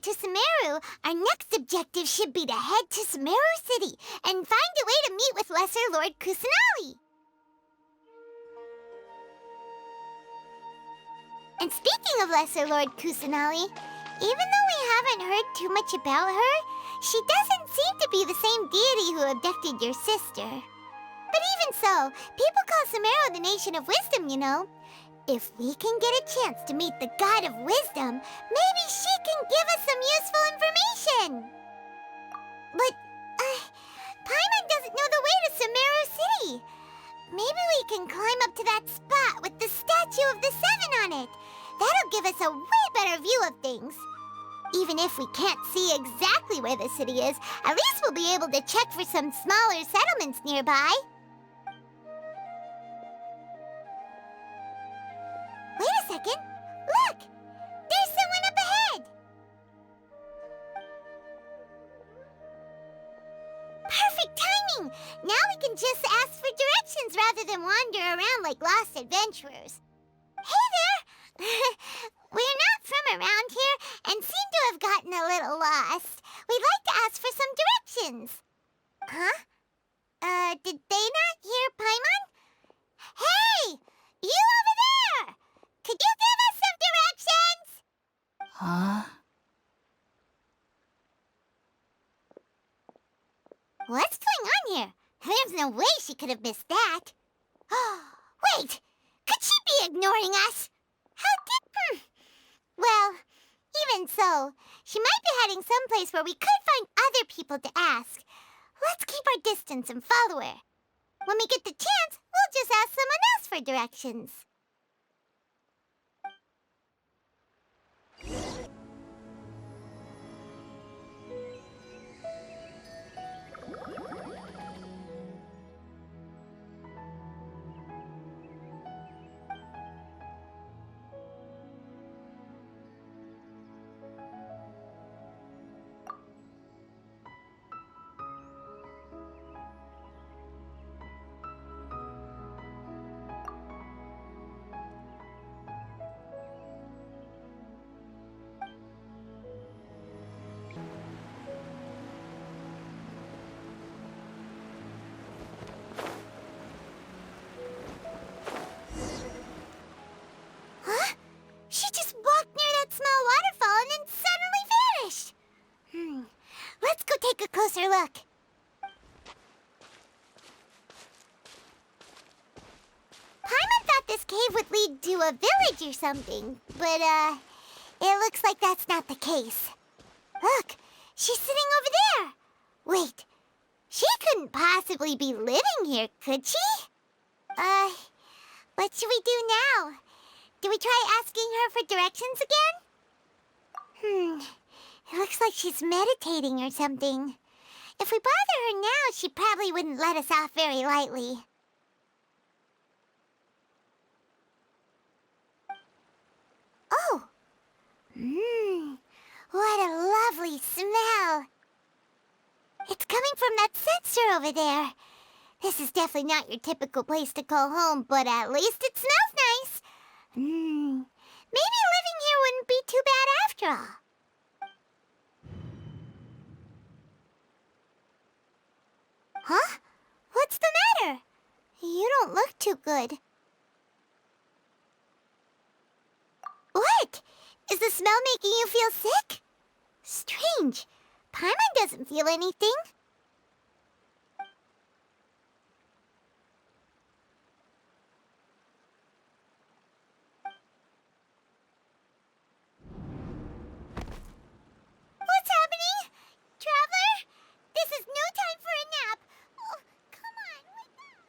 to Sumeru, our next objective should be to head to Sumeru City and find a way to meet with Lesser Lord Kusanali. And speaking of Lesser Lord Kusanali, even though we haven't heard too much about her, she doesn't seem to be the same deity who abducted your sister. But even so, people call Sumeru the Nation of Wisdom, you know. If we can get a chance to meet the God of Wisdom, maybe she can give us some useful information. But, Paimon doesn't know the way to Sumeru City. Maybe we can climb up to that spot with the statue of the Seven on it. That'll give us a way better view of things. Even if we can't see exactly where the city is, at least we'll be able to check for some smaller settlements nearby. Wait a second. Look! There's someone up ahead! Perfect timing! Now we can just ask for directions rather than wander around like lost adventurers. Hey there! We're not from around here and seem to have gotten a little lost. We'd like to ask for some directions. Huh? Did they not hear Paimon? Hey! You over there! Could you give us some directions? Huh? What's going on here? There's no way she could have missed that. Wait! Could she be ignoring us? How did... Well, even so, she might be heading someplace where we could find other people to ask. Let's keep our distance and follow her. When we get the chance, we'll just ask someone else for directions. She just walked near that small waterfall and then suddenly vanished. Let's go take a closer look. Paimon thought this cave would lead to a village or something, but, it looks like that's not the case. Look, she's sitting over there. Wait, she couldn't possibly be living here, could she? What should we do now? Do we try asking her for directions again? It looks like she's meditating or something. If we bother her now, she probably wouldn't let us off very lightly. Oh! What a lovely smell! It's coming from that sensor over there. This is definitely not your typical place to call home, but at least it smells nice. Maybe living here wouldn't be too bad after all. Huh? What's the matter? You don't look too good. What? Is the smell making you feel sick? Strange. Paimon doesn't feel anything. What's happening? Traveler? This is no time for a nap. Oh, come on, wake up.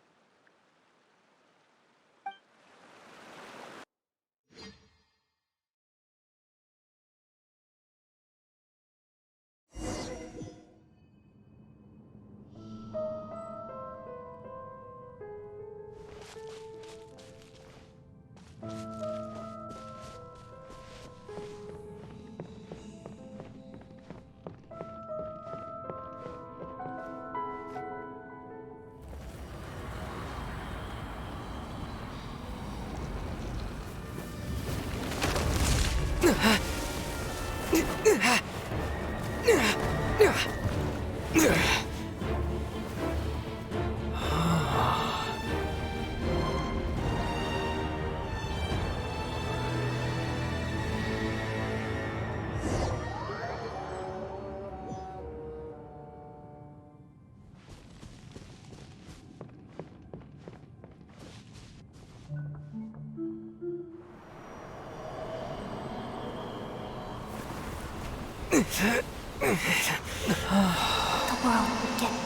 The world would get me.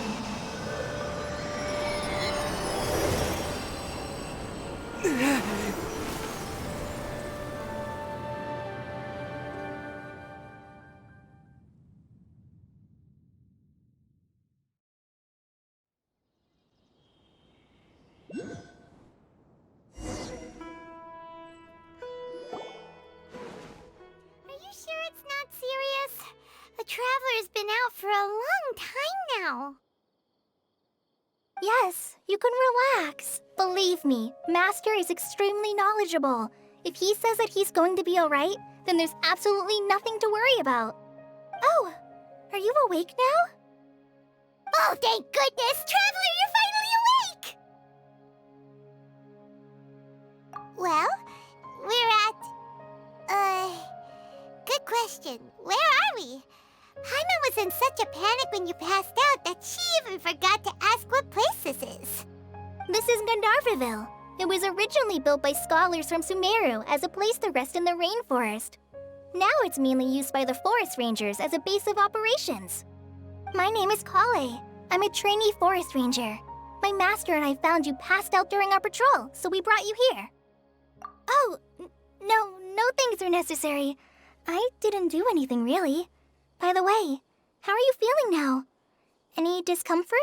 Are you sure it's not serious? The Traveler's been out for a long time now. Yes, you can relax. Believe me, Master is extremely knowledgeable. If he says that he's going to be alright, then there's absolutely nothing to worry about. Oh, are you awake now? Oh, thank goodness! Traveler, you're finally awake! Well, we're at... Good question. Where are we? Paimon was in such a panic when you passed out that she even forgot to ask what place this is. This is Gandharvaville. It was originally built by scholars from Sumeru as a place to rest in the rainforest. Now it's mainly used by the forest rangers as a base of operations. My name is Kale. I'm a trainee forest ranger. My master and I found you passed out during our patrol, so we brought you here. Oh, no things are necessary. I didn't do anything really. By the way, how are you feeling now? Any discomfort?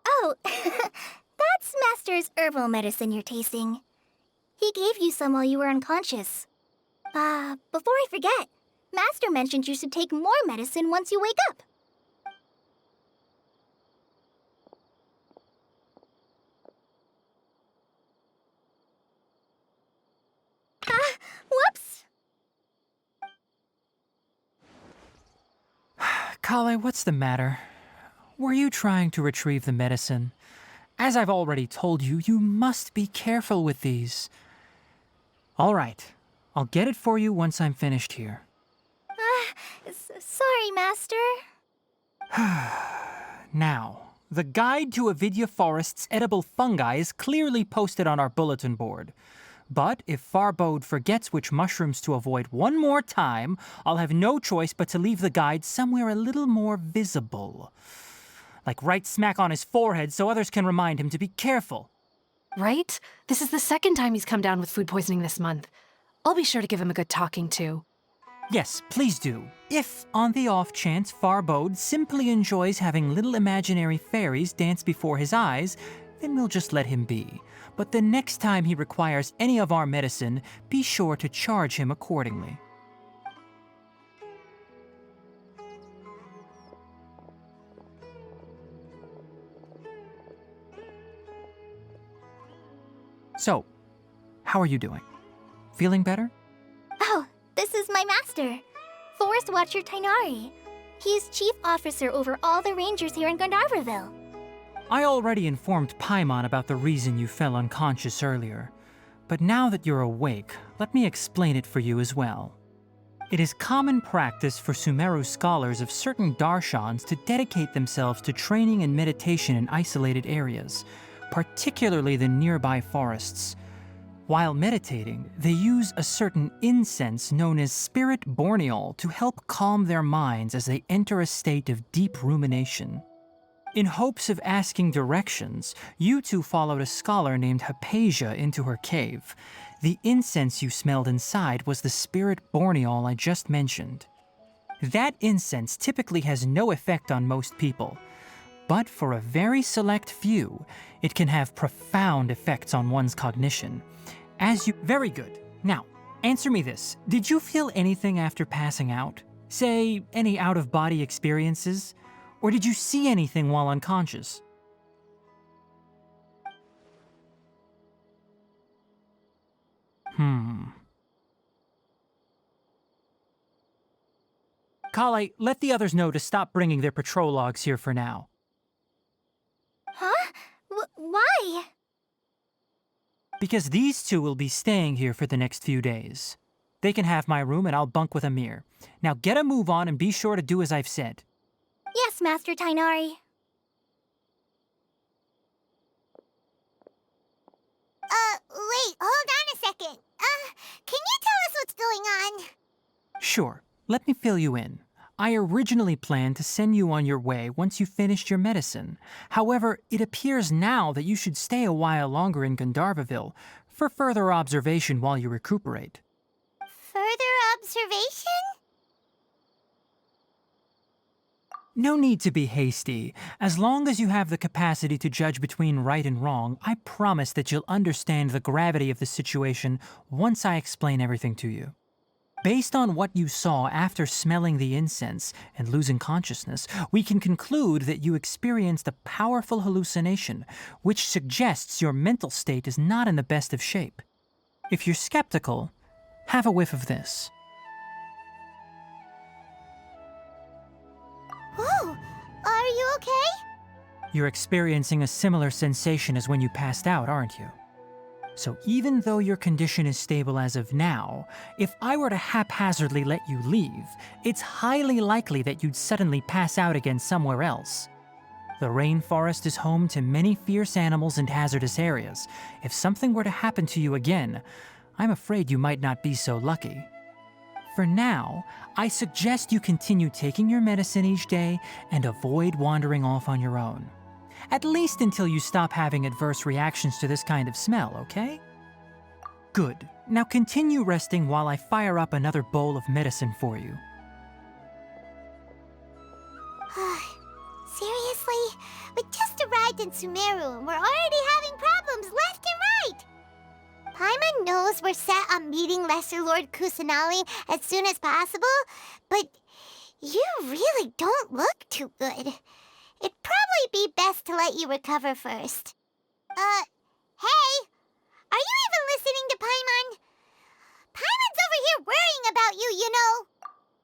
Oh, that's Master's herbal medicine you're tasting. He gave you some while you were unconscious. Before I forget, Master mentioned you should take more medicine once you wake up. Whoops! Kale, what's the matter? Were you trying to retrieve the medicine? As I've already told you, you must be careful with these. All right, I'll get it for you once I'm finished here. Sorry, Master. Now, the guide to Avidya Forest's edible fungi is clearly posted on our bulletin board. But if Farbode forgets which mushrooms to avoid one more time, I'll have no choice but to leave the guide somewhere a little more visible. Like right smack on his forehead so others can remind him to be careful. Right? This is the second time he's come down with food poisoning this month. I'll be sure to give him a good talking to. Yes, please do. If, on the off chance, Farbode simply enjoys having little imaginary fairies dance before his eyes, then we'll just let him be. But the next time he requires any of our medicine, be sure to charge him accordingly. So, how are you doing? Feeling better? Oh, this is my master, Forest Watcher Tainari. He is chief officer over all the rangers here in Gandharvaville. I already informed Paimon about the reason you fell unconscious earlier. But now that you're awake, let me explain it for you as well. It is common practice for Sumeru scholars of certain darshans to dedicate themselves to training and meditation in isolated areas, particularly the nearby forests. While meditating, they use a certain incense known as spirit borneol to help calm their minds as they enter a state of deep rumination. In hopes of asking directions, you two followed a scholar named Hypatia into her cave. The incense you smelled inside was the spirit borneol I just mentioned. That incense typically has no effect on most people, but for a very select few, it can have profound effects on one's cognition. Very good. Now, answer me this. Did you feel anything after passing out? Say, any out-of-body experiences? Or did you see anything while unconscious? Kale, let the others know to stop bringing their patrol logs here for now. Huh? Why? Because these two will be staying here for the next few days. They can have my room and I'll bunk with Amir. Now get a move on and be sure to do as I've said. Yes, Master Tainari. Wait, hold on a second. Can you tell us what's going on? Sure. Let me fill you in. I originally planned to send you on your way once you finished your medicine. However, it appears now that you should stay a while longer in Gandharvaville for further observation while you recuperate. Further observation? No need to be hasty. As long as you have the capacity to judge between right and wrong, I promise that you'll understand the gravity of the situation once I explain everything to you. Based on what you saw after smelling the incense and losing consciousness, we can conclude that you experienced a powerful hallucination, which suggests your mental state is not in the best of shape. If you're skeptical, have a whiff of this. Whoa! Are you okay? You're experiencing a similar sensation as when you passed out, aren't you? So even though your condition is stable as of now, if I were to haphazardly let you leave, it's highly likely that you'd suddenly pass out again somewhere else. The rainforest is home to many fierce animals and hazardous areas. If something were to happen to you again, I'm afraid you might not be so lucky. For now, I suggest you continue taking your medicine each day and avoid wandering off on your own. At least until you stop having adverse reactions to this kind of smell, okay? Good. Now continue resting while I fire up another bowl of medicine for you. Seriously? We just arrived in Sumeru and we're already having problems left and right! Paimon knows we're set on meeting Lesser Lord Kusanali as soon as possible, but you really don't look too good. It'd probably be best to let you recover first. Hey! Are you even listening to Paimon? Paimon's over here worrying about you, you know!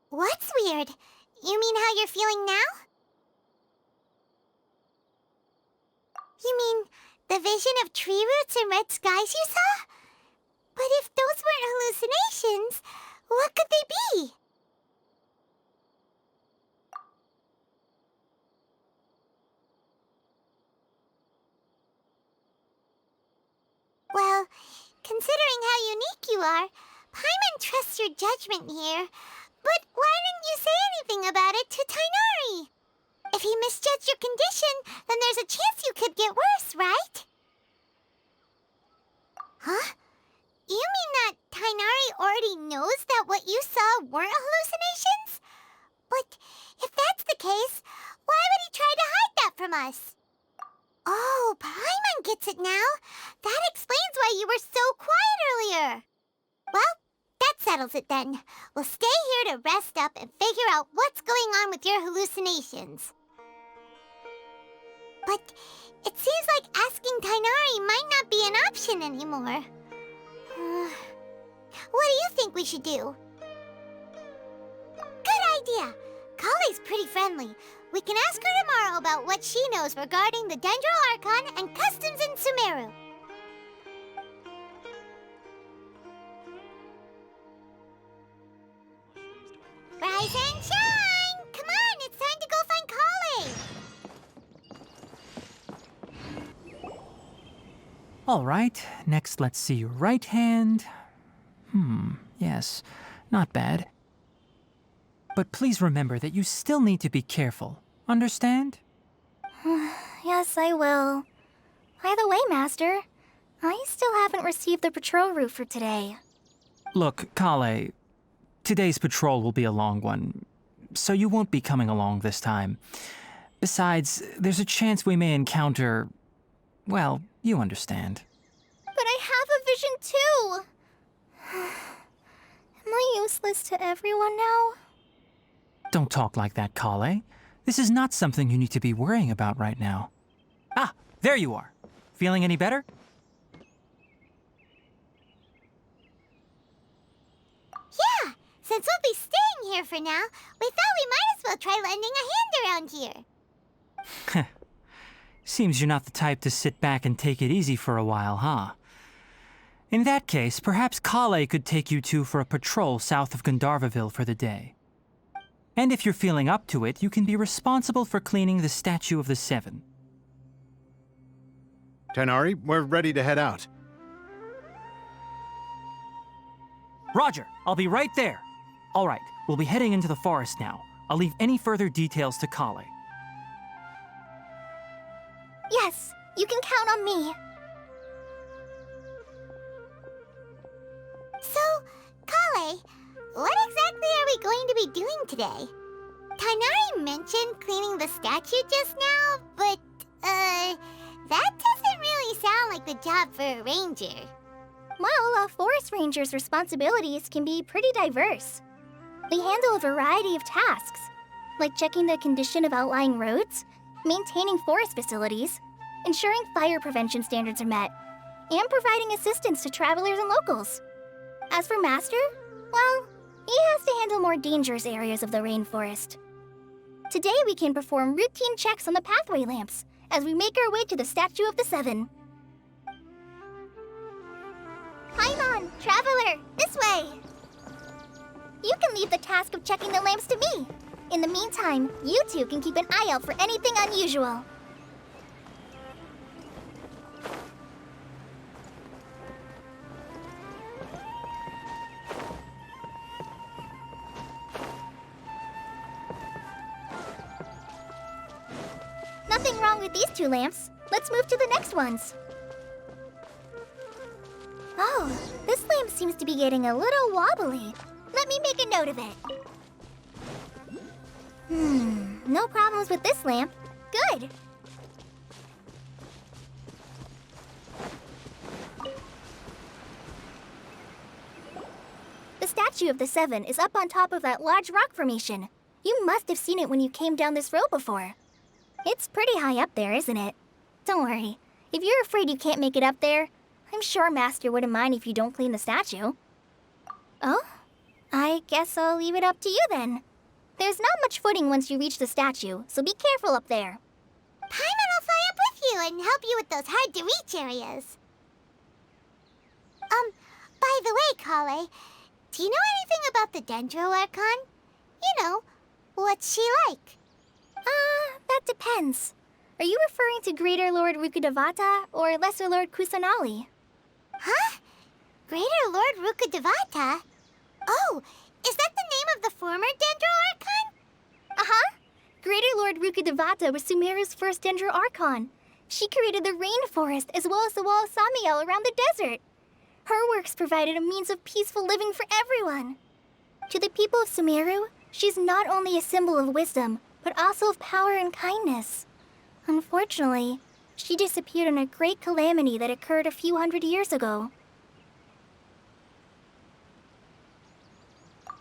What's weird? You mean how you're feeling now? You mean the vision of tree roots and red skies you saw? But if those weren't hallucinations, what could they be? Well, considering how unique you are, Paimon trusts your judgment here. But why didn't you say anything about it to Tainari? If he misjudged your condition, then there's a chance you could get worse, right? Huh? You mean that Tainari already knows that what you saw weren't hallucinations? But if that's the case, why would he try to hide that from us? Oh, Paimon gets it now. That explains why you were so quiet earlier. Well, that settles it then. We'll stay here to rest up and figure out what's going on with your hallucinations. But it seems like asking Tainari might not be an option anymore. What do you think we should do? Good idea. Kale's pretty friendly. We can ask her tomorrow about what she knows regarding the Dendro Archon and customs in Sumeru. Rise and shine! Come on, it's time to go find Kale! All right, next let's see your right hand. Yes, not bad. But please remember that you still need to be careful. Understand? Yes, I will. By the way, Master, I still haven't received the patrol route for today. Look, Kale, today's patrol will be a long one, so you won't be coming along this time. Besides, there's a chance we may encounter... well, you understand. But I have a vision too! Am I useless to everyone now? Don't talk like that, Kale. This is not something you need to be worrying about right now. Ah, there you are. Feeling any better? Yeah, since we'll be staying here for now, we thought we might as well try lending a hand around here. Seems you're not the type to sit back and take it easy for a while, huh? In that case, perhaps Kale could take you two for a patrol south of Gandharvaville for the day. And if you're feeling up to it, you can be responsible for cleaning the Statue of the Seven. Tainari, we're ready to head out. Roger, I'll be right there. All right, We'll be heading into the forest now. I'll leave any further details to Kale. Yes, you can count on me. So, Kale, what exactly are we going to be doing today? Tighnari mentioned cleaning the statue just now, but, that doesn't really sound like the job for a ranger. Well, a forest ranger's responsibilities can be pretty diverse. They handle a variety of tasks, like checking the condition of outlying roads, maintaining forest facilities, ensuring fire prevention standards are met, and providing assistance to travelers and locals. As for Master, well, he has to handle more dangerous areas of the rainforest. Today we can perform routine checks on the pathway lamps as we make our way to the Statue of the Seven. Paimon, traveler, this way! You can leave the task of checking the lamps to me. In the meantime, you two can keep an eye out for anything unusual. Nothing wrong with these two lamps. Let's move to the next ones. Oh, this lamp seems to be getting a little wobbly. Let me make a note of it. No problems with this lamp. Good. The Statue of the Seven is up on top of that large rock formation. You must have seen it when you came down this road before. It's pretty high up there, isn't it? Don't worry. If you're afraid you can't make it up there, I'm sure Master wouldn't mind if you don't clean the statue. Oh? I guess I'll leave it up to you then. There's not much footing once you reach the statue, so be careful up there. Paimon will fly up with you and help you with those hard-to-reach areas. By the way, Kale, do you know anything about the Dendro Archon? You know, what's she like? That depends. Are you referring to Greater Lord Rukkhadevata or Lesser Lord Kusanali? Huh? Greater Lord Rukkhadevata? Oh, is that the name of the former Dendro Archon? Uh-huh. Greater Lord Rukkhadevata was Sumeru's first Dendro Archon. She created the rainforest as well as the wall of Samiel around the desert. Her works provided a means of peaceful living for everyone. To the people of Sumeru, she's not only a symbol of wisdom, but also of power and kindness. Unfortunately, she disappeared in a great calamity that occurred a few hundred years ago.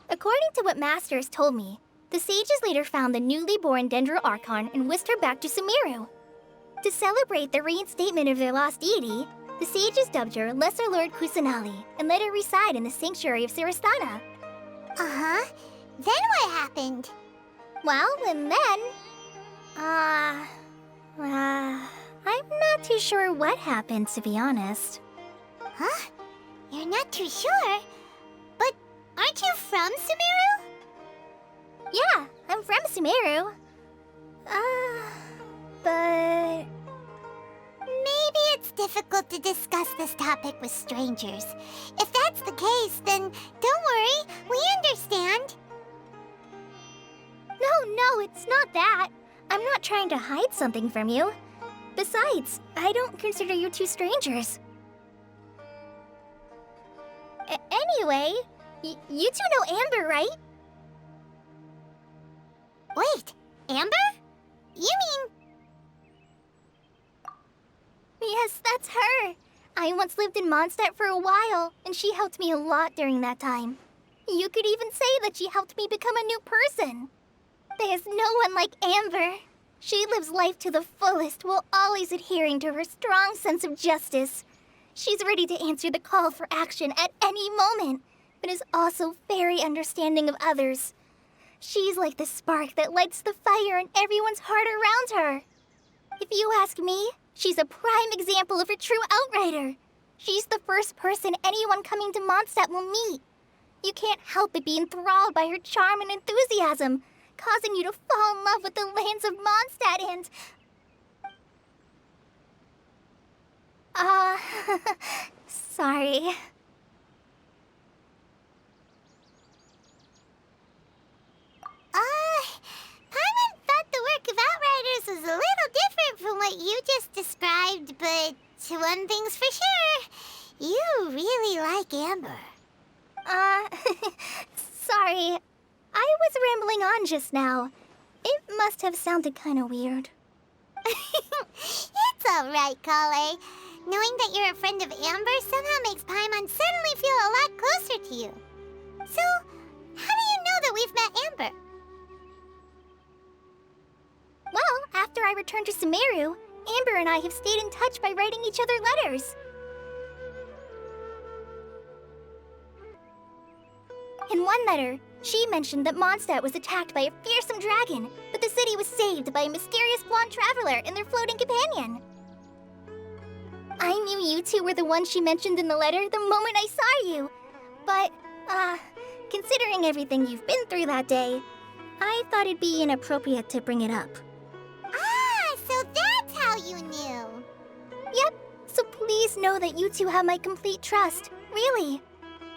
According to what Master has told me, the sages later found the newly born Dendro Archon and whisked her back to Sumeru. To celebrate the reinstatement of their lost deity, the sages dubbed her Lesser Lord Kusanali and let her reside in the sanctuary of Sarastana. Uh-huh. Then what happened? Well, and then... I'm not too sure what happened, to be honest. Huh? You're not too sure? But aren't you from Sumeru? Yeah, I'm from Sumeru. But... Maybe it's difficult to discuss this topic with strangers. If that's the case, then don't worry, we understand. No, it's not that. I'm not trying to hide something from you. Besides, I don't consider you two strangers. Anyway, you two know Amber, right? Wait, Amber? You mean... Yes, that's her. I once lived in Mondstadt for a while, and she helped me a lot during that time. You could even say that she helped me become a new person. There's no one like Amber. She lives life to the fullest while always adhering to her strong sense of justice. She's ready to answer the call for action at any moment, but is also very understanding of others. She's like the spark that lights the fire in everyone's heart around her. If you ask me, she's a prime example of a true outrider. She's the first person anyone coming to Mondstadt will meet. You can't help but be enthralled by her charm and enthusiasm, causing you to fall in love with the lands of Mondstadt and... Sorry. what you just described, but one thing's for sure. You really like Amber. Sorry. I was rambling on just now. It must have sounded kind of weird. It's alright, Kale. Knowing that you're a friend of Amber somehow makes Paimon suddenly feel a lot closer to you. So, how do you know that we've met Amber? Well, after I returned to Sumeru, Amber and I have stayed in touch by writing each other letters. In one letter, she mentioned that Mondstadt was attacked by a fearsome dragon, but the city was saved by a mysterious blonde traveler and their floating companion. I knew you two were the ones she mentioned in the letter the moment I saw you. But, considering everything you've been through that day, I thought it'd be inappropriate to bring it up. Ah, so that's how you knew. Yep, so please know that you two have my complete trust, really.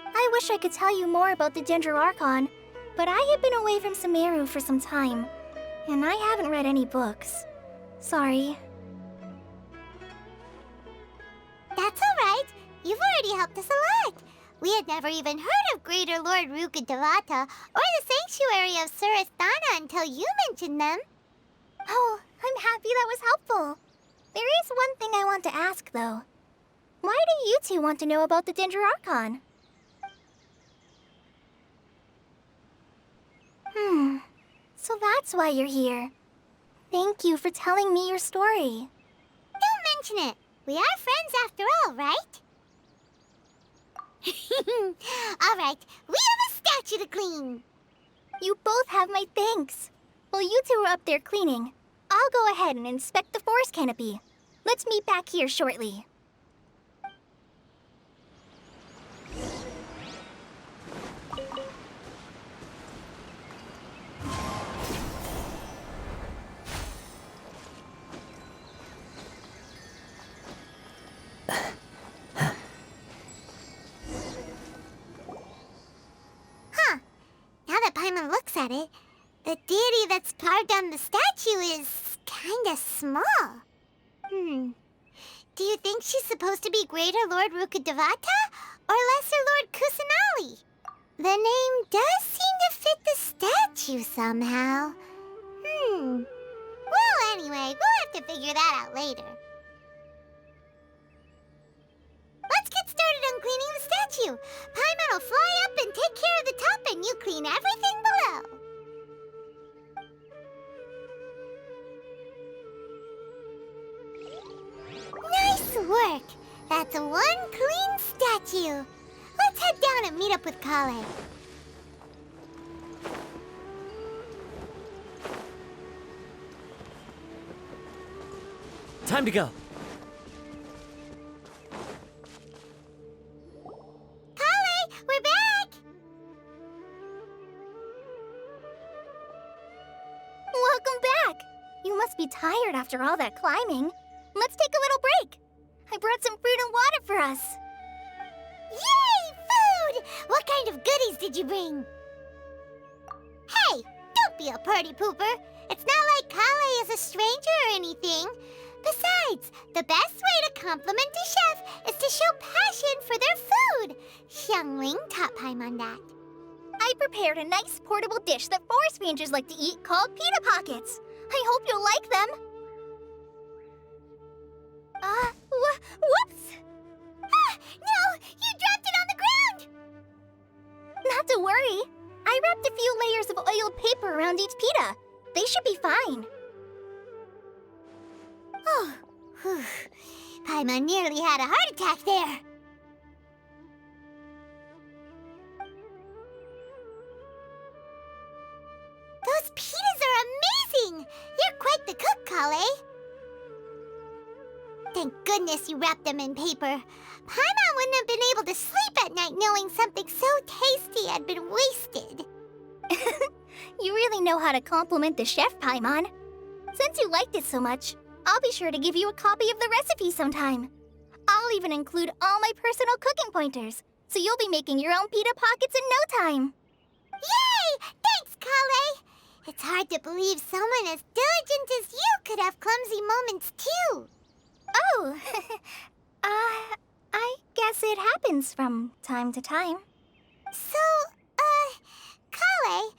I wish I could tell you more about the Dendroarchon, but I have been away from Sumeru for some time, and I haven't read any books. Sorry. That's alright. You've already helped us a lot. We had never even heard of Greater Lord Rukkhadevata or the Sanctuary of Surasthana until you mentioned them. Oh, I'm happy that was helpful. There is one thing I want to ask, though. Why do you two want to know about the Dendroarchon? So that's why you're here. Thank you for telling me your story. Don't mention it. We are friends after all, right? Alright, we have a statue to clean. You both have my thanks. While you two are up there cleaning, I'll go ahead and inspect the forest canopy. Let's meet back here shortly. Now that Paimon looks at it, the deity that's carved on the statue is kinda small. Do you think she's supposed to be Greater Lord Rukkhadevata or Lesser Lord Kusanali? The name does seem to fit the statue somehow. Well, anyway, we'll have to figure that out later. Let's get started on cleaning the statue. Paimon will fly up and take care of the top, and you clean everything below. Nice work. That's one clean statue. Let's head down and meet up with Kale. Time to go. Kale, we're back. Welcome back. You must be tired after all that climbing. Let's take a little break. I brought some fruit and water for us. Yay, food! What kind of goodies did you bring? Hey, don't be a party pooper. It's not like Kale is a stranger or anything. Besides, the best way to compliment a chef is to show passion for their food. Xiangling taught Paimon that. I prepared a nice portable dish that forest rangers like to eat called pita pockets. I hope you'll like them. Whoops! No! You dropped it on the ground! Not to worry. I wrapped a few layers of oiled paper around each pita. They should be fine. Oh, whew. Paimon nearly had a heart attack there. Those pitas are amazing! You're quite the cook, Kale. Thank goodness you wrapped them in paper. Paimon wouldn't have been able to sleep at night knowing something so tasty had been wasted. You really know how to compliment the chef, Paimon. Since you liked it so much, I'll be sure to give you a copy of the recipe sometime. I'll even include all my personal cooking pointers, so you'll be making your own pita pockets in no time. Yay! Thanks, Kale! It's hard to believe someone as diligent as you could have clumsy moments too. Oh, I guess it happens from time to time. So, Kale,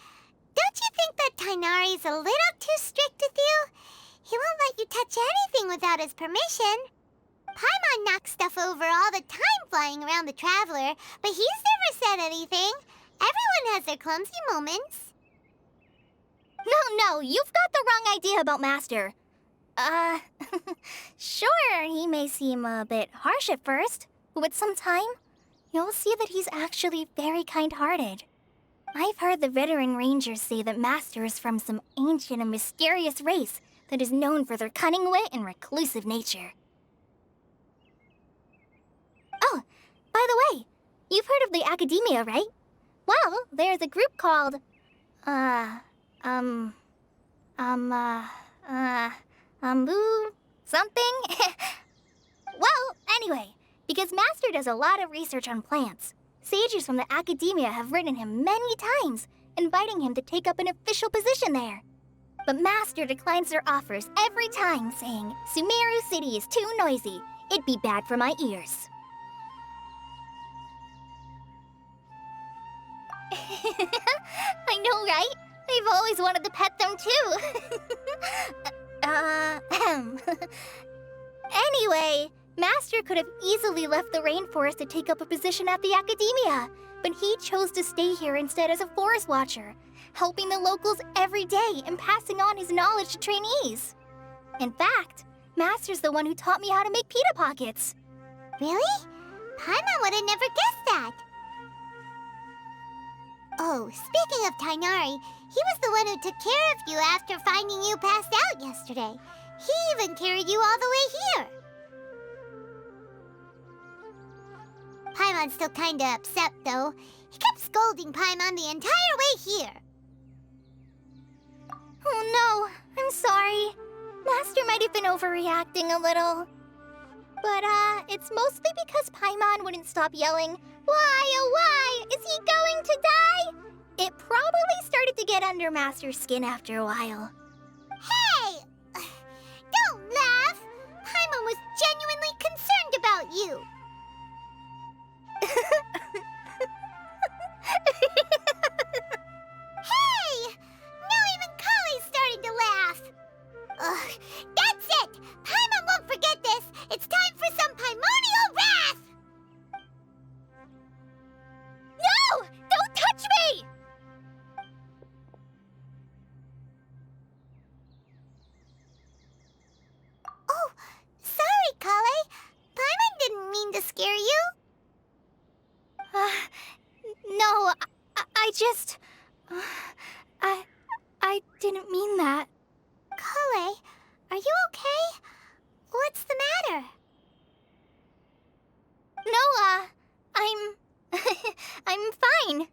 don't you think that Tainari's a little too strict with you? He won't let you touch anything without his permission. Paimon knocks stuff over all the time flying around the Traveler, but he's never said anything. Everyone has their clumsy moments. No, you've got the wrong idea about Master. Sure, he may seem a bit harsh at first, but with some time, you'll see that he's actually very kind-hearted. I've heard the veteran rangers say that Master is from some ancient and mysterious race that is known for their cunning wit and reclusive nature. Oh, by the way, you've heard of the Academia, right? Well, there's a group called, something? Well, anyway, because Master does a lot of research on plants, sages from the Academia have written him many times, inviting him to take up an official position there. But Master declines their offers every time, saying, Sumeru City is too noisy. It'd be bad for my ears. I know, right? I've always wanted to pet them too. Anyway, Master could have easily left the rainforest to take up a position at the Academia, but he chose to stay here instead as a forest watcher, helping the locals every day and passing on his knowledge to trainees. In fact, Master's the one who taught me how to make pita pockets. Really? Paimon would have never guessed that. Oh, speaking of Tainari, he was the one who took care of you after finding you passed out yesterday. He even carried you all the way here. Paimon's still kinda upset, though. He kept scolding Paimon the entire way here. Oh no, I'm sorry. Master might have been overreacting a little. But, it's mostly because Paimon wouldn't stop yelling, Why, oh why, is he going to die? It probably started to get under Master's skin after a while. Hey! Don't laugh! Paimon was genuinely concerned about you. Hey! Now even Kali's starting to laugh. Ugh, that's it! Paimon won't forget this! It's time for some primordial wrath! No! Don't touch me! Oh, sorry, Kale. Paimon didn't mean to scare you. No, I just... I didn't mean that. Kale, are you okay? What's the matter? No, I'm fine.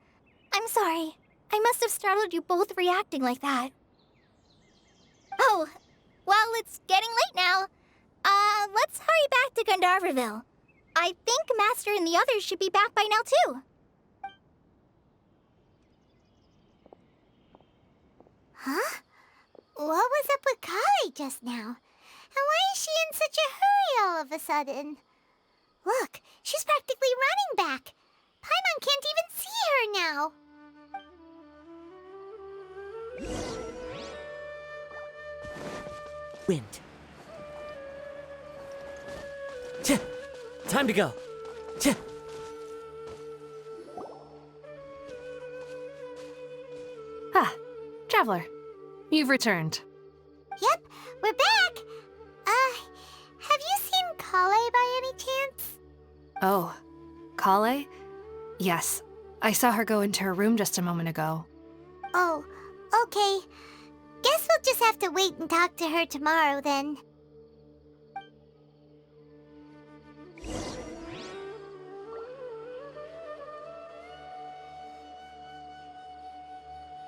I'm sorry. I must have startled you both reacting like that. Oh, well, it's getting late now. Let's hurry back to Gandharville. I think Master and the others should be back by now, too. Huh? What was up with Kale just now? And why is she in such a hurry all of a sudden? Look, she's practically running back. Paimon can't even see her now. Wind. Tch! Time to go. Tch! Ah, Traveler, you've returned. Yep, we're back. Have you seen Kale by any chance? Oh, Kale? Yes, I saw her go into her room just a moment ago. Oh, okay. Guess we'll just have to wait and talk to her tomorrow then.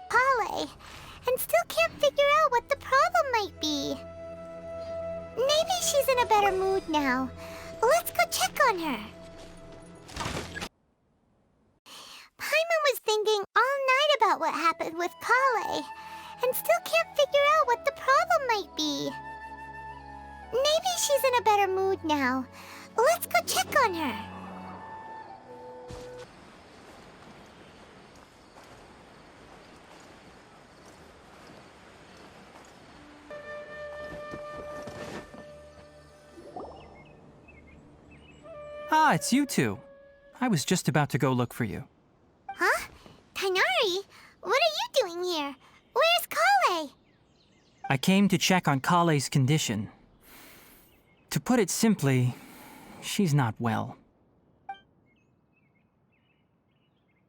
Kale, and still can't figure out what the problem might be. Maybe she's in a better mood now. Let's go check on her. Paimon was thinking all night about what happened with Kale, and still can't figure out what the problem might be. Maybe she's in a better mood now. Let's go check on her. Ah, it's you two. I was just about to go look for you. Huh? Tighnari? What are you doing here? Where's Kale? I came to check on Kale's condition. To put it simply, she's not well.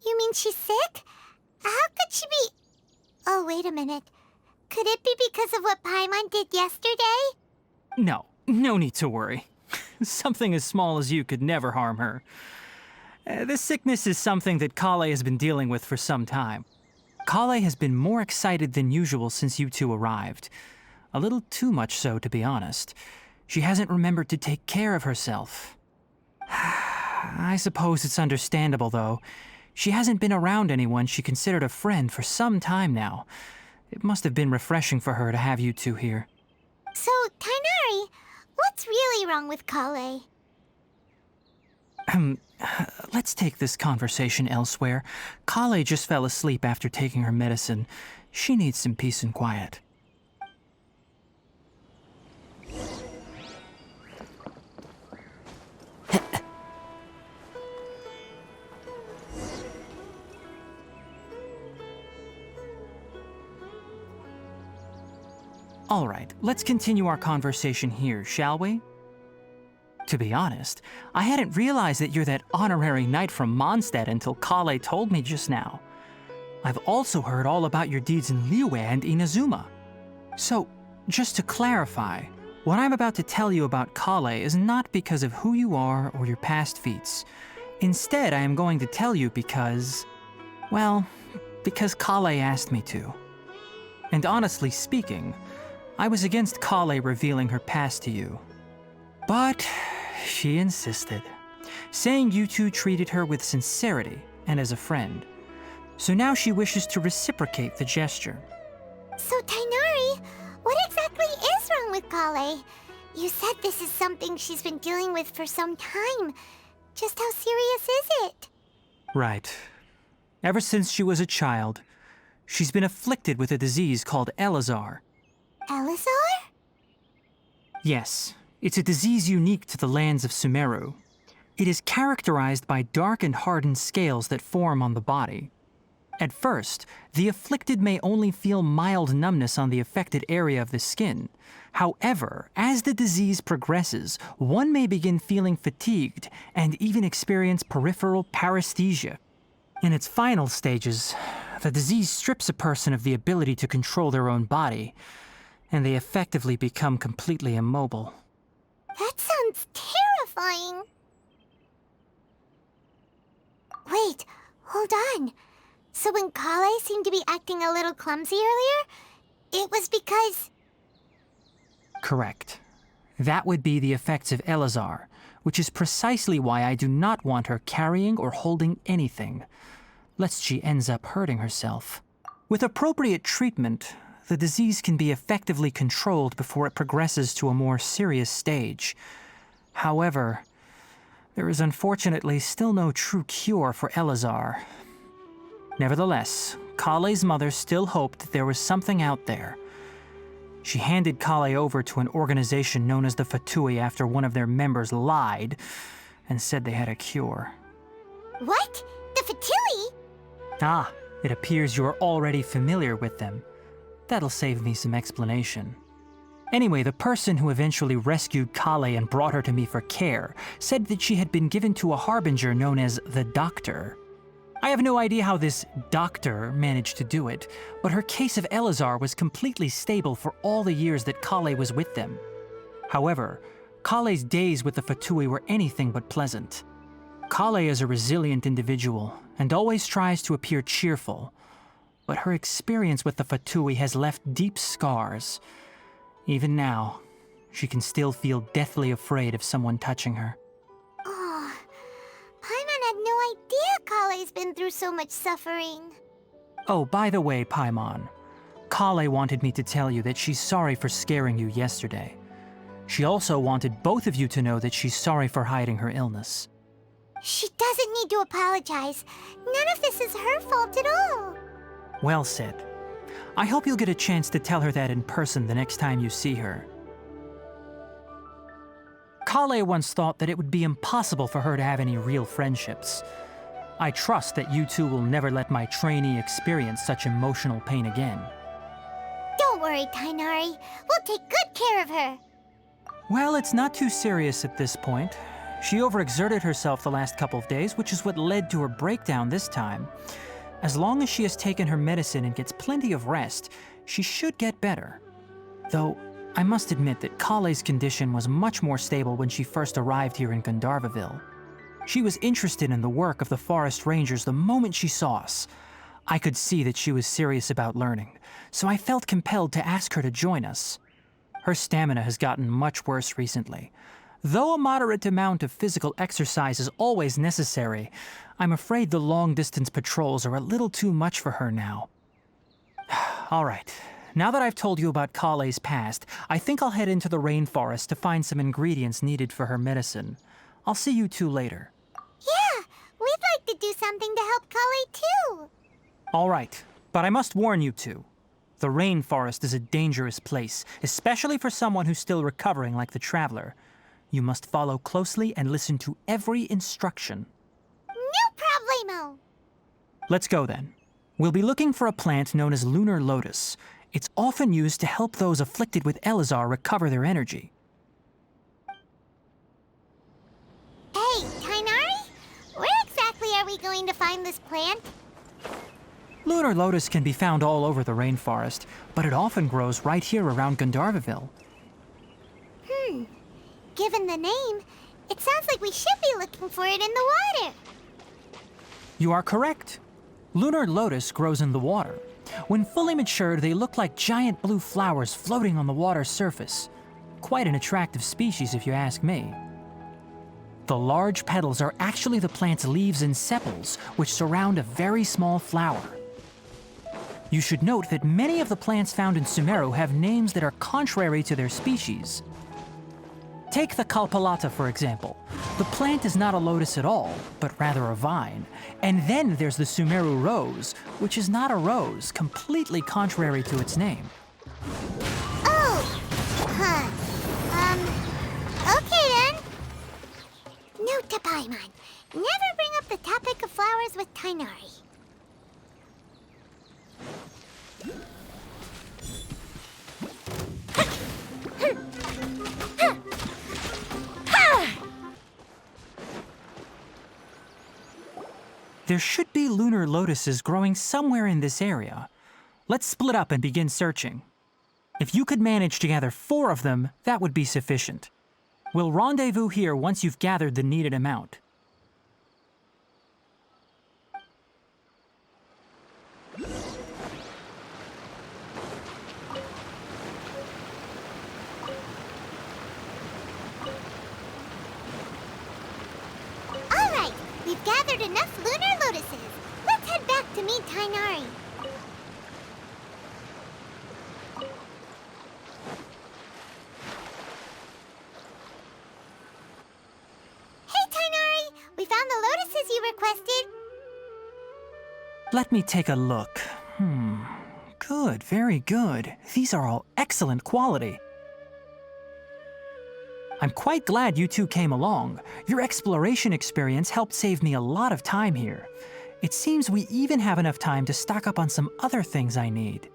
You mean she's sick? How could she be... Oh, wait a minute. Could it be because of what Paimon did yesterday? No need to worry. Something as small as you could never harm her. This sickness is something that Kale has been dealing with for some time. Kale has been more excited than usual since you two arrived. A little too much so, to be honest. She hasn't remembered to take care of herself. I suppose it's understandable, though. She hasn't been around anyone she considered a friend for some time now. It must have been refreshing for her to have you two here. So, Tighnari, what's really wrong with Kale? Let's take this conversation elsewhere. Kale just fell asleep after taking her medicine. She needs some peace and quiet. All right, let's continue our conversation here, shall we? To be honest, I hadn't realized that you're that honorary knight from Mondstadt until Kale told me just now. I've also heard all about your deeds in Liyue and Inazuma. So, just to clarify, what I'm about to tell you about Kale is not because of who you are or your past feats. Instead, I am going to tell you because... well, because Kale asked me to. And honestly speaking, I was against Kale revealing her past to you. But she insisted, saying you two treated her with sincerity and as a friend. So now she wishes to reciprocate the gesture. So, Tighnari, what exactly is wrong with Kale? You said this is something she's been dealing with for some time. Just how serious is it? Right. Ever since she was a child, she's been afflicted with a disease called Elazar. Elazar? Yes, it's a disease unique to the lands of Sumeru. It is characterized by dark and hardened scales that form on the body. At first, the afflicted may only feel mild numbness on the affected area of the skin. However, as the disease progresses, one may begin feeling fatigued and even experience peripheral paresthesia. In its final stages, the disease strips a person of the ability to control their own body, and they effectively become completely immobile. That sounds terrifying. Wait, hold on. So when Kale seemed to be acting a little clumsy earlier, it was because... Correct. That would be the effects of Elazar, which is precisely why I do not want her carrying or holding anything, lest she ends up hurting herself. With appropriate treatment, the disease can be effectively controlled before it progresses to a more serious stage. However, there is unfortunately still no true cure for Elazar. Nevertheless, Kale's mother still hoped that there was something out there. She handed Kale over to an organization known as the Fatui after one of their members lied and said they had a cure. What? The Fatui? Ah, it appears you are already familiar with them. That'll save me some explanation. Anyway, the person who eventually rescued Kale and brought her to me for care said that she had been given to a harbinger known as the Doctor. I have no idea how this doctor managed to do it, but her case of Elazar was completely stable for all the years that Kale was with them. However, Kale's days with the Fatui were anything but pleasant. Kale is a resilient individual and always tries to appear cheerful, but her experience with the Fatui has left deep scars. Even now, she can still feel deathly afraid of someone touching her. Oh, Paimon had no idea Kale's been through so much suffering. Oh, by the way, Paimon, Kale wanted me to tell you that she's sorry for scaring you yesterday. She also wanted both of you to know that she's sorry for hiding her illness. She doesn't need to apologize. None of this is her fault at all. Well said. I hope you'll get a chance to tell her that in person the next time you see her. Kale once thought that it would be impossible for her to have any real friendships. I trust that you two will never let my trainee experience such emotional pain again. Don't worry, Tainari. We'll take good care of her. Well, it's not too serious at this point. She overexerted herself the last couple of days, which is what led to her breakdown this time. As long as she has taken her medicine and gets plenty of rest, she should get better. Though, I must admit that Kale's condition was much more stable when she first arrived here in Gandharvaville. She was interested in the work of the forest rangers the moment she saw us. I could see that she was serious about learning, so I felt compelled to ask her to join us. Her stamina has gotten much worse recently. Though a moderate amount of physical exercise is always necessary, I'm afraid the long-distance patrols are a little too much for her now. All right, now that I've told you about Kale's past, I think I'll head into the rainforest to find some ingredients needed for her medicine. I'll see you two later. Yeah, we'd like to do something to help Kale too. All right, but I must warn you two. The rainforest is a dangerous place, especially for someone who's still recovering like the Traveler. You must follow closely and listen to every instruction. No problemo. Let's go then. We'll be looking for a plant known as lunar lotus. It's often used to help those afflicted with Elazar recover their energy. Hey, Tainari? Where exactly are we going to find this plant? Lunar lotus can be found all over the rainforest, but it often grows right here around Gandharvaville. Given the name, it sounds like we should be looking for it in the water. You are correct. Lunar lotus grows in the water. When fully matured, they look like giant blue flowers floating on the water's surface. Quite an attractive species, if you ask me. The large petals are actually the plant's leaves and sepals, which surround a very small flower. You should note that many of the plants found in Sumeru have names that are contrary to their species. Take the Kalpalata, for example. The plant is not a lotus at all, but rather a vine. And then there's the Sumeru rose, which is not a rose, completely contrary to its name. Oh! Huh. Okay then. Note to Paimon. Never bring up the topic of flowers with Tainari. There should be lunar lotuses growing somewhere in this area. Let's split up and begin searching. If you could manage to gather 4 of them, that would be sufficient. We'll rendezvous here once you've gathered the needed amount. All right, we've gathered enough lunar lotuses. Let's head back to meet Tainari. Hey, Tainari! We found the lotuses you requested. Let me take a look. Good, very good. These are all excellent quality. I'm quite glad you two came along. Your exploration experience helped save me a lot of time here. It seems we even have enough time to stock up on some other things I need.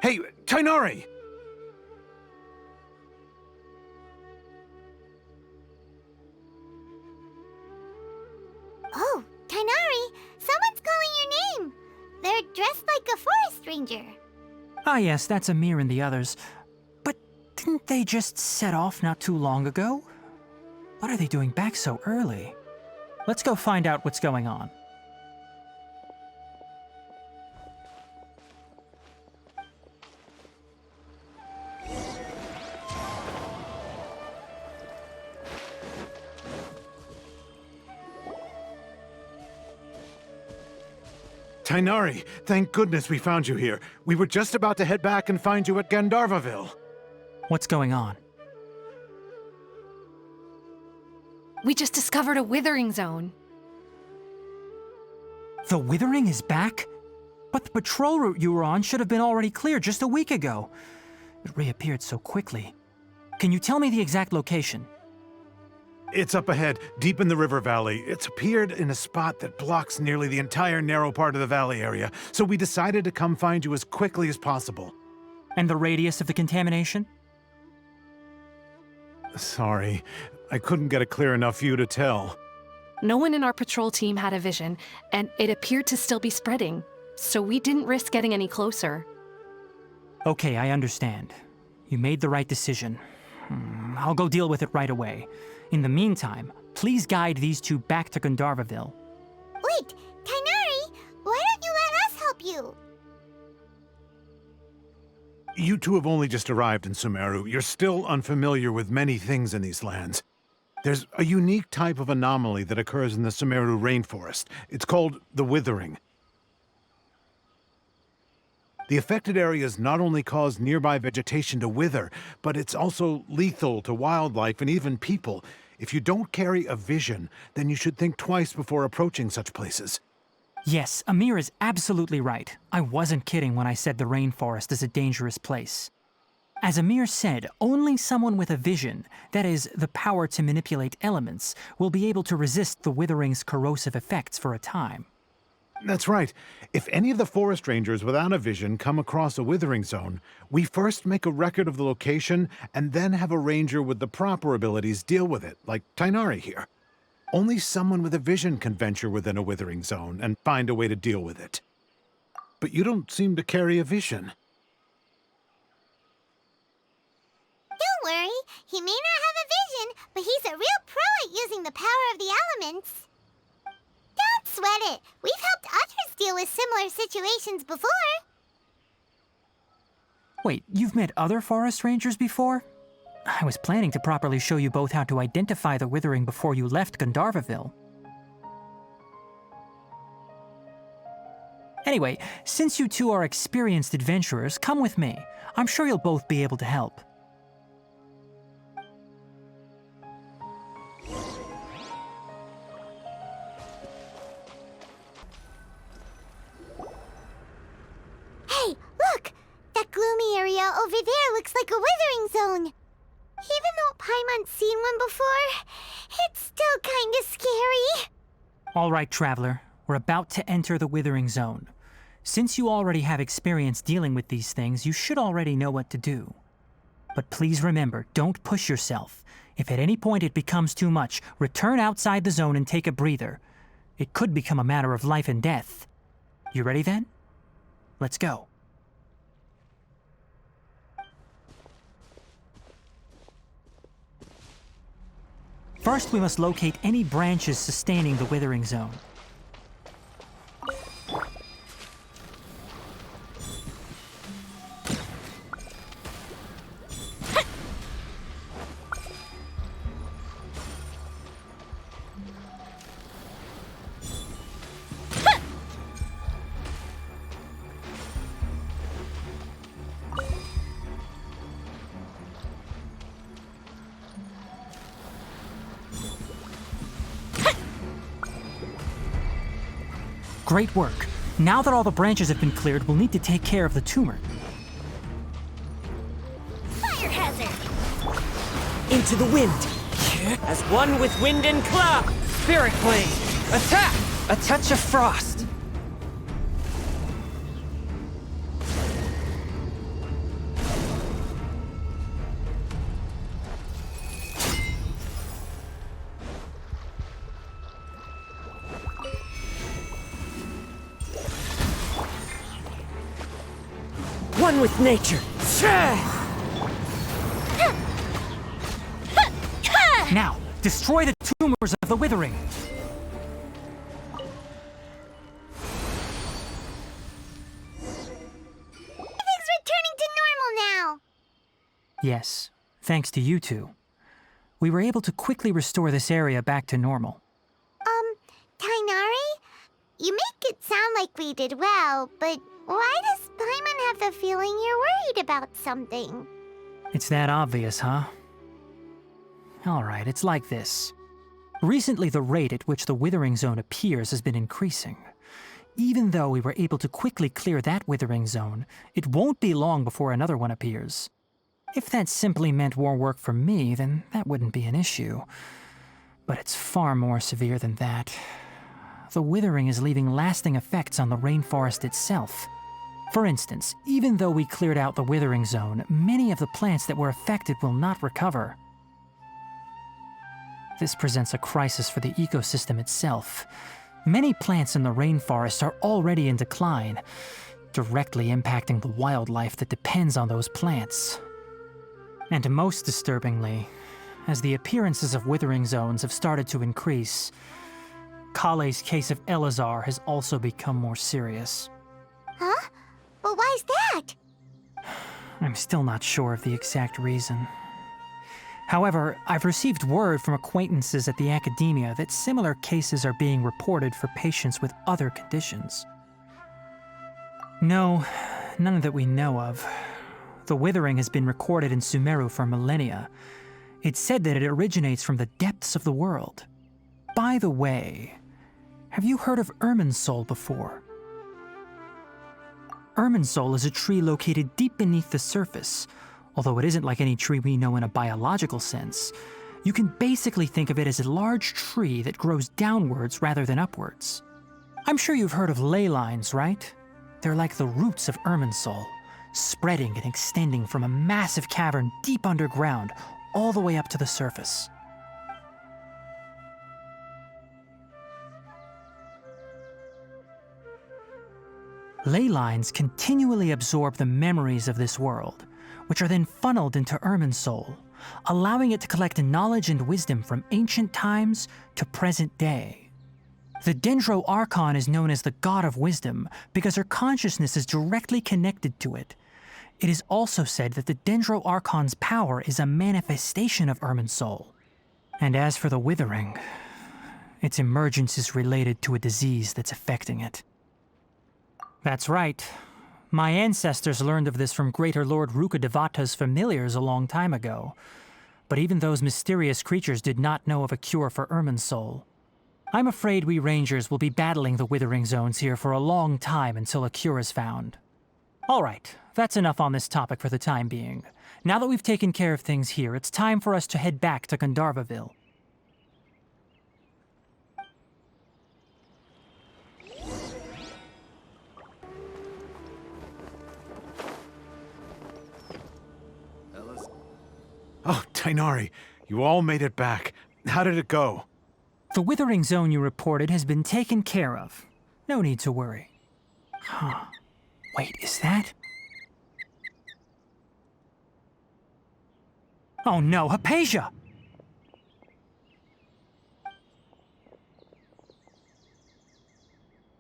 Hey, Tainari! Oh, Tainari! Someone's calling your name! They're dressed like a forest ranger. Ah yes, that's Amir and the others. But didn't they just set off not too long ago? What are they doing back so early? Let's go find out what's going on. Tainari, thank goodness we found you here. We were just about to head back and find you at Gandharvaville. What's going on? We just discovered a withering zone. The Withering is back? But the patrol route you were on should have been already clear just a week ago. It reappeared so quickly. Can you tell me the exact location? It's up ahead, deep in the river valley. It's appeared in a spot that blocks nearly the entire narrow part of the valley area, so we decided to come find you as quickly as possible. And the radius of the contamination? Sorry, I couldn't get a clear enough view to tell. No one in our patrol team had a vision, and it appeared to still be spreading, so we didn't risk getting any closer. Okay, I understand. You made the right decision. I'll go deal with it right away. In the meantime, please guide these two back to Gandharvaville. Wait, Tainari, why don't you let us help you? You two have only just arrived in Sumeru. You're still unfamiliar with many things in these lands. There's a unique type of anomaly that occurs in the Sumeru rainforest. It's called the Withering. The affected areas not only cause nearby vegetation to wither, but it's also lethal to wildlife and even people. If you don't carry a vision, then you should think twice before approaching such places. Yes, Amir is absolutely right. I wasn't kidding when I said the rainforest is a dangerous place. As Amir said, only someone with a vision, that is, the power to manipulate elements, will be able to resist the Withering's corrosive effects for a time. That's right. If any of the forest rangers without a vision come across a withering zone, we first make a record of the location and then have a ranger with the proper abilities deal with it, like Tainari here. Only someone with a vision can venture within a withering zone and find a way to deal with it. But you don't seem to carry a vision. Don't worry, he may not have a vision, but he's a real pro at using the power of the elements. Don't sweat it. We've helped others deal with similar situations before. Wait, you've met other forest rangers before? I was planning to properly show you both how to identify the Withering before you left Gandharvaville. Anyway, since you two are experienced adventurers, come with me. I'm sure you'll both be able to help. Hey, look! That gloomy area over there looks like a withering zone. Even though Paimon's seen one before, it's still kinda scary. All right, Traveler. We're about to enter the Withering Zone. Since you already have experience dealing with these things, you should already know what to do. But please remember, don't push yourself. If at any point it becomes too much, return outside the zone and take a breather. It could become a matter of life and death. You ready then? Let's go. First, we must locate any branches sustaining the Withering Zone. Great work. Now that all the branches have been cleared, we'll need to take care of the tumor. Fire hazard! Into the wind. As one with wind and cloud. Spirit Blade! Attack! A touch of frost! One with nature. Now, destroy the tumors of the Withering. Everything's returning to normal now. Yes, thanks to you two. We were able to quickly restore this area back to normal. Tainari? You make it sound like we did well, but why does Paimon have the feeling you're worried about something? It's that obvious, huh? Alright, it's like this. Recently, the rate at which the Withering Zone appears has been increasing. Even though we were able to quickly clear that Withering Zone, it won't be long before another one appears. If that simply meant more work for me, then that wouldn't be an issue. But it's far more severe than that. The withering is leaving lasting effects on the rainforest itself. For instance, even though we cleared out the Withering Zone, many of the plants that were affected will not recover. This presents a crisis for the ecosystem itself. Many plants in the rainforest are already in decline, directly impacting the wildlife that depends on those plants. And most disturbingly, as the appearances of withering zones have started to increase, Kale's case of Elazar has also become more serious. Huh? But why's that? I'm still not sure of the exact reason. However, I've received word from acquaintances at the academia that similar cases are being reported for patients with other conditions. No, none that we know of. The withering has been recorded in Sumeru for millennia. It's said that it originates from the depths of the world. By the way, have you heard of Irminsul before? Irminsul is a tree located deep beneath the surface. Although it isn't like any tree we know in a biological sense, you can basically think of it as a large tree that grows downwards rather than upwards. I'm sure you've heard of ley lines, right? They're like the roots of Irminsul, spreading and extending from a massive cavern deep underground all the way up to the surface. Ley lines continually absorb the memories of this world, which are then funneled into Irminsul, allowing it to collect knowledge and wisdom from ancient times to present day. The Dendro Archon is known as the God of Wisdom because her consciousness is directly connected to it. It is also said that the Dendro Archon's power is a manifestation of Irminsul. And as for the Withering, its emergence is related to a disease that's affecting it. That's right. My ancestors learned of this from Greater Lord Rukkhadevata's familiars a long time ago. But even those mysterious creatures did not know of a cure for Irminsul. I'm afraid we Rangers will be battling the Withering Zones here for a long time until a cure is found. Alright, that's enough on this topic for the time being. Now that we've taken care of things here, it's time for us to head back to Gandharvaville. Oh, Tainari, you all made it back. How did it go? The Withering Zone you reported has been taken care of. No need to worry. Huh. Wait, is that? Oh no, Hypatia!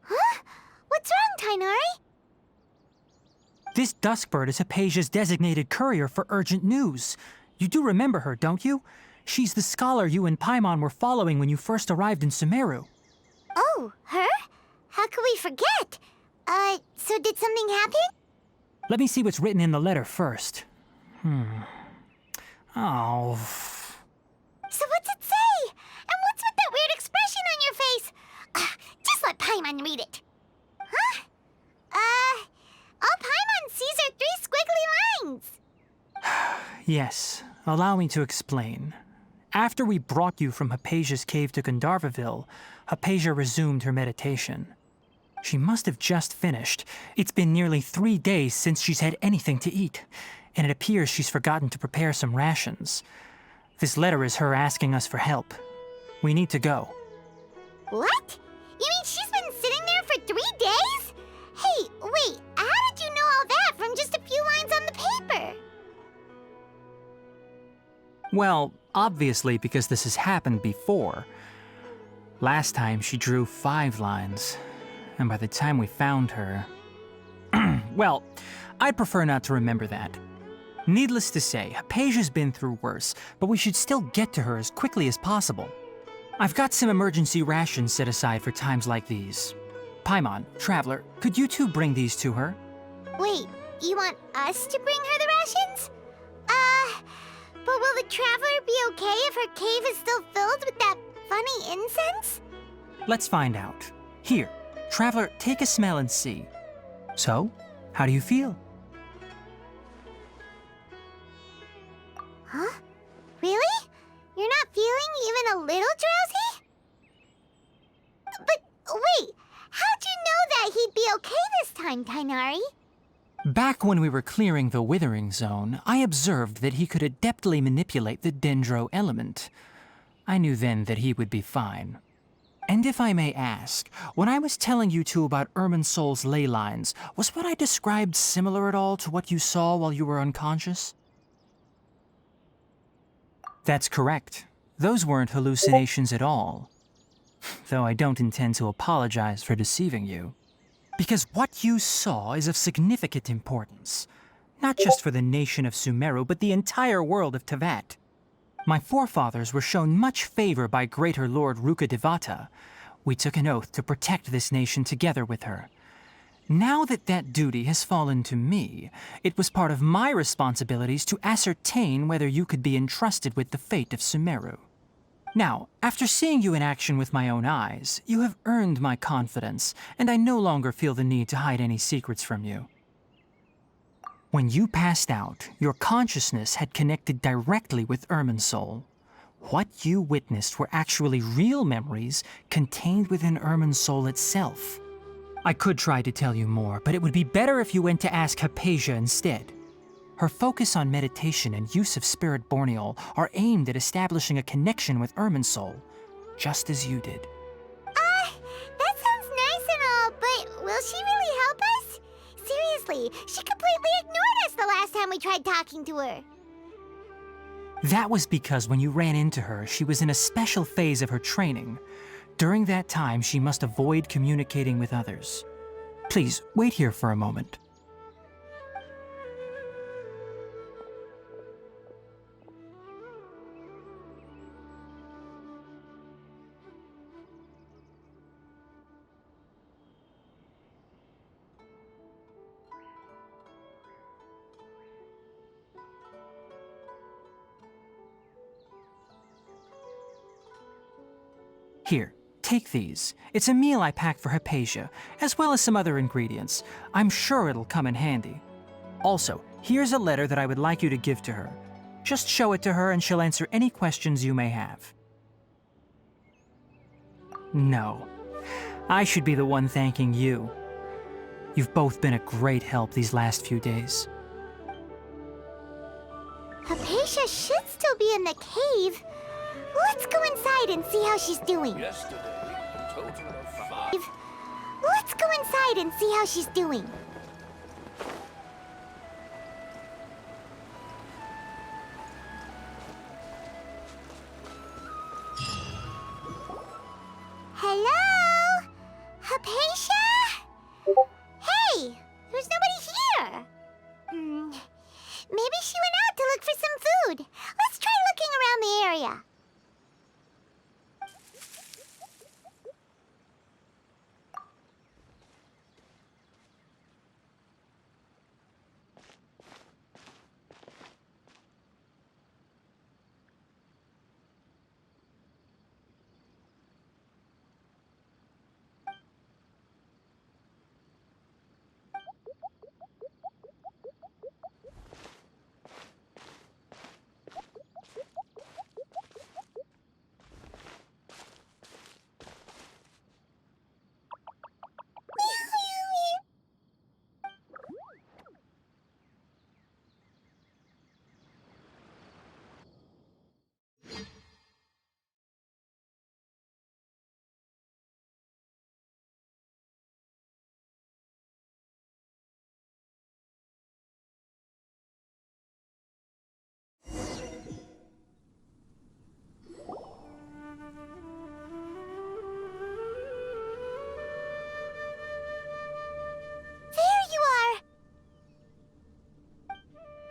Huh? What's wrong, Tainari? This Duskbird is Hypatia's designated courier for urgent news. You do remember her, don't you? She's the scholar you and Paimon were following when you first arrived in Sumeru. Oh, her? How could we forget? So did something happen? Let me see what's written in the letter first. Oh. So what's it say? And what's with that weird expression on your face? Just let Paimon read it. Huh? All Paimon sees are 3 squiggly lines. Yes, allow me to explain. After we brought you from Hypatia's cave to Gandharvaville, Hypatia resumed her meditation. She must have just finished. It's been nearly 3 days since she's had anything to eat, and it appears she's forgotten to prepare some rations. This letter is her asking us for help. We need to go. What? You mean she's been sitting there for 3 days? Hey, wait, how did you know all that from just a few lines on the paper? Well, obviously because this has happened before. Last time she drew 5 lines, and by the time we found her... Well, I'd prefer not to remember that. Needless to say, Hypatia's been through worse, but we should still get to her as quickly as possible. I've got some emergency rations set aside for times like these. Paimon, Traveler, could you two bring these to her? Wait, you want us to bring her the rations? But will the Traveler be okay if her cave is still filled with that funny incense? Let's find out. Here, Traveler, take a smell and see. So, how do you feel? Huh? Really? You're not feeling even a little drowsy? But wait, how'd you know that he'd be okay this time, Tainari? Back when we were clearing the Withering Zone, I observed that he could adeptly manipulate the Dendro element. I knew then that he would be fine. And if I may ask, when I was telling you two about Irminsol's ley lines, was what I described similar at all to what you saw while you were unconscious? That's correct. Those weren't hallucinations at all. Though I don't intend to apologize for deceiving you. Because what you saw is of significant importance. Not just for the nation of Sumeru, but the entire world of Tevat. My forefathers were shown much favor by Greater Lord Rukkhadevata. We took an oath to protect this nation together with her. Now that that duty has fallen to me, it was part of my responsibilities to ascertain whether you could be entrusted with the fate of Sumeru. Now, after seeing you in action with my own eyes, you have earned my confidence, and I no longer feel the need to hide any secrets from you. When you passed out, your consciousness had connected directly with Irminsol. What you witnessed were actually real memories contained within Irminsol itself. I could try to tell you more, but it would be better if you went to ask Hypatia instead. Her focus on meditation and use of Spirit Borneol are aimed at establishing a connection with Irminsol, just as you did. That sounds nice and all, but will she really help us? Seriously, she completely ignored us the last time we tried talking to her. That was because when you ran into her, she was in a special phase of her training. During that time, she must avoid communicating with others. Please, wait here for a moment. Here, take these. It's a meal I packed for Hypatia, as well as some other ingredients. I'm sure it'll come in handy. Also, here's a letter that I would like you to give to her. Just show it to her and she'll answer any questions you may have. No. I should be the one thanking you. You've both been a great help these last few days. Hypatia should still be in the cave. Let's go inside and see how she's doing. Yesterday, a total of 5. Let's go inside and see how she's doing. Hello? Hypatia? Hey, there's nobody here. Maybe she went out to look for some food. Let's try looking around the area.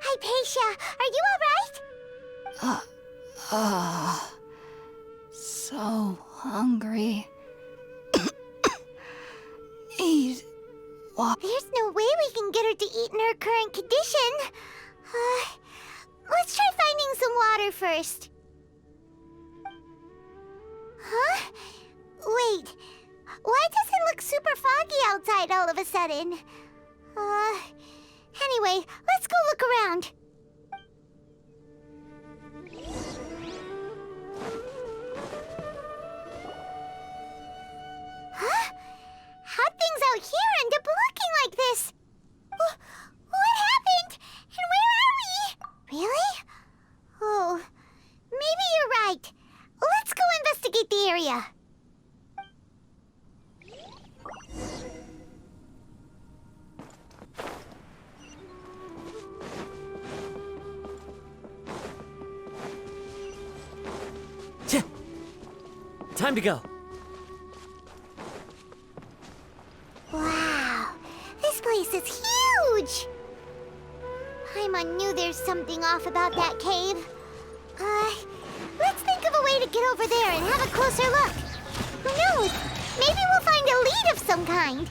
Hypatia, are you alright? So hungry. There's no way we can get her to eat in her current condition. Let's try finding some water first. Huh? Wait. Why does it look super foggy outside all of a sudden? Anyway, let's go look around. Huh? How'd things out here end up looking like this? What happened? And where are we? Really? Oh, maybe you're right. Let's go investigate the area. Time to go. Wow, this place is huge! Paimon knew there's something off about that cave. Let's think of a way to get over there and have a closer look. Who knows? Maybe we'll find a lead of some kind.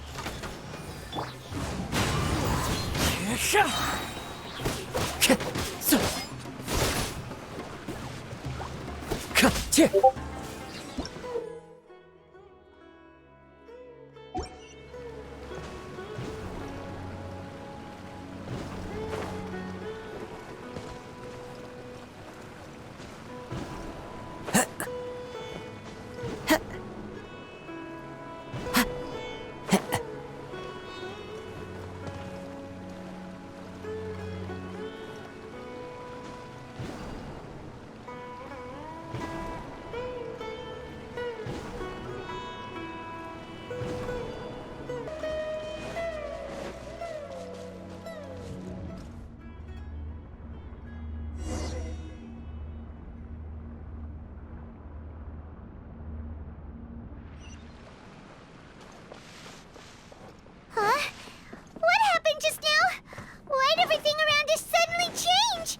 Huh? What happened just now? Why'd everything around us suddenly change?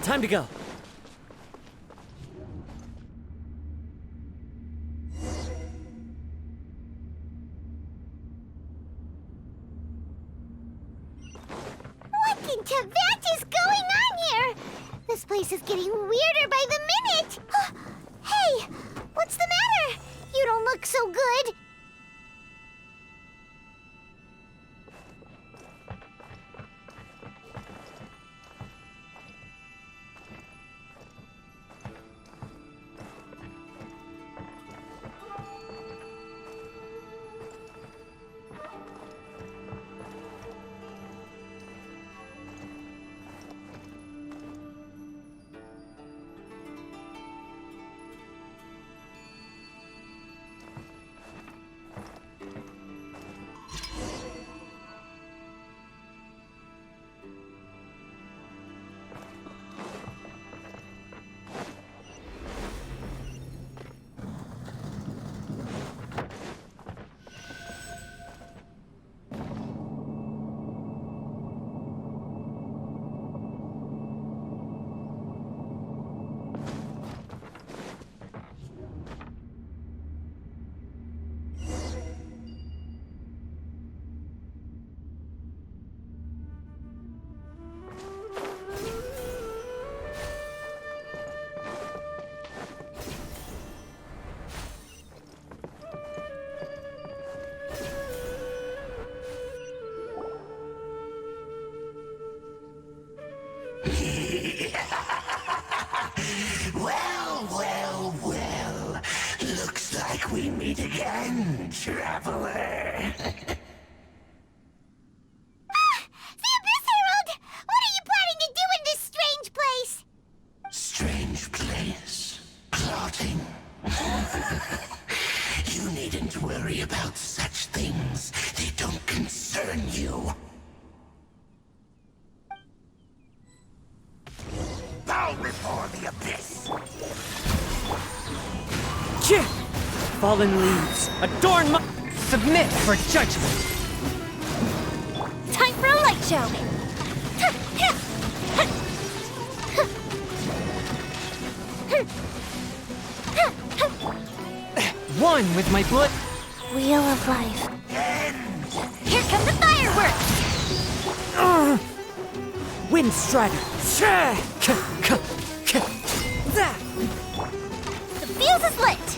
Time to go. What in Tibet is going on here? This place is getting weirder by the minute. Hey, what's the matter? You don't look so good. We meet again, traveler. The Don't worry about such things. They don't concern you. Bow before the abyss! Chih! Fallen leaves, adorn my... Submit for judgment! Time for a light show! One with my blood... Wheel of life. Here come the fireworks! Wind strider! That! The fuse is lit!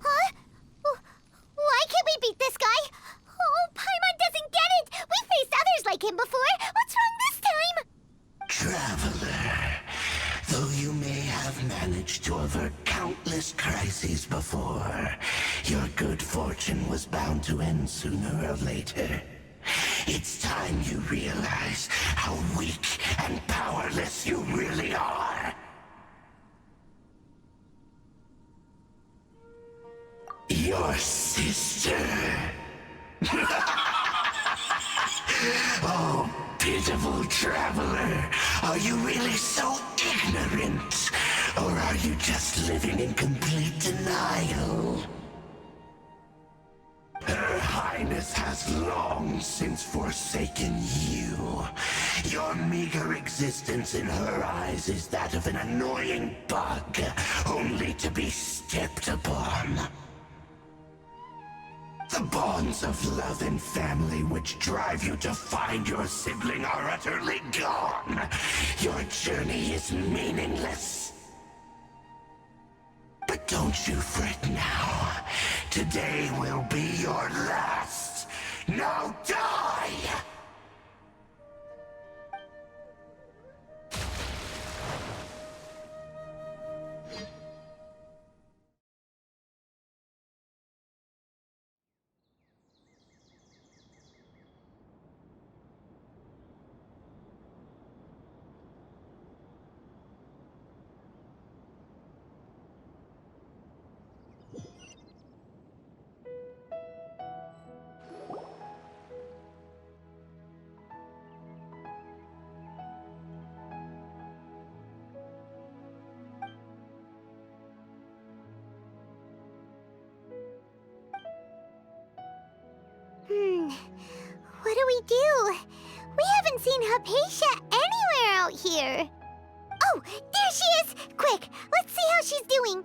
Huh? Why can't we beat this guy? Oh, Paimon doesn't get it! We faced others like him before! What's wrong this time? Traveler, though you may have managed to avert countless crises before, your good fortune was bound to end sooner or later. It's time you realize how weak and powerless you really are. Your sister. Oh, pitiful traveler. Are you really so ignorant? Or are you just living in complete denial? Her Highness has long since forsaken you. Your meager existence in her eyes is that of an annoying bug, only to be stepped upon. The bonds of love and family which drive you to find your sibling are utterly gone. Your journey is meaningless. But don't you fret now. Today will be your last. Now die! What do we do? We haven't seen Hypatia anywhere out here. Oh, there she is! Quick, let's see how she's doing.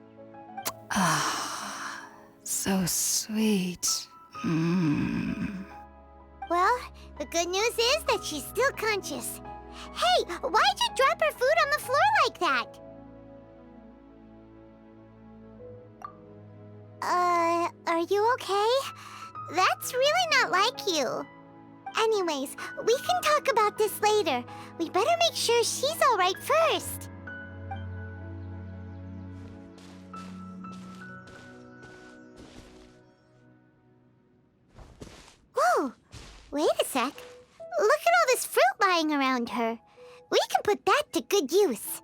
Ah, so sweet. Well, the good news is that she's still conscious. Hey, why'd you drop her food on the floor like that? Are you okay? That's really not like you. Anyways, we can talk about this later. We better make sure she's alright first. Whoa! Wait a sec. Look at all this fruit lying around her. We can put that to good use.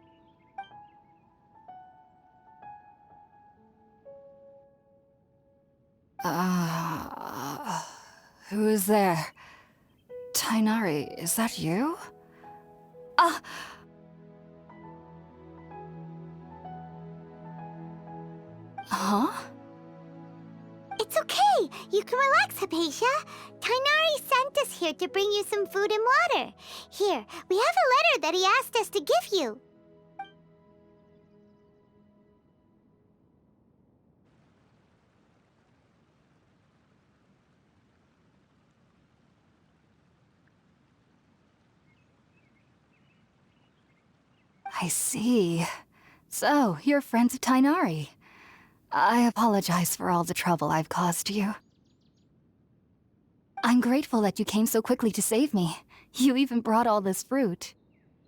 Who is there? Tainari, is that you? Huh? It's okay. You can relax, Hypatia. Tainari sent us here to bring you some food and water. Here, we have a letter that he asked us to give you. I see. So, you're friends of Tainari. I apologize for all the trouble I've caused you. I'm grateful that you came so quickly to save me. You even brought all this fruit.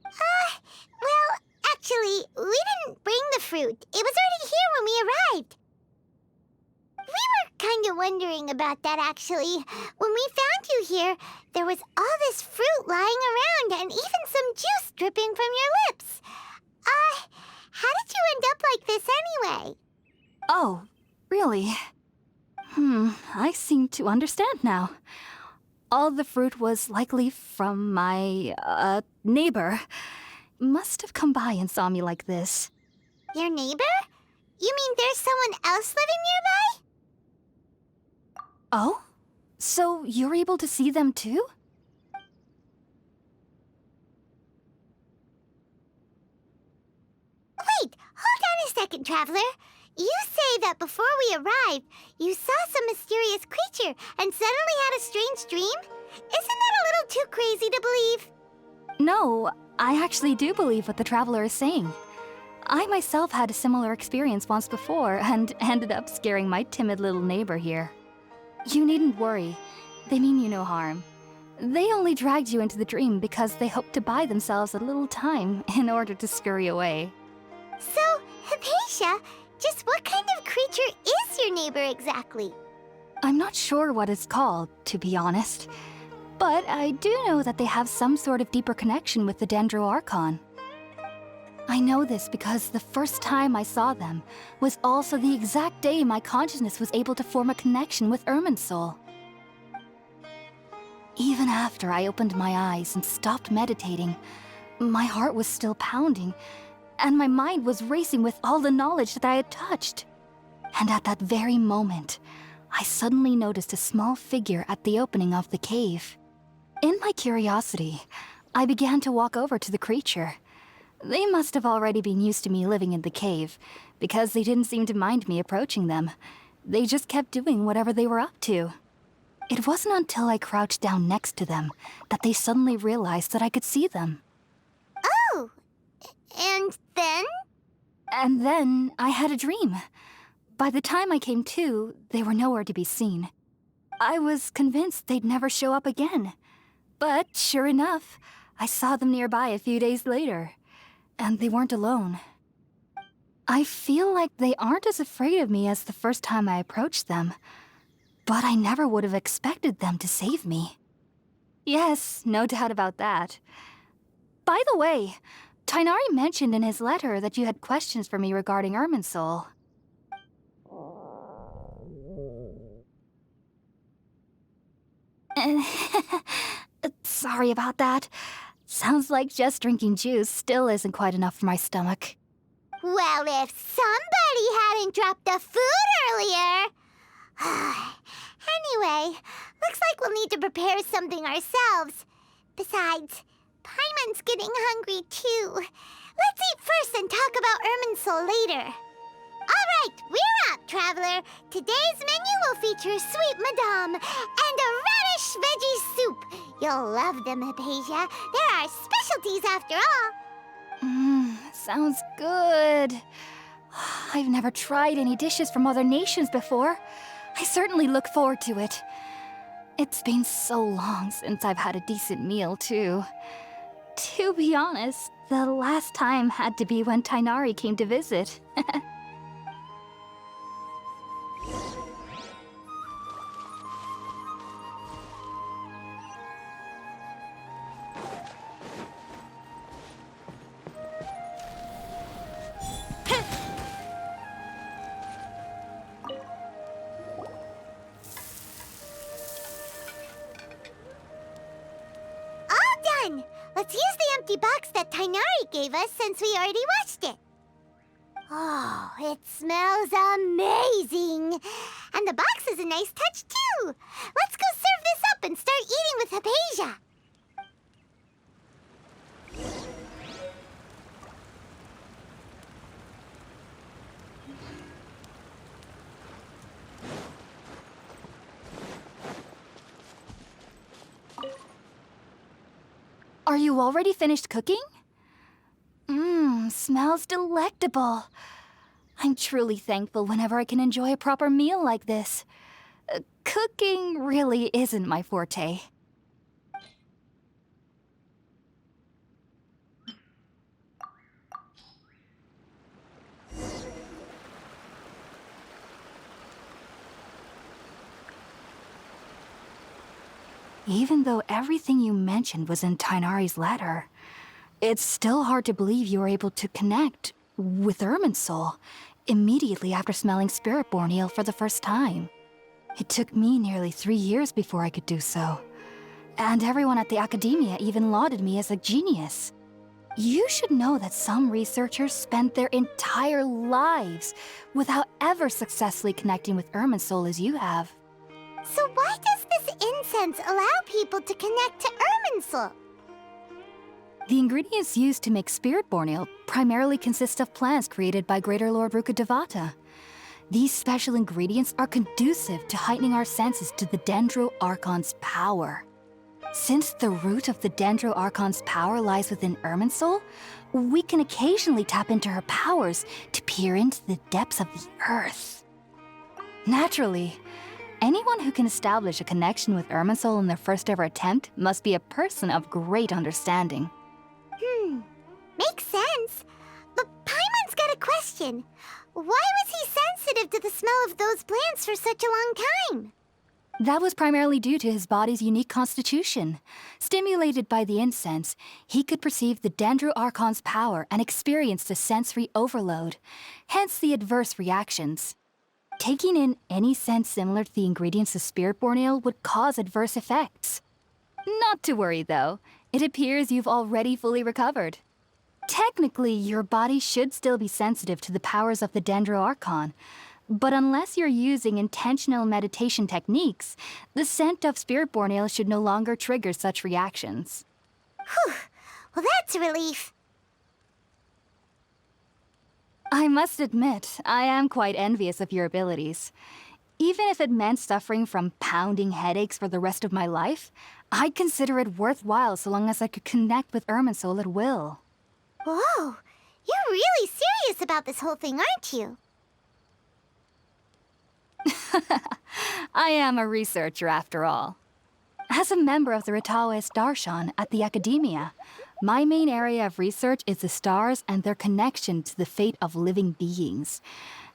Well, actually, we didn't bring the fruit. It was already here when we arrived. We were kind of wondering about that, actually. When we found you here, there was all this fruit lying around and even some juice dripping from your lips. How did you end up like this anyway? Oh, really? I seem to understand now. All the fruit was likely from my, neighbor. Must have come by and saw me like this. Your neighbor? You mean there's someone else living nearby? Oh? So you're able to see them too? Wait, hold on a second, Traveler. You say that before we arrived, you saw some mysterious creature and suddenly had a strange dream? Isn't that a little too crazy to believe? No, I actually do believe what the traveler is saying. I myself had a similar experience once before and ended up scaring my timid little neighbor here. You needn't worry. They mean you no harm. They only dragged you into the dream because they hoped to buy themselves a little time in order to scurry away. So, Hypatia, just what kind of creature is your neighbor exactly? I'm not sure what it's called, to be honest. But I do know that they have some sort of deeper connection with the Dendro Archon. I know this because the first time I saw them was also the exact day my consciousness was able to form a connection with Irminsul. Even after I opened my eyes and stopped meditating, my heart was still pounding, and my mind was racing with all the knowledge that I had touched. And at that very moment, I suddenly noticed a small figure at the opening of the cave. In my curiosity, I began to walk over to the creature. They must have already been used to me living in the cave, because they didn't seem to mind me approaching them. They just kept doing whatever they were up to. It wasn't until I crouched down next to them that they suddenly realized that I could see them. Oh, and then? And then I had a dream. By the time I came to, they were nowhere to be seen. I was convinced they'd never show up again. But sure enough, I saw them nearby a few days later. And they weren't alone. I feel like they aren't as afraid of me as the first time I approached them. But I never would have expected them to save me. Yes, no doubt about that. By the way, Tighnari mentioned in his letter that you had questions for me regarding Irminsul. Sorry about that. Sounds like just drinking juice still isn't quite enough for my stomach. Well, if somebody hadn't dropped the food earlier... Anyway, looks like we'll need to prepare something ourselves. Besides, Paimon's getting hungry too. Let's eat first and talk about Irminsul later. All right, we're up, Traveler. Today's menu will feature sweet madame and a radish veggie soup. You'll love them, Hypatia. They're our specialties after all. Sounds good. I've never tried any dishes from other nations before. I certainly look forward to it. It's been so long since I've had a decent meal, too. To be honest, the last time had to be when Tighnari came to visit. Let's use the empty box that Tighnari gave us since we already washed it. Oh, it smells amazing. And the box is a nice touch, too. Let's go serve this up and start eating with Hypatia. Are you already finished cooking? Smells delectable. I'm truly thankful whenever I can enjoy a proper meal like this. Cooking really isn't my forte. Even though everything you mentioned was in Tighnari's letter, It's still hard to believe you were able to connect with Irminsul immediately after smelling Spiritborn Ale for the first time. It took me nearly 3 years before I could do so. And everyone at the Academia even lauded me as a genius. You should know that some researchers spent their entire lives without ever successfully connecting with Irminsul as you have. So why does this incense allow people to connect to Irminsul? The ingredients used to make Spiritborn Ale primarily consist of plants created by Greater Lord Rukkhadevata. These special ingredients are conducive to heightening our senses to the Dendro Archon's power. Since the root of the Dendro Archon's power lies within Irminsul, we can occasionally tap into her powers to peer into the depths of the earth. Naturally, anyone who can establish a connection with Irminsul in their first ever attempt must be a person of great understanding. Makes sense. But Paimon's got a question. Why was he sensitive to the smell of those plants for such a long time? That was primarily due to his body's unique constitution. Stimulated by the incense, he could perceive the Dendro Archon's power and experience the sensory overload, hence the adverse reactions. Taking in any scent similar to the ingredients of Spiritborn Ale would cause adverse effects. Not to worry, though. It appears you've already fully recovered. Technically, your body should still be sensitive to the powers of the Dendro Archon, but unless you're using intentional meditation techniques, the scent of Spiritborn Ale should no longer trigger such reactions. Whew. Well, that's a relief. I must admit, I am quite envious of your abilities. Even if it meant suffering from pounding headaches for the rest of my life, I'd consider it worthwhile so long as I could connect with Irminsul at will. Whoa, you're really serious about this whole thing, aren't you? I am a researcher after all. As a member of the Ritaoist Darshan at the Academia, my main area of research is the stars and their connection to the fate of living beings.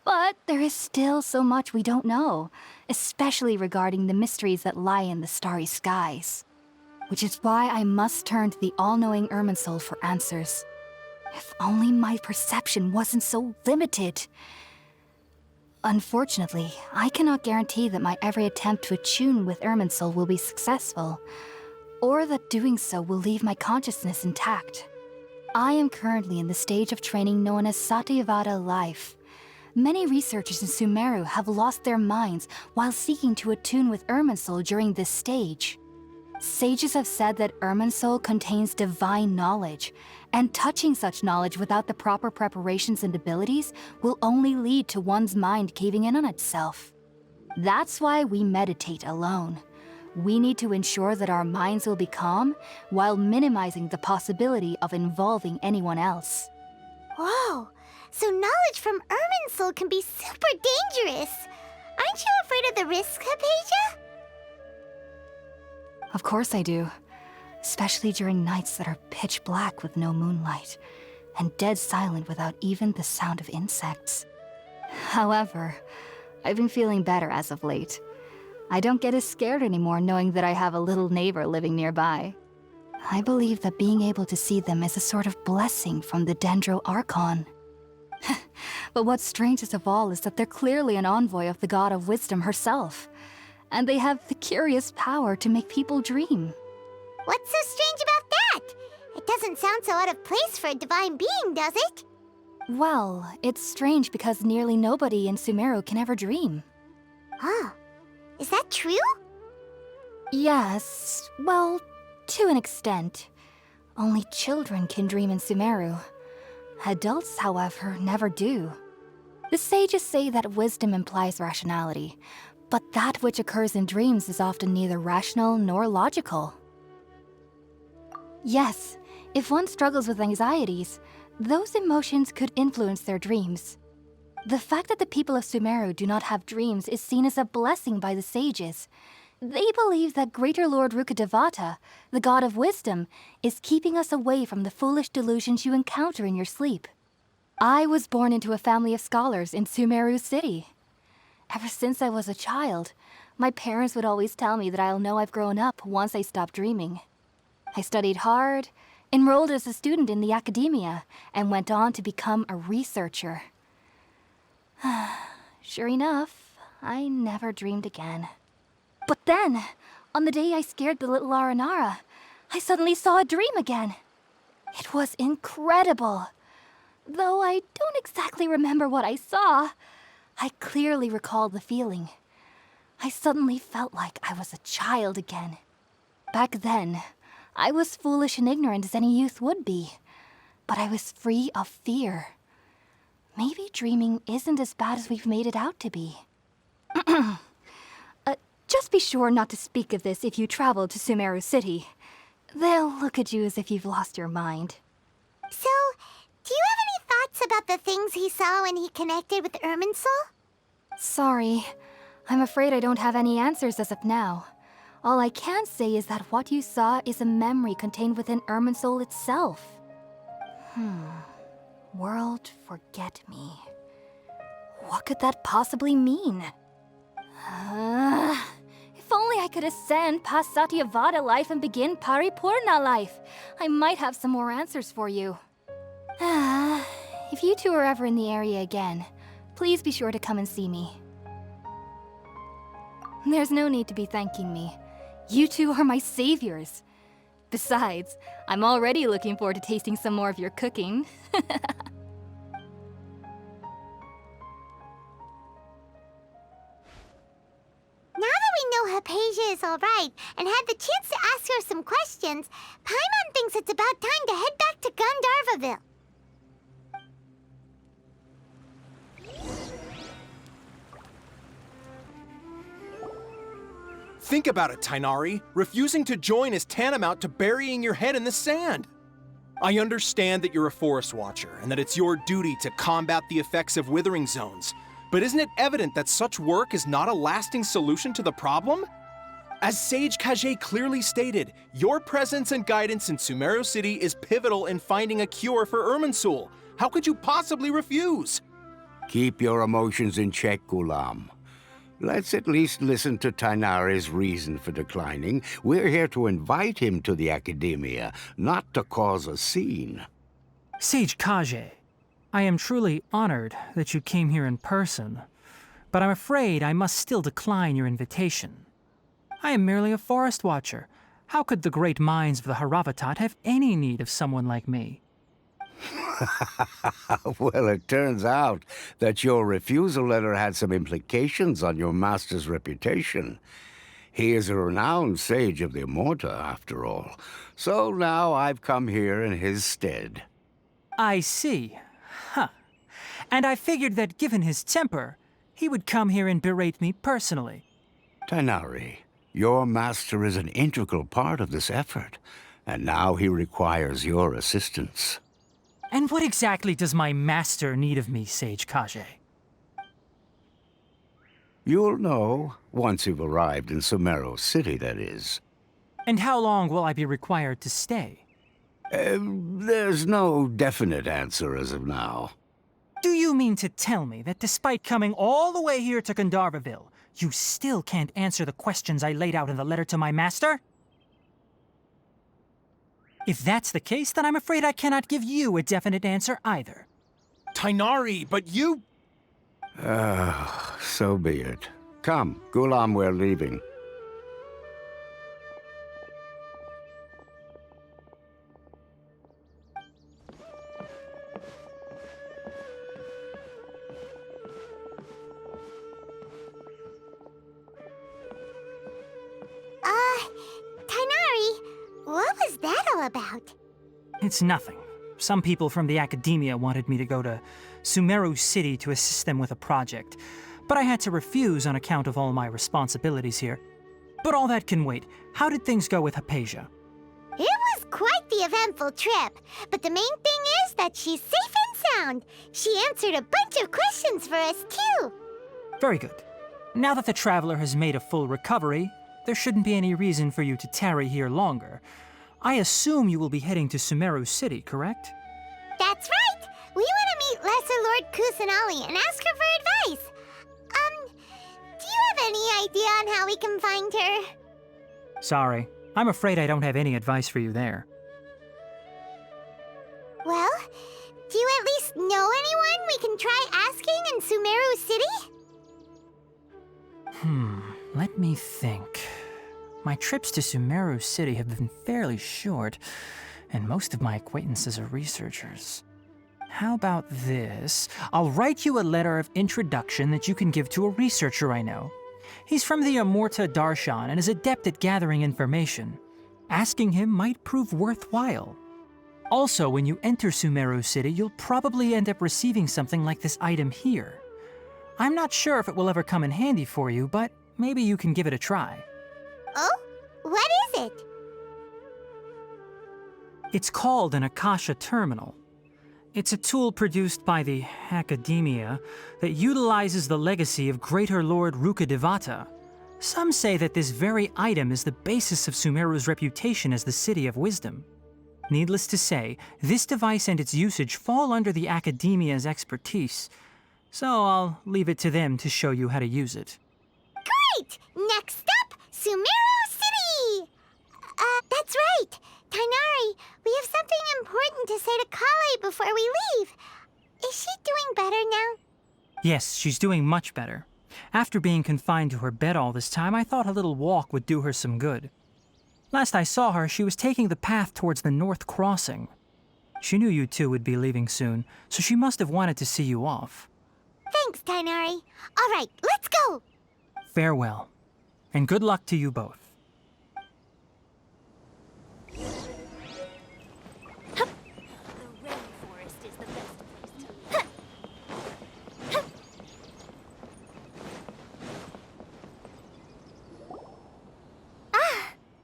But there is still so much we don't know, especially regarding the mysteries that lie in the starry skies. Which is why I must turn to the all-knowing Irminsul for answers. If only my perception wasn't so limited. Unfortunately, I cannot guarantee that my every attempt to attune with Irminsul will be successful, or that doing so will leave my consciousness intact. I am currently in the stage of training known as Satyavada life. Many researchers in Sumeru have lost their minds while seeking to attune with Irminsul during this stage. Sages have said that Irminsul contains divine knowledge, and touching such knowledge without the proper preparations and abilities will only lead to one's mind caving in on itself. That's why we meditate alone. We need to ensure that our minds will be calm while minimizing the possibility of involving anyone else. Whoa, so knowledge from Irminsul can be super dangerous. Aren't you afraid of the risks, Hypatia? Of course I do. Especially during nights that are pitch black with no moonlight, and dead silent without even the sound of insects. However, I've been feeling better as of late. I don't get as scared anymore knowing that I have a little neighbor living nearby. I believe that being able to see them is a sort of blessing from the Dendro Archon. But what's strangest of all is that they're clearly an envoy of the God of Wisdom herself, and they have the curious power to make people dream. What's so strange about that? It doesn't sound so out of place for a divine being, does it? Well, it's strange because nearly nobody in Sumeru can ever dream. Huh. Is that true? Yes, well, to an extent. Only children can dream in Sumeru. Adults, however, never do. The sages say that wisdom implies rationality, but that which occurs in dreams is often neither rational nor logical. Yes, if one struggles with anxieties, those emotions could influence their dreams. The fact that the people of Sumeru do not have dreams is seen as a blessing by the sages. They believe that Greater Lord Rukkhadevata, the God of Wisdom, is keeping us away from the foolish delusions you encounter in your sleep. I was born into a family of scholars in Sumeru City. Ever since I was a child, my parents would always tell me that I'll know I've grown up once I stop dreaming. I studied hard, enrolled as a student in the academia, and went on to become a researcher. Sure enough, I never dreamed again. But then, on the day I scared the little Aranara, I suddenly saw a dream again. It was incredible. Though I don't exactly remember what I saw, I clearly recall the feeling. I suddenly felt like I was a child again. Back then, I was foolish and ignorant as any youth would be, but I was free of fear. Maybe dreaming isn't as bad as we've made it out to be. Just be sure not to speak of this if you travel to Sumeru City. They'll look at you as if you've lost your mind. So, do you have any thoughts about the things he saw when he connected with Irminsul? Sorry. I'm afraid I don't have any answers as of now. All I can say is that what you saw is a memory contained within Irminsul itself. World forget me. What could that possibly mean? If only I could ascend past Satyavada life and begin Paripurna life. I might have some more answers for you. If you two are ever in the area again, please be sure to come and see me. There's no need to be thanking me. You two are my saviors. Besides, I'm already looking forward to tasting some more of your cooking. Now that we know Hypatia is alright and had the chance to ask her some questions, Paimon thinks it's about time to head back to Gandharvaville. Think about it, Tainari. Refusing to join is tantamount to burying your head in the sand. I understand that you're a forest watcher and that it's your duty to combat the effects of withering zones, but isn't it evident that such work is not a lasting solution to the problem? As Sage Kage clearly stated, your presence and guidance in Sumeru City is pivotal in finding a cure for Irminsul. How could you possibly refuse? Keep your emotions in check, Gulam. Let's at least listen to Tainari's reason for declining. We're here to invite him to the Academia, not to cause a scene. Sage Kage, I am truly honored that you came here in person, but I'm afraid I must still decline your invitation. I am merely a forest watcher. How could the great minds of the Haravatat have any need of someone like me? Well, it turns out that your refusal letter had some implications on your master's reputation. He is a renowned sage of the Immorta, after all. So now I've come here in his stead. I see. Huh. And I figured that given his temper, he would come here and berate me personally. Tainari, your master is an integral part of this effort, and now he requires your assistance. And what exactly does my master need of me, Sage Kage? You'll know, once you've arrived in Sumeru City, that is. And how long will I be required to stay? There's no definite answer as of now. Do you mean to tell me that despite coming all the way here to Gandharvaville, you still can't answer the questions I laid out in the letter to my master? If that's the case, then I'm afraid I cannot give you a definite answer either. Tainari, but you... So be it. Come, Gulam, we're leaving. Tainari, what was that all about? It's nothing. Some people from the academia wanted me to go to Sumeru City to assist them with a project, but I had to refuse on account of all my responsibilities here. But all that can wait. How did things go with Hypatia? It was quite the eventful trip, but the main thing is that she's safe and sound. She answered a bunch of questions for us, too. Very good. Now that the traveler has made a full recovery, there shouldn't be any reason for you to tarry here longer. I assume you will be heading to Sumeru City, correct? That's right! We want to meet Lesser Lord Kusanali and ask her for advice. Do you have any idea on how we can find her? Sorry. I'm afraid I don't have any advice for you there. Well, do you at least know anyone we can try asking in Sumeru City? Let me think. My trips to Sumeru City have been fairly short, and most of my acquaintances are researchers. How about this? I'll write you a letter of introduction that you can give to a researcher I know. He's from the Amurta Darshan and is adept at gathering information. Asking him might prove worthwhile. Also, when you enter Sumeru City, you'll probably end up receiving something like this item here. I'm not sure if it will ever come in handy for you, but maybe you can give it a try. Oh? What is it? It's called an Akasha Terminal. It's a tool produced by the Academia that utilizes the legacy of Greater Lord Rukkhadevata. Some say that this very item is the basis of Sumeru's reputation as the City of Wisdom. Needless to say, this device and its usage fall under the Academia's expertise, so I'll leave it to them to show you how to use it. Great! Next up, Sumeru City! That's right! Tainari, we have something important to say to Kale before we leave. Is she doing better now? Yes, she's doing much better. After being confined to her bed all this time, I thought a little walk would do her some good. Last I saw her, she was taking the path towards the North Crossing. She knew you two would be leaving soon, so she must have wanted to see you off. Thanks, Tainari. All right, let's go! Farewell, and good luck to you both.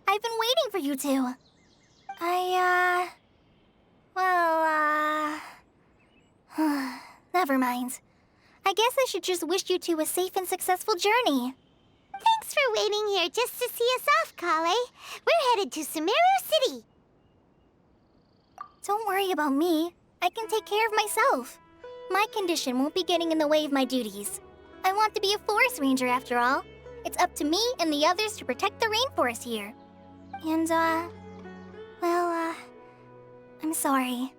I've been waiting for you two. Never mind. I guess I should just wish you two a safe and successful journey. Thanks for waiting here just to see us off, Kale. We're headed to Sumeru City. Don't worry about me. I can take care of myself. My condition won't be getting in the way of my duties. I want to be a forest ranger after all. It's up to me and the others to protect the rainforest here. And, I'm sorry.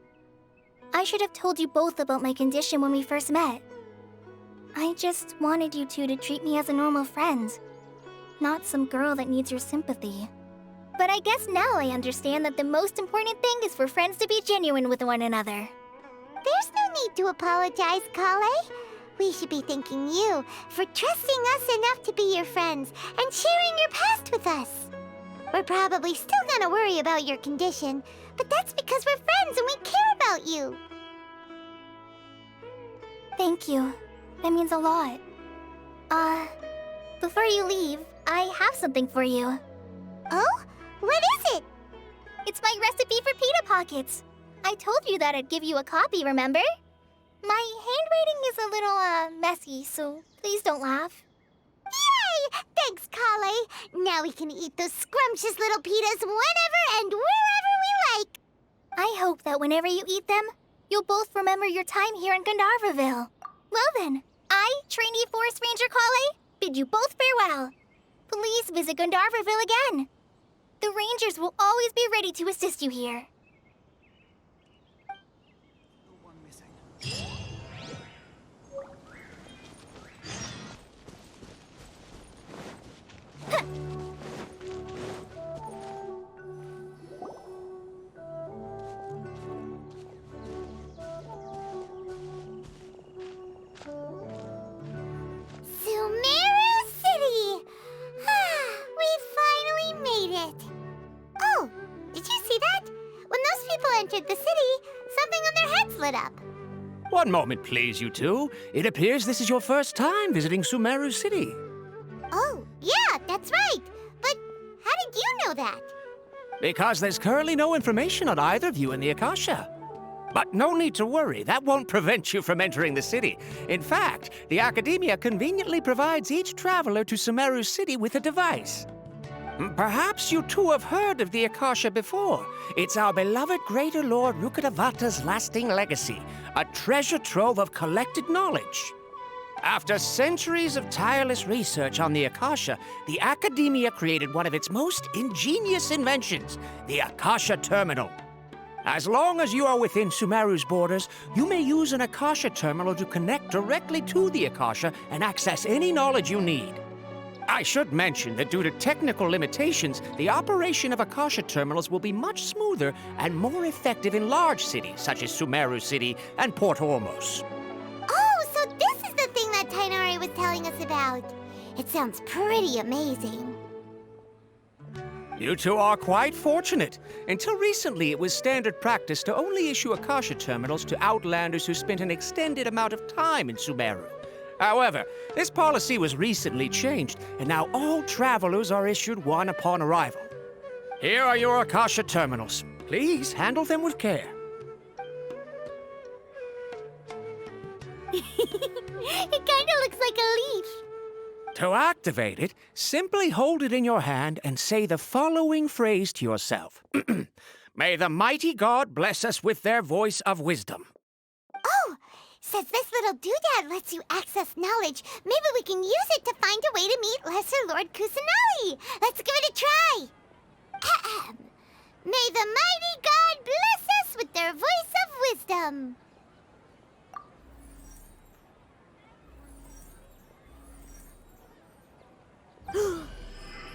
I should have told you both about my condition when we first met. I just wanted you two to treat me as a normal friend, not some girl that needs your sympathy. But I guess now I understand that the most important thing is for friends to be genuine with one another. There's no need to apologize, Kale. We should be thanking you for trusting us enough to be your friends and sharing your past with us. We're probably still gonna worry about your condition, but that's because we're friends and we care about you. Thank you. That means a lot. Before you leave, I have something for you. Oh? What is it? It's my recipe for pita pockets. I told you that I'd give you a copy, remember? My handwriting is a little, messy, so please don't laugh. Yay! Thanks, Kale. Now we can eat those scrumptious little pitas whenever and wherever we like. I hope that whenever you eat them, you'll both remember your time here in Gandharvaville. Well then, I, trainee Forest Ranger Kale, bid you both farewell. Please visit Gandharvaville again. The Rangers will always be ready to assist you here. Sumeru City! We finally made it. Oh, did you see that? When those people entered the city, something on their heads lit up. One moment, please, you two. It appears this is your first time visiting Sumeru City. Oh, yeah, that's right. But how did you know that? Because there's currently no information on either of you in the Akasha. But no need to worry, that won't prevent you from entering the city. In fact, the Academia conveniently provides each traveler to Sumeru City with a device. Perhaps you two have heard of the Akasha before. It's our beloved Greater Lord Rukkhadevata's lasting legacy, a treasure trove of collected knowledge. After centuries of tireless research on the Akasha, the Academia created one of its most ingenious inventions, the Akasha Terminal. As long as you are within Sumeru's borders, you may use an Akasha terminal to connect directly to the Akasha and access any knowledge you need. I should mention that due to technical limitations, the operation of Akasha terminals will be much smoother and more effective in large cities such as Sumeru City and Port Ormos. Oh, so this is the thing that Tainari was telling us about. It sounds pretty amazing. You two are quite fortunate. Until recently, it was standard practice to only issue Akasha terminals to outlanders who spent an extended amount of time in Sumeru. However, this policy was recently changed, and now all travelers are issued one upon arrival. Here are your Akasha terminals. Please handle them with care. It kinda looks like a leaf. To activate it, simply hold it in your hand and say the following phrase to yourself. May the mighty God bless us with their voice of wisdom. Oh, since this little doodad lets you access knowledge, maybe we can use it to find a way to meet Lesser Lord Kusanali. Let's give it a try. Ahem. May the mighty God bless us with their voice of wisdom.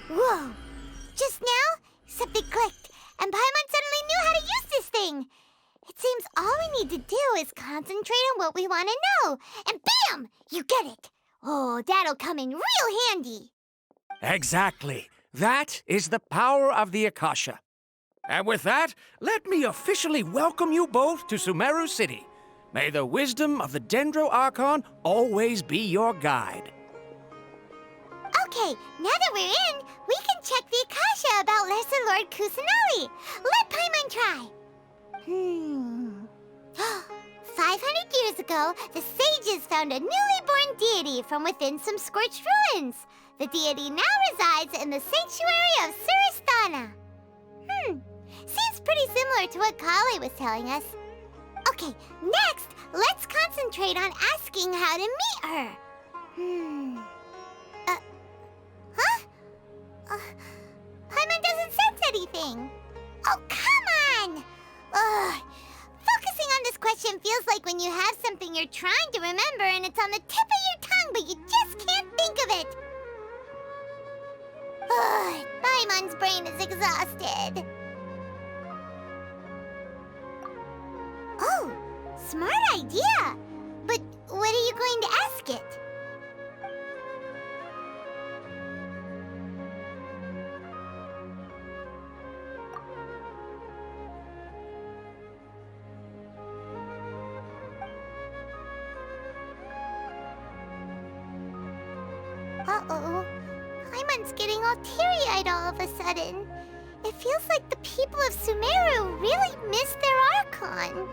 Whoa! Just now, something clicked, and Paimon suddenly knew how to use this thing. It seems all we need to do is concentrate on what we want to know, and bam! You get it. Oh, that'll come in real handy. Exactly. That is the power of the Akasha. And with that, let me officially welcome you both to Sumeru City. May the wisdom of the Dendro Archon always be your guide. Okay, now that we're in, we can check the Akasha about Lesser Lord Kusanali. Let Paimon try. 500 years ago, the sages found a newly born deity from within some scorched ruins. The deity now resides in the sanctuary of Suristana. Seems pretty similar to what Kali was telling us. Okay, next, let's concentrate on asking how to meet her. Paimon doesn't sense anything. Oh, come on! Ugh. Focusing on this question feels like when you have something you're trying to remember and it's on the tip of your tongue, but you just can't think of it. Ugh, Paimon's brain is exhausted. Oh, smart idea. But what are you going to ask it? Uh-oh. Paimon's getting all teary-eyed all of a sudden. It feels like the people of Sumeru really miss their Archon.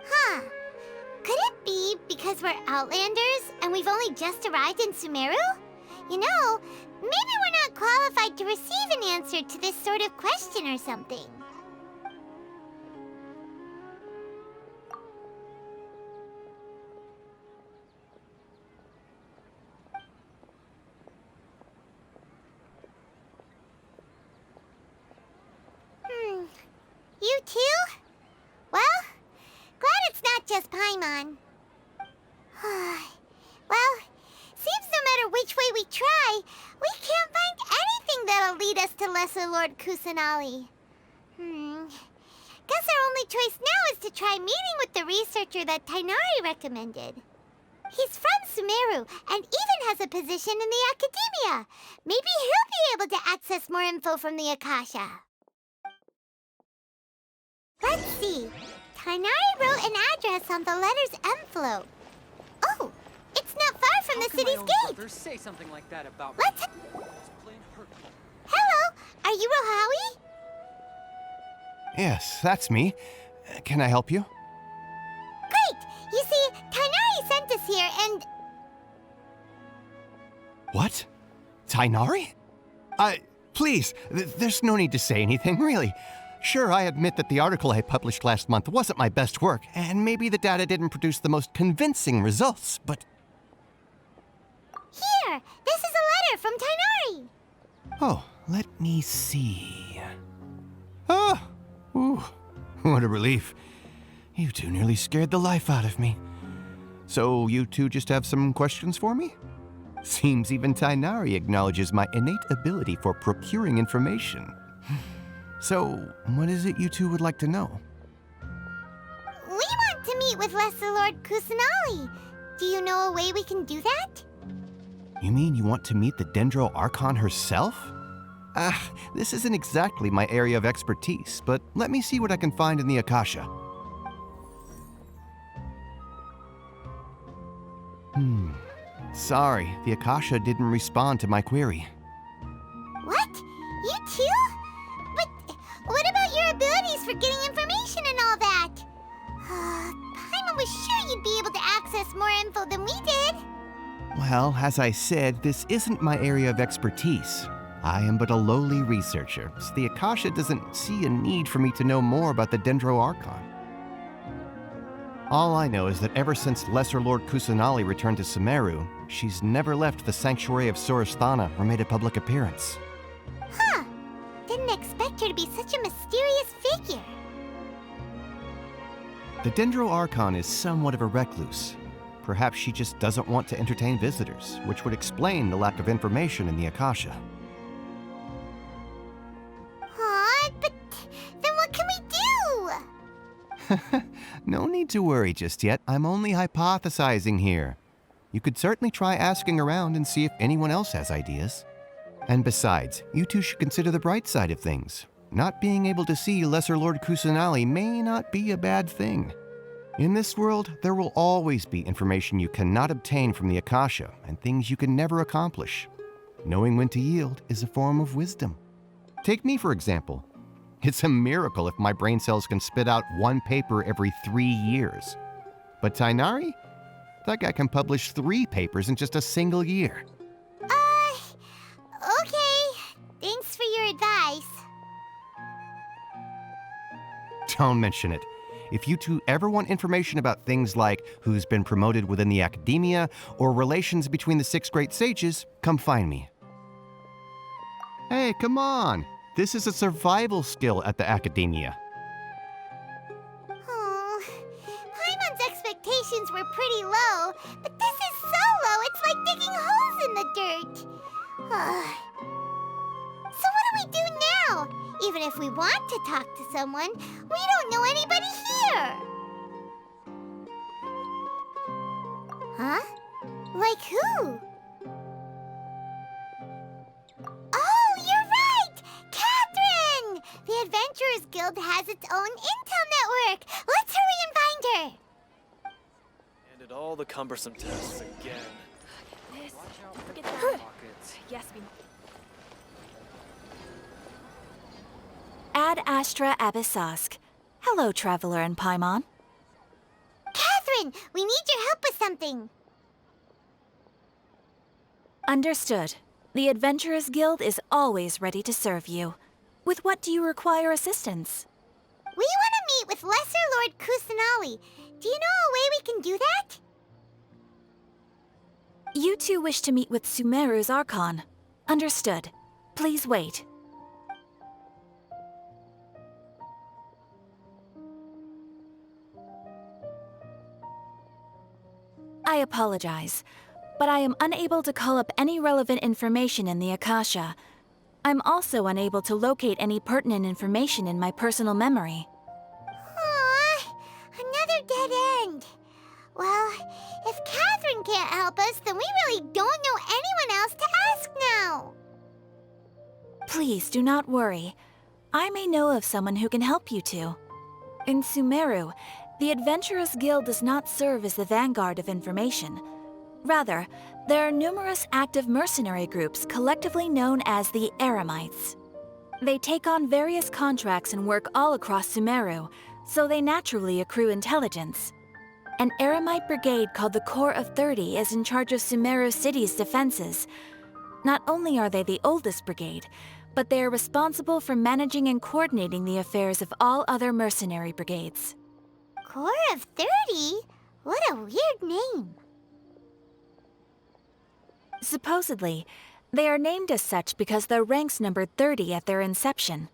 Huh. Could it be because we're Outlanders and we've only just arrived in Sumeru? You know, maybe we're not qualified to receive an answer to this sort of question or something. You too? Well, glad it's not just Paimon. Well, seems no matter which way we try, we can't find anything that'll lead us to Lesser Lord Kusanali. Guess our only choice now is to try meeting with the researcher that Tainari recommended. He's from Sumeru and even has a position in the Academia. Maybe he'll be able to access more info from the Akasha. Let's see. Tainari wrote an address on the letter's envelope. Oh, it's not far from the city's gate. Say something like that about Let's... Hello, are you Rohawi? Yes, that's me. Can I help you? Great! You see, Tainari sent us here and... What? Tainari? Please, there's no need to say anything, really. Sure, I admit that the article I published last month wasn't my best work, and maybe the data didn't produce the most convincing results, but... Here! This is a letter from Tainari! Oh, let me see... Oh! Ooh, what a relief. You two nearly scared the life out of me. So you two just have some questions for me? Seems even Tainari acknowledges my innate ability for procuring information. So, what is it you two would like to know? We want to meet with Lesser Lord Kusanali. Do you know a way we can do that? You mean you want to meet the Dendro Archon herself? This isn't exactly my area of expertise, but let me see what I can find in the Akasha. Sorry, the Akasha didn't respond to my query. What? You too? But what about your abilities for getting information and all that? Paimon was sure you'd be able to access more info than we did. Well, as I said, this isn't my area of expertise. I am but a lowly researcher, so the Akasha doesn't see a need for me to know more about the Dendro Archon. All I know is that ever since Lesser Lord Kusanali returned to Sumeru, she's never left the Sanctuary of Sorasthana or made a public appearance. Huh. Didn't expect her to be such a mysterious figure. The Dendro Archon is somewhat of a recluse. Perhaps she just doesn't want to entertain visitors, which would explain the lack of information in the Akasha. But then what can we do? No need to worry just yet. I'm only hypothesizing here. You could certainly try asking around and see if anyone else has ideas. And besides, you two should consider the bright side of things. Not being able to see Lesser Lord Kusanali may not be a bad thing. In this world, there will always be information you cannot obtain from the Akasha and things you can never accomplish. Knowing when to yield is a form of wisdom. Take me, for example. It's a miracle if my brain cells can spit out one paper every 3 years. But Tainari? That guy can publish 3 papers in just a single year. Okay. Thanks for your advice. Don't mention it. If you two ever want information about things like who's been promoted within the academia or relations between the 6 great sages, come find me. Hey, come on! This is a survival skill at the academia. Oh, Paimon's expectations were pretty low, but this is so low it's like digging holes in the dirt. So what do we do now? Even if we want to talk to someone, we don't know anybody here. Huh? Like who? Oh, you're right! Catherine! The Adventurers Guild has its own intel network. Let's hurry and find her. And did all the cumbersome tests again. Yes, we... Ad Astra Abyssosk. Hello, Traveler and Paimon. Catherine, we need your help with something. Understood. The Adventurers Guild is always ready to serve you. With what do you require assistance? We want to meet with Lesser Lord Kusanali. Do you know a way we can do that? You two wish to meet with Sumeru's Archon. Understood. Please wait. I apologize, but I am unable to call up any relevant information in the Akasha. I'm also unable to locate any pertinent information in my personal memory. Aww, another dead end. Well, if Catherine can't help us, then we really don't know anyone else to ask now. Please do not worry. I may know of someone who can help you two. In Sumeru, the Adventurers Guild does not serve as the vanguard of information. Rather, there are numerous active mercenary groups collectively known as the Eremites. They take on various contracts and work all across Sumeru, so they naturally accrue intelligence. An Eremite brigade called the Corps of 30 is in charge of Sumeru City's defenses. Not only are they the oldest brigade, but they are responsible for managing and coordinating the affairs of all other mercenary brigades. Corps of 30? What a weird name. Supposedly, they are named as such because their ranks numbered 30 at their inception.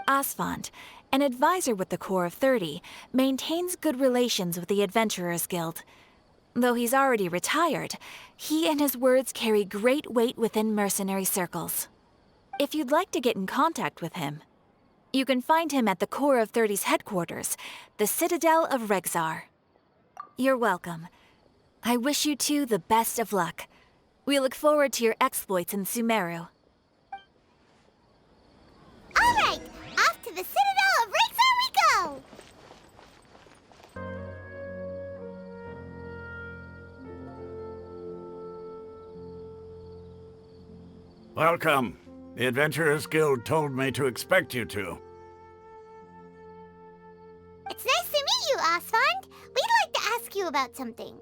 Asfand, an advisor with the Corps of 30, maintains good relations with the Adventurers Guild. Though he's already retired, he and his words carry great weight within mercenary circles. If you'd like to get in contact with him, you can find him at the Corps of 30's headquarters, the Citadel of Rexar. You're welcome. I wish you two the best of luck. We look forward to your exploits in Sumeru. All right, off to the Citadel of Rexar we go! Welcome. The Adventurers Guild told me to expect you two. It's nice to meet you, Asfand. We'd like to ask you about something.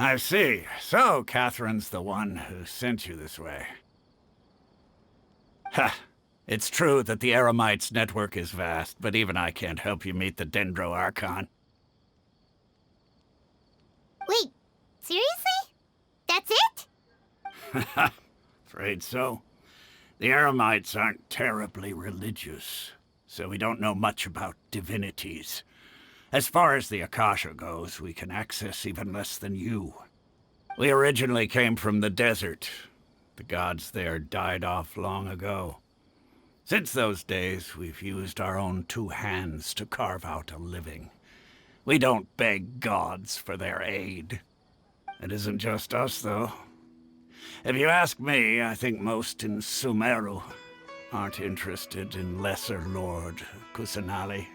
I see. So, Catherine's the one who sent you this way. Ha! It's true that the Eremites' network is vast, but even I can't help you meet the Dendro Archon. Wait, seriously? That's it? Afraid so. The Eremites aren't terribly religious, so we don't know much about divinities. As far as the Akasha goes, we can access even less than you. We originally came from the desert. The gods there died off long ago. Since those days, we've used our own two hands to carve out a living. We don't beg gods for their aid. It isn't just us, though. If you ask me, I think most in Sumeru aren't interested in Lesser Lord Kusanali.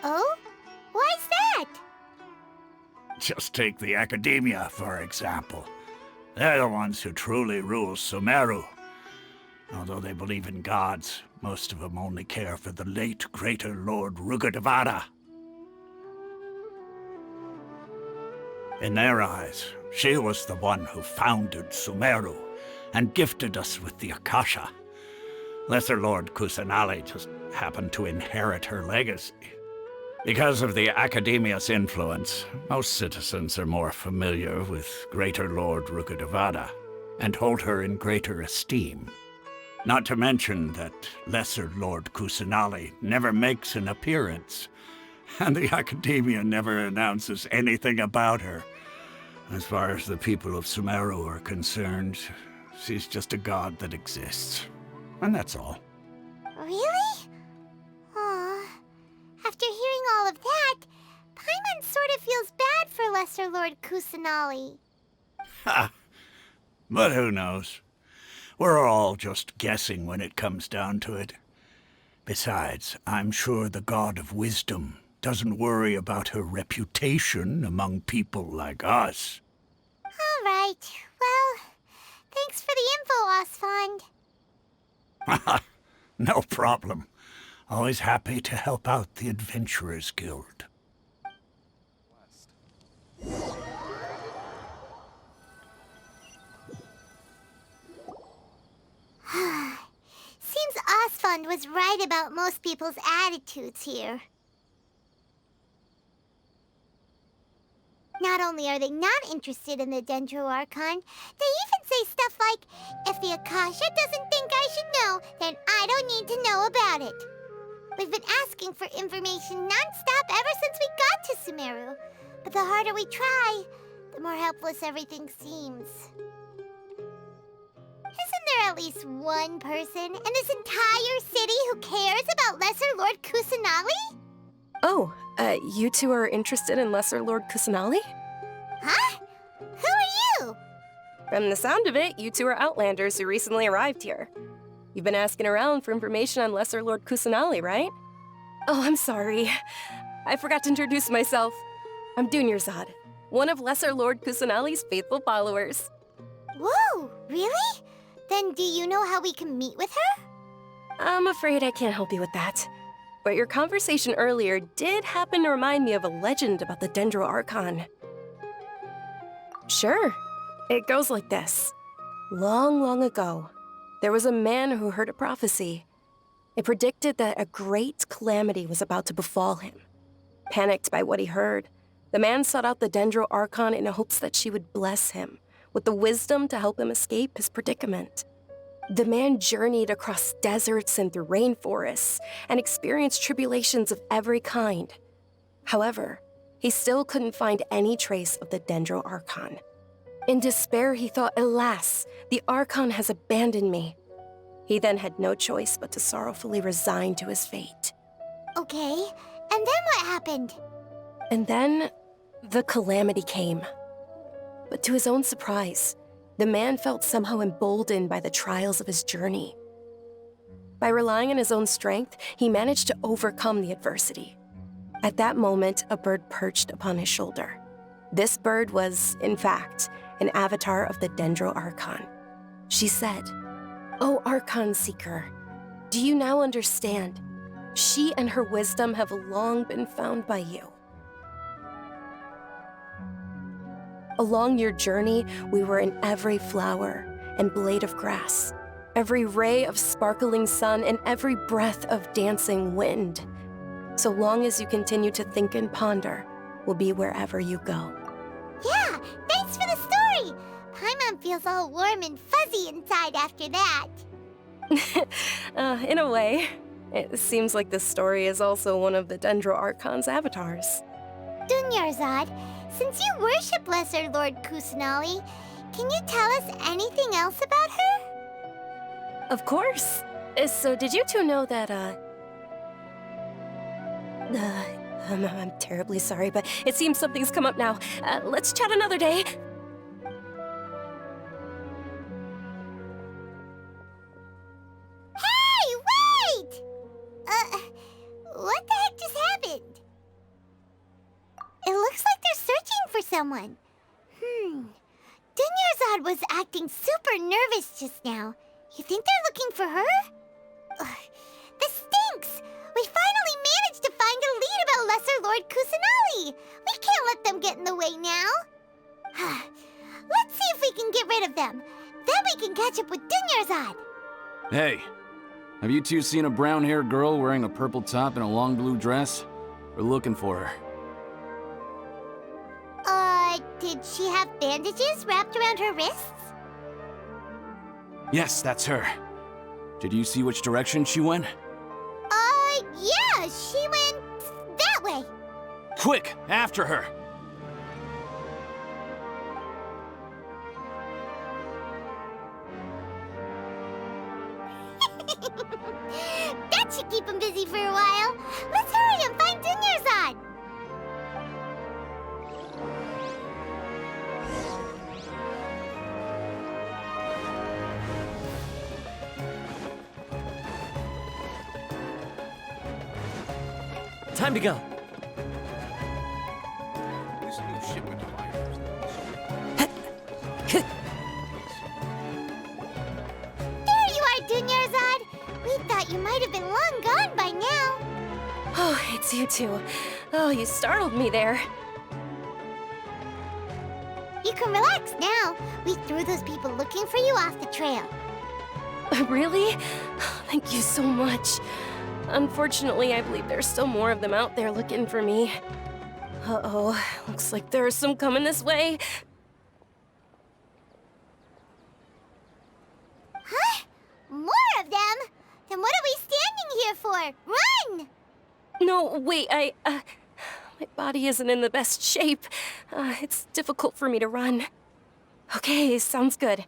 Oh? Why's that? Just take the Academia, for example. They're the ones who truly rule Sumeru. Although they believe in gods, most of them only care for the late Greater Lord Rugadavada. In their eyes, she was the one who founded Sumeru and gifted us with the Akasha. Lesser Lord Kusanali just happened to inherit her legacy. Because of the Academia's influence, most citizens are more familiar with Greater Lord Rugadavada and hold her in greater esteem. Not to mention that Lesser Lord Kusanali never makes an appearance, and the Academia never announces anything about her. As far as the people of Sumeru are concerned, she's just a god that exists. And that's all. Really? Aw. After hearing all of that, Paimon sort of feels bad for Lesser Lord Kusanali. Ha! But who knows? We're all just guessing when it comes down to it. Besides, I'm sure the God of Wisdom doesn't worry about her reputation among people like us. All right. Well, thanks for the info, Asfand. No problem. Always happy to help out the Adventurers Guild. Seems Asfand was right about most people's attitudes here. Not only are they not interested in the Dendro Archon, they even say stuff like, if the Akasha doesn't think I should know, then I don't need to know about it. We've been asking for information non-stop ever since we got to Sumeru. But the harder we try, the more helpless everything seems. Isn't there at least one person in this entire city who cares about Lesser Lord Kusanali? Oh, you two are interested in Lesser Lord Kusanali? Huh? Who are you? From the sound of it, you two are Outlanders who recently arrived here. You've been asking around for information on Lesser Lord Kusanali, right? Oh, I'm sorry. I forgot to introduce myself. I'm Dunyarzad, one of Lesser Lord Kusanali's faithful followers. Whoa, really? Then do you know how we can meet with her? I'm afraid I can't help you with that. but your conversation earlier did happen to remind me of a legend about the Dendro Archon. Sure, it goes like this. Long, long ago, there was a man who heard a prophecy. It predicted that a great calamity was about to befall him. Panicked by what he heard, the man sought out the Dendro Archon in hopes that she would bless him with the wisdom to help him escape his predicament. The man journeyed across deserts and through rainforests and experienced tribulations of every kind. However, he still couldn't find any trace of the Dendro Archon. In despair, he thought, alas, the Archon has abandoned me. He then had no choice but to sorrowfully resign to his fate. Okay, and then what happened? And then, the calamity came. But to his own surprise, the man felt somehow emboldened by the trials of his journey. By relying on his own strength, he managed to overcome the adversity. At that moment, a bird perched upon his shoulder. This bird was, in fact, an avatar of the Dendro Archon. She said, "O Archon Seeker, do you now understand? She and her wisdom have long been found by you. Along your journey, we were in every flower and blade of grass, every ray of sparkling sun, and every breath of dancing wind. So long as you continue to think and ponder, we'll be wherever you go." Yeah, thanks for the story! Paimon feels all warm and fuzzy inside after that. In a way. It seems like this story is also one of the Dendro Archon's avatars. Dunyarzad, since you worship Lesser Lord Kusanali, can you tell us anything else about her? Of course. So did you two know that, I'm terribly sorry, but it seems something's come up now. Let's chat another day. Hey, wait! What the heck just happened? It looks like they're searching for someone. Dunyarzad was acting super nervous just now. You think they're looking for her? This stinks! We finally managed to find a lead about Lesser Lord Kusanali! We can't let them get in the way now. Let's see if we can get rid of them. Then we can catch up with Dunyarzad. Hey, have you two seen a brown-haired girl wearing a purple top and a long blue dress? We're looking for her. Did she have bandages wrapped around her wrists? Yes, that's her. Did you see which direction she went? Yeah, she went that way. Quick, after her! That should keep him busy for a while. Let's hurry and find Dunyarzad. Time to go. This new shipment of items. There you are, Dunyarzad. We thought you might have been long gone by now. Oh, it's you two. Oh, you startled me there. You can relax now. We threw those people looking for you off the trail. Really? Thank you so much. Unfortunately, I believe there's still more of them out there looking for me. Uh-oh, looks like there are some coming this way. Huh? More of them? Then what are we standing here for? Run! No, wait, my body isn't in the best shape. It's difficult for me to run. Okay, sounds good.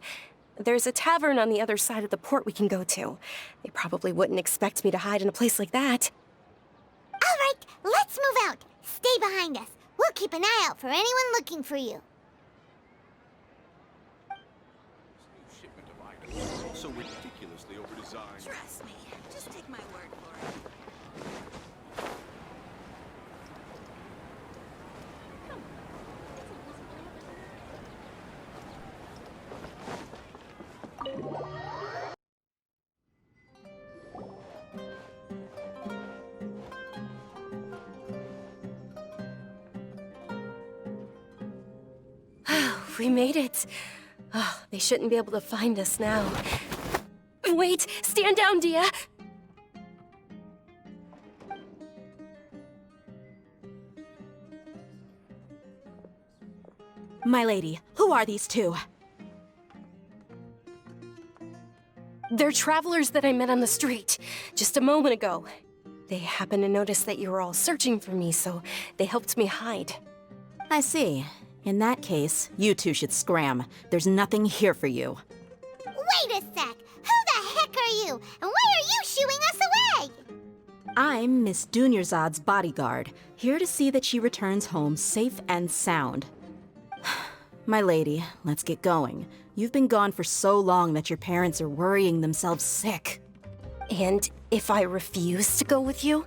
There's a tavern on the other side of the port we can go to. They probably wouldn't expect me to hide in a place like that. All right, let's move out. Stay behind us. We'll keep an eye out for anyone looking for you. This new shipment of items is also ridiculously overdesigned. Trust me, just take my word for it. we made it. Oh, they shouldn't be able to find us now. Wait, stand down, Dia. My lady, who are these two? They're travelers that I met on the street just a moment ago. They happened to notice that you were all searching for me, so they helped me hide. I see. In that case, you two should scram. There's nothing here for you. Wait a sec! Who the heck are you? And why are you shooing us away? I'm Miss Dunyarzad's bodyguard, here to see that she returns home safe and sound. My lady, let's get going. You've been gone for so long that your parents are worrying themselves sick. And if I refuse to go with you?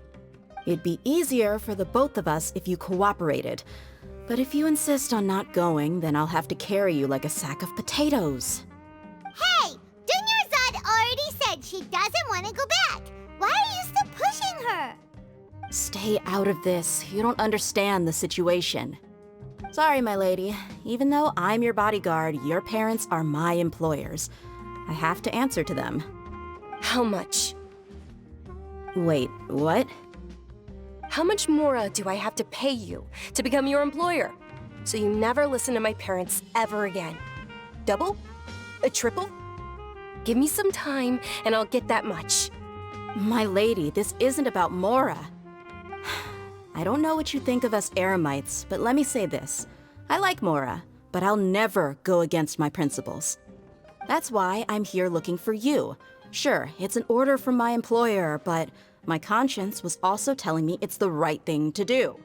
It'd be easier for the both of us if you cooperated. But if you insist on not going, then I'll have to carry you like a sack of potatoes. Hey! Dunyarzad already said she doesn't want to go back. Why are you still pushing her? Stay out of this. You don't understand the situation. Sorry, my lady. Even though I'm your bodyguard, your parents are my employers. I have to answer to them. How much? Wait, what? How much more do I have to pay you to become your employer? So you never listen to my parents ever again. Double? A triple? Give me some time and I'll get that much. My lady, this isn't about Mora. I don't know what you think of us Eremites, but let me say this. I like Mora, but I'll never go against my principles. That's why I'm here looking for you. Sure, it's an order from my employer, but my conscience was also telling me it's the right thing to do.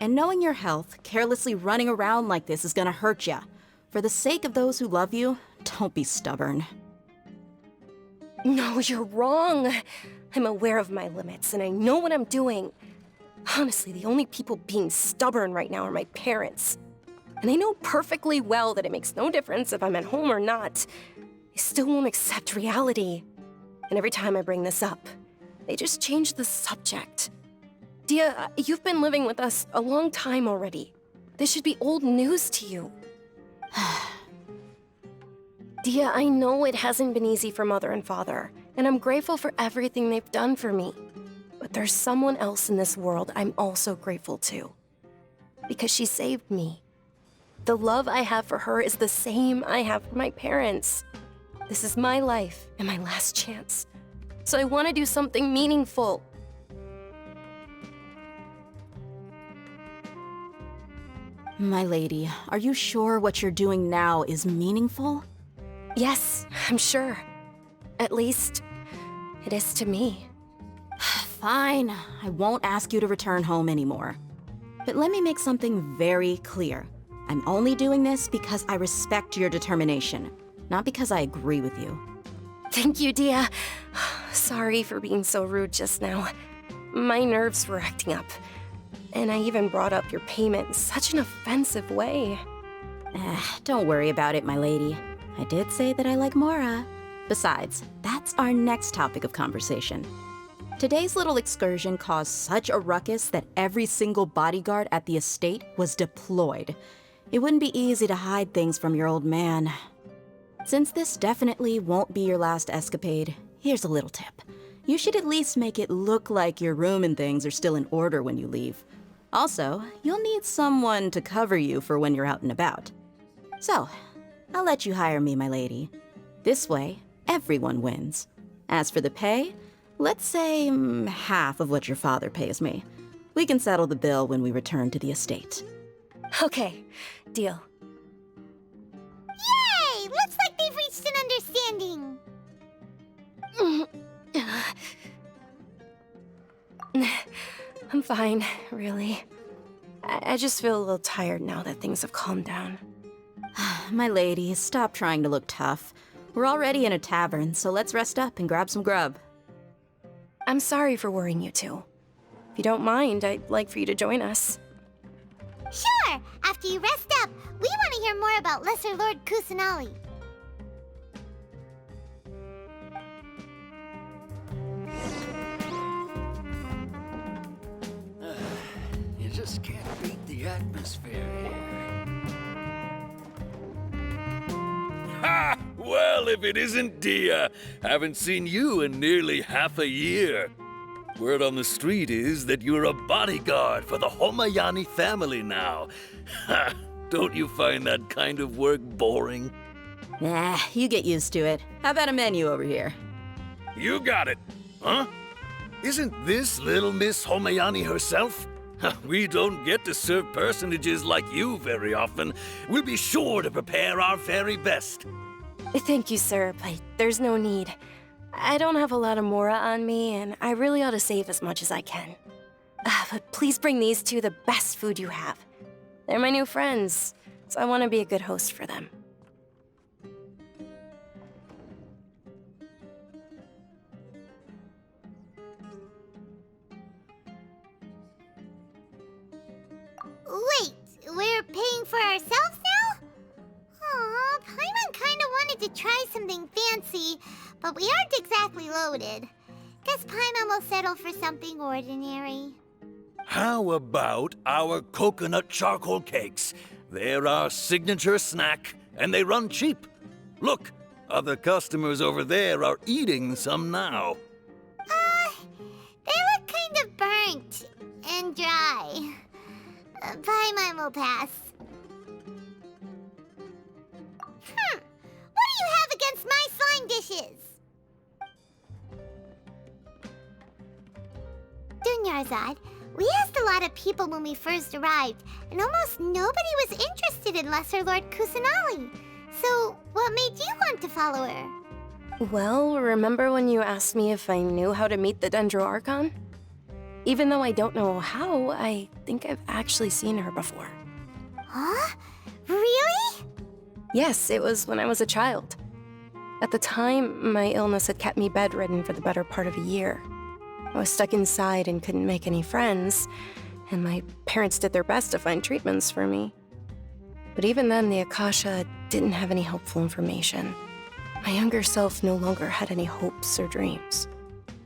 And knowing your health, carelessly running around like this is gonna hurt ya. For the sake of those who love you, don't be stubborn. No, you're wrong. I'm aware of my limits and I know what I'm doing. Honestly, the only people being stubborn right now are my parents. And I know perfectly well that it makes no difference if I'm at home or not. They still won't accept reality. And every time I bring this up, they just change the subject. Dia, you've been living with us a long time already. This should be old news to you. Dia, I know it hasn't been easy for Mother and Father, and I'm grateful for everything they've done for me. But there's someone else in this world I'm also grateful to. Because she saved me. The love I have for her is the same I have for my parents. This is my life and my last chance. So I want to do something meaningful. My lady, are you sure what you're doing now is meaningful? Yes, I'm sure. At least, it is to me. Fine, I won't ask you to return home anymore. But let me make something very clear. I'm only doing this because I respect your determination, not because I agree with you. Thank you, Dia. Sorry for being so rude just now. My nerves were acting up. And I even brought up your payment in such an offensive way. Don't worry about it, my lady. I did say that I like Mora. Besides, that's our next topic of conversation. Today's little excursion caused such a ruckus that every single bodyguard at the estate was deployed. It wouldn't be easy to hide things from your old man. Since this definitely won't be your last escapade, here's a little tip. You should at least make it look like your room and things are still in order when you leave. Also, you'll need someone to cover you for when you're out and about. So, I'll let you hire me, my lady. This way, everyone wins. As for the pay, let's say half of what your father pays me. We can settle the bill when we return to the estate. Okay, deal. Yay! Looks like they've reached an understanding. I'm fine, really. I just feel a little tired now that things have calmed down. My lady, stop trying to look tough. We're already in a tavern, so let's rest up and grab some grub. I'm sorry for worrying you two. If you don't mind, I'd like for you to join us. Sure! After you rest up, we want to hear more about Lesser Lord Kusanali. You just can't beat the atmosphere here. if it isn't Dia. Haven't seen you in nearly half a year. Word on the street is that you're a bodyguard for the Homayani family now. Ha! Don't you find that kind of work boring? Nah, you get used to it. How about a menu over here? You got it, huh? Isn't this little Miss Homayani herself? We don't get to serve personages like you very often. We'll be sure to prepare our very best. Thank you, sir, but there's no need. I don't have a lot of Mora on me, and I really ought to save as much as I can. But please bring these two the best food you have. They're my new friends, so I want to be a good host for them. Wait, we're paying for ourselves now? Aw, Paimon kinda wanted to try something fancy, but we aren't exactly loaded. Guess Paimon will settle for something ordinary. How about our coconut charcoal cakes? They're our signature snack, and they run cheap. Look, other customers over there are eating some now. They look kind of burnt and dry. Paimon will pass. What do you have against my slime dishes? Dunyarzad, we asked a lot of people when we first arrived, and almost nobody was interested in Lesser Lord Kusanali. So, what made you want to follow her? Well, remember when you asked me if I knew how to meet the Dendro Archon? Even though I don't know how, I think I've actually seen her before. Huh? Really? Yes, it was when I was a child. At the time, my illness had kept me bedridden for the better part of a year. I was stuck inside and couldn't make any friends, and my parents did their best to find treatments for me. But even then, the Akasha didn't have any helpful information. My younger self no longer had any hopes or dreams.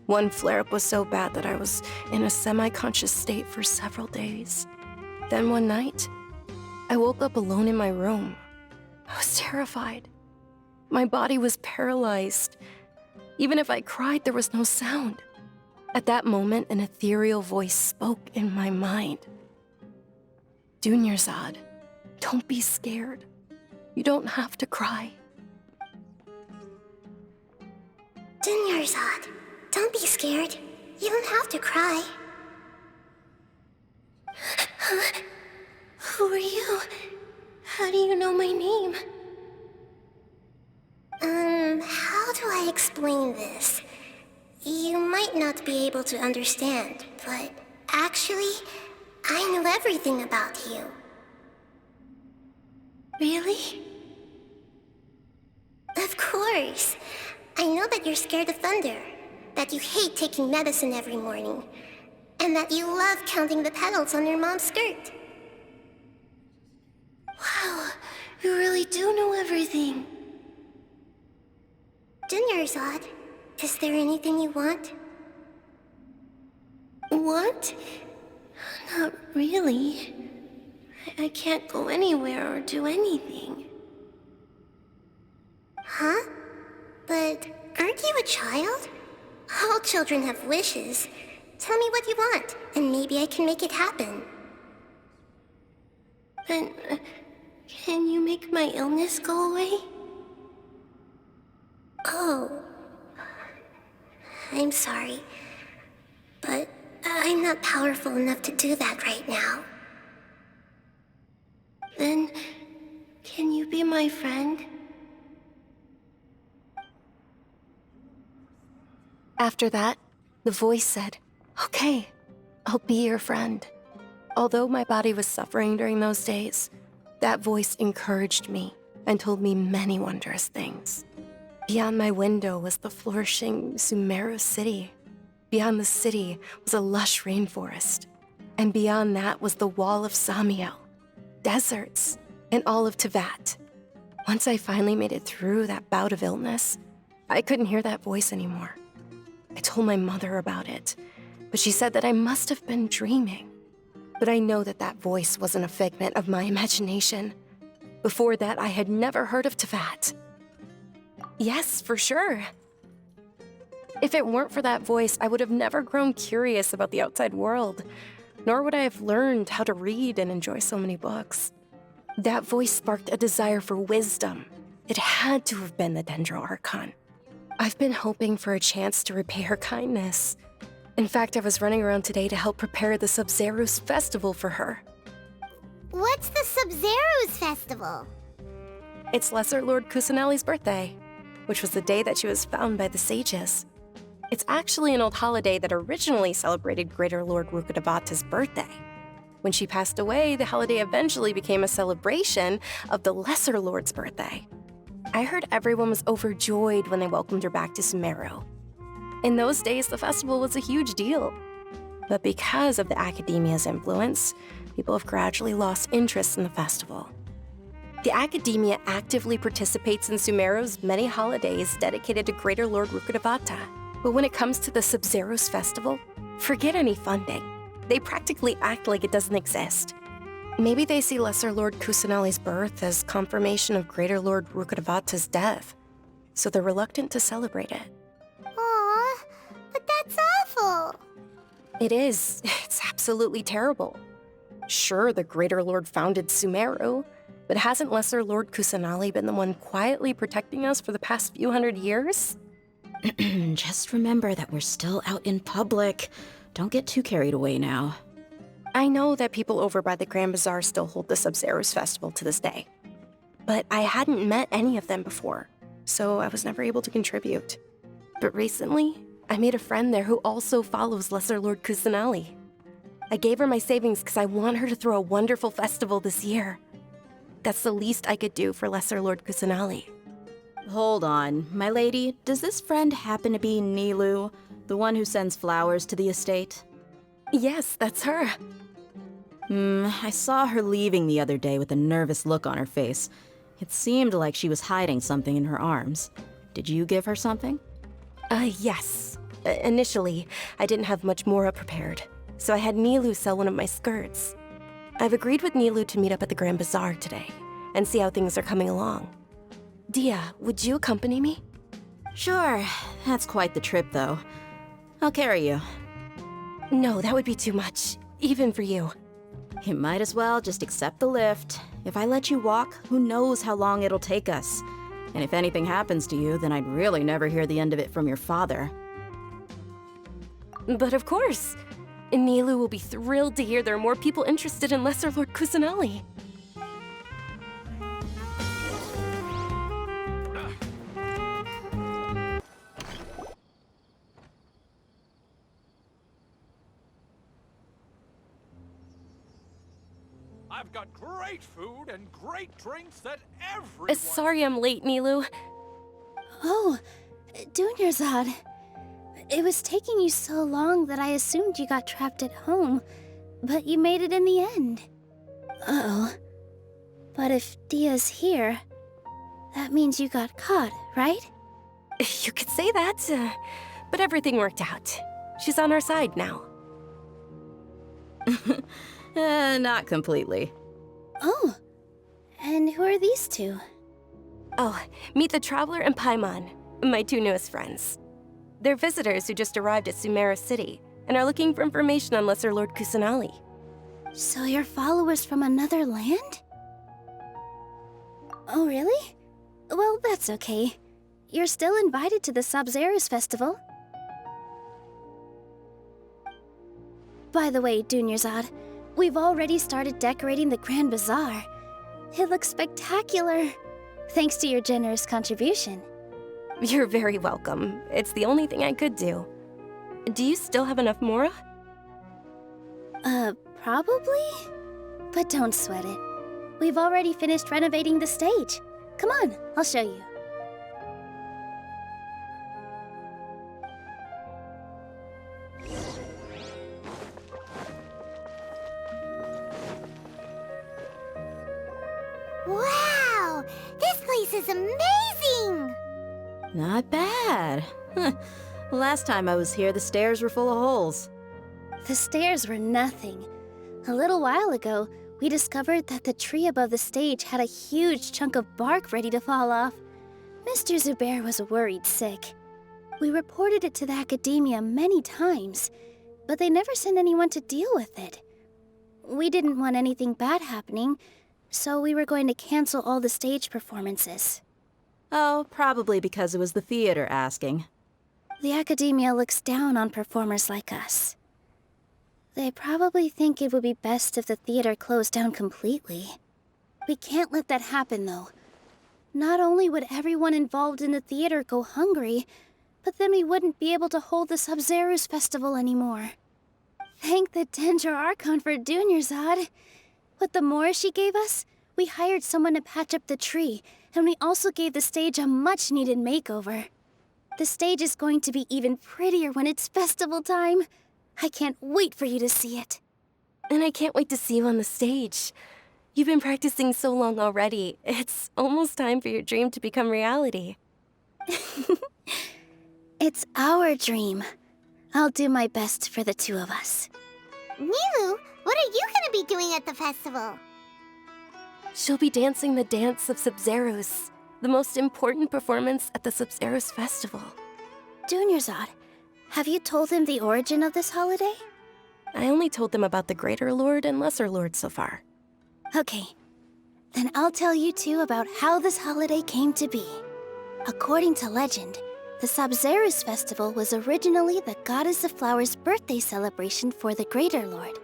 One flare-up was so bad that I was in a semi-conscious state for several days. Then one night, I woke up alone in my room. I was terrified. My body was paralyzed. Even if I cried, there was no sound. At that moment, an ethereal voice spoke in my mind. Dunyarzad, don't be scared. You don't have to cry. Dunyarzad, don't be scared. You don't have to cry. Who are you? How do you know my name? How do I explain this? You might not be able to understand, but actually, I know everything about you. Really? Of course. I know that you're scared of thunder, that you hate taking medicine every morning, and that you love counting the petals on your mom's skirt. Wow, you really do know everything. Dunyarzad, is there anything you want? Want? Not really. I can't go anywhere or do anything. Huh? But aren't you a child? All children have wishes. Tell me what you want, and maybe I can make it happen. But can you make my illness go away? Oh. I'm sorry, but I'm not powerful enough to do that right now. Then, can you be my friend? After that, the voice said, "Okay, I'll be your friend." Although my body was suffering during those days, that voice encouraged me and told me many wondrous things. Beyond my window was the flourishing Sumeru city. Beyond the city was a lush rainforest. And beyond that was the wall of Samiel, deserts, and all of Tevat. Once I finally made it through that bout of illness, I couldn't hear that voice anymore. I told my mother about it, but she said that I must have been dreaming. But I know that that voice wasn't a figment of my imagination. Before that, I had never heard of Tevat. Yes, for sure. If it weren't for that voice, I would have never grown curious about the outside world, nor would I have learned how to read and enjoy so many books. That voice sparked a desire for wisdom. It had to have been the Dendro Archon. I've been hoping for a chance to repay her kindness. In fact, I was running around today to help prepare the Sub-Zero's festival for her. What's the Sub-Zero's festival? It's Lesser Lord Kusanali's birthday, which was the day that she was found by the sages. It's actually an old holiday that originally celebrated Greater Lord Rukkhadevata's birthday. When she passed away, the holiday eventually became a celebration of the Lesser Lord's birthday. I heard everyone was overjoyed when they welcomed her back to Sumeru. In those days, the festival was a huge deal. But because of the Academia's influence, people have gradually lost interest in the festival. The Academia actively participates in Sumeru's many holidays dedicated to Greater Lord Rukkhadevata. But when it comes to the Sub-Zero's festival, forget any funding. They practically act like it doesn't exist. Maybe they see Lesser Lord Kusanali's birth as confirmation of Greater Lord Rukkhadevata's death, so they're reluctant to celebrate it. Aw, but that's awful. It is. It's absolutely terrible. Sure, the Greater Lord founded Sumeru, but hasn't Lesser Lord Kusanali been the one quietly protecting us for the past few hundred years? Just remember that we're still out in public. Don't get too carried away now. I know that people over by the Grand Bazaar still hold the Sub-Zero's festival to this day. But I hadn't met any of them before, so I was never able to contribute. But recently, I made a friend there who also follows Lesser Lord Kusanali. I gave her my savings because I want her to throw a wonderful festival this year. That's the least I could do for Lesser Lord Kusanali. Hold on, my lady. Does this friend happen to be Nilu, the one who sends flowers to the estate? Yes, that's her. I saw her leaving the other day with a nervous look on her face. It seemed like she was hiding something in her arms. Did you give her something? Yes. Initially, I didn't have much Mora prepared, so I had Nilu sell one of my skirts. I've agreed with Nilu to meet up at the Grand Bazaar today and see how things are coming along. Dia, would you accompany me? Sure. That's quite the trip, though. I'll carry you. No, that would be too much, even for you. You might as well just accept the lift. If I let you walk, who knows how long it'll take us. And if anything happens to you, then I'd really never hear the end of it from your father. But of course. Nilu will be thrilled to hear there are more people interested in Lesser Lord Kusanali. I've got great food and great drinks that everyone... Sorry I'm late, Nilu. Oh, Dunyarzad. It was taking you so long that I assumed you got trapped at home, but you made it in the end. Uh-oh. But if Dia's here, that means you got caught, right? You could say that, but everything worked out. She's on our side now. Not completely. Oh, and who are these two? Oh, meet the Traveler and Paimon, my two newest friends. They're visitors who just arrived at Sumeru City and are looking for information on Lesser Lord Kusanali. So you're followers from another land? Oh, really? Well, that's okay. You're still invited to the Sub-Zero's festival. By the way, Dunyarzad, we've already started decorating the Grand Bazaar. It looks spectacular, thanks to your generous contribution. You're very welcome. It's the only thing I could do. Do you still have enough Mora? Probably? But don't sweat it. We've already finished renovating the stage. Come on, I'll show you. Wow! This place is amazing! Not bad. Last time I was here, the stairs were full of holes. The stairs were nothing. A little while ago, we discovered that the tree above the stage had a huge chunk of bark ready to fall off. Mr. Zubair was worried sick. We reported it to the academia many times, but they never sent anyone to deal with it. We didn't want anything bad happening, so we were going to cancel all the stage performances. Oh, probably because it was the theater asking. The academia looks down on performers like us. They probably think it would be best if the theater closed down completely. We can't let that happen, though. Not only would everyone involved in the theater go hungry, but then we wouldn't be able to hold the Sub-Zero's festival anymore. Thank the Dendro Archon for Dunyarzad. With the Mora she gave us, we hired someone to patch up the tree, and we also gave the stage a much-needed makeover. The stage is going to be even prettier when it's festival time. I can't wait for you to see it. And I can't wait to see you on the stage. You've been practicing so long already. It's almost time for your dream to become reality. It's our dream. I'll do my best for the two of us. Nilu, what are you gonna be doing at the festival? She'll be dancing the dance of Sub-Zeros, the most important performance at the Sub-Zeros festival. Dunyarzad, have you told him the origin of this holiday? I only told them about the Greater Lord and Lesser Lord so far. Okay, then I'll tell you two about how this holiday came to be. According to legend, the Sub-Zeros festival was originally the Goddess of Flowers' birthday celebration for the Greater Lord.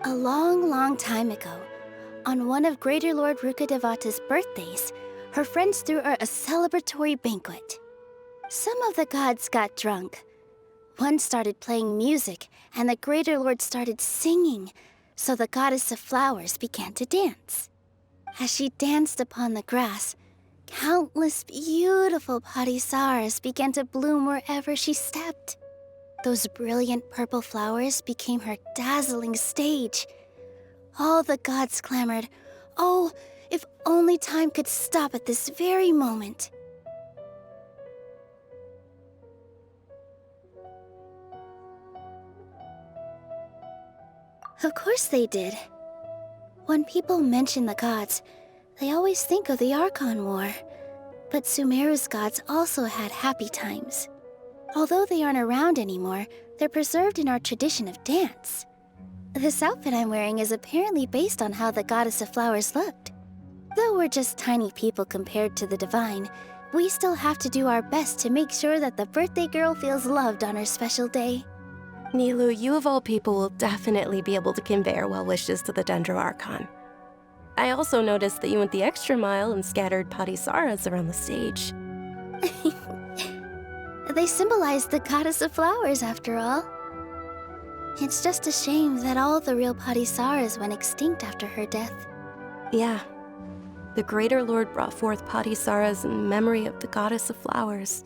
A long, long time ago, on one of Greater Lord Rukkhadevata's birthdays, her friends threw her a celebratory banquet. Some of the gods got drunk. One started playing music, and the Greater Lord started singing, so the Goddess of Flowers began to dance. As she danced upon the grass, countless beautiful parisaras began to bloom wherever she stepped. Those brilliant purple flowers became her dazzling stage. All the gods clamored, "Oh, if only time could stop at this very moment." Of course they did. When people mention the gods, they always think of the Archon War. But Sumeru's gods also had happy times. Although they aren't around anymore, they're preserved in our tradition of dance. This outfit I'm wearing is apparently based on how the Goddess of Flowers looked. Though we're just tiny people compared to the Divine, we still have to do our best to make sure that the birthday girl feels loved on her special day. Nilu, you of all people will definitely be able to convey our well wishes to the Dendro Archon. I also noticed that you went the extra mile and scattered parisaras around the stage. They symbolize the Goddess of Flowers, after all. It's just a shame that all the real parisaras went extinct after her death. Yeah. The Greater Lord brought forth parisaras in memory of the Goddess of Flowers,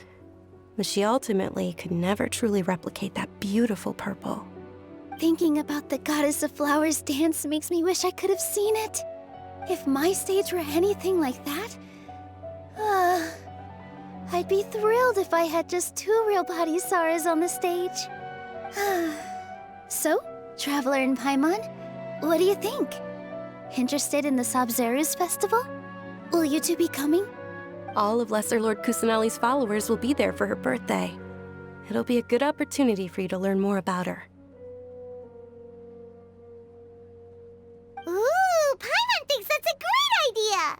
but she ultimately could never truly replicate that beautiful purple. Thinking about the Goddess of Flowers dance makes me wish I could have seen it. If my stage were anything like that, I'd be thrilled if I had just 2 real parisaras on the stage. So, Traveler and Paimon, what do you think? Interested in the Sub-Zero's festival? Will you two be coming? All of Lesser Lord Kusanali's followers will be there for her birthday. It'll be a good opportunity for you to learn more about her. Ooh, Paimon thinks that's a great idea!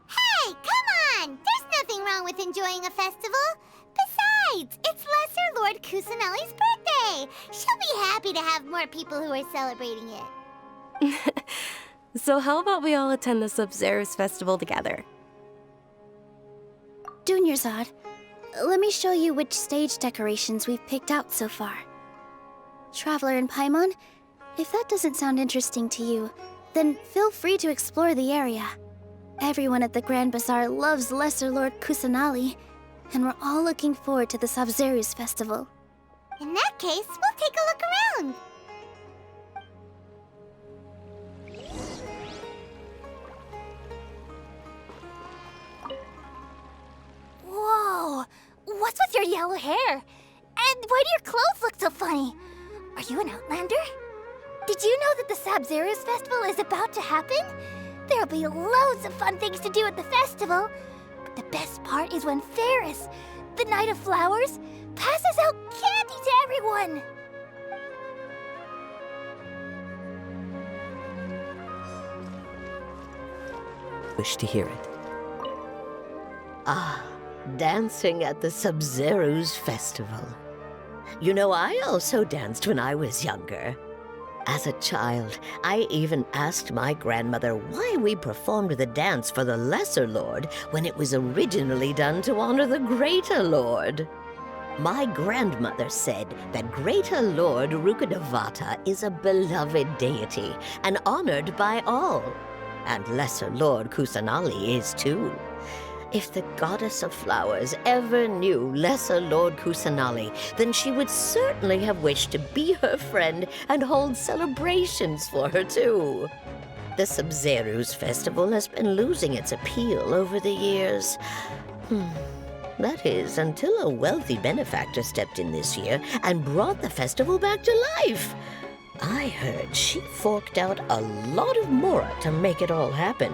Hey, come on! There's nothing wrong with enjoying a festival. Besides, it's Lesser Lord Kusanali's birthday. She'll be happy to have more people who are celebrating it. So how about we all attend the Sub-Zero's festival together? Dunyarzad, let me show you which stage decorations we've picked out so far. Traveler and Paimon, if that doesn't sound interesting to you, then feel free to explore the area. Everyone at the Grand Bazaar loves Lesser Lord Kusanali, and we're all looking forward to the Sub-Zero's festival. In that case, we'll take a look around. Whoa! What's with your yellow hair? And why do your clothes look so funny? Are you an Outlander? Did you know that the Sub-Zero's festival is about to happen? There'll be loads of fun things to do at the festival. But the best part is when Ferris, the Knight of Flowers, passes out candy to everyone. Wish to hear it. Ah, dancing at the Sub-Zero's festival. You know, I also danced when I was younger. As a child, I even asked my grandmother why we performed the dance for the Lesser Lord when it was originally done to honor the Greater Lord. My grandmother said that Greater Lord Rukkhadevata is a beloved deity and honored by all. And Lesser Lord Kusanali is too. If the Goddess of Flowers ever knew Lesser Lord Kusanali, then she would certainly have wished to be her friend and hold celebrations for her too. The Sub-Zero's festival has been losing its appeal over the years. That is, until a wealthy benefactor stepped in this year and brought the festival back to life. I heard she forked out a lot of mora to make it all happen.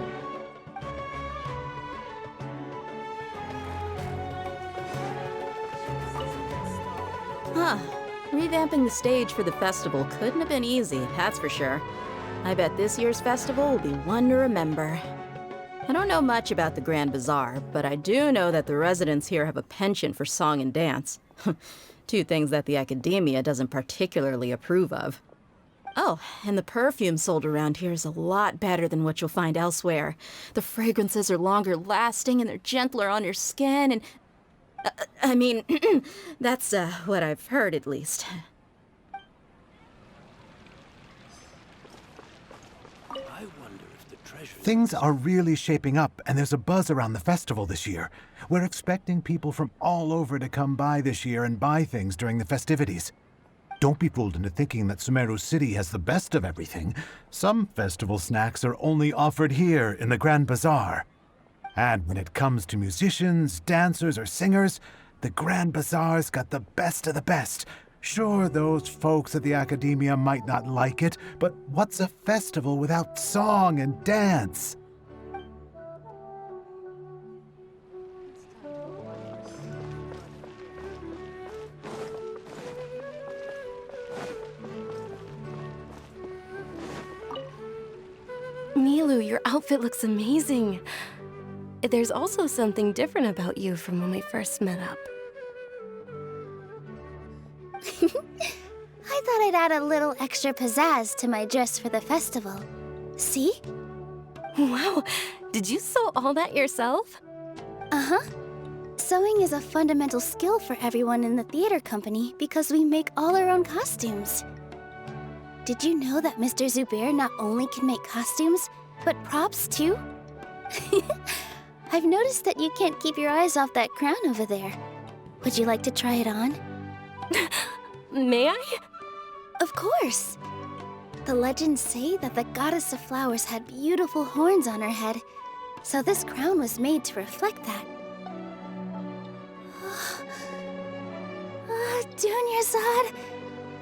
Huh. Revamping the stage for the festival couldn't have been easy, that's for sure. I bet this year's festival will be one to remember. I don't know much about the Grand Bazaar, but I do know that the residents here have a penchant for song and dance. Two things that the academia doesn't particularly approve of. Oh, and the perfume sold around here is a lot better than what you'll find elsewhere. The fragrances are longer lasting and they're gentler on your skin and... I mean, that's what I've heard at least. Things are really shaping up, and there's a buzz around the festival this year. We're expecting people from all over to come by this year and buy things during the festivities. Don't be fooled into thinking that Sumeru City has the best of everything. Some festival snacks are only offered here in the Grand Bazaar. And when it comes to musicians, dancers, or singers, the Grand Bazaar's got the best of the best. Sure, those folks at the academia might not like it, but what's a festival without song and dance? Milu, your outfit looks amazing. There's also something different about you from when we first met up. I thought I'd add a little extra pizzazz to my dress for the festival. See? Wow, did you sew all that yourself? Uh-huh. Sewing is a fundamental skill for everyone in the theater company because we make all our own costumes. Did you know that Mr. Zubair not only can make costumes, but props too? I've noticed that you can't keep your eyes off that crown over there. Would you like to try it on? May I? Of course! The legends say that the Goddess of Flowers had beautiful horns on her head, so this crown was made to reflect that. Dunyarzad,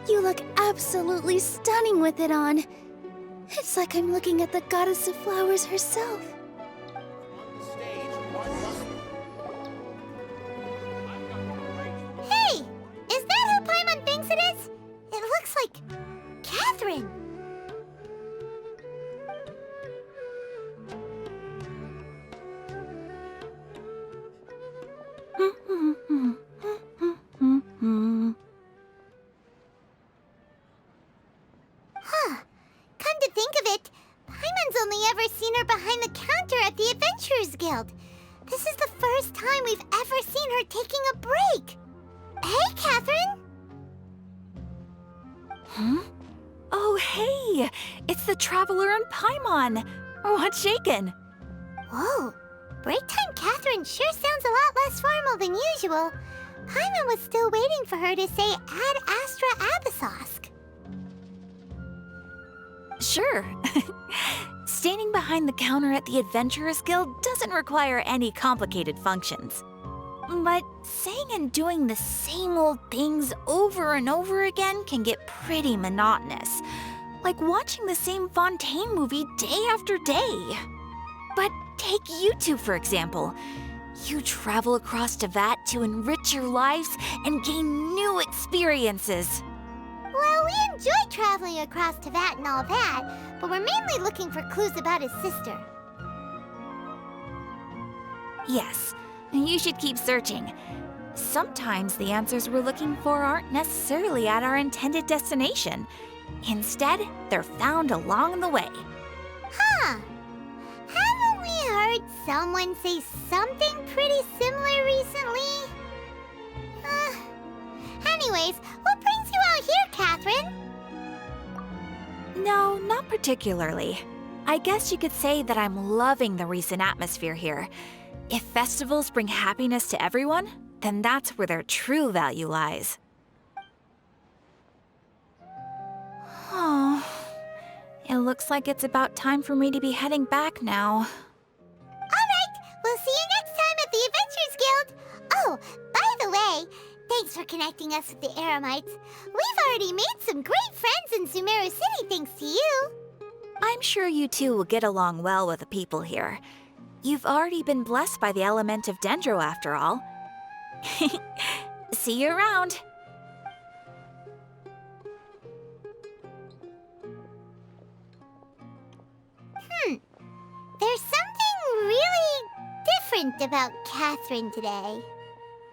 you look absolutely stunning with it on. It's like I'm looking at the Goddess of Flowers herself. Hey! Is that who Paimon thinks it is? It looks like... Catherine! Huh. Come to think of it, Paimon's only ever seen her behind the counter at the Adventurers Guild. This is the first time we've ever seen her taking a break. Hey, Catherine! Huh? Oh, hey! It's the Traveler and Paimon! What's shaken? Whoa, break time Catherine sure sounds a lot less formal than usual. Paimon was still waiting for her to say Ad Astra Abyssosk. Sure. Standing behind the counter at the Adventurers Guild doesn't require any complicated functions. But saying and doing the same old things over and over again can get pretty monotonous. Like watching the same Fontaine movie day after day. But take you two, for example. You travel across Tevat to enrich your lives and gain new experiences. Well, we enjoy traveling across Tevat and all that, but we're mainly looking for clues about his sister. Yes, you should keep searching. Sometimes the answers we're looking for aren't necessarily at our intended destination. Instead, they're found along the way. Huh. Haven't we heard someone say something pretty similar recently? Anyways, what brings you out here, Catherine? No, not particularly. I guess you could say that I'm loving the recent atmosphere here. If festivals bring happiness to everyone, then that's where their true value lies. Oh, it looks like it's about time for me to be heading back now. Alright, we'll see you next time at the Adventurers Guild. Oh, by the way, thanks for connecting us with the Eremites. We've already made some great friends in Sumeru City thanks to you. I'm sure you two will get along well with the people here. You've already been blessed by the element of Dendro after all. See you around. There's something really different about Catherine today.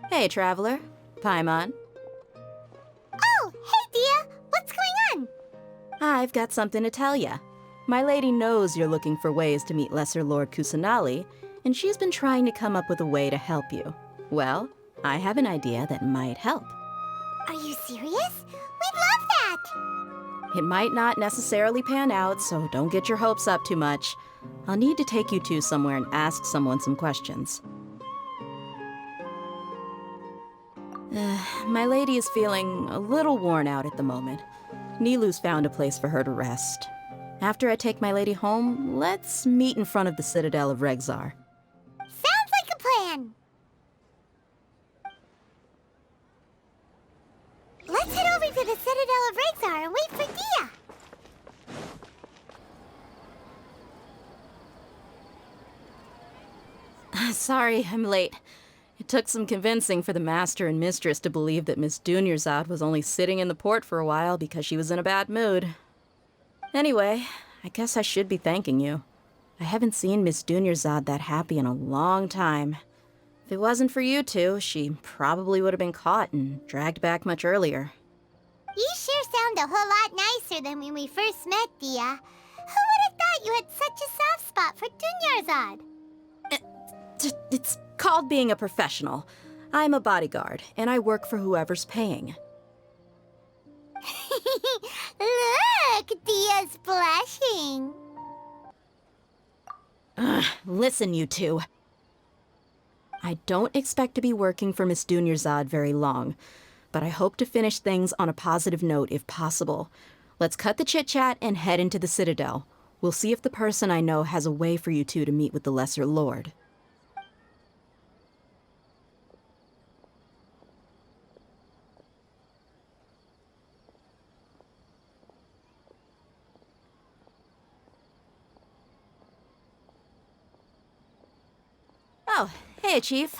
Hey, Traveler. Paimon. Oh, hey, Dia. What's going on? I've got something to tell ya. My lady knows you're looking for ways to meet Lesser Lord Kusanali, and she's been trying to come up with a way to help you. Well, I have an idea that might help. Are you serious? We'd love that! It might not necessarily pan out, so don't get your hopes up too much. I'll need to take you two somewhere and ask someone some questions. My lady is feeling a little worn out at the moment. Nilu's found a place for her to rest. After I take my lady home, let's meet in front of the Citadel of Regzar. Sounds like a plan! Let's head over to the Citadel of Regzar and wait for Dia! Sorry, I'm late. It took some convincing for the Master and Mistress to believe that Miss Dunyarzad was only sitting in the port for a while because she was in a bad mood. Anyway, I guess I should be thanking you. I haven't seen Miss Dunyarzad that happy in a long time. If it wasn't for you two, she probably would have been caught and dragged back much earlier. You sure sound a whole lot nicer than when we first met, Dia. Who would have thought you had such a soft spot for Dunyarzad? It's called being a professional. I'm a bodyguard, and I work for whoever's paying. Look, Dia's blushing. Listen, you two. I don't expect to be working for Miss Dunyarzad very long, but I hope to finish things on a positive note if possible. Let's cut the chit-chat and head into the Citadel. We'll see if the person I know has a way for you two to meet with the Lesser Lord. Oh, hey, Chief.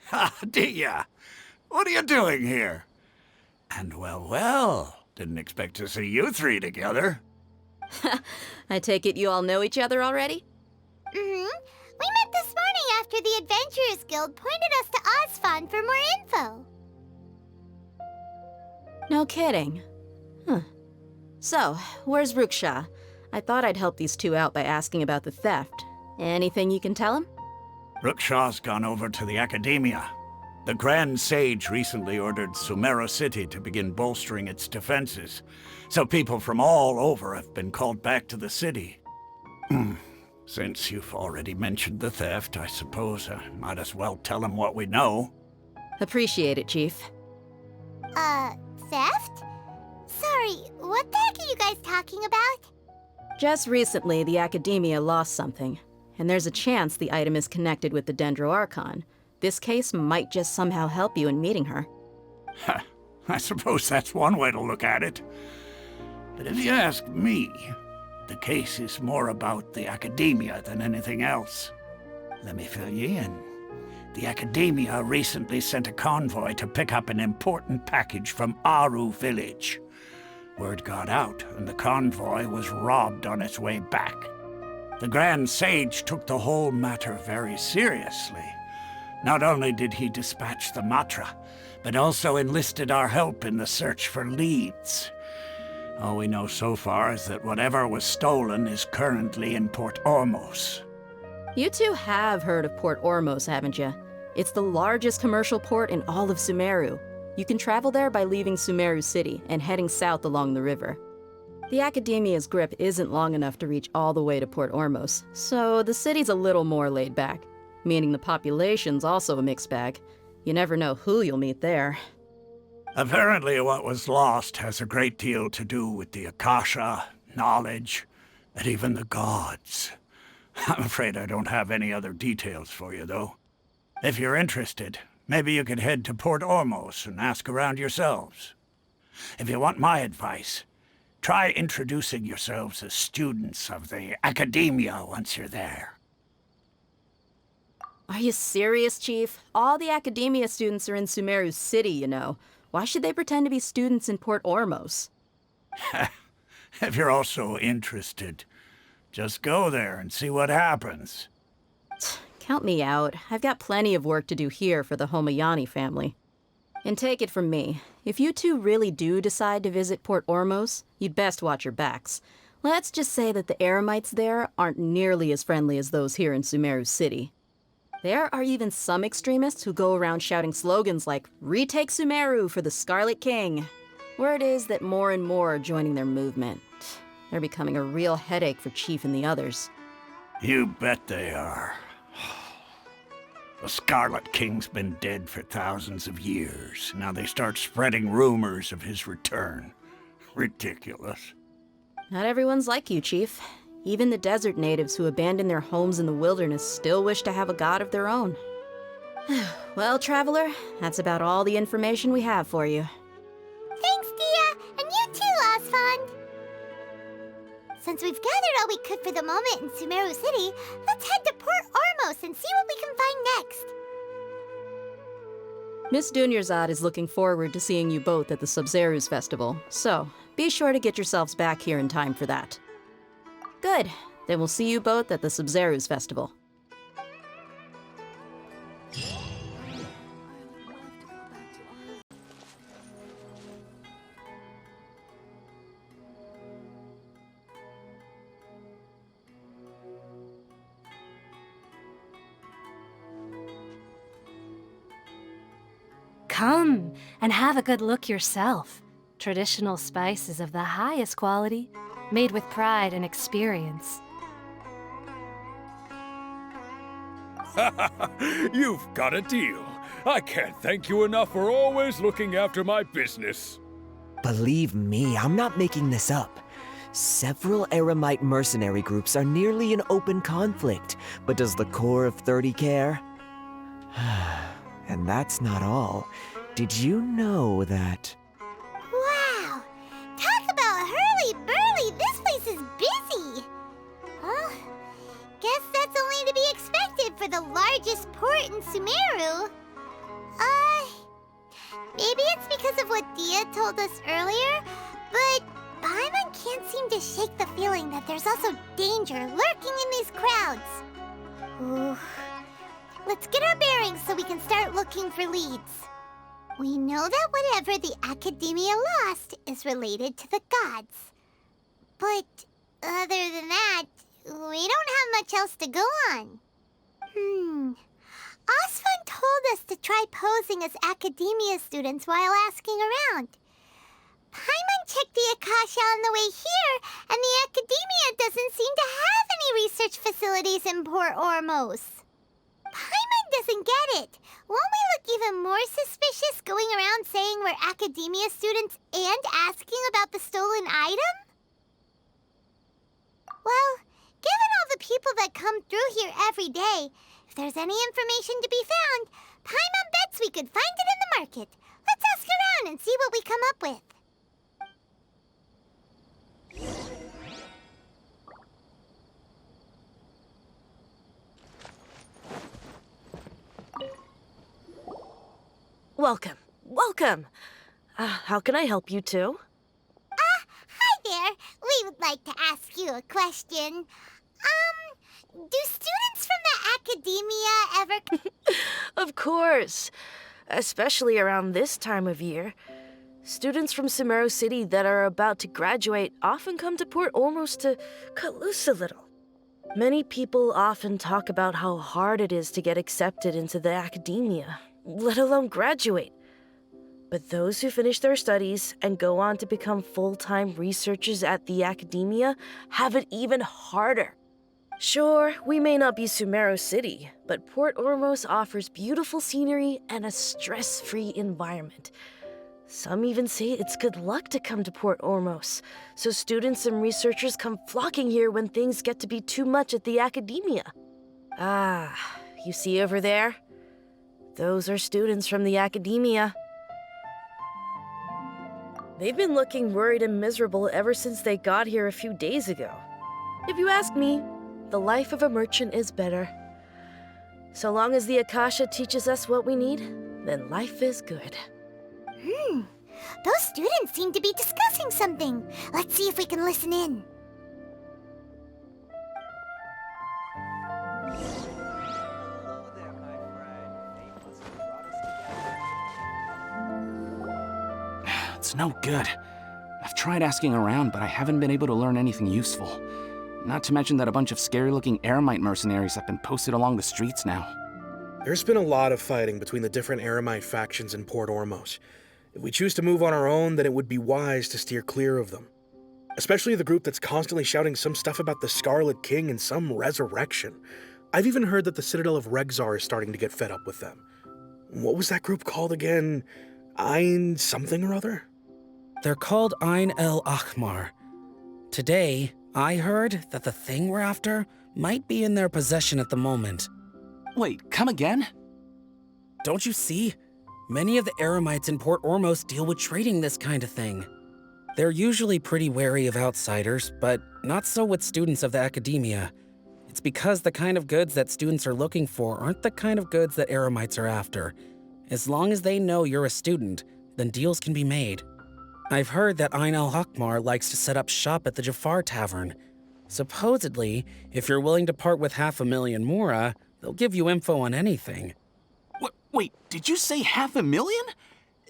Ha, Dia! What are you doing here? And well, didn't expect to see you three together. I take it you all know each other already? We met this morning after the Adventurers Guild pointed us to Osfond for more info. No kidding. Huh. So, where's Ruksha? I thought I'd help these two out by asking about the theft. Anything you can tell him? Ruksha's gone over to the Academia. The Grand Sage recently ordered Sumeru City to begin bolstering its defenses, so people from all over have been called back to the city. Since you've already mentioned the theft, I suppose I might as well tell him what we know. Appreciate it, Chief. Theft? Sorry, what the heck are you guys talking about? Just recently, the Academia lost something, and there's a chance the item is connected with the Dendro Archon. This case might just somehow help you in meeting her. I suppose that's one way to look at it. But if you ask me, The case is more about the Academia than anything else. Let me fill you in. The Academia recently sent a convoy to pick up an important package from Aru village. Word got out, and the convoy was robbed on its way back. The Grand Sage took the whole matter very seriously. Not only did he dispatch the Matra, but also enlisted our help in the search for leads. All we know so far is that whatever was stolen is currently in Port Ormos. You two have heard of Port Ormos, haven't you? It's the largest commercial port in all of Sumeru. You can travel there by leaving Sumeru City and heading south along the river. The Academia's grip isn't long enough to reach all the way to Port Ormos, so the city's a little more laid back, meaning the population's also a mixed bag. You never know who you'll meet there. Apparently what was lost has a great deal to do with the Akasha, knowledge, and even the gods. I'm afraid I don't have any other details for you, though. If you're interested, maybe you could head to Port Ormos and ask around yourselves. If you want my advice, try introducing yourselves as students of the Academia once you're there. Are you serious, Chief? All the Academia students are in Sumeru City, you know. Why should they pretend to be students in Port Ormos? If you're also interested, just go there and see what happens. Count me out. I've got plenty of work to do here for the Homayani family. And take it from me, if you two really do decide to visit Port Ormos, you'd best watch your backs. Let's just say that the Eremites there aren't nearly as friendly as those here in Sumeru City. There are even some extremists who go around shouting slogans like, "Retake Sumeru for the Scarlet King." Word is that more and more are joining their movement. They're becoming a real headache for Chief and the others. You bet they are. The Scarlet King's been dead for thousands of years. Now they start spreading rumors of his return. Ridiculous. Not everyone's like you, Chief. Even the desert natives who abandoned their homes in the wilderness still wish to have a god of their own. Well, Traveler, that's about all the information we have for you. Thanks, Dia, and you too, Osfond. Since we've gathered all we could for the moment in Sumeru City, let's head to Port Ormos and see what we can find next. Miss Dunyarzad is looking forward to seeing you both at the Sub-Zerus Festival, so be sure to get yourselves back here in time for that. Good. Then we'll see you both at the Sub-Zerus Festival. Come and have a good look yourself. Traditional spices of the highest quality, made with pride and experience. You've got a deal. I can't thank you enough for always looking after my business. Believe me, I'm not making this up. Several Eremite mercenary groups are nearly in open conflict, but does the core of 30 care? And that's not all. Did you know that... Wow! Talk about hurly-burly! This place is busy! Huh? Guess that's only to be expected for the largest port in Sumeru. Maybe it's because of what Dia told us earlier, but Paimon can't seem to shake the feeling that there's also danger lurking in these crowds. Ooh. Let's get our bearings so we can start looking for leads. We know that whatever the Academia lost is related to the gods. But other than that, we don't have much else to go on. Osfond told us to try posing as Academia students while asking around. Paimon checked the Akasha on the way here, and the Academia doesn't seem to have any research facilities in Port Ormos. Paimon doesn't get it. Won't we look even more suspicious going around saying we're Academia students and asking about the stolen item? Well, given all the people that come through here every day, if there's any information to be found, Paimon bets we could find it in the market. Let's ask around and see what we come up with. Welcome. Welcome. How can I help you two? Hi there. We would like to ask you a question. Do students from the academia ever... Of course. Especially around this time of year. Students from Sumeru City that are about to graduate often come to Port Ormos to cut loose a little. Many people often talk about how hard it is to get accepted into the academia, let alone graduate. But those who finish their studies and go on to become full-time researchers at the academia have it even harder. Sure, we may not be Sumeru City, but Port Ormos offers beautiful scenery and a stress-free environment. Some even say it's good luck to come to Port Ormos, so students and researchers come flocking here when things get to be too much at the academia. Ah, you see over there? Those are students from the academia. They've been looking worried and miserable ever since they got here a few days ago. If you ask me, the life of a merchant is better. So long as the Akasha teaches us what we need, then life is good. Those students seem to be discussing something. Let's see if we can listen in. It's no good. I've tried asking around, but I haven't been able to learn anything useful. Not to mention that a bunch of scary-looking Eremite mercenaries have been posted along the streets now. There's been a lot of fighting between the different Eremite factions in Port Ormos. If we choose to move on our own, then it would be wise to steer clear of them. Especially the group that's constantly shouting some stuff about the Scarlet King and some resurrection. I've even heard that the Citadel of Regzar is starting to get fed up with them. What was that group called again? Ein something or other? They're called Ein El Ahmar. Today, I heard that the thing we're after might be in their possession at the moment. Wait, come again? Don't you see? Many of the Eremites in Port Ormos deal with trading this kind of thing. They're usually pretty wary of outsiders, but not so with students of the academia. It's because the kind of goods that students are looking for aren't the kind of goods that Eremites are after. As long as they know you're a student, then deals can be made. I've heard that Ein al-Hakmar likes to set up shop at the Jafar Tavern. Supposedly, if you're willing to part with 500,000 mora, they'll give you info on anything. Wait, did you say 500,000?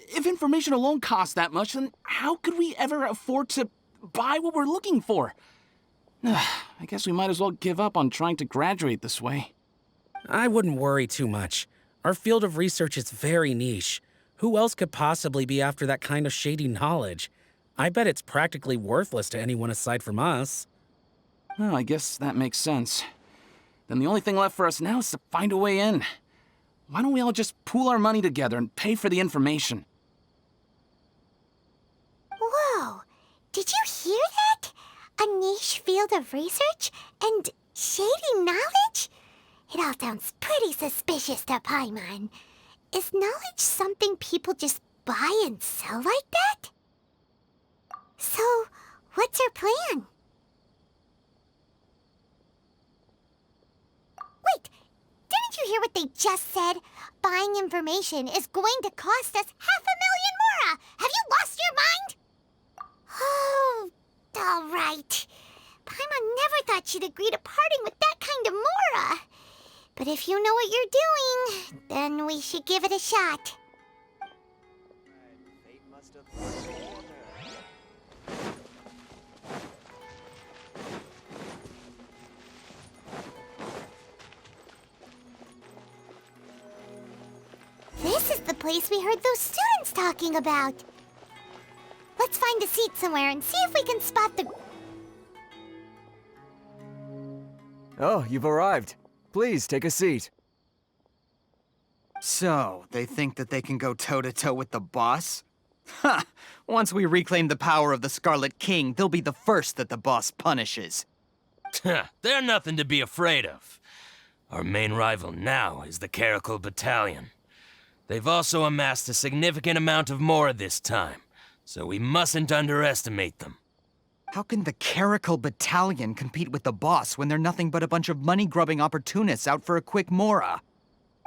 If information alone costs that much, then how could we ever afford to buy what we're looking for? I guess we might as well give up on trying to graduate this way. I wouldn't worry too much. Our field of research is very niche. Who else could possibly be after that kind of shady knowledge? I bet it's practically worthless to anyone aside from us. Well, I guess that makes sense. Then the only thing left for us now is to find a way in. Why don't we all just pool our money together and pay for the information? Whoa! Did you hear that? A niche field of research and shady knowledge? It all sounds pretty suspicious to Paimon. Is knowledge something people just buy and sell like that? So, what's our plan? Wait, didn't you hear what they just said? Buying information is going to cost us 500,000 mora! Have you lost your mind? Oh, all right. Paimon never thought she'd agree to parting with that kind of mora. But if you know what you're doing, then we should give it a shot. This is the place we heard those students talking about. Let's find a seat somewhere and see if we can spot the... Oh, you've arrived. Please, take a seat. So, they think that they can go toe-to-toe with the boss? Ha! Once we reclaim the power of the Scarlet King, they'll be the first that the boss punishes. They're nothing to be afraid of. Our main rival now is the Caracal Battalion. They've also amassed a significant amount of mora this time, so we mustn't underestimate them. How can the Caracal Battalion compete with the boss when they're nothing but a bunch of money-grubbing opportunists out for a quick mora?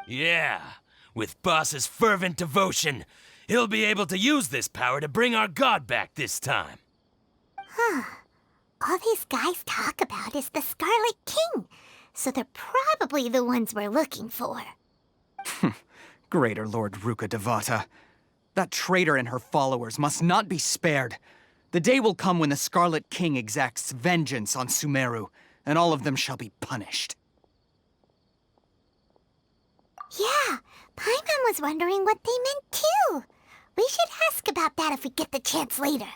Yeah, With Boss's fervent devotion, he'll be able to use this power to bring our god back this time. Huh. All these guys talk about is the Scarlet King, so they're probably the ones we're looking for. Greater Lord Ruka Devata. That traitor and her followers must not be spared. The day will come when the Scarlet King exacts vengeance on Sumeru, and all of them shall be punished. Yeah, Paimon was wondering what they meant too. We should ask about that if we get the chance later.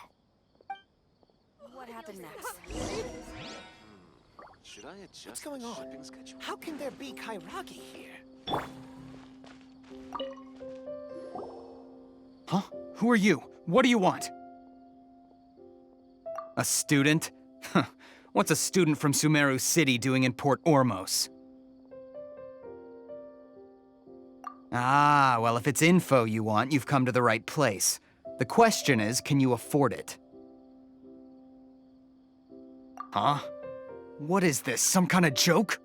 What happened next? Should I adjust? What's going on? How can there be Kairagi here? Huh? Who are you? What do you want? A student? Huh. What's a student from Sumeru City doing in Port Ormos? Ah, well, if it's info you want, you've come to the right place. The question is, can you afford it? Huh? What is this, some kind of joke?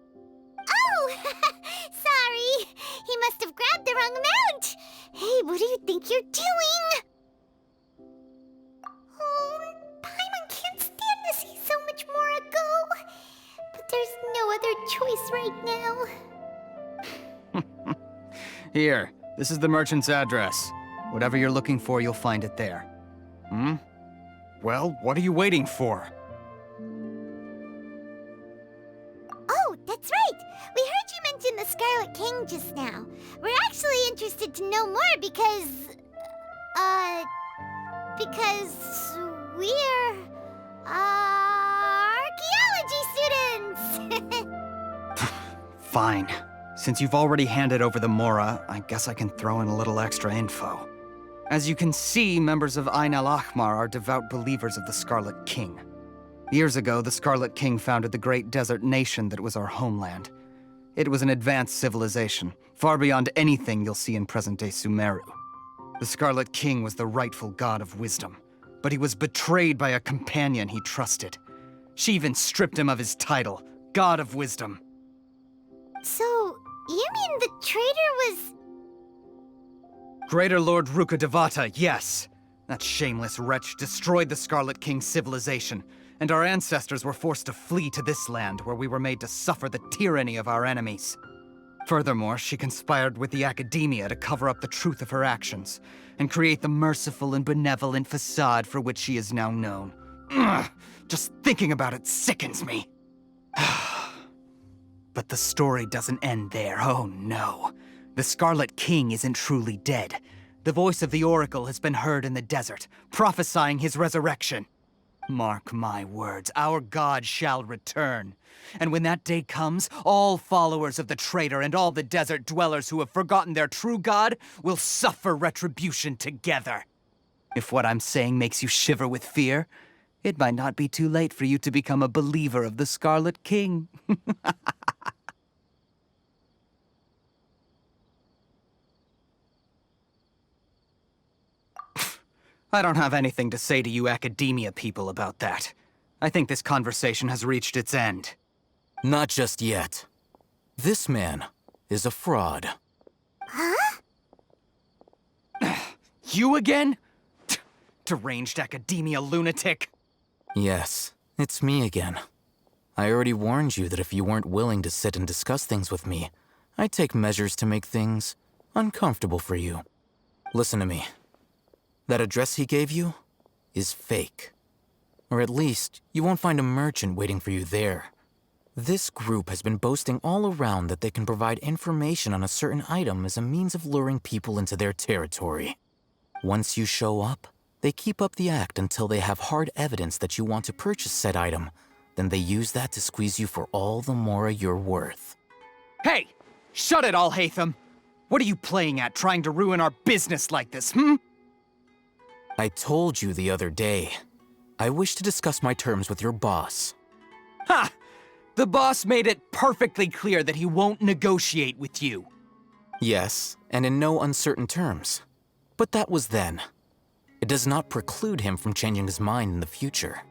Oh! Sorry! He must have grabbed the wrong amount! Hey, what do you think you're doing? Oh, Paimon can't stand to see so much more ago. But there's no other choice right now. Here, this is the merchant's address. Whatever you're looking for, you'll find it there. Hmm? Well, what are you waiting for? Oh, that's right! We heard you mention the Scarlet King just now. We're actually interested to know more because we're, archaeology students! Fine. Since you've already handed over the Mora, I guess I can throw in a little extra info. As you can see, members of Ain al-Ahmar are devout believers of the Scarlet King. Years ago, the Scarlet King founded the great desert nation that was our homeland. It was an advanced civilization, far beyond anything you'll see in present-day Sumeru. The Scarlet King was the rightful god of wisdom, but he was betrayed by a companion he trusted. She even stripped him of his title, God of Wisdom. So, you mean the traitor was... Greater Lord Ruka Devata, yes. That shameless wretch destroyed the Scarlet King's civilization, and our ancestors were forced to flee to this land where we were made to suffer the tyranny of our enemies. Furthermore, she conspired with the Academia to cover up the truth of her actions, and create the merciful and benevolent facade for which she is now known. Ugh, just thinking about it sickens me. But the story doesn't end there, oh no. The Scarlet King isn't truly dead. The voice of the Oracle has been heard in the desert, prophesying his resurrection. Mark my words, our god shall return. And when that day comes, all followers of the traitor and all the desert dwellers who have forgotten their true god will suffer retribution together. If what I'm saying makes you shiver with fear, it might not be too late for you to become a believer of the Scarlet King. I don't have anything to say to you Academia people about that. I think this conversation has reached its end. Not just yet. This man is a fraud. Huh? You again? Deranged Academia lunatic. Yes, it's me again. I already warned you that if you weren't willing to sit and discuss things with me, I'd take measures to make things uncomfortable for you. Listen to me. That address he gave you is fake. Or at least, you won't find a merchant waiting for you there. This group has been boasting all around that they can provide information on a certain item as a means of luring people into their territory. Once you show up, they keep up the act until they have hard evidence that you want to purchase said item. Then they use that to squeeze you for all the more you're worth. Hey! Shut it, Al-Haytham! What are you playing at, trying to ruin our business like this, hmm? I told you the other day. I wish to discuss my terms with your boss. Ha! The boss made it perfectly clear that he won't negotiate with you. Yes, and in no uncertain terms. But that was then. It does not preclude him from changing his mind in the future.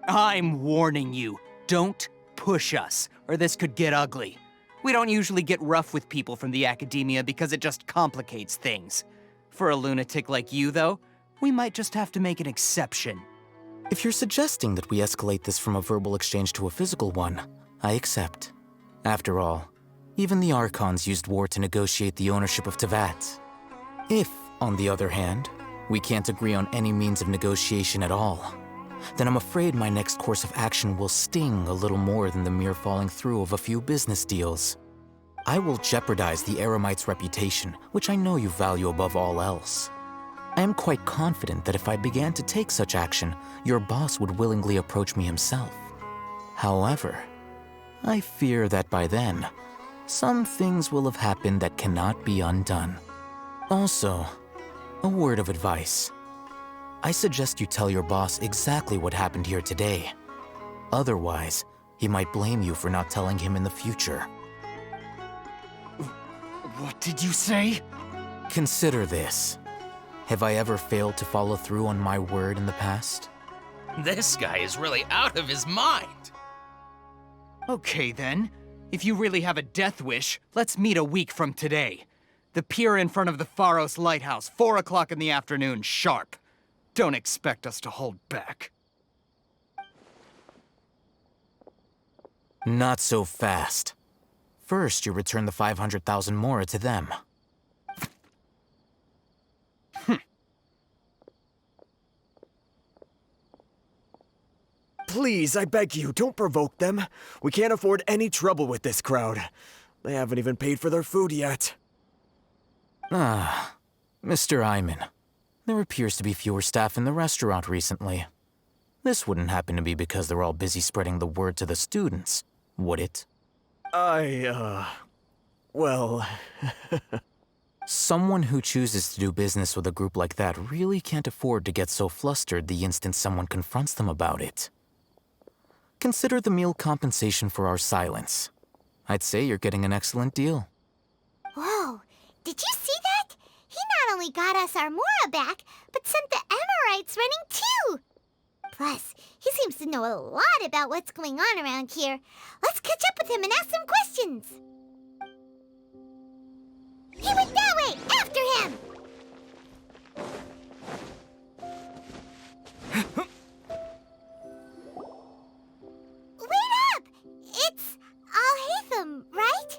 I'm warning you, don't push us, or this could get ugly. We don't usually get rough with people from the academia because it just complicates things. For a lunatic like you, though, we might just have to make an exception. If you're suggesting that we escalate this from a verbal exchange to a physical one, I accept. After all, even the Archons used war to negotiate the ownership of Tevat. If, on the other hand, we can't agree on any means of negotiation at all, then I'm afraid my next course of action will sting a little more than the mere falling through of a few business deals. I will jeopardize the Eremite's reputation, which I know you value above all else. I am quite confident that if I began to take such action, your boss would willingly approach me himself. However, I fear that by then, some things will have happened that cannot be undone. Also, a word of advice. I suggest you tell your boss exactly what happened here today. Otherwise, he might blame you for not telling him in the future. What did you say? Consider this. Have I ever failed to follow through on my word in the past? This guy is really out of his mind. Okay then. If you really have a death wish, let's meet a week from today. The pier in front of the Pharos Lighthouse, 4 o'clock in the afternoon, sharp. Don't expect us to hold back. Not so fast. First, you return the 500,000 mora to them. Please, I beg you, don't provoke them. We can't afford any trouble with this crowd. They haven't even paid for their food yet. Ah, Mr. Iman. There appears to be fewer staff in the restaurant recently. This wouldn't happen to be because they're all busy spreading the word to the students, would it? Well... Someone who chooses to do business with a group like that really can't afford to get so flustered the instant someone confronts them about it. Consider the meal compensation for our silence. I'd say you're getting an excellent deal. Whoa, did you see that? He not only got us our Mora back, but sent the Emirites running too! Plus, he seems to know a lot about what's going on around here. Let's catch up with him and ask some questions! He went that way! After him! Wait up! It's Al-Haytham, right?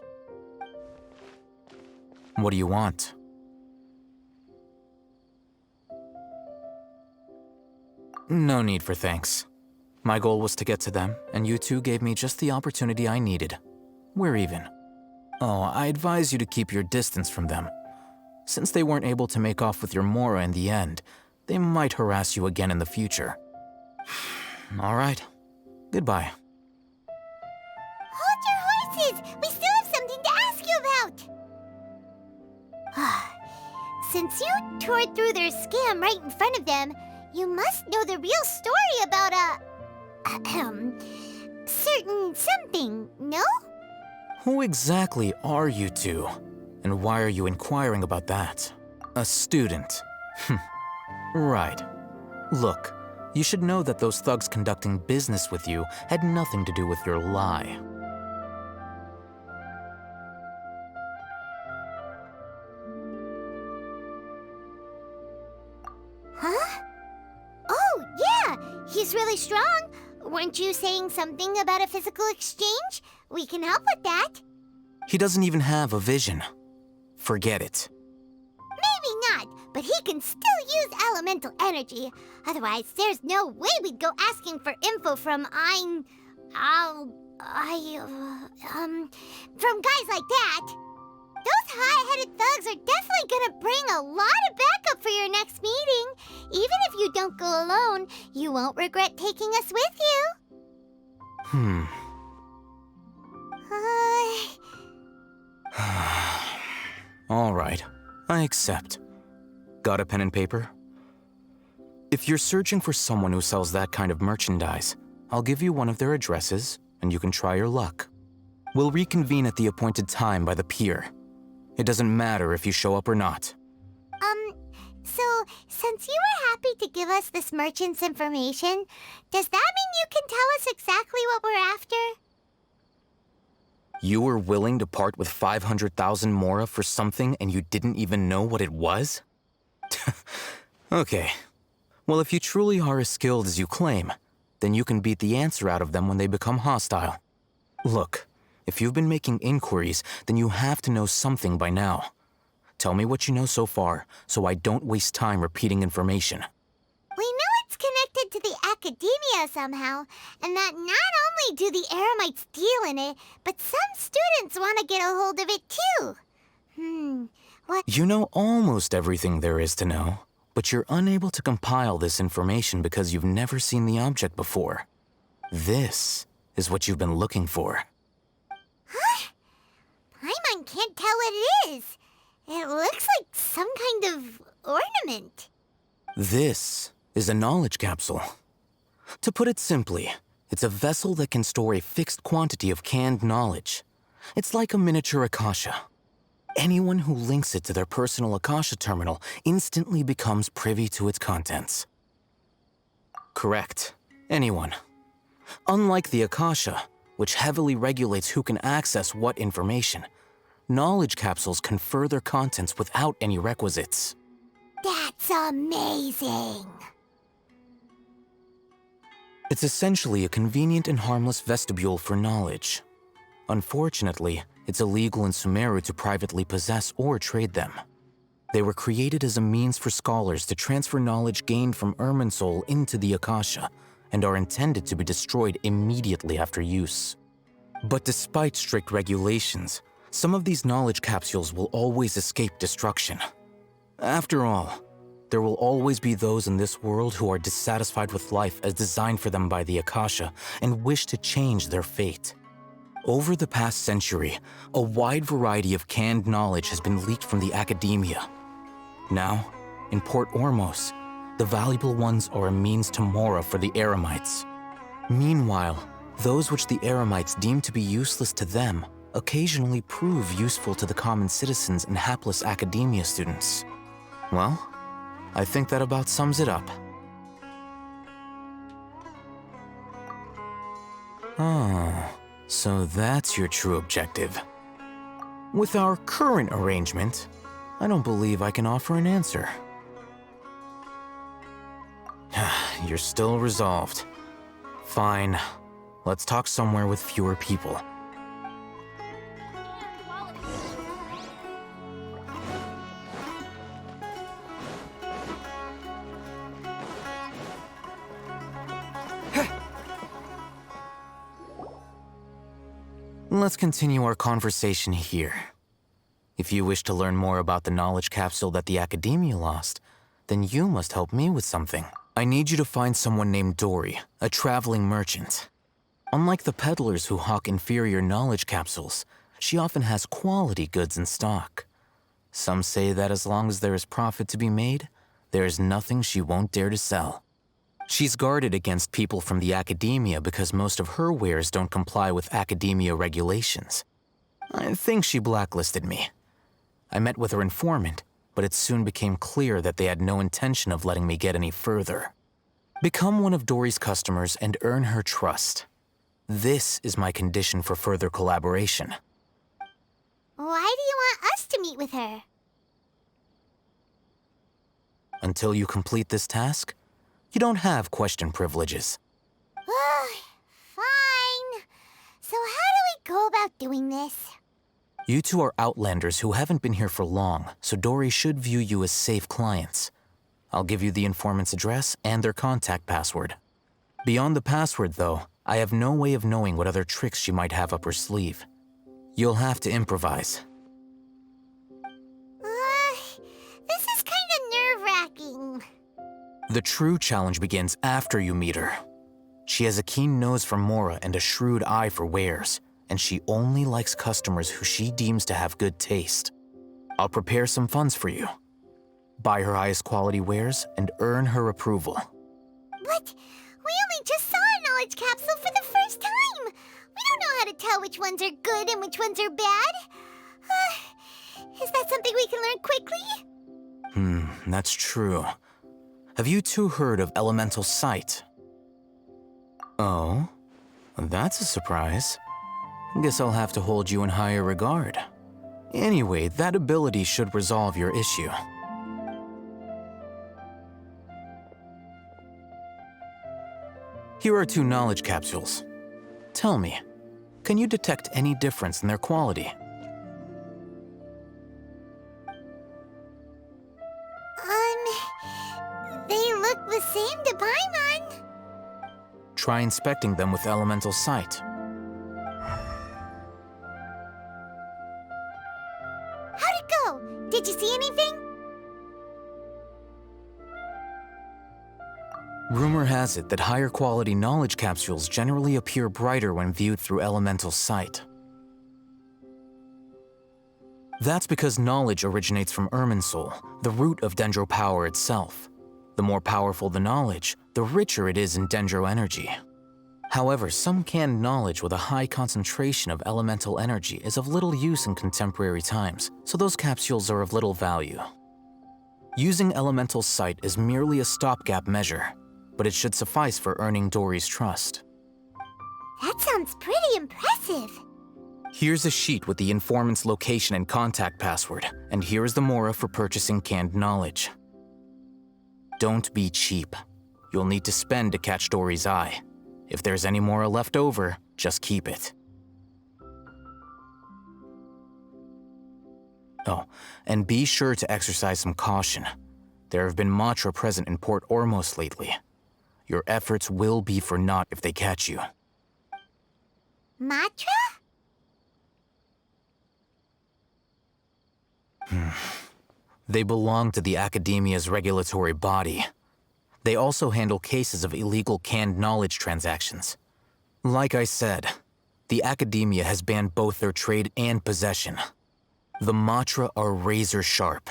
What do you want? No need for thanks. My goal was to get to them, and you two gave me just the opportunity I needed. We're even. Oh, I advise you to keep your distance from them. Since they weren't able to make off with your Mora in the end, they might harass you again in the future. All right. Goodbye. Hold your horses! We still have something to ask you about! Since you tore through their scam right in front of them, you must know the real story about certain something, no? Who exactly are you two? And why are you inquiring about that? A student. Right. Look, you should know that those thugs conducting business with you had nothing to do with your lie. Huh? Oh, yeah! He's really strong! Weren't you saying something about a physical exchange? We can help with that. He doesn't even have a vision. Forget it. Maybe not, but he can still use elemental energy. Otherwise, there's no way we'd go asking for info from from guys like that. Those high-headed thugs are definitely gonna bring a lot of backup for your next meeting. Even if you don't go alone, you won't regret taking us with you. All right, I accept. Got a pen and paper? If you're searching for someone who sells that kind of merchandise, I'll give you one of their addresses, and you can try your luck. We'll reconvene at the appointed time by the pier. It doesn't matter if you show up or not. So, since you were happy to give us this merchant's information, does that mean you can tell us exactly what we're after? You were willing to part with 500,000 mora for something and you didn't even know what it was? Okay. Well, if you truly are as skilled as you claim, then you can beat the answer out of them when they become hostile. Look, if you've been making inquiries, then you have to know something by now. Tell me what you know so far, so I don't waste time repeating information. We know it's connected to the academia somehow, and that not only do the Eremites deal in it, but some students want to get a hold of it too. What? You know almost everything there is to know, but you're unable to compile this information because you've never seen the object before. This is what you've been looking for. Huh? Paimon can't tell what it is. It looks like some kind of ornament. This is a knowledge capsule. To put it simply, it's a vessel that can store a fixed quantity of canned knowledge. It's like a miniature Akasha. Anyone who links it to their personal Akasha terminal instantly becomes privy to its contents. Correct. Anyone. Unlike the Akasha, which heavily regulates who can access what information, knowledge capsules confer their contents without any requisites. That's amazing! It's essentially a convenient and harmless vestibule for knowledge. Unfortunately, it's illegal in Sumeru to privately possess or trade them. They were created as a means for scholars to transfer knowledge gained from Irminsul into the Akasha, and are intended to be destroyed immediately after use. But despite strict regulations, some of these knowledge capsules will always escape destruction. After all, there will always be those in this world who are dissatisfied with life as designed for them by the Akasha and wish to change their fate. Over the past century, a wide variety of canned knowledge has been leaked from the academia. Now, in Port Ormos, the valuable ones are a means to mora for the Eremites. Meanwhile, those which the Eremites deem to be useless to them occasionally prove useful to the common citizens and hapless academia students. Well, I think that about sums it up. Oh, so that's your true objective. With our current arrangement, I don't believe I can offer an answer. You're still resolved. Fine. Let's talk somewhere with fewer people. Let's continue our conversation here. If you wish to learn more about the knowledge capsule that the Academia lost, then you must help me with something. I need you to find someone named Dory, a traveling merchant. Unlike the peddlers who hawk inferior knowledge capsules, she often has quality goods in stock. Some say that as long as there is profit to be made, there is nothing she won't dare to sell. She's guarded against people from the Academia because most of her wares don't comply with Academia regulations. I think she blacklisted me. I met with her informant, but it soon became clear that they had no intention of letting me get any further. Become one of Dory's customers and earn her trust. This is my condition for further collaboration. Why do you want us to meet with her? Until you complete this task, you don't have question privileges. Fine. So how do we go about doing this? You two are Outlanders who haven't been here for long, so Dory should view you as safe clients. I'll give you the informant's address and their contact password. Beyond the password, though, I have no way of knowing what other tricks she might have up her sleeve. You'll have to improvise. This is kind of nerve-wracking. The true challenge begins after you meet her. She has a keen nose for mora and a shrewd eye for wares, and she only likes customers who she deems to have good taste. I'll prepare some funds for you. Buy her highest quality wares and earn her approval. But we only just saw a knowledge capsule for the first time. We don't know how to tell which ones are good and which ones are bad. Is that something we can learn quickly? That's true. Have you two heard of elemental sight? Oh, that's a surprise. Guess I'll have to hold you in higher regard. Anyway, that ability should resolve your issue. Here are 2 knowledge capsules. Tell me, can you detect any difference in their quality? They look the same to Paimon. Try inspecting them with elemental sight. How'd it go? Did you see anything? Rumor has it that higher quality knowledge capsules generally appear brighter when viewed through elemental sight. That's because knowledge originates from Irminsul, the root of Dendro power itself. The more powerful the knowledge, the richer it is in Dendro energy. However, some canned knowledge with a high concentration of elemental energy is of little use in contemporary times, so those capsules are of little value. Using elemental sight is merely a stopgap measure, but it should suffice for earning Dory's trust. That sounds pretty impressive. Here's a sheet with the informant's location and contact password, and here's the Mora for purchasing canned knowledge. Don't be cheap. You'll need to spend to catch Dory's eye. If there's any Mora left over, just keep it. Oh, and be sure to exercise some caution. There have been Matra present in Port Ormos lately. Your efforts will be for naught if they catch you. Matra? They belong to the Academia's regulatory body. They also handle cases of illegal canned knowledge transactions. Like I said, the Academia has banned both their trade and possession. The Matra are razor sharp.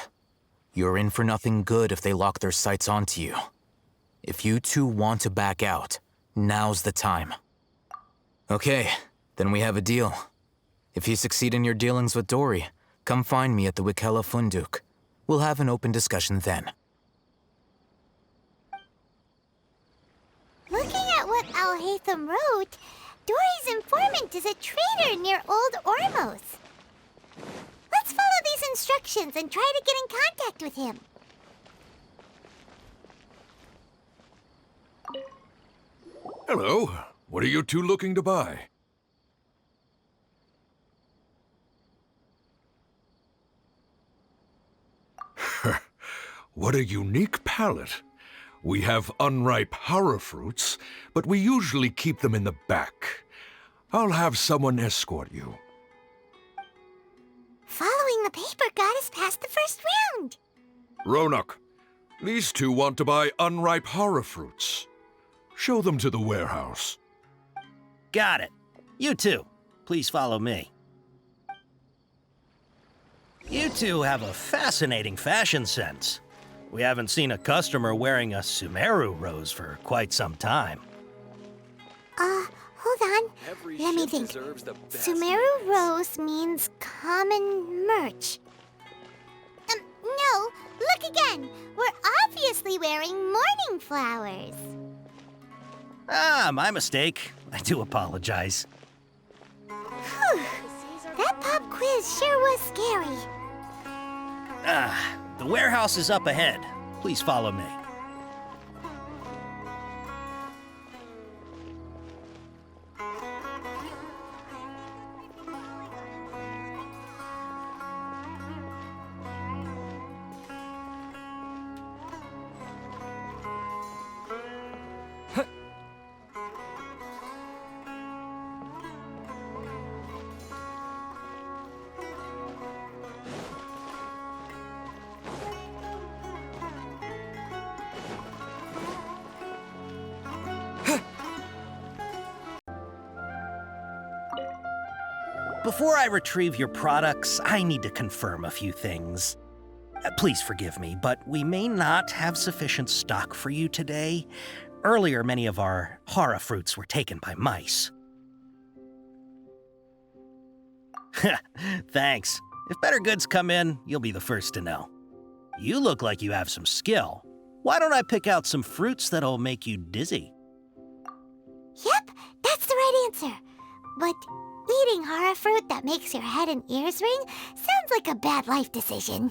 You're in for nothing good if they lock their sights onto you. If you two want to back out, now's the time. Okay, then we have a deal. If you succeed in your dealings with Dory, come find me at the Wikela Funduk. We'll have an open discussion then. Looking at what Al-Haytham wrote, Dory's informant is a traitor near Old Ormos. Let's follow these instructions and try to get in contact with him. Hello. What are you two looking to buy? What a unique palate. We have unripe hara fruits, but we usually keep them in the back. I'll have someone escort you. Following the paper got us past the first round. Ronak, these two want to buy unripe hara fruits. Show them to the warehouse. Got it. You two, please follow me. You two have a fascinating fashion sense. We haven't seen a customer wearing a Sumeru rose for quite some time. Hold on. Let me think. Sumeru rose means common merch. No, look again. We're obviously wearing morning flowers. Ah, my mistake. I do apologize. Whew. That pop quiz sure was scary. The warehouse is up ahead. Please follow me. Before I retrieve your products, I need to confirm a few things. Please forgive me, but we may not have sufficient stock for you today. Earlier, many of our hara fruits were taken by mice. Thanks. If better goods come in, you'll be the first to know. You look like you have some skill. Why don't I pick out some fruits that'll make you dizzy? Yep, that's the right answer. But Eating horror fruit that makes your head and ears ring sounds like a bad life decision.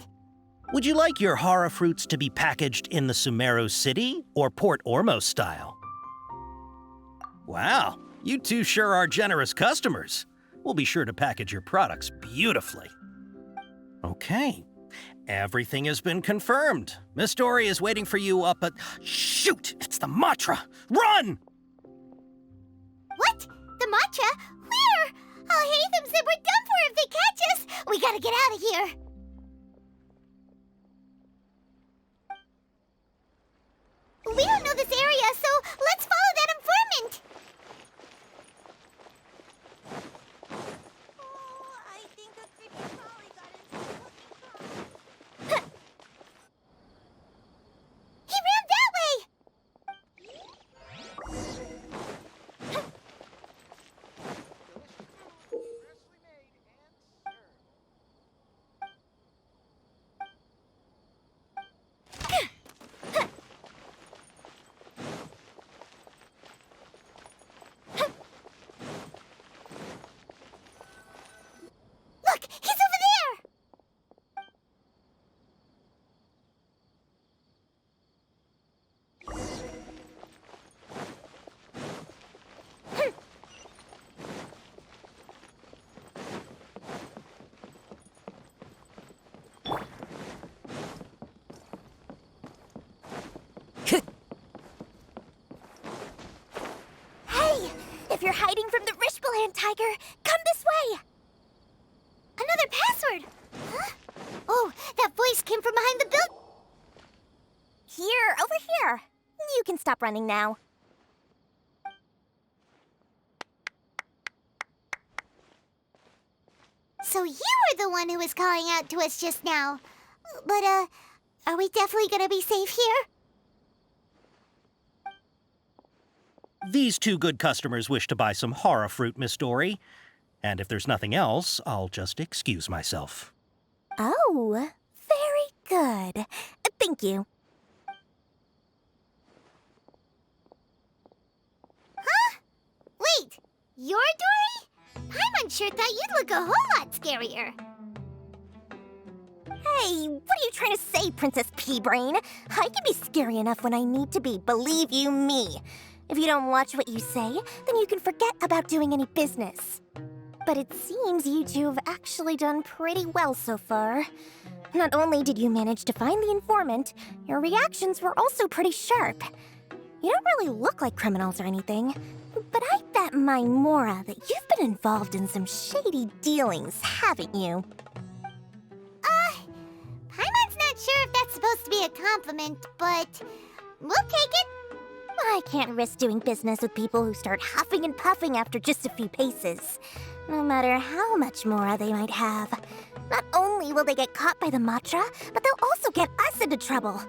Would you like your horror fruits to be packaged in the Sumeru City or Port Ormos style? Wow, you two sure are generous customers. We'll be sure to package your products beautifully. Okay, everything has been confirmed. Miss Dory is waiting for you up at... Shoot, it's the Matra! Run! What? The matcha? Where? I'll hate them said we're done for if they catch us. We gotta get out of here. We don't know this area, so let's follow that informant. I think a creepy crawly got into the cooking pot. He ran that way! Look, he's over there! Hey! If you're hiding from the Rishbaland tiger, come this way! Another password! Huh? Oh, that voice came from behind the building. Here, over here. You can stop running now. So you were the one who was calling out to us just now. But, are we definitely gonna be safe here? These two good customers wish to buy some horror fruit, Miss Dory. And if there's nothing else, I'll just excuse myself. Oh, very good. Thank you. Huh? Wait, you're Dory? Paimon sure thought you'd look a whole lot scarier. Hey, what are you trying to say, Princess Pea-Brain? I can be scary enough when I need to be, believe you me. If you don't watch what you say, then you can forget about doing any business. But it seems you two have actually done pretty well so far. Not only did you manage to find the informant, your reactions were also pretty sharp. You don't really look like criminals or anything, but I bet my Mora that you've been involved in some shady dealings, haven't you? Paimon's not sure if that's supposed to be a compliment, but we'll take it. I can't risk doing business with people who start huffing and puffing after just a few paces. No matter how much Mora they might have. Not only will they get caught by the Matra, but they'll also get us into trouble.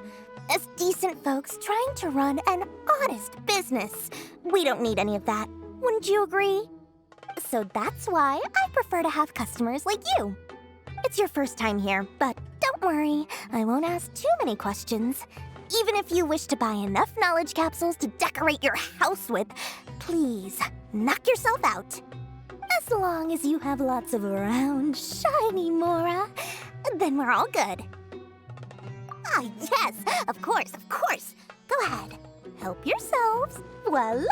As decent folks trying to run an honest business. We don't need any of that. Wouldn't you agree? So that's why I prefer to have customers like you. It's your first time here, but don't worry, I won't ask too many questions. Even if you wish to buy enough knowledge capsules to decorate your house with, please, knock yourself out. As long as you have lots of round, shiny Mora, then we're all good. Ah, yes, of course, of course. Go ahead, help yourselves. Voila!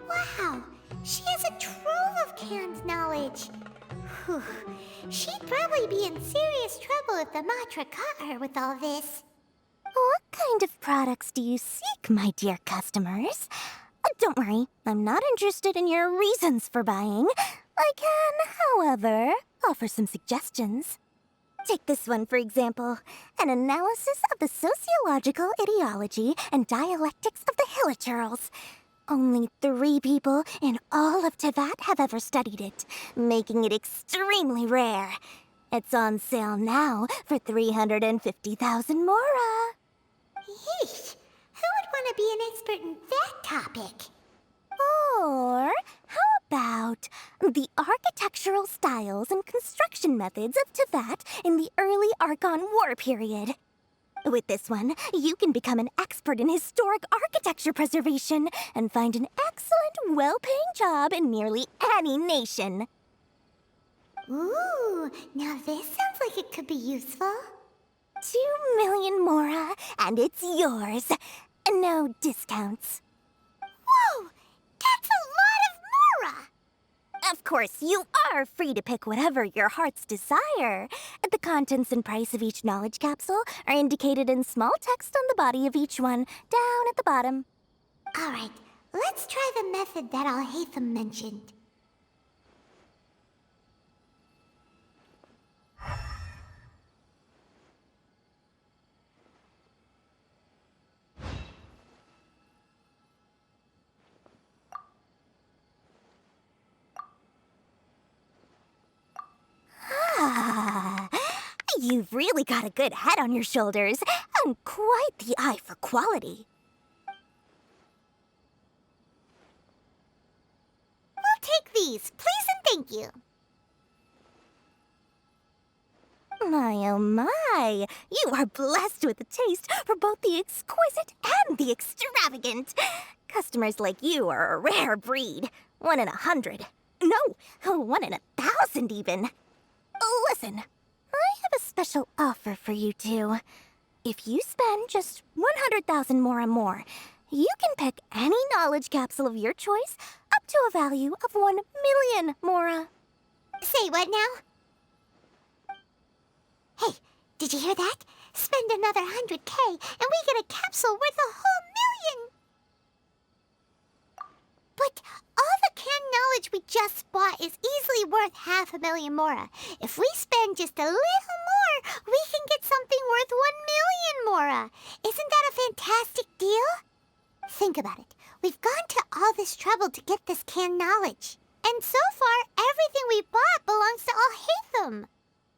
Wow, she has a trove of canned knowledge. Whew. She'd probably be in serious trouble if the Matra caught her with all this. What kind of products do you seek, my dear customers? Don't worry, I'm not interested in your reasons for buying. I can, however, offer some suggestions. Take this one, for example. An analysis of the sociological ideology and dialectics of the Hilichurls. Only 3 people in all of Teyvat have ever studied it, making it extremely rare. It's on sale now for 350,000 Mora. Yeesh, who would want to be an expert in that topic? Or how about the architectural styles and construction methods of Teyvat in the early Archon War period? With this one, you can become an expert in historic architecture preservation and find an excellent, well-paying job in nearly any nation. Ooh, now this sounds like it could be useful. 2 million Mora, and it's yours. No discounts. Whoa! That's a lot of Mora! Of course, you are free to pick whatever your heart's desire. The contents and price of each knowledge capsule are indicated in small text on the body of each one, down at the bottom. Alright, let's try the method that Alhaitham mentioned. You've really got a good head on your shoulders, and quite the eye for quality. We'll take these, please and thank you. My oh my, you are blessed with a taste for both the exquisite and the extravagant. Customers like you are a rare breed. 1 in 100. No, 1 in 1,000 even. Listen, I have a special offer for you two. If you spend just 100,000 more, you can pick any knowledge capsule of your choice up to a value of 1 million Mora. Say what now? Hey, did you hear that? Spend another 100K and we get a capsule worth a whole million! But all the canned knowledge we just bought is easily worth 500,000 Mora. If we spend just a little more, we can get something worth 1 million Mora. Isn't that a fantastic deal? Think about it. We've gone to all this trouble to get this canned knowledge. And so far, everything we bought belongs to Alhaitham.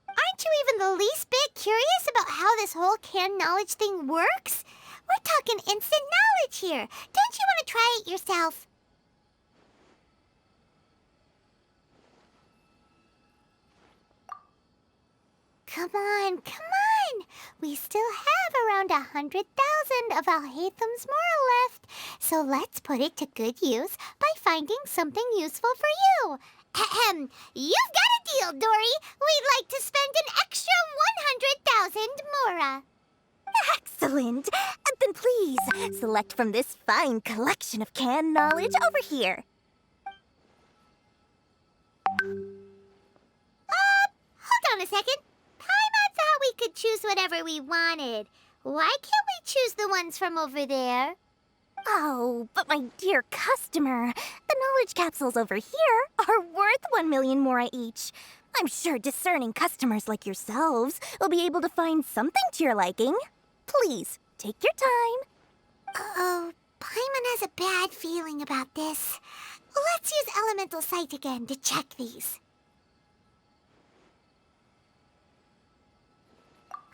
Aren't you even the least bit curious about how this whole canned knowledge thing works? We're talking instant knowledge here. Don't you want to try it yourself? Come on, come on! We still have around 100,000 of Alhaitham's Mora left, so let's put it to good use by finding something useful for you. Ahem, you've got a deal, Dory. We'd like to spend an extra 100,000 Mora. Excellent! Then please, select from this fine collection of canned knowledge over here. Hold on a second. Paimon thought we could choose whatever we wanted. Why can't we choose the ones from over there? Oh, but my dear customer, the knowledge capsules over here are worth 1 million Mora each. I'm sure discerning customers like yourselves will be able to find something to your liking. Please, take your time. Uh-oh, Paimon has a bad feeling about this. Let's use Elemental Sight again to check these.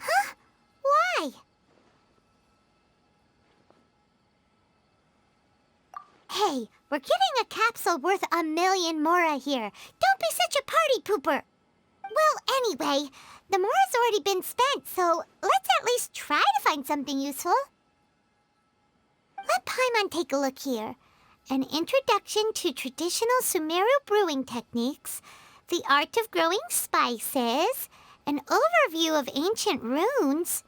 Huh? Why? Hey, we're getting a capsule worth 1 million Mora here. Don't be such a party pooper. Well, anyway, the Mora's already been spent, so let's at least try to find something useful. Let Paimon take a look here. An introduction to traditional Sumeru brewing techniques, the art of growing spices, an overview of ancient runes.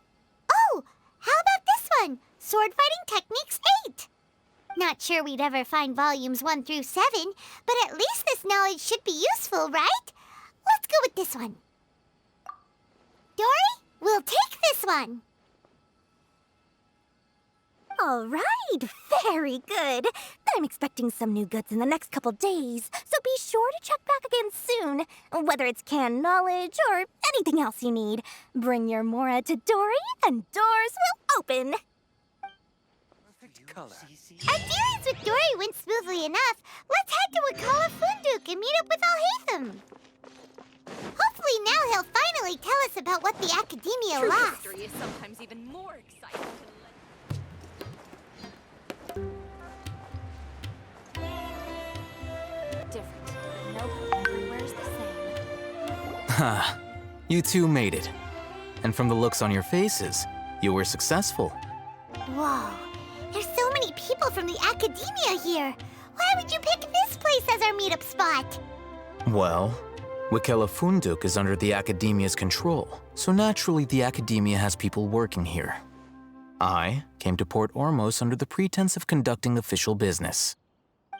Oh, how about this one? Sword Fighting Techniques 8. Not sure we'd ever find volumes 1 through 7, but at least this knowledge should be useful, right? Let's go with this one. Dory, we'll take this one. All right, very good. I'm expecting some new goods in the next couple days, so be sure to check back again soon. Whether it's canned knowledge or anything else you need, bring your Mora to Dory and doors will open. Our dealings with Dory went smoothly enough. Let's head to Wakala Funduk and meet up with Alhaitham. Hopefully now he'll finally tell us about what the Academia True lost. history is sometimes even more exciting Different. Nope, everywhere's the same. Ha! You two made it. And from the looks on your faces, You were successful. Whoa, there's so many people from the academia here. Why would you pick this place as our meetup spot? Well, Wikela Funduk is under the Academia's control, so naturally the Academia has people working here. I came to Port Ormos under the pretense of conducting official business.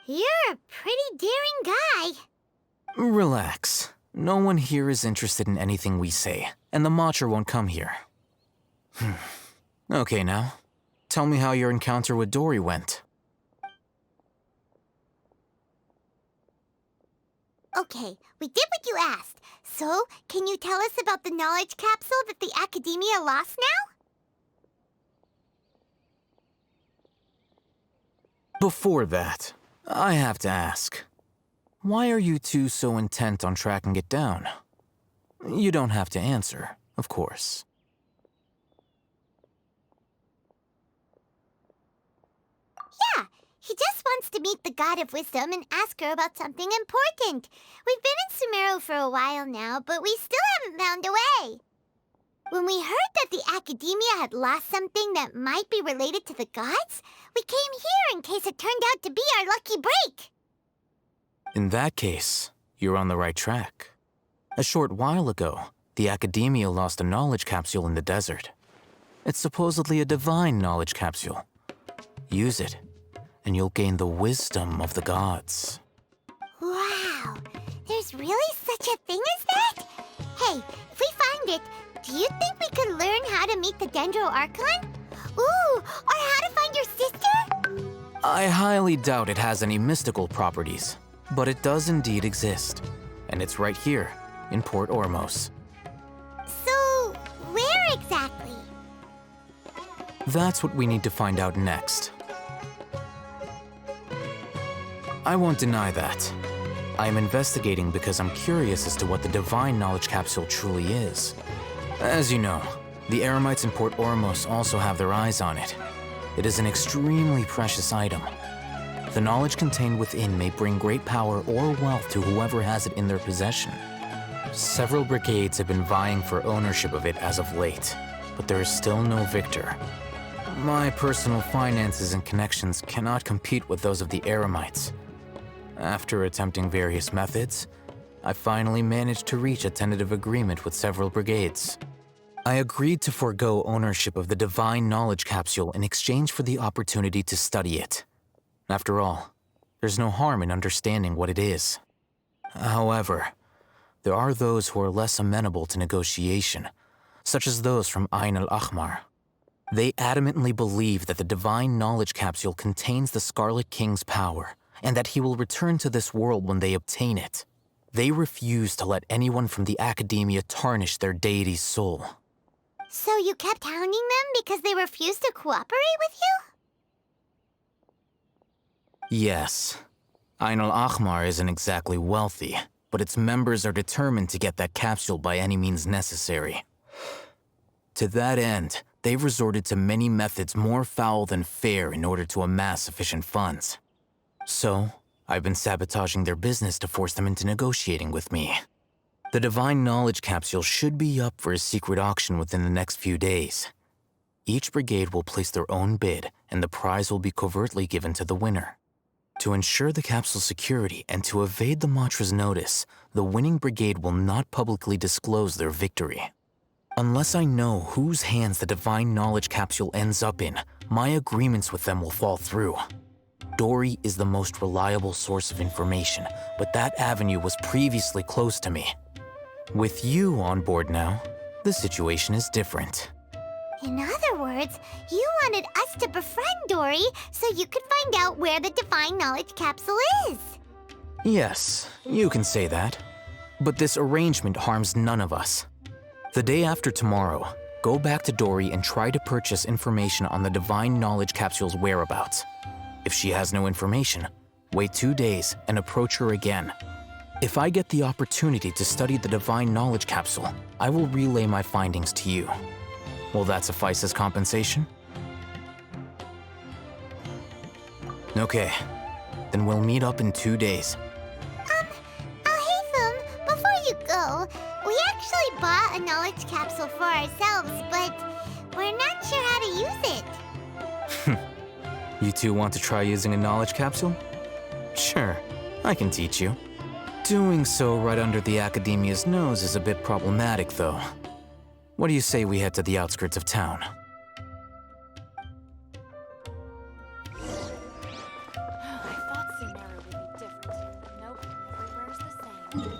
You're a pretty daring guy. Relax. No one here is interested in anything we say, and the Matcha won't come here. Okay now, tell me how your encounter with Dory went. Okay, we did what you asked. So, can you tell us about the knowledge capsule that the Academia lost now? Before that, I have to ask, why are you two so intent on tracking it down? You don't have to answer, of course. Yeah, he just wants to meet the God of Wisdom and ask her about something important. We've been in Sumeru for a while now, but we still haven't found a way. When we heard that the Academia had lost something that might be related to the gods, we came here in case it turned out to be our lucky break. In that case, you're on the right track. A short while ago, the Academia lost a knowledge capsule in the desert. It's supposedly a divine knowledge capsule. Use it, and you'll gain the wisdom of the gods. Wow, there's really such a thing as that? Hey, if we find it, do you think we could learn how to meet the Dendro Archon? Ooh, or how to find your sister? I highly doubt it has any mystical properties, but it does indeed exist. And it's right here, in Port Ormos. So, where exactly? That's what we need to find out next. I won't deny that. I am investigating because I'm curious as to what the divine knowledge capsule truly is. As you know, the Eremites in Port Ormos also have their eyes on it. It is an extremely precious item. The knowledge contained within may bring great power or wealth to whoever has it in their possession. Several brigades have been vying for ownership of it as of late, but there is still no victor. My personal finances and connections cannot compete with those of the Eremites. After attempting various methods, I finally managed to reach a tentative agreement with several brigades. I agreed to forego ownership of the divine knowledge capsule in exchange for the opportunity to study it. After all, there's no harm in understanding what it is. However, there are those who are less amenable to negotiation, such as those from Ain al-Ahmar. They adamantly believe that the divine knowledge capsule contains the Scarlet King's power, and that he will return to this world when they obtain it. They refuse to let anyone from the Academia tarnish their deity's soul. So you kept hounding them because they refused to cooperate with you? Yes. Ain al-Ahmar isn't exactly wealthy, but its members are determined to get that capsule by any means necessary. To that end, they've resorted to many methods more foul than fair in order to amass sufficient funds. So, I've been sabotaging their business to force them into negotiating with me. The divine knowledge capsule should be up for a secret auction within the next few days. Each brigade will place their own bid, and the prize will be covertly given to the winner. To ensure the capsule's security and to evade the Matra's notice, the winning brigade will not publicly disclose their victory. Unless I know whose hands the divine knowledge capsule ends up in, my agreements with them will fall through. Dory is the most reliable source of information, but that avenue was previously closed to me. With you on board now, the situation is different. In other words, you wanted us to befriend Dory so you could find out where the divine knowledge capsule is. Yes, you can say that. But this arrangement harms none of us. The day after tomorrow, go back to Dory and try to purchase information on the divine knowledge capsule's whereabouts. If she has no information, wait 2 days and approach her again. If I get the opportunity to study the divine knowledge capsule, I will relay my findings to you. Will that suffice as compensation? Okay, then we'll meet up in 2 days. Alhaitham, before you go, we actually bought a knowledge capsule for ourselves, but we're not sure how to use it. You two want to try using a knowledge capsule? Sure, I can teach you. Doing so right under the Academia's nose is a bit problematic, though. What do you say we head to the outskirts of town? I thought Sumeru would be different. Nope, everywhere's the same.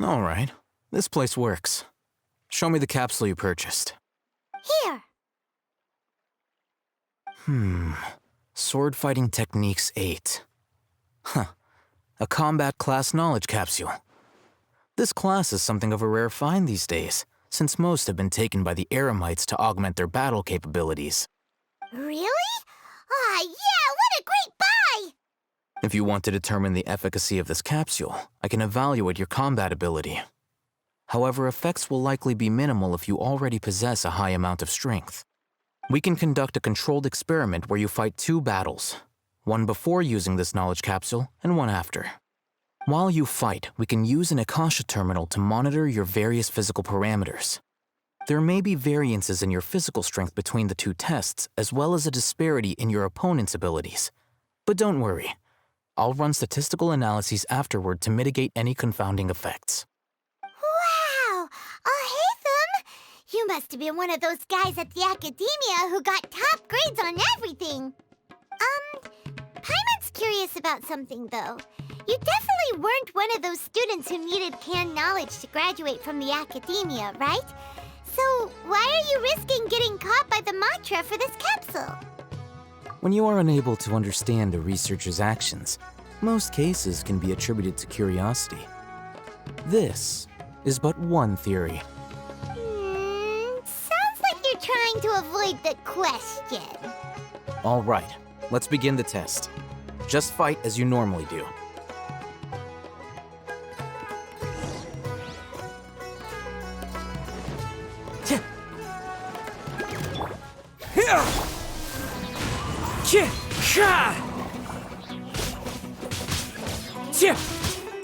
All right, this place works. Show me the capsule you purchased. Here. Sword Fighting Techniques 8. Huh. A combat class knowledge capsule. This class is something of a rare find these days, since most have been taken by the Eremites to augment their battle capabilities. Really? Ah, yeah, what a great buy! If you want to determine the efficacy of this capsule, I can evaluate your combat ability. However, effects will likely be minimal if you already possess a high amount of strength. We can conduct a controlled experiment where you fight 2 battles, one before using this knowledge capsule and one after. While you fight, we can use an Akasha terminal to monitor your various physical parameters. There may be variances in your physical strength between the 2 tests, as well as a disparity in your opponent's abilities. But don't worry, I'll run statistical analyses afterward to mitigate any confounding effects. Wow! Haytham! You must have been one of those guys at the Academia who got top grades on everything. Paimon's curious about something, though. You definitely weren't one of those students who needed canned knowledge to graduate from the Academia, right? So why are you risking getting caught by the Matra for this capsule? When you are unable to understand a researcher's actions, most cases can be attributed to curiosity. This is but one theory. Sounds like you're trying to avoid the question. All right, let's begin the test. Just fight as you normally do.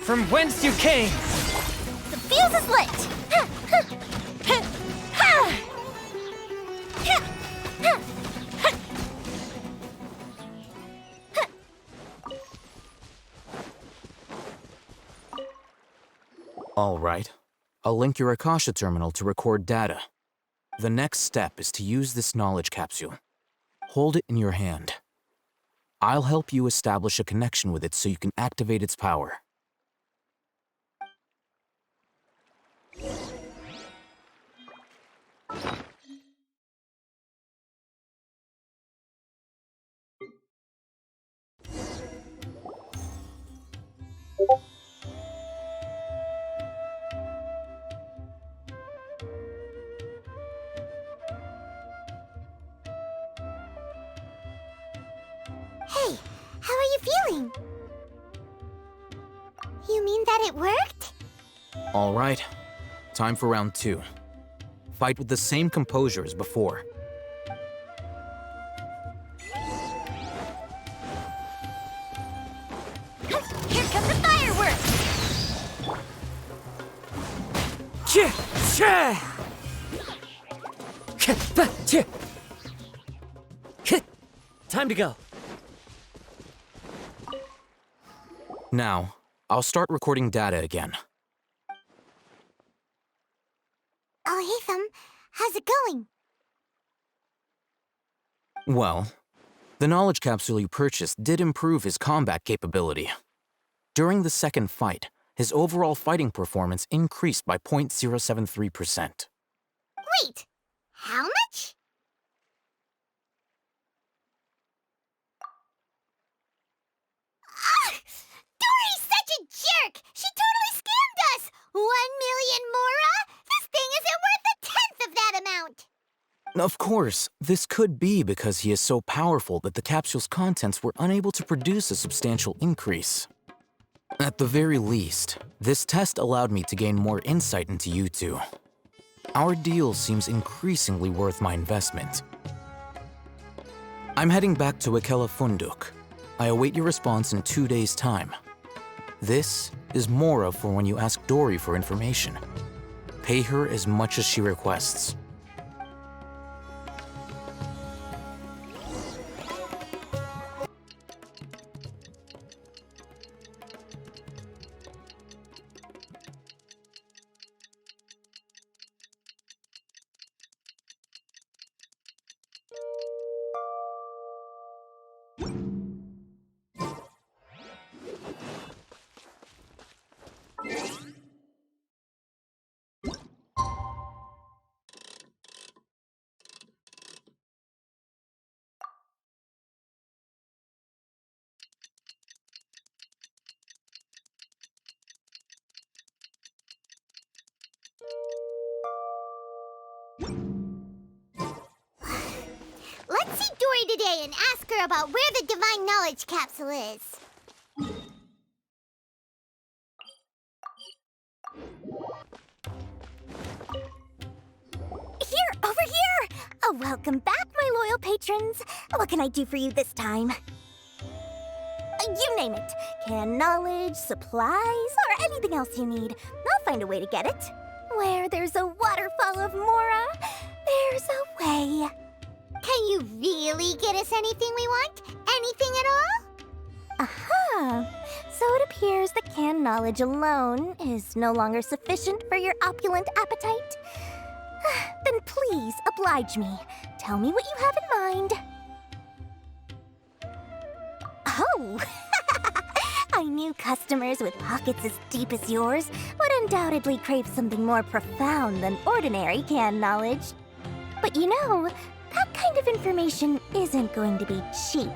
From whence you came! The fuse is lit! All right, I'll link your Akasha terminal to record data. The next step is to use this knowledge capsule. Hold it in your hand. I'll help you establish a connection with it so you can activate its power. Hey, how are you feeling? You mean that it worked? All right, time for round 2. Fight with the same composure as before. Here come the fireworks! Time to go. Now, I'll start recording data again. Haytham, how's it going? Well, the knowledge capsule you purchased did improve his combat capability. During the second fight, his overall fighting performance increased by 0.073%. Wait, how much? Dory's such a jerk! She totally scammed us! 1 million mora? This thing isn't worth a tenth of that amount! Of course, this could be because he is so powerful that the capsule's contents were unable to produce a substantial increase. At the very least, this test allowed me to gain more insight into you two. Our deal seems increasingly worth my investment. I'm heading back to Ikela Funduk. I await your response in 2 days' time. This is Mora for when you ask Dory for information. Pay her as much as she requests. Let's see Dory today and ask her about where the Divine Knowledge Capsule is. Here, over here! Oh, welcome back, my loyal patrons. What can I do for you this time? You name it. Canned knowledge, supplies, or anything else you need. I'll find a way to get it. Where there's a waterfall of Mora, there's a way. Can you really get us anything we want? Anything at all? Aha! So it appears that canned knowledge alone is no longer sufficient for your opulent appetite. Then please oblige me. Tell me what you have in mind. Oh! I knew customers with pockets as deep as yours would undoubtedly crave something more profound than ordinary canned knowledge. But you know, that kind of information isn't going to be cheap.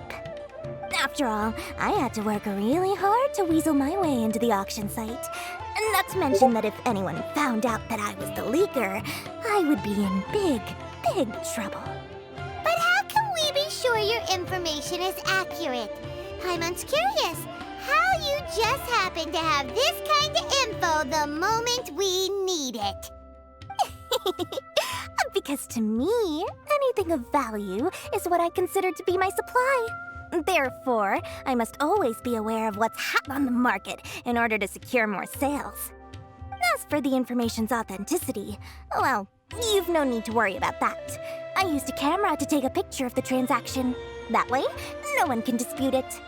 After all, I had to work really hard to weasel my way into the auction site. Not to mention that if anyone found out that I was the leaker, I would be in big, big trouble. But how can we be sure your information is accurate? Paimon's curious how you just happen to have this kind of info the moment we need it. Because to me, anything of value is what I consider to be my supply. Therefore, I must always be aware of what's hot on the market in order to secure more sales. As for the information's authenticity, well, you've no need to worry about that. I used a camera to take a picture of the transaction. That way, no one can dispute it.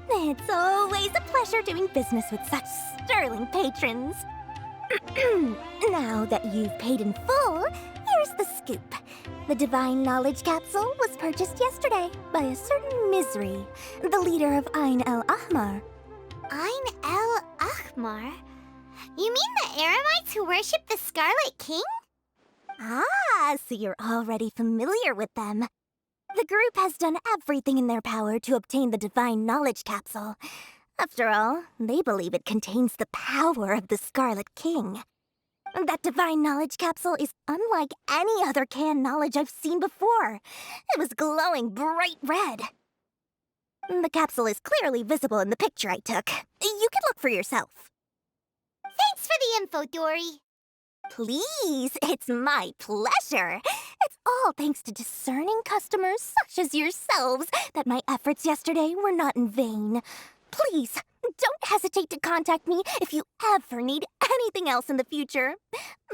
It's always a pleasure doing business with such sterling patrons. Now that you've paid in full, here's the scoop. The Divine Knowledge Capsule was purchased yesterday by a certain Misery, the leader of Ain el Ahmar. Ain el Ahmar? You mean the Eremites who worship the Scarlet King? Ah, so you're already familiar with them. The group has done everything in their power to obtain the Divine Knowledge Capsule. After all, they believe it contains the power of the Scarlet King. That Divine Knowledge Capsule is unlike any other canned knowledge I've seen before. It was glowing bright red. The capsule is clearly visible in the picture I took. You can look for yourself. Thanks for the info, Dory. Please, it's my pleasure. It's all thanks to discerning customers such as yourselves that my efforts yesterday were not in vain. Please, don't hesitate to contact me if you ever need anything else in the future.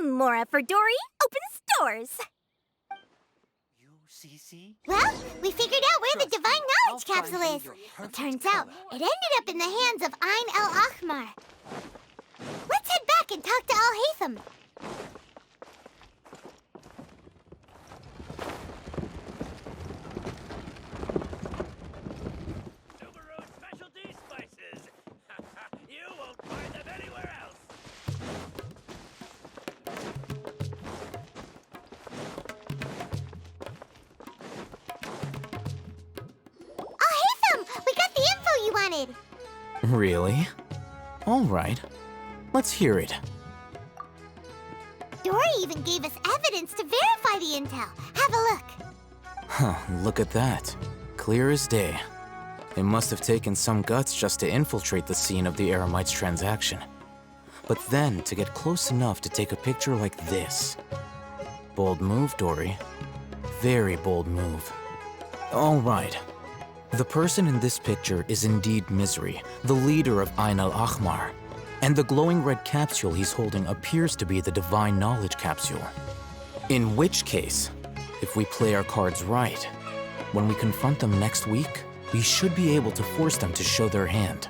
Mora for Dory opens doors. Well, we figured out where the Divine Knowledge Capsule is. It turns out it ended up in the hands of Ain el Ahmar. Let's head back and talk to Al-Haytham. Sumeru specialty spices. You won't find them anywhere else. Al-Haytham, we got the info you wanted. Really? All right. Let's hear it. Dory even gave us evidence to verify the intel. Have a look. Huh, look at that. Clear as day. It must have taken some guts just to infiltrate the scene of the Eremites' transaction. But then to get close enough to take a picture like this. Bold move, Dory. Very bold move. All right. The person in this picture is indeed Misery, the leader of Ain al-Ahmar. And the glowing red capsule he's holding appears to be the Divine Knowledge Capsule. In which case, if we play our cards right, when we confront them next week, we should be able to force them to show their hand.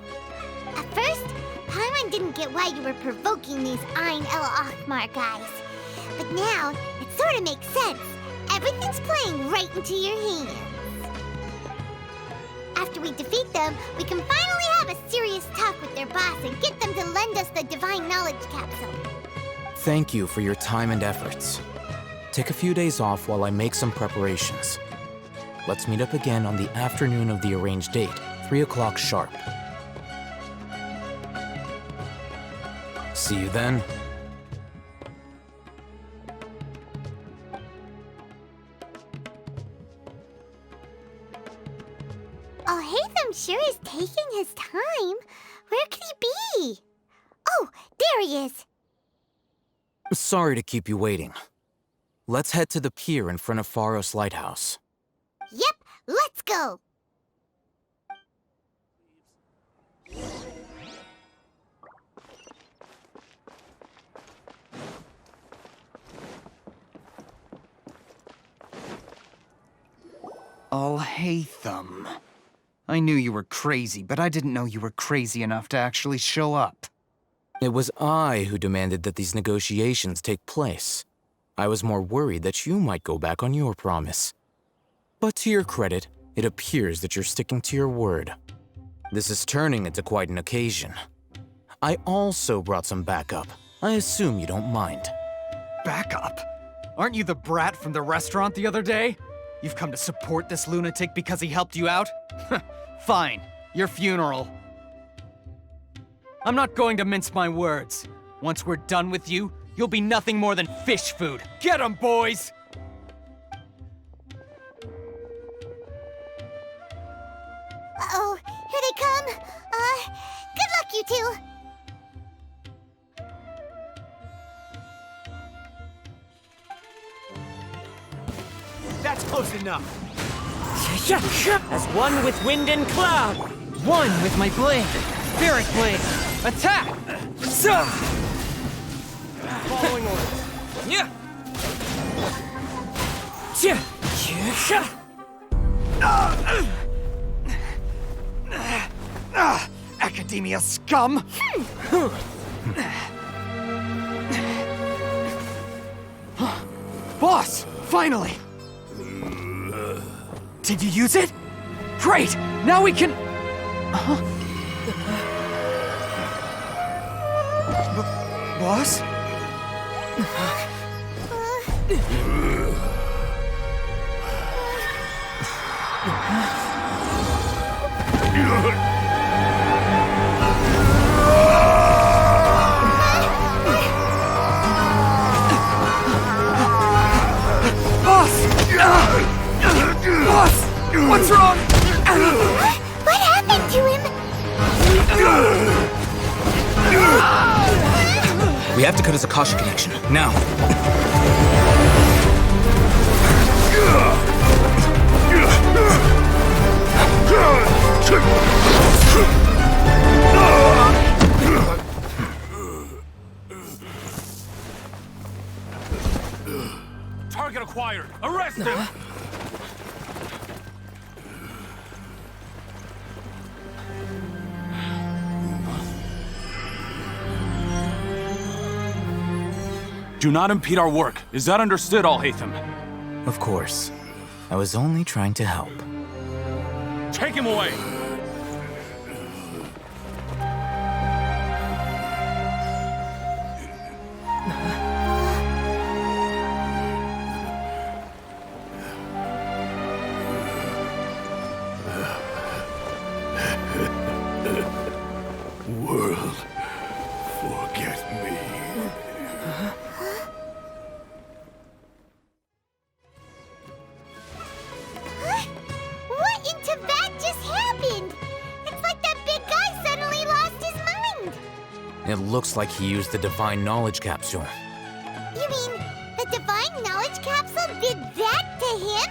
At first, Paimon didn't get why you were provoking these Ain el-Ahmar guys. But now, it sort of makes sense. Everything's playing right into your hands. After we defeat them, we can finally have a serious talk with their boss and get them to lend us the Divine Knowledge Capsule. Thank you for your time and efforts. Take a few days off while I make some preparations. Let's meet up again on the afternoon of the arranged date, 3 o'clock sharp. See you then. Oh, Hatham sure is taking his time. Where could he be? Oh, there he is. Sorry to keep you waiting. Let's head to the pier in front of Pharos Lighthouse. Yep, let's go. Al-Hatham. I knew you were crazy, but I didn't know you were crazy enough to actually show up. It was I who demanded that these negotiations take place. I was more worried that you might go back on your promise. But to your credit, it appears that you're sticking to your word. This is turning into quite an occasion. I also brought some backup. I assume you don't mind. Backup? Aren't you the brat from the restaurant the other day? You've come to support this lunatic because he helped you out? Fine, your funeral. I'm not going to mince my words. Once we're done with you, you'll be nothing more than fish food. Get 'em, boys! Uh-oh, here they come. Good luck, you two. That's close enough. As one with wind and cloud. One with my blade. Spirit blade. Attack! So! Following orders. Yeah. Academia scum! Boss! Finally! Did you use it? Great! Now we can... Boss? Boss! What's wrong? What happened to him? We have to cut his Akasha connection, now. Target acquired! Arrest him! Do not impede our work. Is that understood, Al-Hatham? Of course. I was only trying to help. Take him away! World, forget me. What in Tibet just happened? It's like that big guy suddenly lost his mind. It looks like he used the Divine Knowledge Capsule. You mean the Divine Knowledge Capsule did that to him?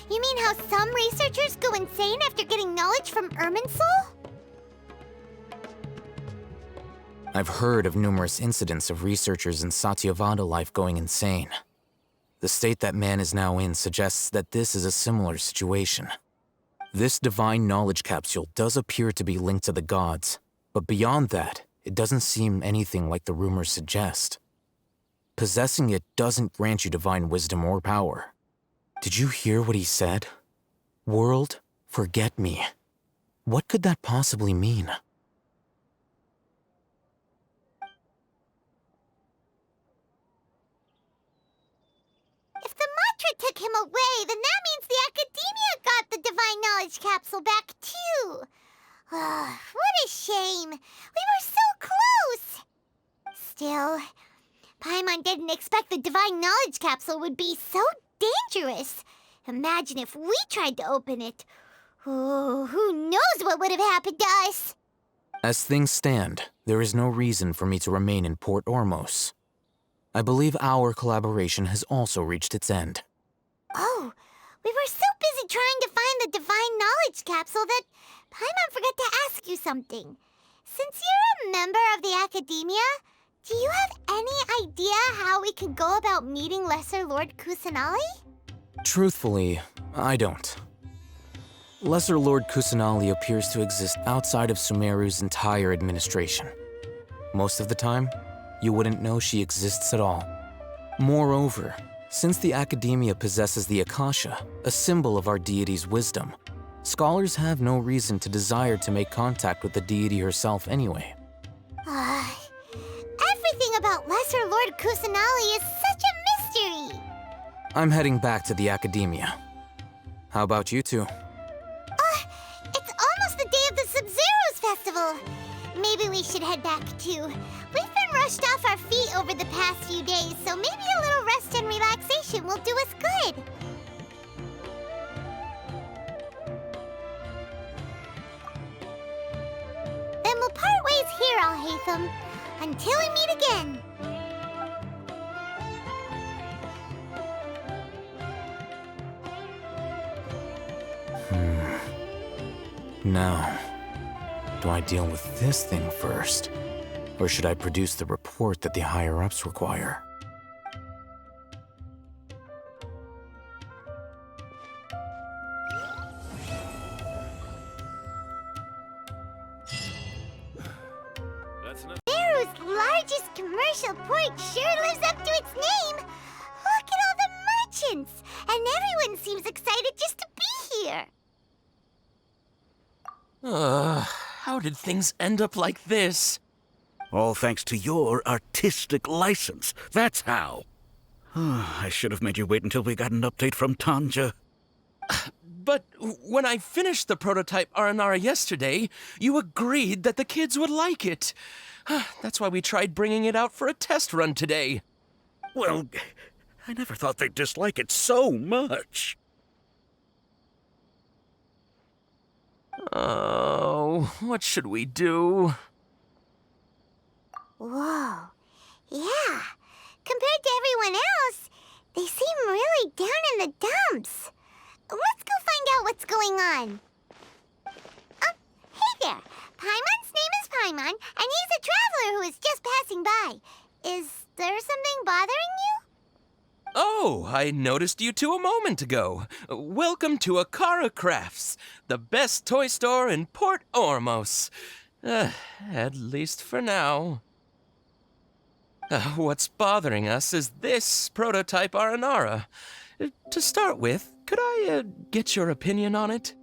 You mean how some researchers go insane after getting knowledge from Irminsul? I've heard of numerous incidents of researchers in Satyavada life going insane. The state that man is now in suggests that this is a similar situation. This divine knowledge capsule does appear to be linked to the gods, but beyond that, it doesn't seem anything like the rumors suggest. Possessing it doesn't grant you divine wisdom or power. Did you hear what he said? World, forget me. What could that possibly mean? If the mantra took him away, then that means the Academia got the divine knowledge capsule back too. What a shame. We were so close. Still, Paimon didn't expect the divine knowledge capsule would be so dangerous. Imagine if we tried to open it. Oh, who knows what would have happened to us? As things stand, there is no reason for me to remain in Port Ormos. I believe our collaboration has also reached its end. Oh, we were so busy trying to find the divine knowledge capsule that Paimon forgot to ask you something. Since you're a member of the Academia, do you have any idea how we could go about meeting Lesser Lord Kusanali? Truthfully, I don't. Lesser Lord Kusanali appears to exist outside of Sumeru's entire administration. Most of the time, you wouldn't know she exists at all. Moreover, since the Academia possesses the Akasha, a symbol of our deity's wisdom, scholars have no reason to desire to make contact with the deity herself anyway. Everything about Lesser Lord Kusanali is such a mystery! I'm heading back to the Academia. How about you two? It's almost the day of the Sub-Zero's festival. Maybe we should head back too. We've been rushed off our feet over the past few days, so maybe a little rest and relaxation will do us good. Then we'll part ways here, Alhaitham, until we meet again. Now, do I deal with this thing first? Or should I produce the report that the higher-ups require? Sumeru's largest commercial port sure lives up to its name. Look at all the merchants, and everyone seems excited just to be here. How did things end up like this? All thanks to your artistic license. That's how. I should have made you wait until we got an update from Tanja. But when I finished the prototype Aranara yesterday, you agreed that the kids would like it. That's why we tried bringing it out for a test run today. Well, I never thought they'd dislike it so much. Oh, what should we do? Whoa. Yeah. Compared to everyone else, they seem really down in the dumps. Let's go find out what's going on. Hey there. Paimon's name is Paimon, and he's a traveler who is just passing by. Is there something bothering you? Oh, I noticed you two a moment ago. Welcome to Akara Crafts, the best toy store in Port Ormos. At least for now. What's bothering us is this prototype Aranara. To start with, could I get your opinion on it?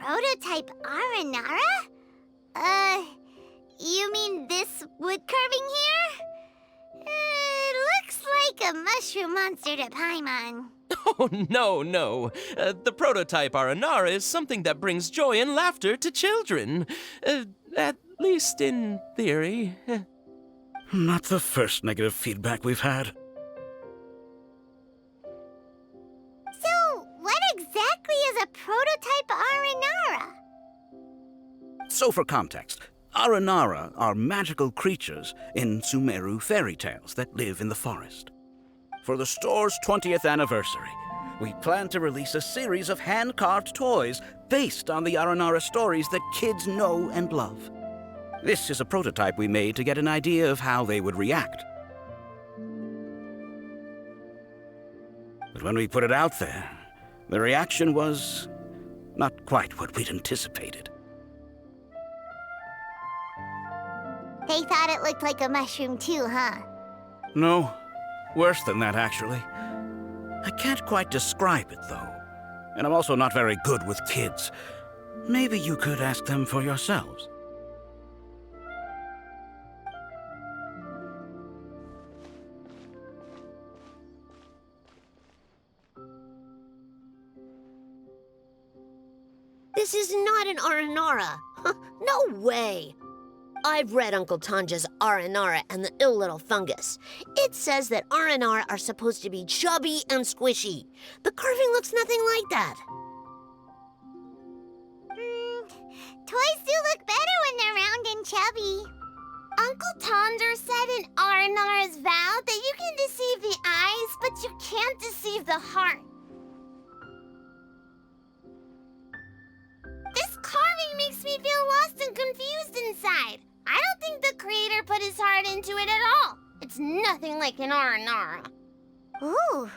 Prototype Aranara? You mean this wood carving here? It looks like a mushroom monster to Paimon. Oh, no. The prototype Aranara is something that brings joy and laughter to children. At least in theory. Not the first negative feedback we've had. So, what exactly is a prototype Aranara? So for context, Aranara are magical creatures in Sumeru fairy tales that live in the forest. For the store's 20th anniversary, We plan to release a series of hand-carved toys based on the Aranara stories that kids know and love. This is a prototype we made to get an idea of how they would react. But when we put it out there, the reaction was not quite what we'd anticipated. They thought it looked like a mushroom too, huh? No, worse than that, actually. I can't quite describe it, though. And I'm also not very good with kids. Maybe you could ask them for yourselves. This is not an Aranara. No way. I've read Uncle Tanja's Aranara and the Ill Little Fungus. It says that Aranara are supposed to be chubby and squishy. The carving looks nothing like that. Toys do look better when they're round and chubby. Uncle Tonder said in Aranara's vow that you can deceive the eyes, but you can't deceive the heart. This carving makes me feel lost and confused inside. I don't think the creator put his heart into it at all. It's nothing like an Aranara. Ooh,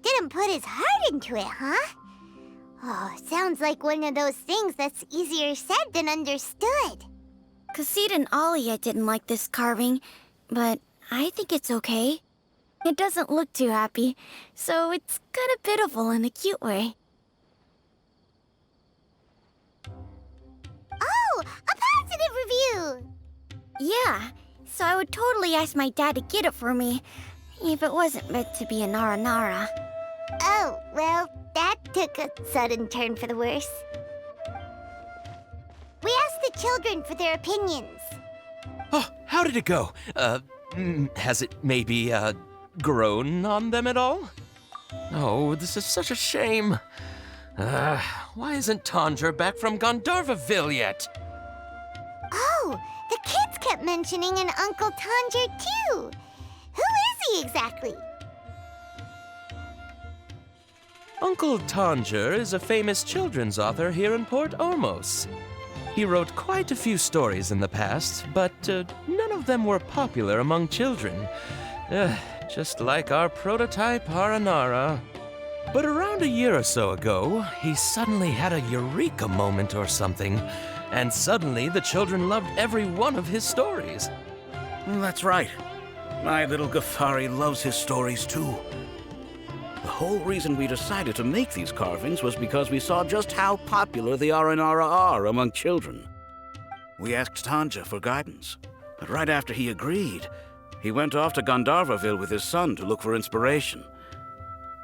didn't put his heart into it, huh? Oh, sounds like one of those things that's easier said than understood. Kassid and Alia didn't like this carving, but I think it's okay. It doesn't look too happy, so it's kind of pitiful in a cute way. Oh, a positive review! Yeah, so I would totally ask my dad to get it for me, if it wasn't meant to be an Aranara. Oh, well, that took a sudden turn for the worse. We asked the children for their opinions. Oh, how did it go? Has it maybe, grown on them at all? Oh, this is such a shame. Why isn't Tanger back from Gandharvaville yet? Oh, the kids kept mentioning an Uncle Tanger, too. Who is he exactly? Uncle Tanger is a famous children's author here in Port Ormos. He wrote quite a few stories in the past, but none of them were popular among children. Just like our prototype Aranara. But around a year or so ago, he suddenly had a eureka moment or something, and suddenly the children loved every one of his stories. That's right. My little Ghaffari loves his stories too. The whole reason we decided to make these carvings was because we saw just how popular the Aranara are among children. We asked Tanja for guidance, but right after he agreed, he went off to Gandharvaville with his son to look for inspiration.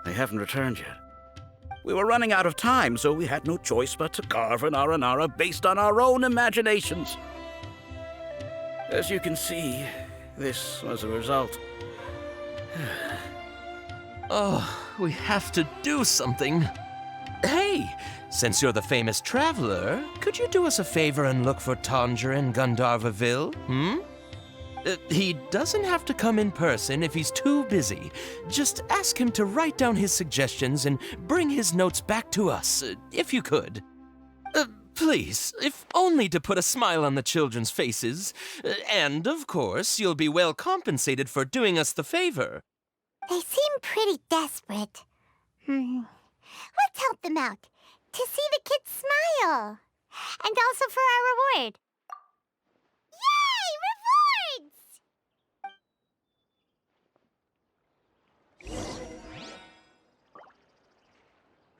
They haven't returned yet. We were running out of time, so we had no choice but to carve an Aranara based on our own imaginations. As you can see, this was the result. Oh, we have to do something. Hey, since you're the famous traveler, could you do us a favor and look for Tanger in Gandharvaville, He doesn't have to come in person if he's too busy. Just ask him to write down his suggestions and bring his notes back to us, if you could. Please, if only to put a smile on the children's faces. And, of course, you'll be well compensated for doing us the favor. They seem pretty desperate. Let's help them out. To see the kids smile. And also for our reward. Yay! Rewards!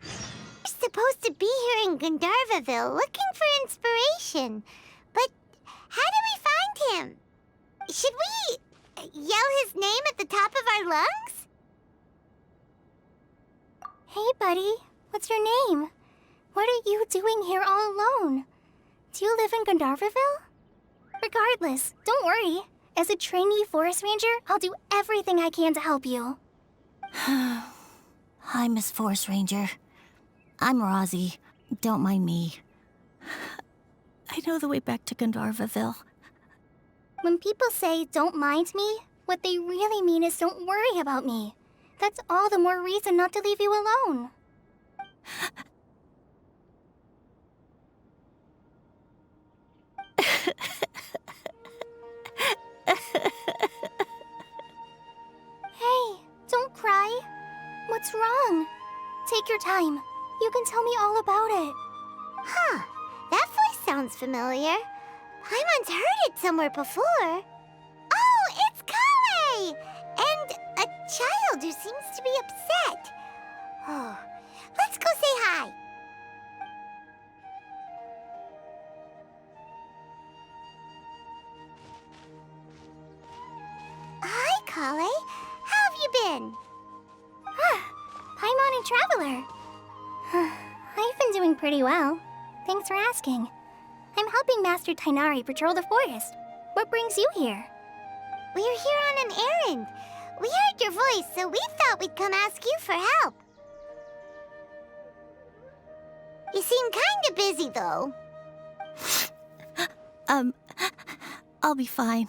We're supposed to be here in Gandharvaville looking for inspiration. But how do we find him? Should we yell his name at the top of our lungs? Hey, buddy. What's your name? What are you doing here all alone? Do you live in Gandharvaville? Regardless, don't worry. As a trainee forest ranger, I'll do everything I can to help you. Hi, Miss Forest Ranger. I'm Rozzy. Don't mind me. I know the way back to Gandharvaville. When people say, don't mind me, what they really mean is don't worry about me. That's all the more reason not to leave you alone. take your time. You can tell me all about it. Huh. That voice sounds familiar. Paimon's heard it somewhere before. Oh, it's Kale! And a child who seems to be upset. Oh, let's go say hi. Hi, Kale. How have you been? Paimon and Traveler. I've been doing pretty well. Thanks for asking. I'm helping Master Tainari patrol the forest. What brings you here? We're here on an errand. We heard your voice, so we thought we'd come ask you for help. You seem kinda busy, though. I'll be fine.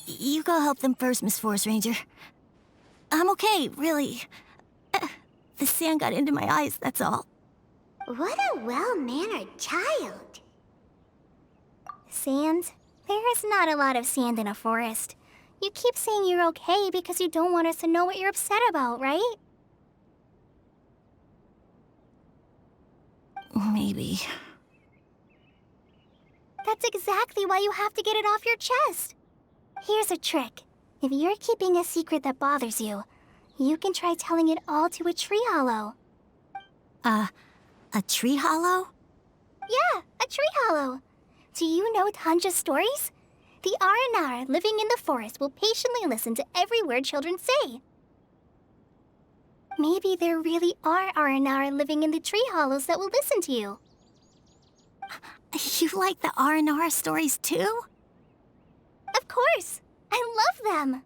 You go help them first, Miss Forest Ranger. I'm okay, really. The sand got into my eyes, that's all. What a well-mannered child. Sand? There is not a lot of sand in a forest. You keep saying you're okay because you don't want us to know what you're upset about, right? Maybe. That's exactly why you have to get it off your chest. Here's a trick. If you're keeping a secret that bothers you, you can try telling it all to a tree hollow. A tree hollow? Yeah, a tree hollow. Do you know Tanja's stories? The Aranara living in the forest will patiently listen to every word children say. Maybe there really are Aranara living in the tree hollows that will listen to you. You like the Aranara stories too? Of course! I love them!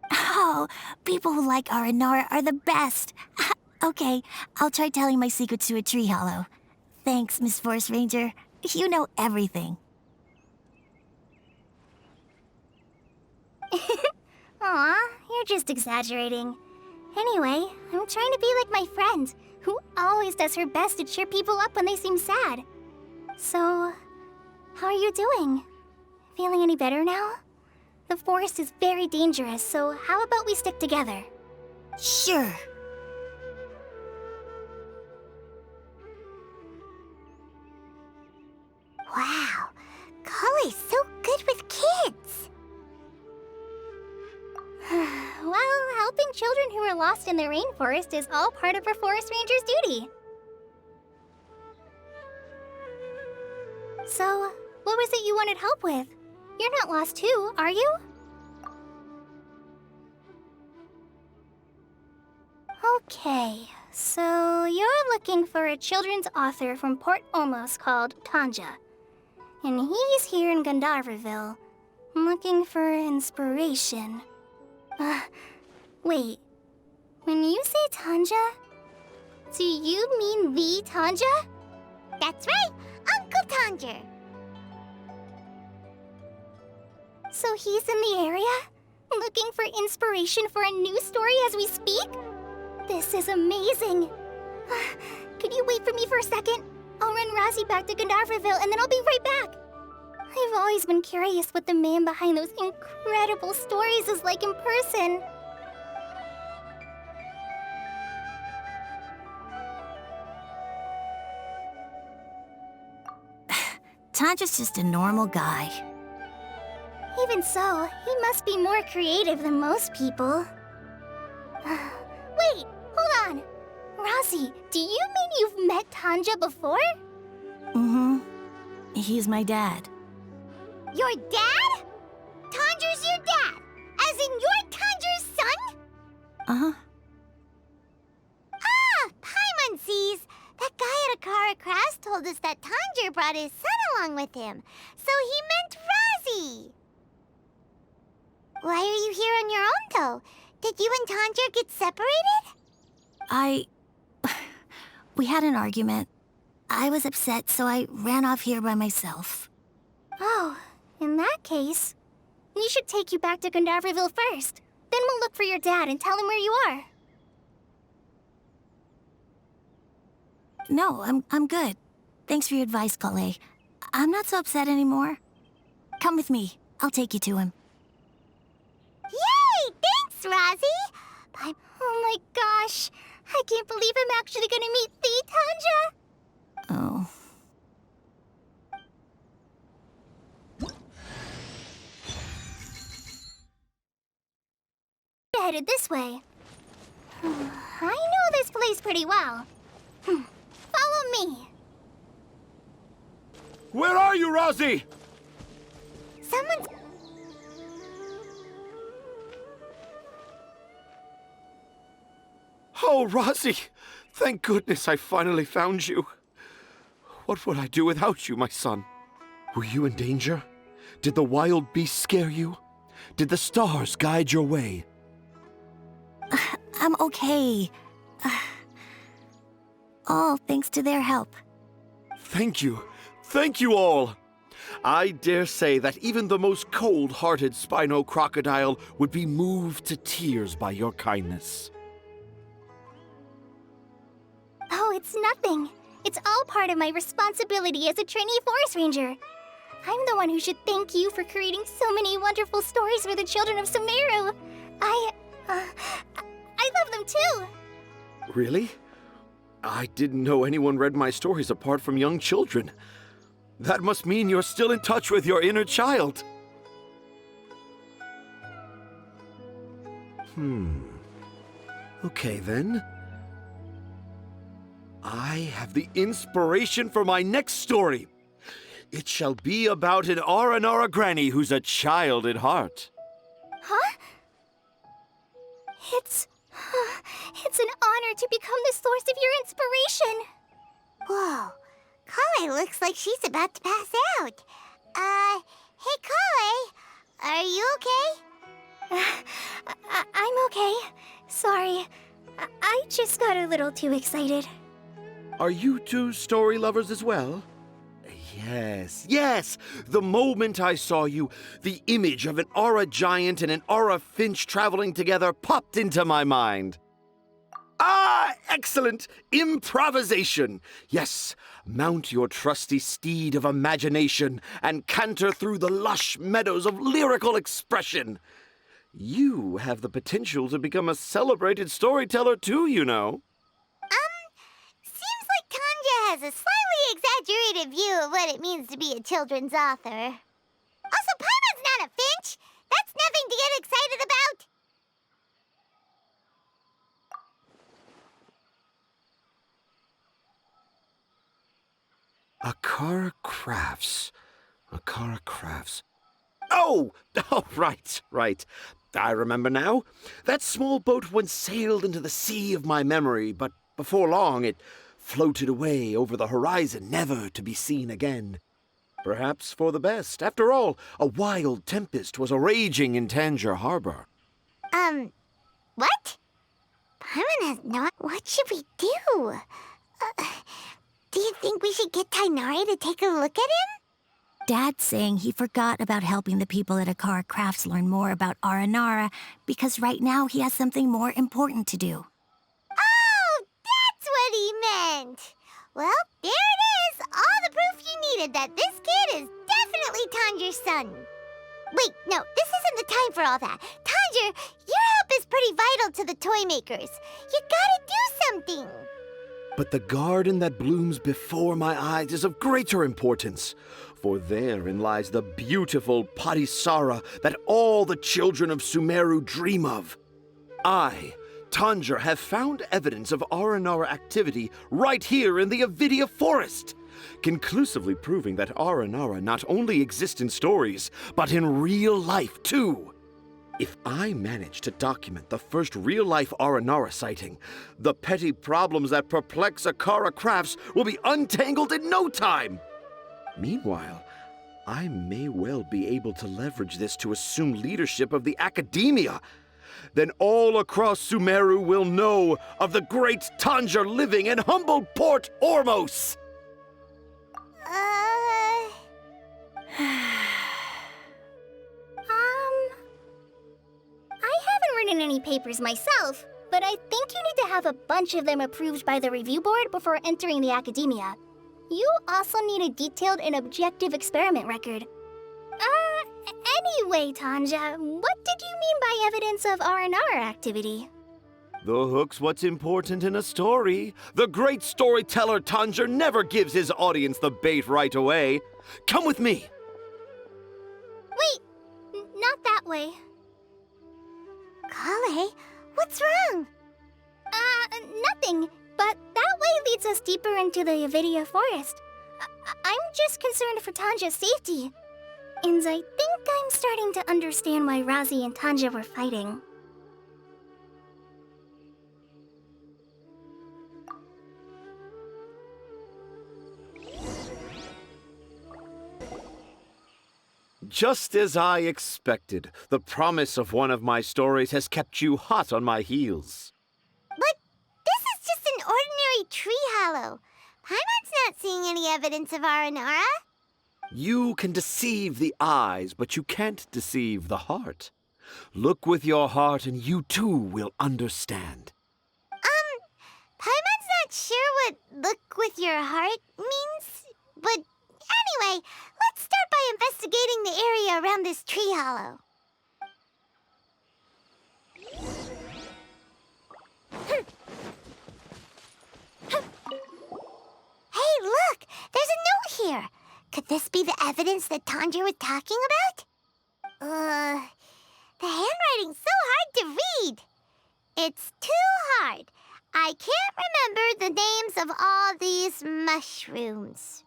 Oh, people who like Aranara are the best. Okay, I'll try telling my secrets to a tree hollow. Thanks, Miss Forest Ranger. You know everything. Aw, you're just exaggerating. Anyway, I'm trying to be like my friend, who always does her best to cheer people up when they seem sad. So, how are you doing? Feeling any better now? The forest is very dangerous, so how about we stick together? Sure. Wow, Kale's so good with kids. Well, helping children who are lost in the rainforest is all part of a forest ranger's duty. So, what was it you wanted help with? You're not lost too, are you? Okay, so you're looking for a children's author from Port Olmos called Tanja. And he's here in Gandharvaville, looking for inspiration. Wait. When you say Tanja, do you mean the Tanja? That's right, Uncle Tanger. So he's in the area? Looking for inspiration for a new story as we speak? This is amazing. Could you wait for me for a second? I'll run Razi back to Gandharvaville and then I'll be right back. I've always been curious what the man behind those incredible stories is like in person. Tanja's just a normal guy. Even so, he must be more creative than most people. Wait, hold on. Razi, do you mean you've met Tanja before? Mm-hmm. He's my dad. Your dad? Tanger's your dad? As in you're Tanger's son? Uh-huh. Ah, Paimon sees. That guy at Akara Crass told us that Tanger brought his son along with him. So he meant Razi. Why are you here on your own, though? Did you and Tanger get separated? We had an argument. I was upset, so I ran off here by myself. Oh, in that case, we should take you back to Gandharvaville first. Then we'll look for your dad and tell him where you are. No, I'm good. Thanks for your advice, Kale. I'm not so upset anymore. Come with me. I'll take you to him. Yay! Thanks, Razi! Oh my gosh! I can't believe I'm actually gonna meet Thee Tanja! Oh. Headed this way. I know this place pretty well. Follow me. Where are you, Rosie? Someone's... Oh, Rosie! Thank goodness I finally found you. What would I do without you, my son? Were you in danger? Did the wild beasts scare you? Did the stars guide your way? I'm okay. All thanks to their help. Thank you. Thank you all. I dare say that even the most cold-hearted Spino crocodile would be moved to tears by your kindness. Oh, it's nothing. It's all part of my responsibility as a trainee forest ranger. I'm the one who should thank you for creating so many wonderful stories for the children of Sumeru. I love them too. Really? I didn't know anyone read my stories apart from young children. That must mean you're still in touch with your inner child. Okay then. I have the inspiration for my next story. It shall be about an Aranara granny who's a child at heart. Huh? It's an honor to become the source of your inspiration. Whoa, Kale looks like she's about to pass out. Hey Kale, are you okay? I'm okay. Sorry. I just got a little too excited. Are you two story lovers as well? Yes. The moment I saw you, the image of an Aura giant and an Aura finch traveling together popped into my mind. Ah, excellent! Improvisation! Yes, mount your trusty steed of imagination and canter through the lush meadows of lyrical expression. You have the potential to become a celebrated storyteller too, you know. Seems like Tanja has a slightly exaggerated view of what it means to be a children's author. Also, Paimon's not a finch! That's nothing to get excited about! Akara Crafts. Oh, right. I remember now. That small boat once sailed into the sea of my memory, but before long it floated away over the horizon, never to be seen again. Perhaps for the best. After all, a wild tempest was a-raging in Tangier Harbor. What? Paimon has not... What should we do? Do you think we should get Tainari to take a look at him? Dad's saying he forgot about helping the people at Akara Crafts learn more about Aranara because right now he has something more important to do. Oh, that's what he meant! Well, there it is! All the proof you needed that this kid is definitely Tanger's son. Wait, no, this isn't the time for all that. Tanger, your help is pretty vital to the toy makers. You gotta do something! But the garden that blooms before my eyes is of greater importance, for therein lies the beautiful Patisara that all the children of Sumeru dream of. I, Tanger, have found evidence of Aranara activity right here in the Avidia Forest, conclusively proving that Aranara not only exist in stories, but in real life too. If I manage to document the first real-life Aranara sighting, the petty problems that perplex Akara Crafts will be untangled in no time. Meanwhile, I may well be able to leverage this to assume leadership of the academia. Then all across Sumeru will know of the great Tanger living in humble Port Ormos. I haven't written any papers myself, but I think you need to have a bunch of them approved by the review board before entering the academia. You also need a detailed and objective experiment record. Anyway, Tanja, what did you mean by evidence of Aranara activity? The hook's what's important in a story. The great storyteller Tanja never gives his audience the bait right away. Come with me. Wait, not that way. Kale, what's wrong? Nothing. But that way leads us deeper into the Avidia forest. I'm just concerned for Tanja's safety. And I think I'm starting to understand why Razi and Tanja were fighting. Just as I expected, the promise of one of my stories has kept you hot on my heels. But this is just an ordinary tree hollow. Paimon's not seeing any evidence of Aranara. You can deceive the eyes, but you can't deceive the heart. Look with your heart and you too will understand. Paimon's not sure what look with your heart means, but anyway, let's start by investigating the area around this tree hollow. Hey, look! There's a note here! Could this be the evidence that Tanja was talking about? The handwriting's so hard to read. It's too hard. I can't remember the names of all these mushrooms.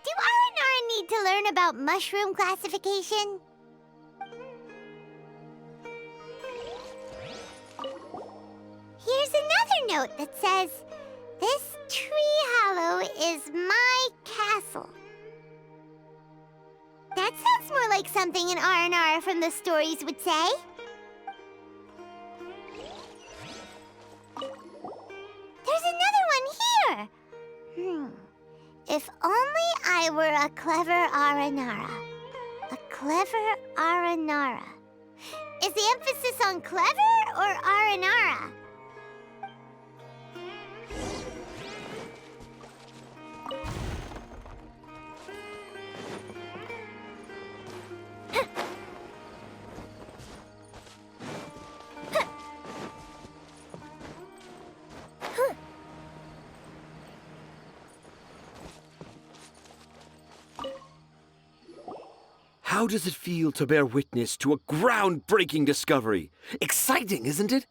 Do Aranara need to learn about mushroom classification? Here's another note that says, "This tree hollow is my castle." That sounds more like something an Aranara from the stories would say. There's another one here! If only I were a clever Aranara. A clever Aranara. Is the emphasis on clever or Aranara? How does it feel to bear witness to a groundbreaking discovery? Exciting, isn't it?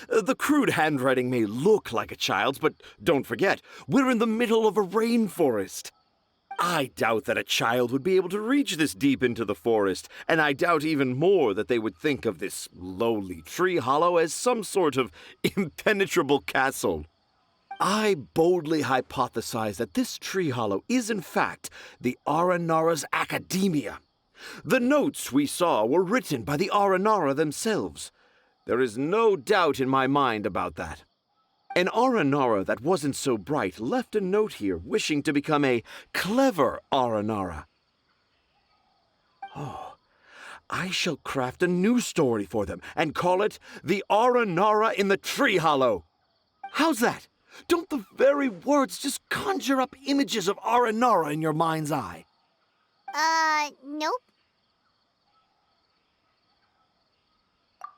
The crude handwriting may look like a child's, but don't forget, we're in the middle of a rainforest. I doubt that a child would be able to reach this deep into the forest, and I doubt even more that they would think of this lowly tree hollow as some sort of impenetrable castle. I boldly hypothesize that this tree hollow is in fact the Aranara's academia. The notes we saw were written by the Aranara themselves. There is no doubt in my mind about that. An Aranara that wasn't so bright left a note here wishing to become a clever Aranara. Oh, I shall craft a new story for them and call it The Aranara in the Tree Hollow. How's that? Don't the very words just conjure up images of Aranara in your mind's eye? Nope.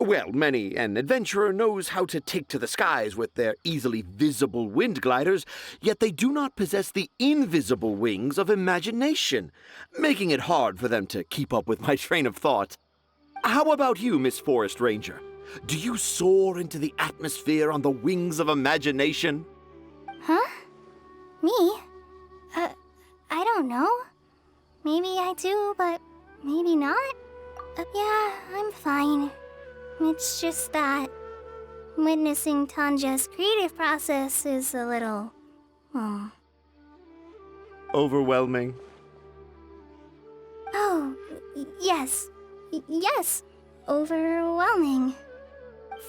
Well, many an adventurer knows how to take to the skies with their easily visible wind gliders, yet they do not possess the invisible wings of imagination, making it hard for them to keep up with my train of thought. How about you, Miss Forest Ranger? Do you soar into the atmosphere on the wings of imagination? Huh? Me? I don't know. Maybe I do, but maybe not. Yeah, I'm fine. It's just that witnessing Tanja's creative process is a little, Overwhelming. Oh, yes. Yes. Overwhelming.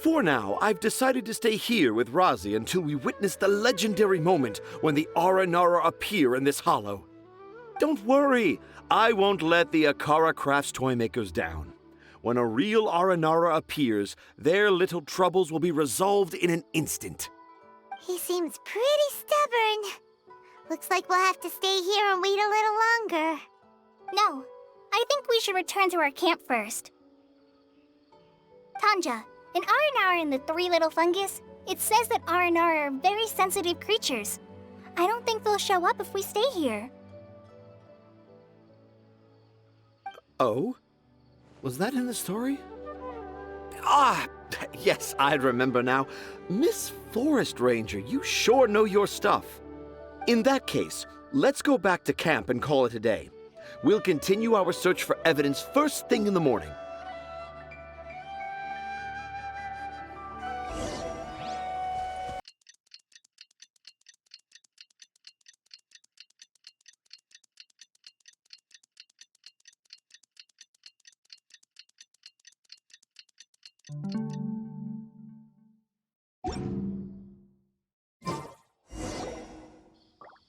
For now, I've decided to stay here with Razi until we witness the legendary moment when the Aranara appear in this hollow. Don't worry, I won't let the Akara Crafts toymakers down. When a real Aranara appears, their little troubles will be resolved in an instant. He seems pretty stubborn. Looks like we'll have to stay here and wait a little longer. No, I think we should return to our camp first. Tanja, An Aranara and the three little fungus, it says that Aranara are very sensitive creatures. I don't think they'll show up if we stay here. Oh? Was that in the story? Ah, yes, I remember now. Miss Forest Ranger, you sure know your stuff. In that case, let's go back to camp and call it a day. We'll continue our search for evidence first thing in the morning.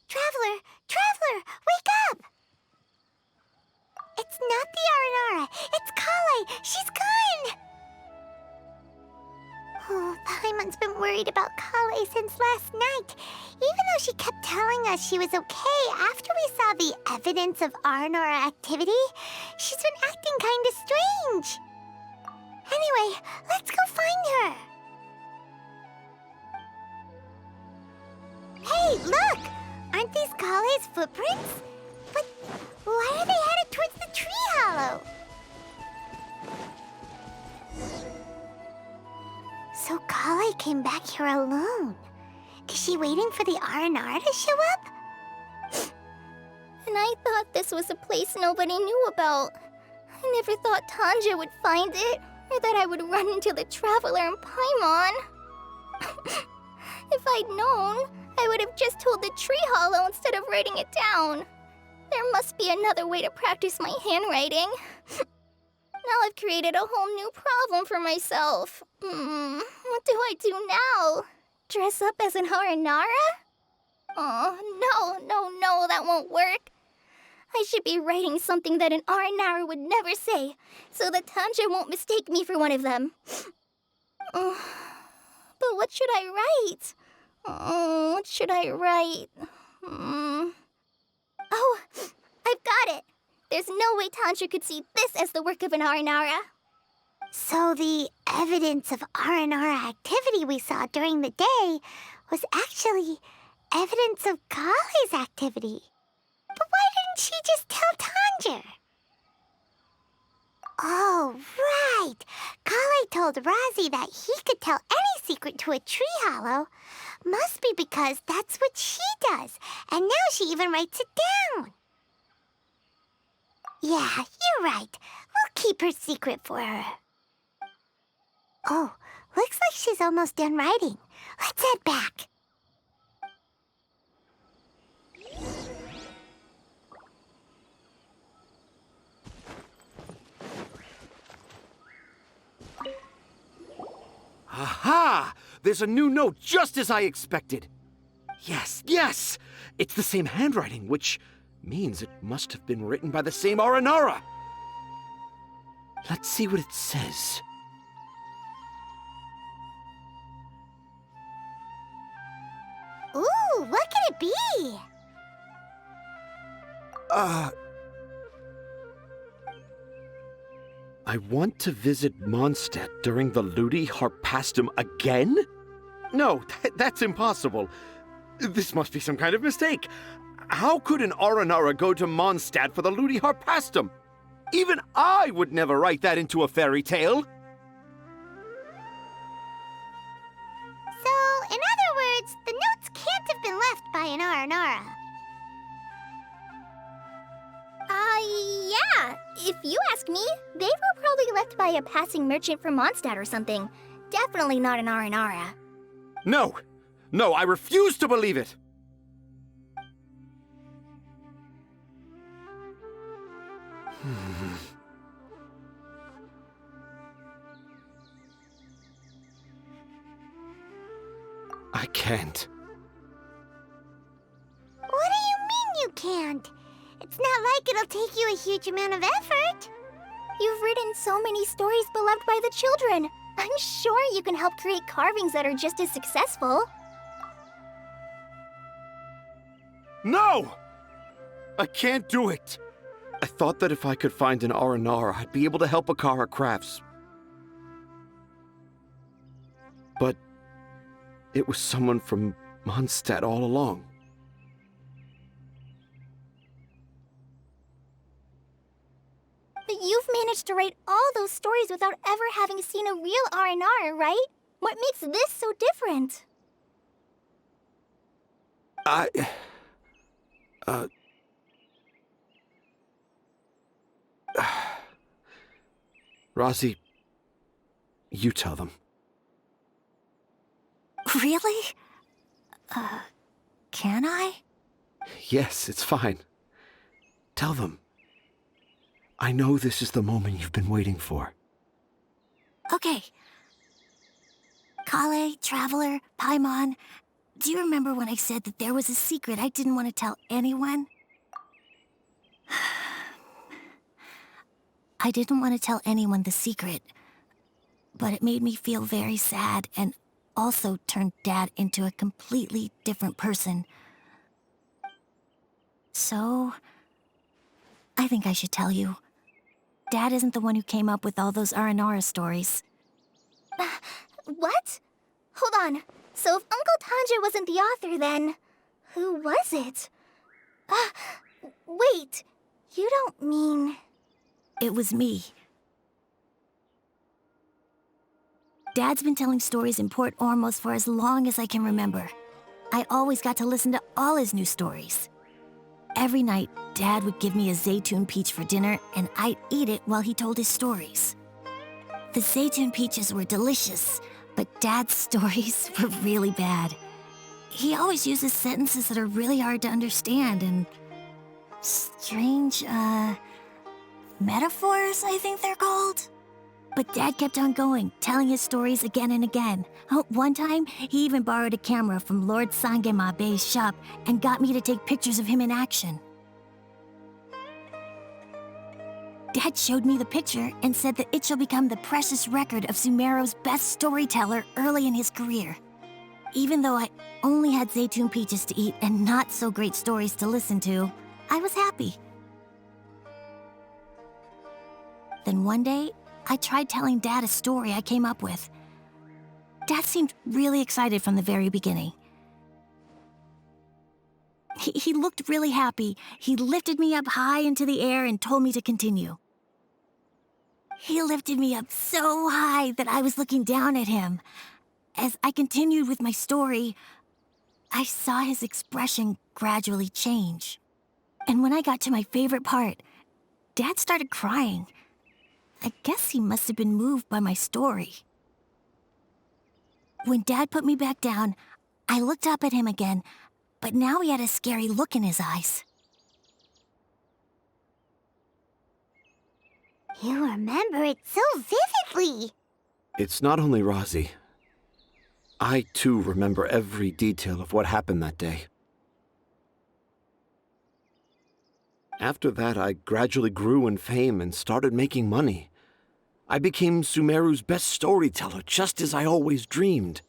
Traveler! Traveler! Wake up! It's not the Aranara! It's Kale! She's gone! Oh, Paimon's been worried about Kale since last night. Even though she kept telling us she was okay after we saw the evidence of Aranara activity, she's been acting kinda strange. Anyway, let's go find her. Hey, look! Aren't these Kale's footprints? But why are they headed towards the tree hollow? So Kale came back here alone. Is she waiting for the Aranara to show up? And I thought this was a place nobody knew about. I never thought Tanja would find it, or that I would run into the Traveler and Paimon. If I'd known, I would have just told the tree hollow instead of writing it down. There must be another way to practice my handwriting. Now I've created a whole new problem for myself. What do I do now? Dress up as an Aranara? Oh, no, that won't work. I should be writing something that an Aranara would never say, so that Tanja won't mistake me for one of them. But what should I write? What should I write? Oh, I've got it! There's no way Tanja could see this as the work of an Aranara. So the evidence of Aranara activity we saw during the day was actually evidence of Kale's activity. But why didn't she just tell Tanja? Oh, right! Kale told Razi that he could tell any secret to a tree hollow. Must be because that's what she does, and now she even writes it down. Yeah, you're right. We'll keep her secret for her. Oh, looks like she's almost done writing. Let's head back. Aha! There's a new note just as I expected. Yes! It's the same handwriting, which means it must have been written by the same Aranara. Let's see what it says. Ooh, what could it be? I want to visit Mondstadt during the Ludi Harpastum again? No, that's impossible. This must be some kind of mistake. How could an Aranara go to Mondstadt for the Ludi Harpastum? Even I would never write that into a fairy tale. So, in other words, the notes can't have been left by an Aranara. Yeah. If you ask me, they were probably left by a passing merchant from Mondstadt or something. Definitely not an Aranara. No, I refuse to believe it. I can't. What do you mean you can't? It's not like it'll take you a huge amount of effort. You've written so many stories beloved by the children. I'm sure you can help create carvings that are just as successful. No! I can't do it. I thought that if I could find an Aranara, I'd be able to help Akara Crafts. But it was someone from Mondstadt all along. But you've managed to write all those stories without ever having seen a real R&R, right? What makes this so different? Rosie, you tell them. Really? Can I? Yes, it's fine. Tell them. I know this is the moment you've been waiting for. Okay. Kale, Traveler, Paimon, do you remember when I said that there was a secret I didn't want to tell anyone? I didn't want to tell anyone the secret, but it made me feel very sad and also turned Dad into a completely different person. So, I think I should tell you. Dad isn't the one who came up with all those Aranara stories. What? Hold on. So if Uncle Tanja wasn't the author, then who was it? Wait, you don't mean... It was me. Dad's been telling stories in Port Ormos for as long as I can remember. I always got to listen to all his new stories. Every night, Dad would give me a Zaytun peach for dinner, and I'd eat it while he told his stories. The Zaytun peaches were delicious, but Dad's stories were really bad. He always uses sentences that are really hard to understand and strange, metaphors, I think they're called. But Dad kept on going, telling his stories again and again. One time, he even borrowed a camera from Lord Sangema Bey's shop and got me to take pictures of him in action. Dad showed me the picture and said that it shall become the precious record of Sumeru's best storyteller early in his career. Even though I only had Zaytun peaches to eat and not so great stories to listen to, I was happy. Then one day, I tried telling Dad a story I came up with. Dad seemed really excited from the very beginning. He looked really happy. He lifted me up high into the air and told me to continue. He lifted me up so high that I was looking down at him. As I continued with my story, I saw his expression gradually change. And when I got to my favorite part, Dad started crying. I guess he must have been moved by my story. When Dad put me back down, I looked up at him again, but now he had a scary look in his eyes. You remember it so vividly. It's not only Rosie. I, too, remember every detail of what happened that day. After that, I gradually grew in fame and started making money. I became Sumeru's best storyteller, just as I always dreamed.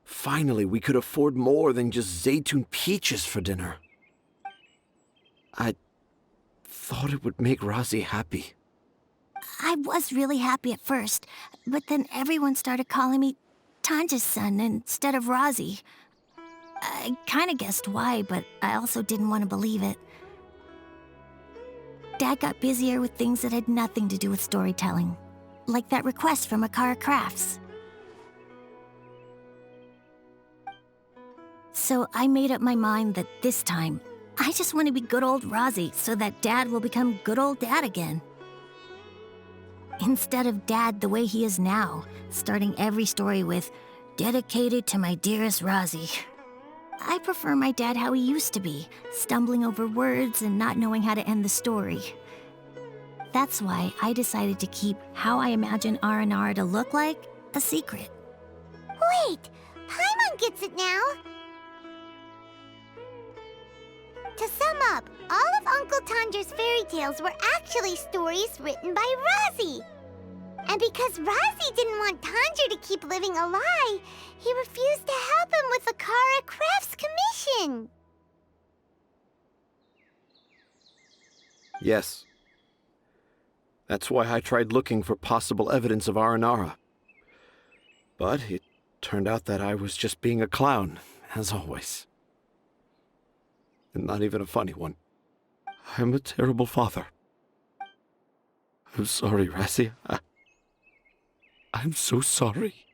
Finally, we could afford more than just Zaytun peaches for dinner. I thought it would make Rosie happy. I was really happy at first, but then everyone started calling me Tanja's son instead of Rosie. I kinda guessed why, but I also didn't want to believe it. Dad got busier with things that had nothing to do with storytelling, like that request from Akara Crafts. So I made up my mind that this time, I just want to be good old Rosie so that Dad will become good old Dad again. Instead of Dad the way he is now, starting every story with, "Dedicated to my dearest Rosie." I prefer my dad how he used to be, stumbling over words and not knowing how to end the story. That's why I decided to keep how I imagine R&R to look like a secret. Wait, Paimon gets it now. To sum up, all of Uncle Tanja's fairy tales were actually stories written by Rosie. And because Rosie didn't want Tanja to keep living a lie, he refused to help him with the Akara Crafts commission. Yes. That's why I tried looking for possible evidence of Aranara. But it turned out that I was just being a clown, as always. And not even a funny one. I'm a terrible father. I'm sorry, Razzie. I'm so sorry.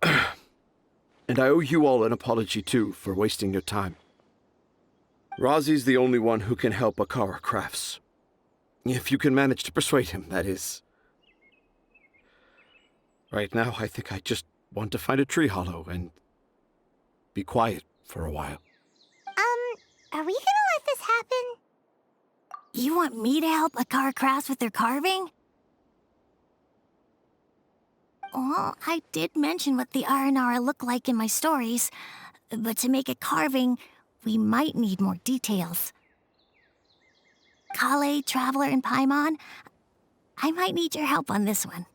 And I owe you all an apology, too, for wasting your time. Razzie's the only one who can help Akara Crafts. If you can manage to persuade him, that is. Right now, I think I just want to find a tree hollow and be quiet for a while. Are we gonna let this happen? You want me to help Akara Crafts with their carving? Well, I did mention what the Aranara look like in my stories, but to make a carving, we might need more details. Kale, Traveler, and Paimon, I might need your help on this one.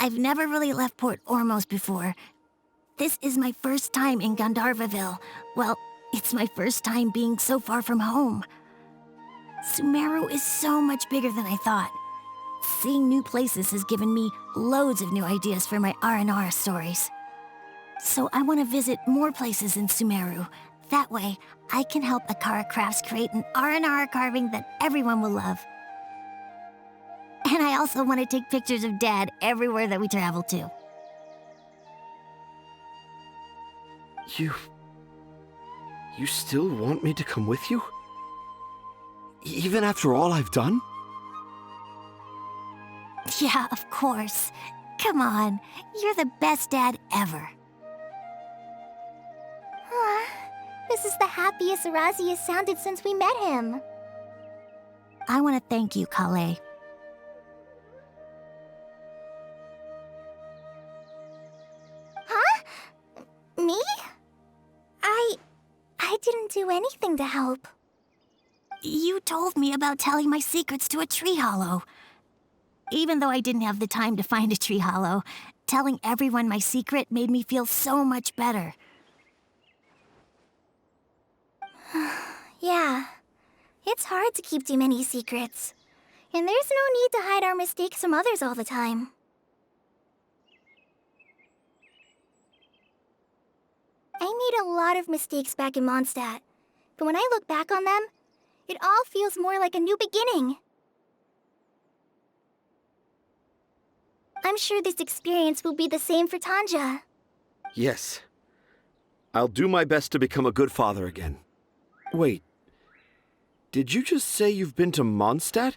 I've never really left Port Ormos before. This is my first time in Gandharvaville. Well, it's my first time being so far from home. Sumeru is so much bigger than I thought. Seeing new places has given me loads of new ideas for my Aranara stories. So I want to visit more places in Sumeru. That way, I can help Akara Crafts create an Aranara carving that everyone will love. And I also want to take pictures of Dad everywhere that we travel to. You still want me to come with you? Even after all I've done? Yeah, of course. Come on, you're the best dad ever. This is the happiest Razzie has sounded since we met him. I want to thank you, Kale. Huh? Me? I didn't do anything to help. You told me about telling my secrets to a tree hollow. Even though I didn't have the time to find a tree hollow, telling everyone my secret made me feel so much better. Yeah. It's hard to keep too many secrets. And there's no need to hide our mistakes from others all the time. I made a lot of mistakes back in Mondstadt, but when I look back on them, it all feels more like a new beginning. I'm sure this experience will be the same for Tanja. Yes. I'll do my best to become a good father again. Wait. Did you just say you've been to Mondstadt?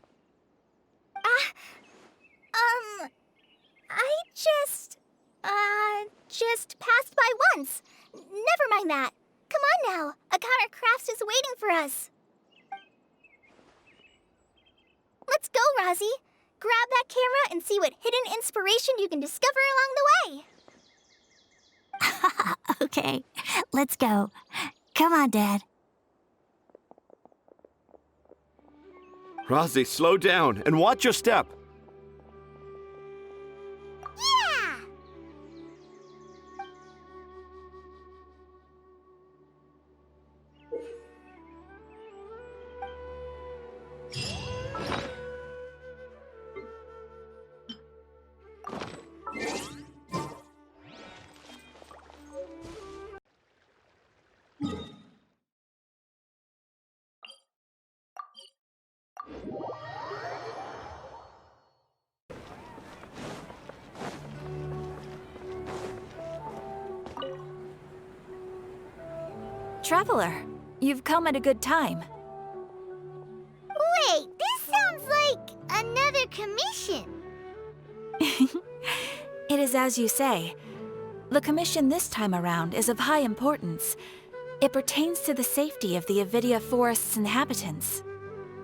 I just passed by once. Never mind that. Come on now. Akara Crafts is waiting for us. Let's go, Razzie. Grab that camera and see what hidden inspiration you can discover along the way. Okay, let's go. Come on, Dad. Razzie, slow down and watch your step. Yeah! Traveler, you've come at a good time. Wait, this sounds like another commission. It is as you say. The commission this time around is of high importance. It pertains to the safety of the Avidia Forest's inhabitants.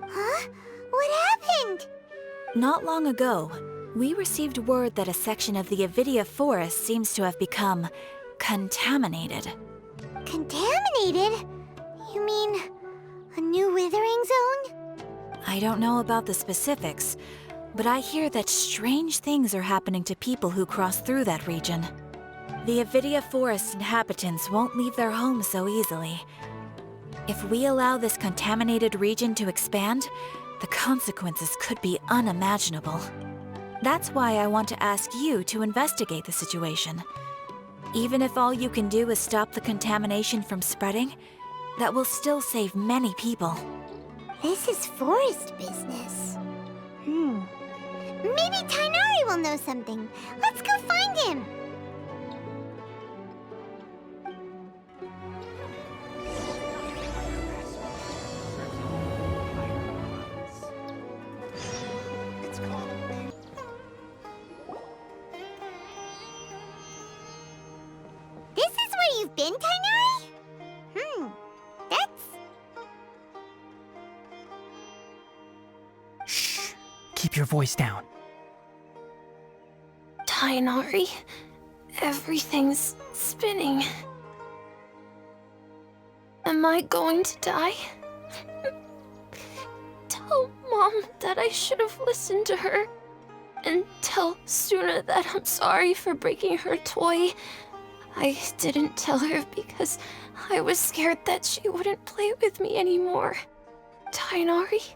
Huh? What happened? Not long ago, we received word that a section of the Avidia Forest seems to have become contaminated. Contaminated? You mean a new withering zone? I don't know about the specifics, but I hear that strange things are happening to people who cross through that region. The Avidia Forest inhabitants won't leave their homes so easily. If we allow this contaminated region to expand, the consequences could be unimaginable. That's why I want to ask you to investigate the situation. Even if all you can do is stop the contamination from spreading, that will still save many people. This is forest business. Maybe Tainari will know something. Let's go find him. This is where you've been, Tainari? That's... Shh. Keep your voice down. Tainari, everything's spinning. Am I going to die? Tell Mom that I should have listened to her. And tell Suna that I'm sorry for breaking her toy. I didn't tell her because I was scared that she wouldn't play with me anymore. Tainari,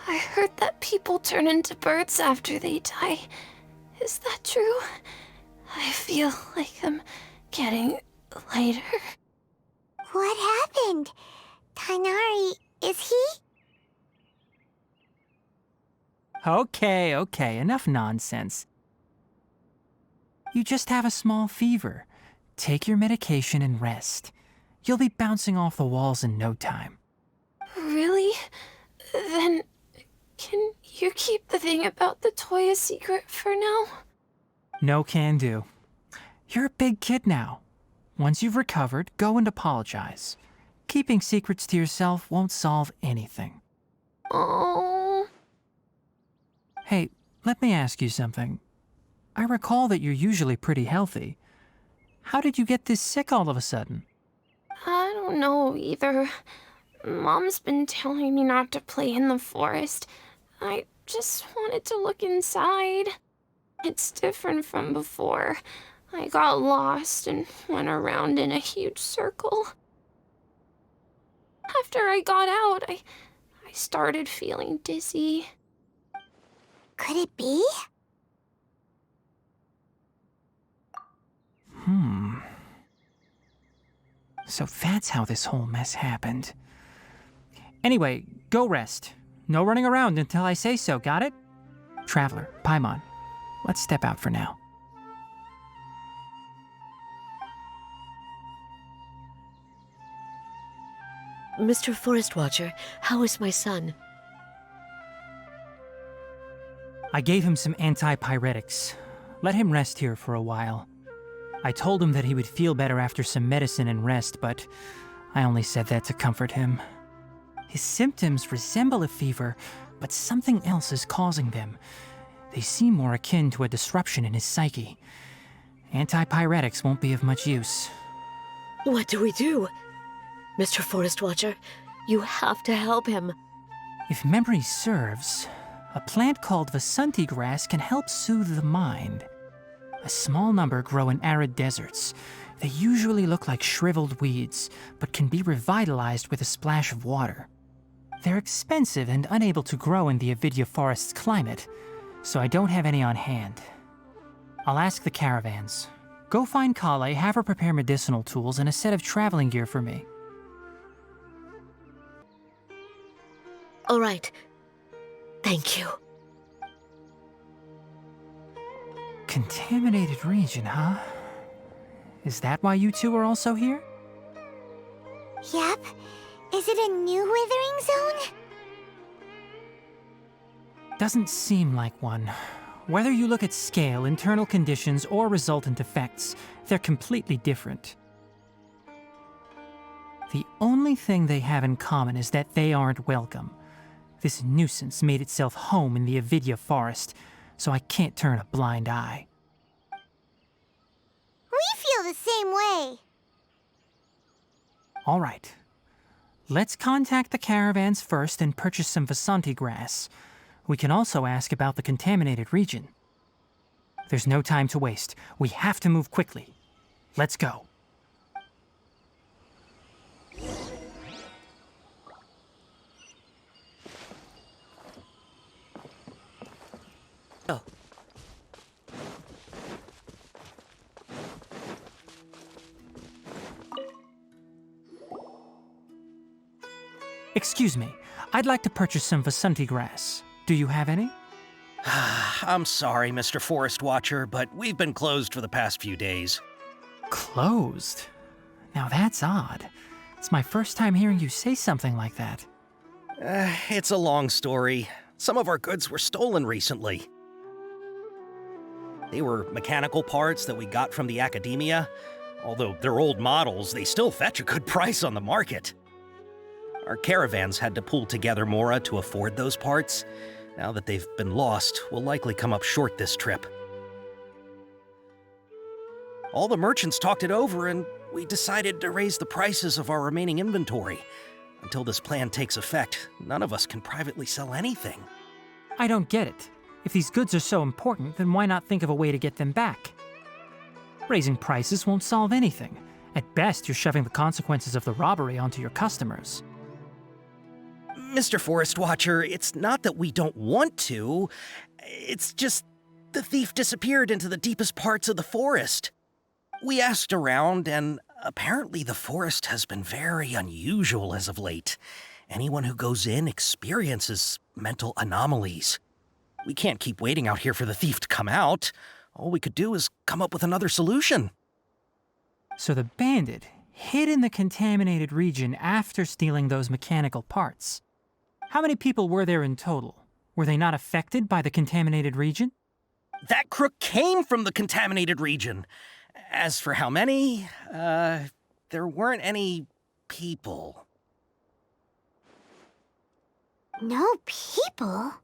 I heard that people turn into birds after they die. Is that true? I feel like I'm getting lighter. What happened? Tainari, is he? Okay, enough nonsense. You just have a small fever. Take your medication and rest. You'll be bouncing off the walls in no time. Really? Then, can you keep the thing about the toy a secret for now? No can do. You're a big kid now. Once you've recovered, go and apologize. Keeping secrets to yourself won't solve anything. Oh. Hey, let me ask you something. I recall that you're usually pretty healthy. How did you get this sick all of a sudden? I don't know either. Mom's been telling me not to play in the forest. I just wanted to look inside. It's different from before. I got lost and went around in a huge circle. After I got out, I started feeling dizzy. Could it be? So that's how this whole mess happened. Anyway, go rest. No running around until I say so, got it? Traveler, Paimon, let's step out for now. Mr. Forest Watcher, how is my son? I gave him some antipyretics. Let him rest here for a while. I told him that he would feel better after some medicine and rest, but I only said that to comfort him. His symptoms resemble a fever, but something else is causing them. They seem more akin to a disruption in his psyche. Antipyretics won't be of much use. What do we do? Mr. Forest Watcher, you have to help him. If memory serves, a plant called Vasanti grass can help soothe the mind. A small number grow in arid deserts. They usually look like shriveled weeds, but can be revitalized with a splash of water. They're expensive and unable to grow in the Avidya forest's climate, so I don't have any on hand. I'll ask the caravans. Go find Kale, have her prepare medicinal tools and a set of traveling gear for me. All right. Thank you. Contaminated region, huh? Is that why you two are also here? Yep. Is it a new withering zone? Doesn't seem like one. Whether you look at scale, internal conditions, or resultant effects, they're completely different. The only thing they have in common is that they aren't welcome. This nuisance made itself home in the Avidya forest, so I can't turn a blind eye. We feel the same way. All right. Let's contact the caravans first and purchase some Vasanti grass. We can also ask about the contaminated region. There's no time to waste. We have to move quickly. Let's go. Excuse me, I'd like to purchase some Vasanti grass. Do you have any? I'm sorry, Mr. Forest Watcher, but we've been closed for the past few days. Closed? Now that's odd. It's my first time hearing you say something like that. It's a long story. Some of our goods were stolen recently. They were mechanical parts that we got from the academia. Although they're old models, they still fetch a good price on the market. Our caravans had to pool together Mora to afford those parts. Now that they've been lost, we'll likely come up short this trip. All the merchants talked it over, and we decided to raise the prices of our remaining inventory. Until this plan takes effect, none of us can privately sell anything. I don't get it. If these goods are so important, then why not think of a way to get them back? Raising prices won't solve anything. At best, you're shoving the consequences of the robbery onto your customers. Mr. Forest Watcher, it's not that we don't want to. It's just the thief disappeared into the deepest parts of the forest. We asked around, and apparently the forest has been very unusual as of late. Anyone who goes in experiences mental anomalies. We can't keep waiting out here for the thief to come out. All we could do is come up with another solution. So the bandit hid in the contaminated region after stealing those mechanical parts. How many people were there in total? Were they not affected by the contaminated region? That crook came from the contaminated region. As for how many, there weren't any people. No people?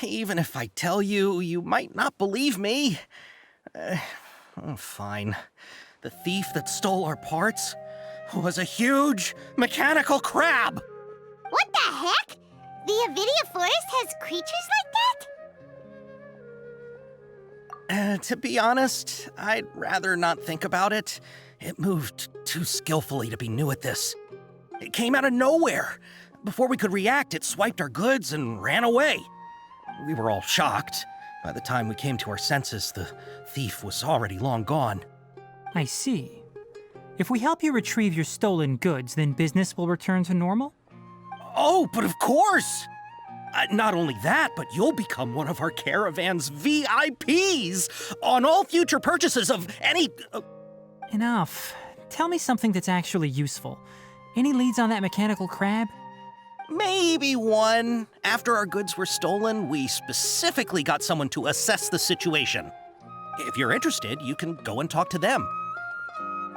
Even if I tell you, you might not believe me. Fine. The thief that stole our parts was a huge mechanical crab! What the heck? The Avidia Forest has creatures like that? To be honest, I'd rather not think about it. It moved too skillfully to be new at this. It came out of nowhere. Before we could react, it swiped our goods and ran away. We were all shocked. By the time we came to our senses, the thief was already long gone. I see. If we help you retrieve your stolen goods, then business will return to normal? Oh, but of course! Not only that, but you'll become one of our caravan's VIPs on all future purchases of any... Enough. Tell me something that's actually useful. Any leads on that mechanical crab? Maybe one. After our goods were stolen, we specifically got someone to assess the situation. If you're interested, you can go and talk to them.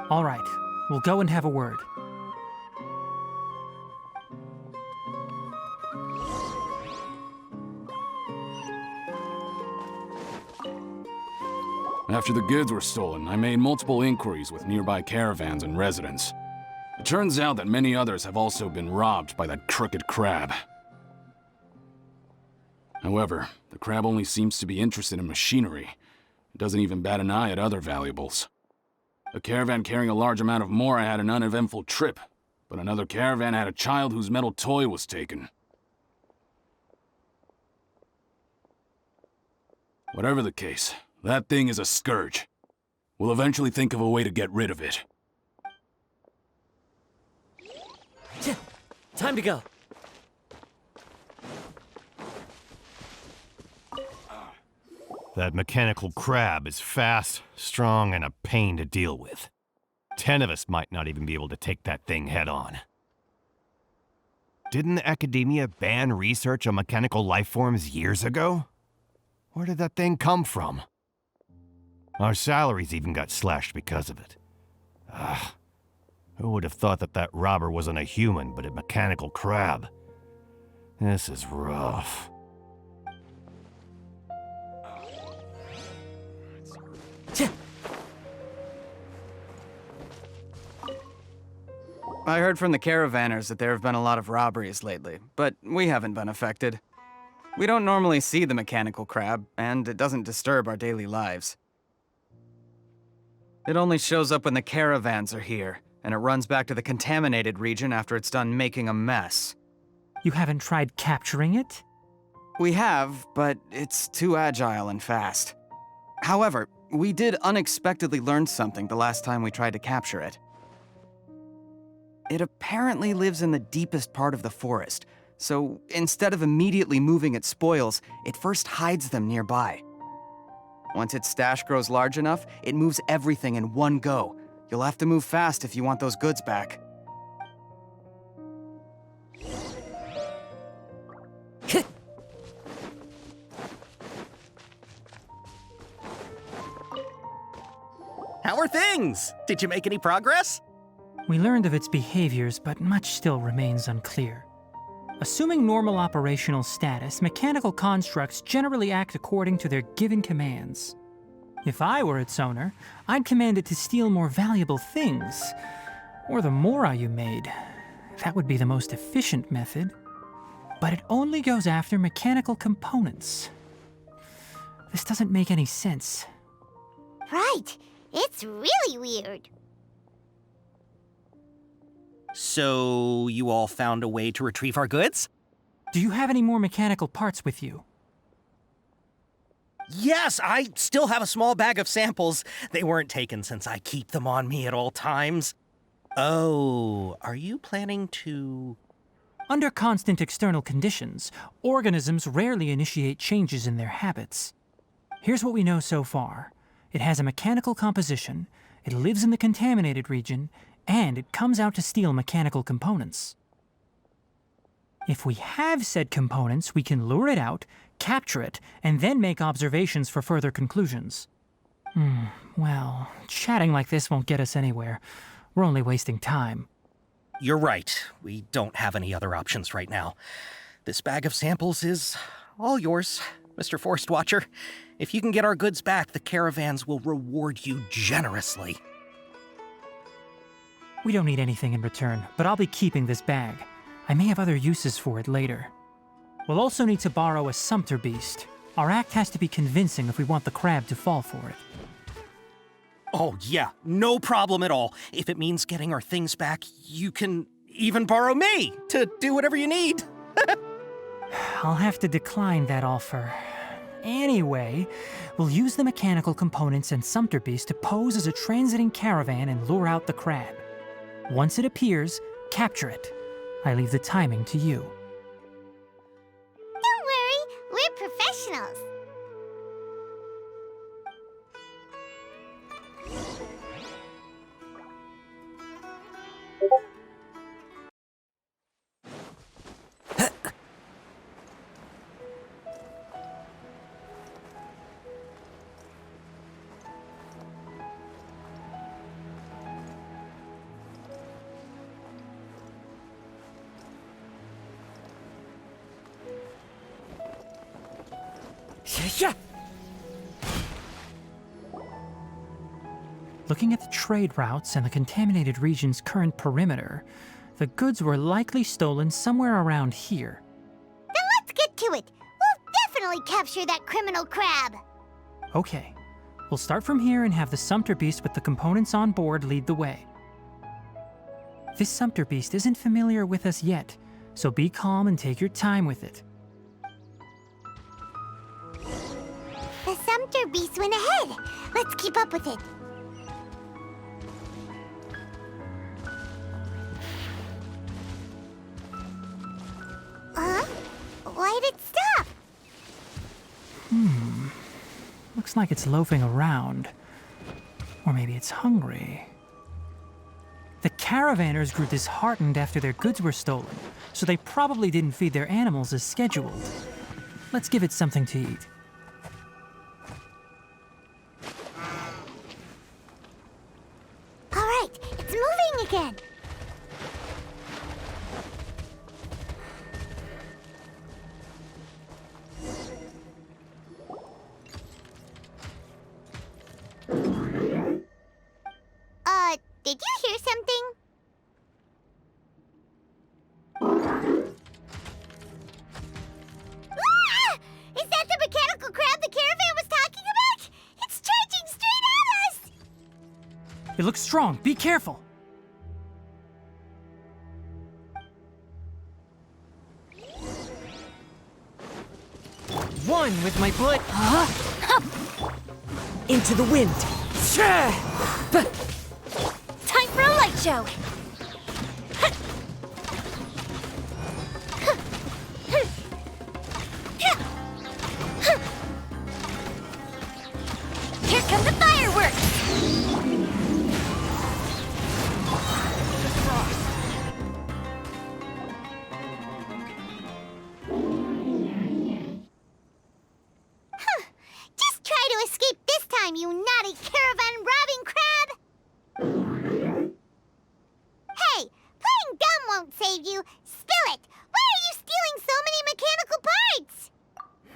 All right. We'll go and have a word. After the goods were stolen, I made multiple inquiries with nearby caravans and residents. It turns out that many others have also been robbed by that crooked crab. However, the crab only seems to be interested in machinery. It doesn't even bat an eye at other valuables. A caravan carrying a large amount of Mora had an uneventful trip, but another caravan had a child whose metal toy was taken. Whatever the case, that thing is a scourge. We'll eventually think of a way to get rid of it. Time to go. That mechanical crab is fast, strong, and a pain to deal with. 10 of us might not even be able to take that thing head on. Didn't the academia ban research on mechanical life forms years ago? Where did that thing come from? Our salaries even got slashed because of it. Who would have thought that that robber wasn't a human, but a mechanical crab? This is rough. I heard from the caravanners that there have been a lot of robberies lately, but we haven't been affected. We don't normally see the mechanical crab, and it doesn't disturb our daily lives. It only shows up when the caravans are here, and it runs back to the contaminated region after it's done making a mess. You haven't tried capturing it? We have, but it's too agile and fast. However, we did unexpectedly learn something the last time we tried to capture it. It apparently lives in the deepest part of the forest, so instead of immediately moving its spoils, it first hides them nearby. Once its stash grows large enough, it moves everything in one go. You'll have to move fast if you want those goods back. How are things? Did you make any progress? We learned of its behaviors, but much still remains unclear. Assuming normal operational status, mechanical constructs generally act according to their given commands. If I were its owner, I'd command it to steal more valuable things. Or the Mora you made. That would be the most efficient method. But it only goes after mechanical components. This doesn't make any sense. Right. It's really weird. So, you all found a way to retrieve our goods? Do you have any more mechanical parts with you? Yes, I still have a small bag of samples. They weren't taken since I keep them on me at all times. Oh, are you planning to... Under constant external conditions, organisms rarely initiate changes in their habits. Here's what we know so far. It has a mechanical composition, it lives in the contaminated region, and it comes out to steal mechanical components. If we have said components, we can lure it out, capture it, and then make observations for further conclusions. Well, chatting like this won't get us anywhere. We're only wasting time. You're right. We don't have any other options right now. This bag of samples is all yours, Mr. Forest Watcher. If you can get our goods back, the caravans will reward you generously. We don't need anything in return, but I'll be keeping this bag. I may have other uses for it later. We'll also need to borrow a sumpter beast. Our act has to be convincing if we want the crab to fall for it. Oh yeah, no problem at all. If it means getting our things back, you can even borrow me to do whatever you need. I'll have to decline that offer. Anyway, we'll use the mechanical components and sumpter beast to pose as a transiting caravan and lure out the crab. Once it appears, capture it. I leave the timing to you. Don't worry, we're professionals. Looking at the trade routes and the contaminated region's current perimeter, the goods were likely stolen somewhere around here. Then let's get to it. We'll definitely capture that criminal crab. Okay, we'll start from here and have the sumpter beast with the components on board lead the way. This sumpter beast isn't familiar with us yet, so be calm and take your time with it. The sumpter beast went ahead. Let's keep up with it. Huh? Why'd it stop? Looks like it's loafing around. Or maybe it's hungry. The caravanners grew disheartened after their goods were stolen, so they probably didn't feed their animals as scheduled. Let's give it something to eat. All right, it's moving again. Did you hear something? Ah! Is that the mechanical crab the caravan was talking about? It's charging straight at us! It looks strong. Be careful. One with my foot. Into the wind. Time for a light show!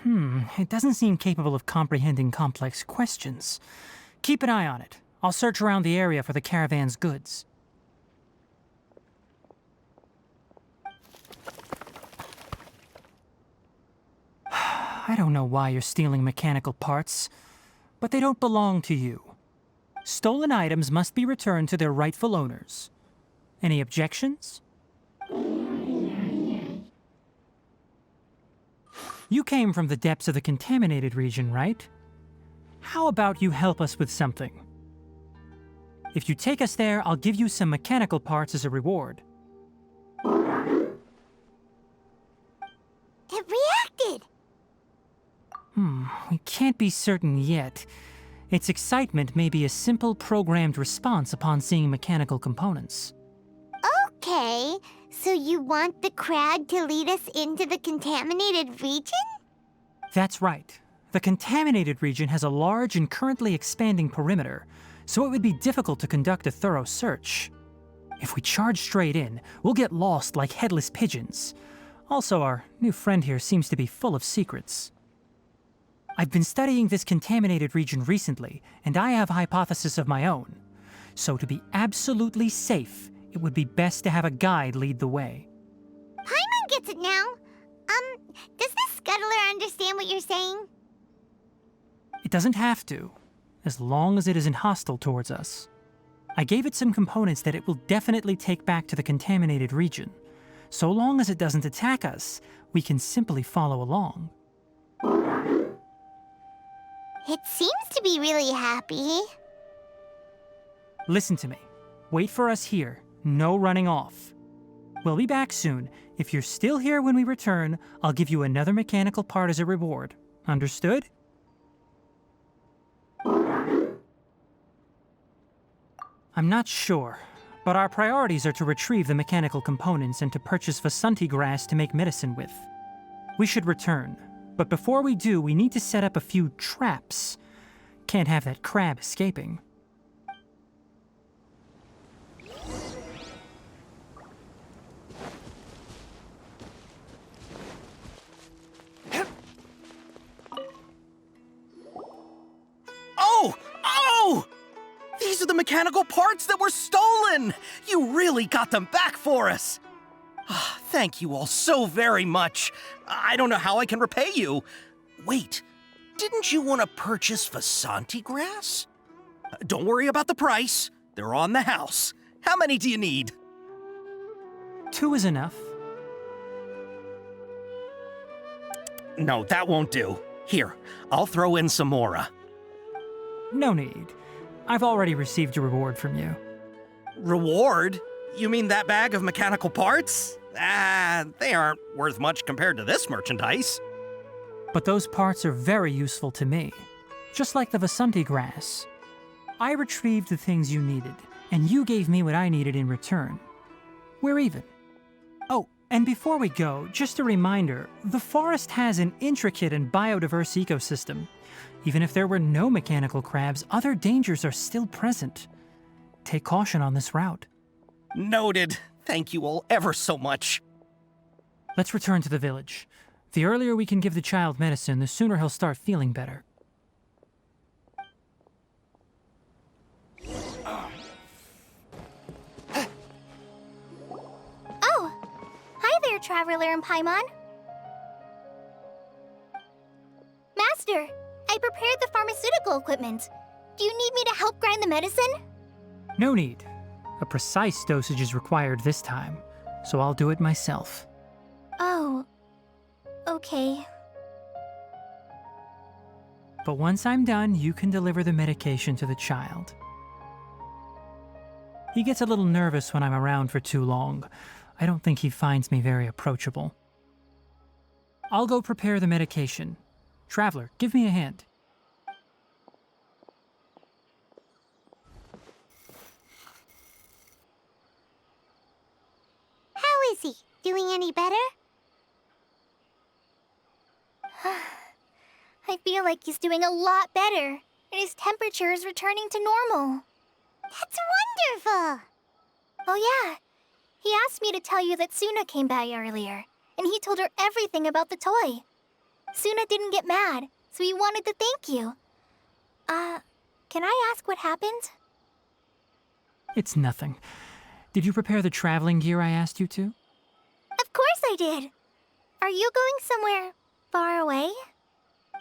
It doesn't seem capable of comprehending complex questions. Keep an eye on it. I'll search around the area for the caravan's goods. I don't know why you're stealing mechanical parts, but they don't belong to you. Stolen items must be returned to their rightful owners. Any objections? You came from the depths of the contaminated region, right? How about you help us with something? If you take us there, I'll give you some mechanical parts as a reward. It reacted! We can't be certain yet. Its excitement may be a simple programmed response upon seeing mechanical components. Okay, so you want the crab to lead us into the contaminated region? That's right. The contaminated region has a large and currently expanding perimeter, so it would be difficult to conduct a thorough search. If we charge straight in, we'll get lost like headless pigeons. Also, our new friend here seems to be full of secrets. I've been studying this contaminated region recently, and I have a hypothesis of my own. So to be absolutely safe, it would be best to have a guide lead the way. Paimon gets it now. Does this scuttler understand what you're saying? It doesn't have to, as long as it isn't hostile towards us. I gave it some components that it will definitely take back to the contaminated region. So long as it doesn't attack us, we can simply follow along. It seems to be really happy. Listen to me. Wait for us here. No running off. We'll be back soon. If you're still here when we return, I'll give you another mechanical part as a reward. Understood? I'm not sure, but our priorities are to retrieve the mechanical components and to purchase Vasanti grass to make medicine with. We should return, but before we do, we need to set up a few traps. Can't have that crab escaping. Oh! Oh! These are the mechanical parts that were stolen! You really got them back for us! Thank you all so very much. I don't know how I can repay you. Wait, didn't you want to purchase Vasanti grass? Don't worry about the price. They're on the house. How many do you need? 2 is enough. No, that won't do. Here, I'll throw in some more. No need. I've already received a reward from you. Reward? You mean that bag of mechanical parts? They aren't worth much compared to this merchandise. But those parts are very useful to me. Just like the Vasanti grass. I retrieved the things you needed, and you gave me what I needed in return. We're even. Oh, and before we go, just a reminder, the forest has an intricate and biodiverse ecosystem. Even if there were no mechanical crabs, other dangers are still present. Take caution on this route. Noted. Thank you all ever so much. Let's return to the village. The earlier we can give the child medicine, the sooner he'll start feeling better. Oh! Hi there, Traveler and Paimon. Master, I prepared the pharmaceutical equipment. Do you need me to help grind the medicine? No need. A precise dosage is required this time, so I'll do it myself. Oh, okay. But once I'm done, you can deliver the medication to the child. He gets a little nervous when I'm around for too long. I don't think he finds me very approachable. I'll go prepare the medication. Traveler, give me a hand. How is he? Doing any better? I feel like he's doing a lot better, and his temperature is returning to normal. That's wonderful! Oh yeah, he asked me to tell you that Suna came by earlier, and he told her everything about the toy. Suna didn't get mad, so he wanted to thank you. Can I ask what happened? It's nothing. Did you prepare the traveling gear I asked you to? Of course I did. Are you going somewhere far away?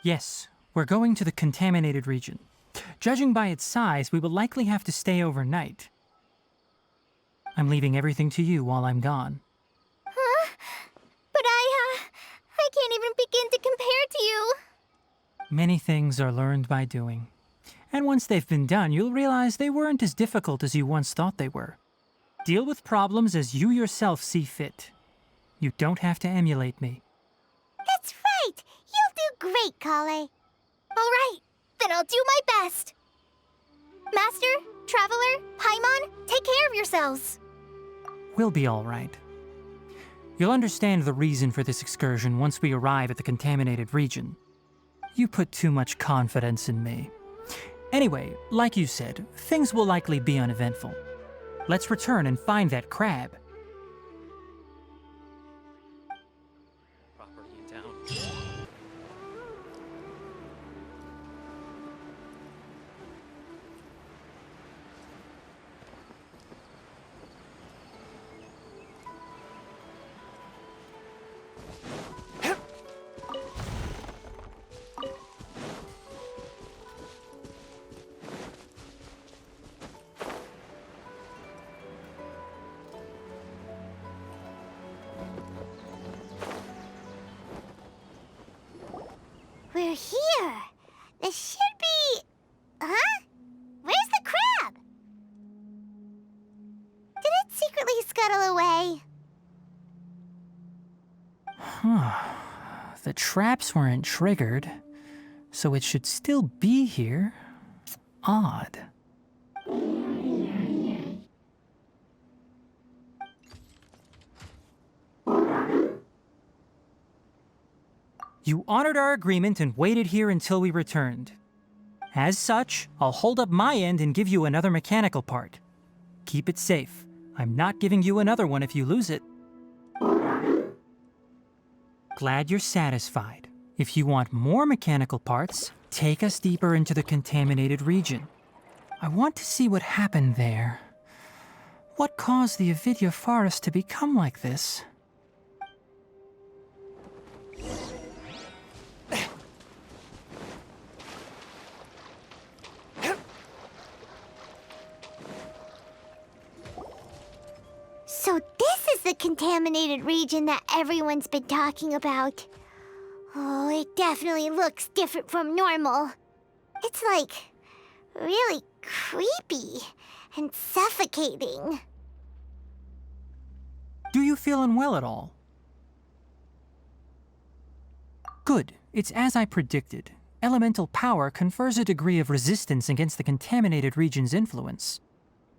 Yes, we're going to the contaminated region. Judging by its size, we will likely have to stay overnight. I'm leaving everything to you while I'm gone. Huh? But I can't even begin to compare to you. Many things are learned by doing. And once they've been done, you'll realize they weren't as difficult as you once thought they were. Deal with problems as you yourself see fit. You don't have to emulate me. That's right! You'll do great, Kale. All right, then I'll do my best. Master, Traveler, Paimon, take care of yourselves. We'll be all right. You'll understand the reason for this excursion once we arrive at the contaminated region. You put too much confidence in me. Anyway, like you said, things will likely be uneventful. Let's return and find that crab. Property in town. We're here. This should be... Huh? Where's the crab? Did it secretly scuttle away? Huh. The traps weren't triggered, so it should still be here. Odd. You honored our agreement and waited here until we returned. As such, I'll hold up my end and give you another mechanical part. Keep it safe. I'm not giving you another one if you lose it. Glad you're satisfied. If you want more mechanical parts, take us deeper into the contaminated region. I want to see what happened there. What caused the Avidya forest to become like this? So this is the contaminated region that everyone's been talking about. Oh, it definitely looks different from normal. It's like really creepy and suffocating. Do you feel unwell at all? Good. It's as I predicted. Elemental power confers a degree of resistance against the contaminated region's influence.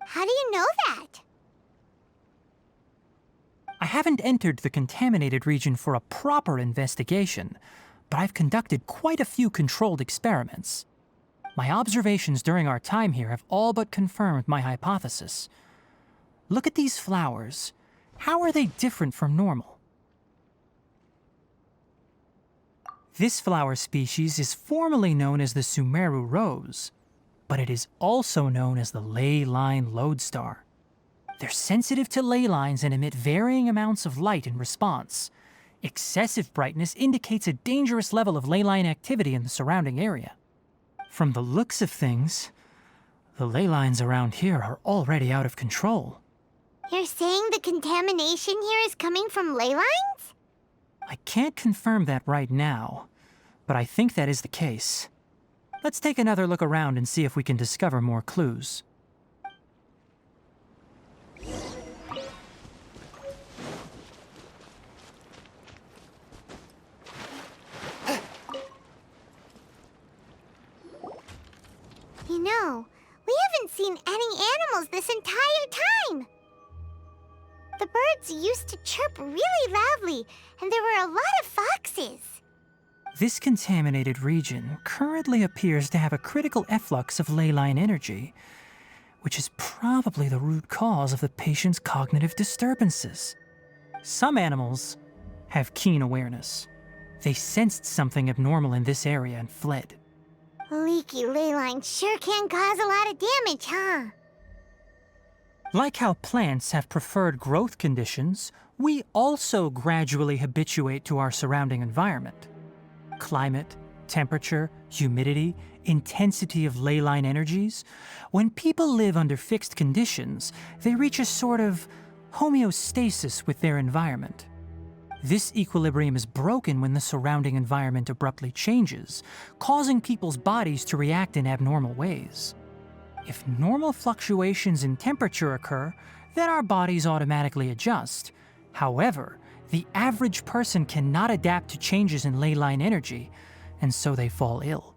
How do you know that? I haven't entered the contaminated region for a proper investigation, but I've conducted quite a few controlled experiments. My observations during our time here have all but confirmed my hypothesis. Look at these flowers. How are they different from normal? This flower species is formally known as the Sumeru rose, but it is also known as the ley line lodestar. They're sensitive to ley lines and emit varying amounts of light in response. Excessive brightness indicates a dangerous level of ley line activity in the surrounding area. From the looks of things, the ley lines around here are already out of control. You're saying the contamination here is coming from ley lines? I can't confirm that right now, but I think that is the case. Let's take another look around and see if we can discover more clues. You know, we haven't seen any animals this entire time. The birds used to chirp really loudly, and there were a lot of foxes. This contaminated region currently appears to have a critical efflux of ley line energy, which is probably the root cause of the patient's cognitive disturbances. Some animals have keen awareness. They sensed something abnormal in this area and fled. Leaky ley lines sure can cause a lot of damage, huh? Like how plants have preferred growth conditions, we also gradually habituate to our surrounding environment. Climate, temperature, humidity, intensity of ley line energies. When people live under fixed conditions, they reach a sort of homeostasis with their environment. This equilibrium is broken when the surrounding environment abruptly changes, causing people's bodies to react in abnormal ways. If normal fluctuations in temperature occur, then our bodies automatically adjust. However, the average person cannot adapt to changes in ley line energy, and so they fall ill.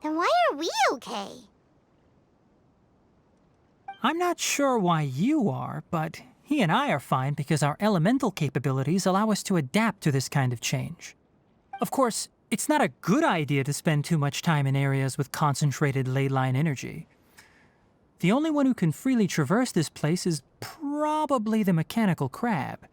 Then why are we okay? I'm not sure why you are, but he and I are fine because our elemental capabilities allow us to adapt to this kind of change. Of course, it's not a good idea to spend too much time in areas with concentrated ley line energy. The only one who can freely traverse this place is probably the mechanical crab.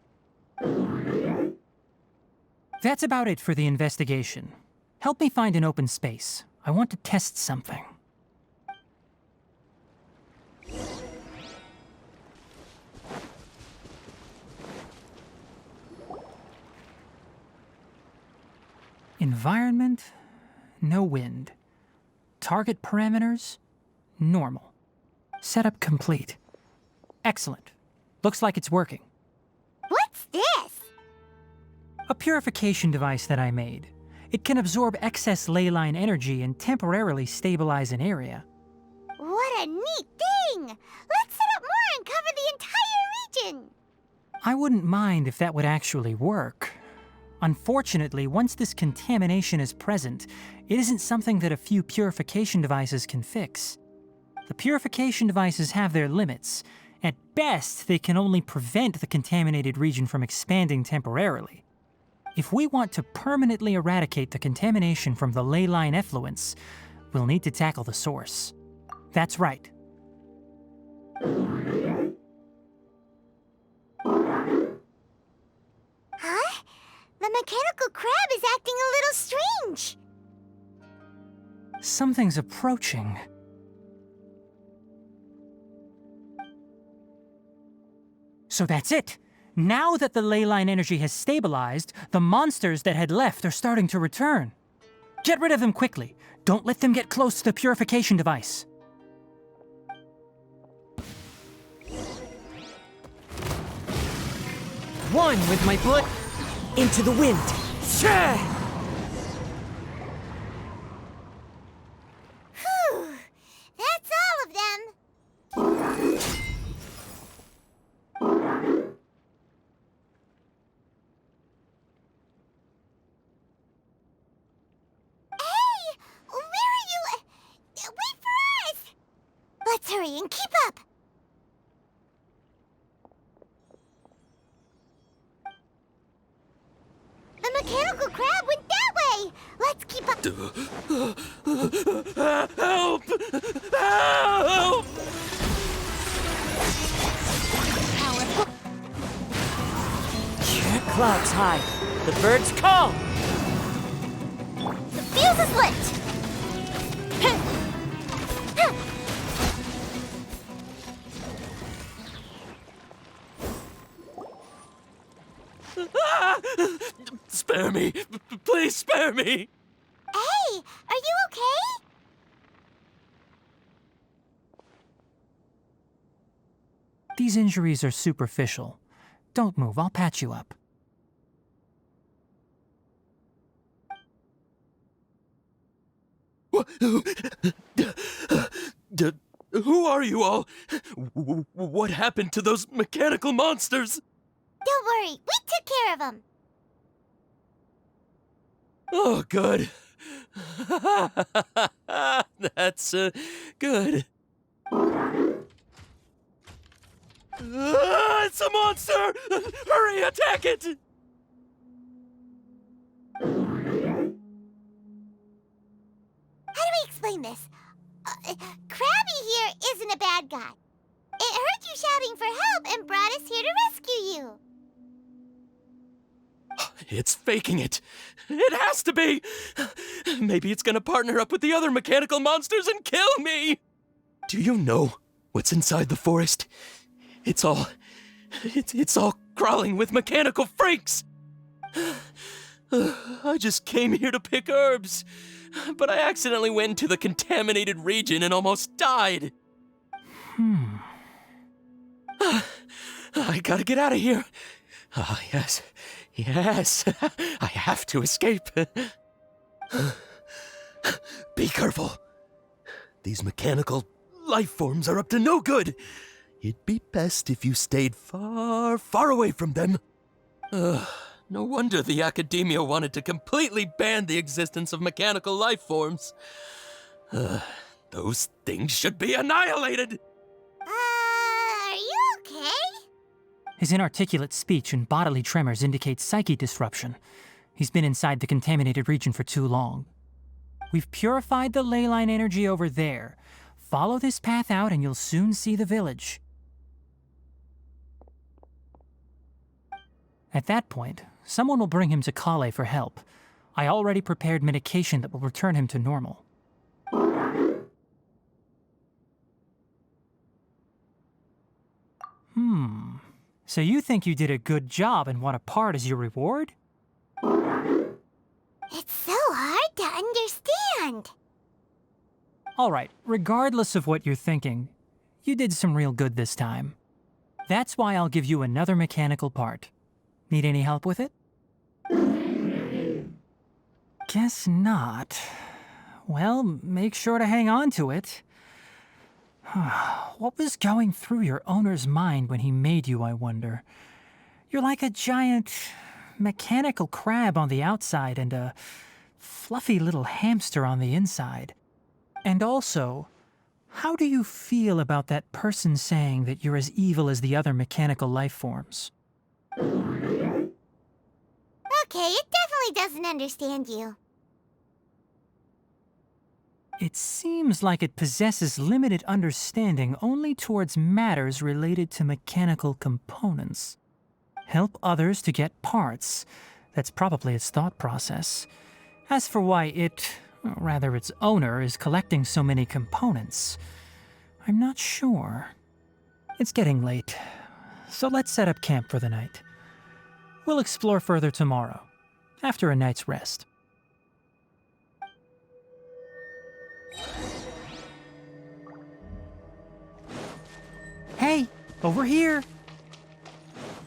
That's about it for the investigation. Help me find an open space. I want to test something. Environment, no wind. Target parameters, normal. Setup complete. Excellent. Looks like it's working. What's this? A purification device that I made. It can absorb excess ley line energy and temporarily stabilize an area. What a neat thing! Let's set up more and cover the entire region! I wouldn't mind if that would actually work. Unfortunately, once this contamination is present, it isn't something that a few purification devices can fix. The purification devices have their limits. At best, they can only prevent the contaminated region from expanding temporarily. If we want to permanently eradicate the contamination from the ley line effluents, we'll need to tackle the source. That's right. Huh? The mechanical crab is acting a little strange. Something's approaching. So that's it. Now that the ley line energy has stabilized, the monsters that had left are starting to return. Get rid of them quickly. Don't let them get close to the purification device. One with my blood into the wind. Shah! Whew. That's all of them. Hey! Where are you? Wait for us! Let's hurry and keep up. The mechanical crab went that way! Let's keep up. Help! Help! Clouds high. The birds call. The fuse is lit! Spare me! Please spare me! Hey, are you okay? These injuries are superficial. Don't move, I'll patch you up. Who are you all? What happened to those mechanical monsters? Don't worry, we took care of them. Oh, good. That's good. It's a monster! Hurry, attack it! How do we explain this? Krabby here isn't a bad guy. It heard you shouting for help and brought us here to rescue you. It's faking it. It has to be! Maybe it's gonna partner up with the other mechanical monsters and kill me! Do you know what's inside the forest? It's all crawling with mechanical freaks! I just came here to pick herbs, but I accidentally went into the contaminated region and almost died. I gotta get out of here. Ah, yes. Yes. I have to escape. Be careful. These mechanical life forms are up to no good. It'd be best if you stayed far, far away from them. No wonder the academia wanted to completely ban the existence of mechanical life forms. Those things should be annihilated! Are you okay? His inarticulate speech and bodily tremors indicate psyche disruption. He's been inside the contaminated region for too long. We've purified the ley line energy over there. Follow this path out and you'll soon see the village. At that point, someone will bring him to Kale for help. I already prepared medication that will return him to normal. So you think you did a good job and want a part as your reward? It's so hard to understand. Alright, regardless of what you're thinking, you did some real good this time. That's why I'll give you another mechanical part. Need any help with it? Guess not. Well, make sure to hang on to it. What was going through your owner's mind when he made you, I wonder? You're like a giant mechanical crab on the outside and a fluffy little hamster on the inside. And also, how do you feel about that person saying that you're as evil as the other mechanical life forms? Okay, it definitely doesn't understand you. It seems like it possesses limited understanding only towards matters related to mechanical components. Help others to get parts. That's probably its thought process. As for why it, or rather its owner, is collecting so many components, I'm not sure. It's getting late, so let's set up camp for the night. We'll explore further tomorrow, after a night's rest. Hey, over here!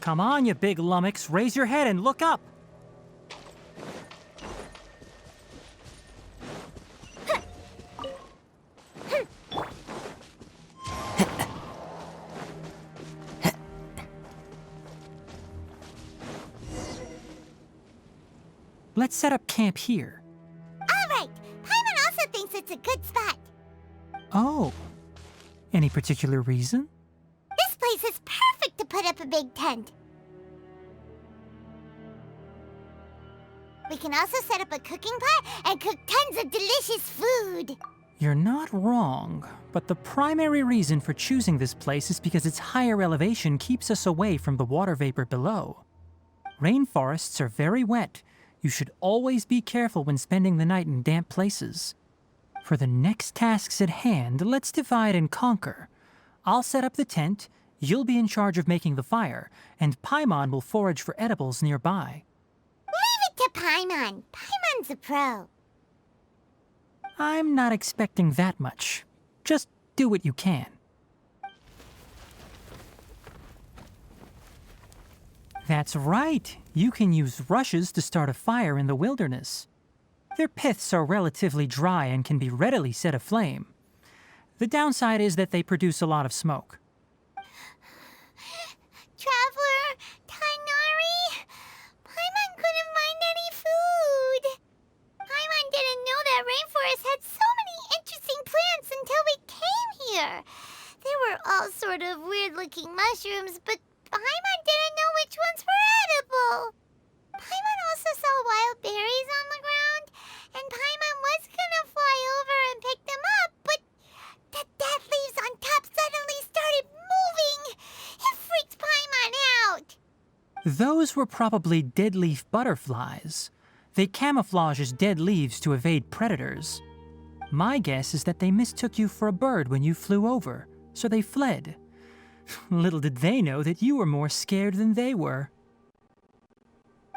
Come on, you big lummox, raise your head and look up! Let's set up camp here. Alright, Paimon also thinks it's a good spot. Oh. Any particular reason? This place is perfect to put up a big tent. We can also set up a cooking pot and cook tons of delicious food. You're not wrong, but the primary reason for choosing this place is because its higher elevation keeps us away from the water vapor below. Rainforests are very wet. You should always be careful when spending the night in damp places. For the next tasks at hand, let's divide and conquer. I'll set up the tent, you'll be in charge of making the fire, and Paimon will forage for edibles nearby. Leave it to Paimon. Paimon's a pro. I'm not expecting that much. Just do what you can. That's right. You can use rushes to start a fire in the wilderness. Their piths are relatively dry and can be readily set aflame. The downside is that they produce a lot of smoke. Traveler, Tainari, Paimon couldn't find any food. Paimon didn't know that rainforest had so many interesting plants until we came here. They were all sort of weird-looking mushrooms, but Paimon didn't know which ones were edible. Paimon also saw wild berries on the ground, and Paimon was gonna fly over and pick them up, but the dead leaves on top suddenly started moving. It freaked Paimon out. Those were probably dead leaf butterflies. They camouflage as dead leaves to evade predators. My guess is that they mistook you for a bird when you flew over, so they fled. Little did they know that you were more scared than they were.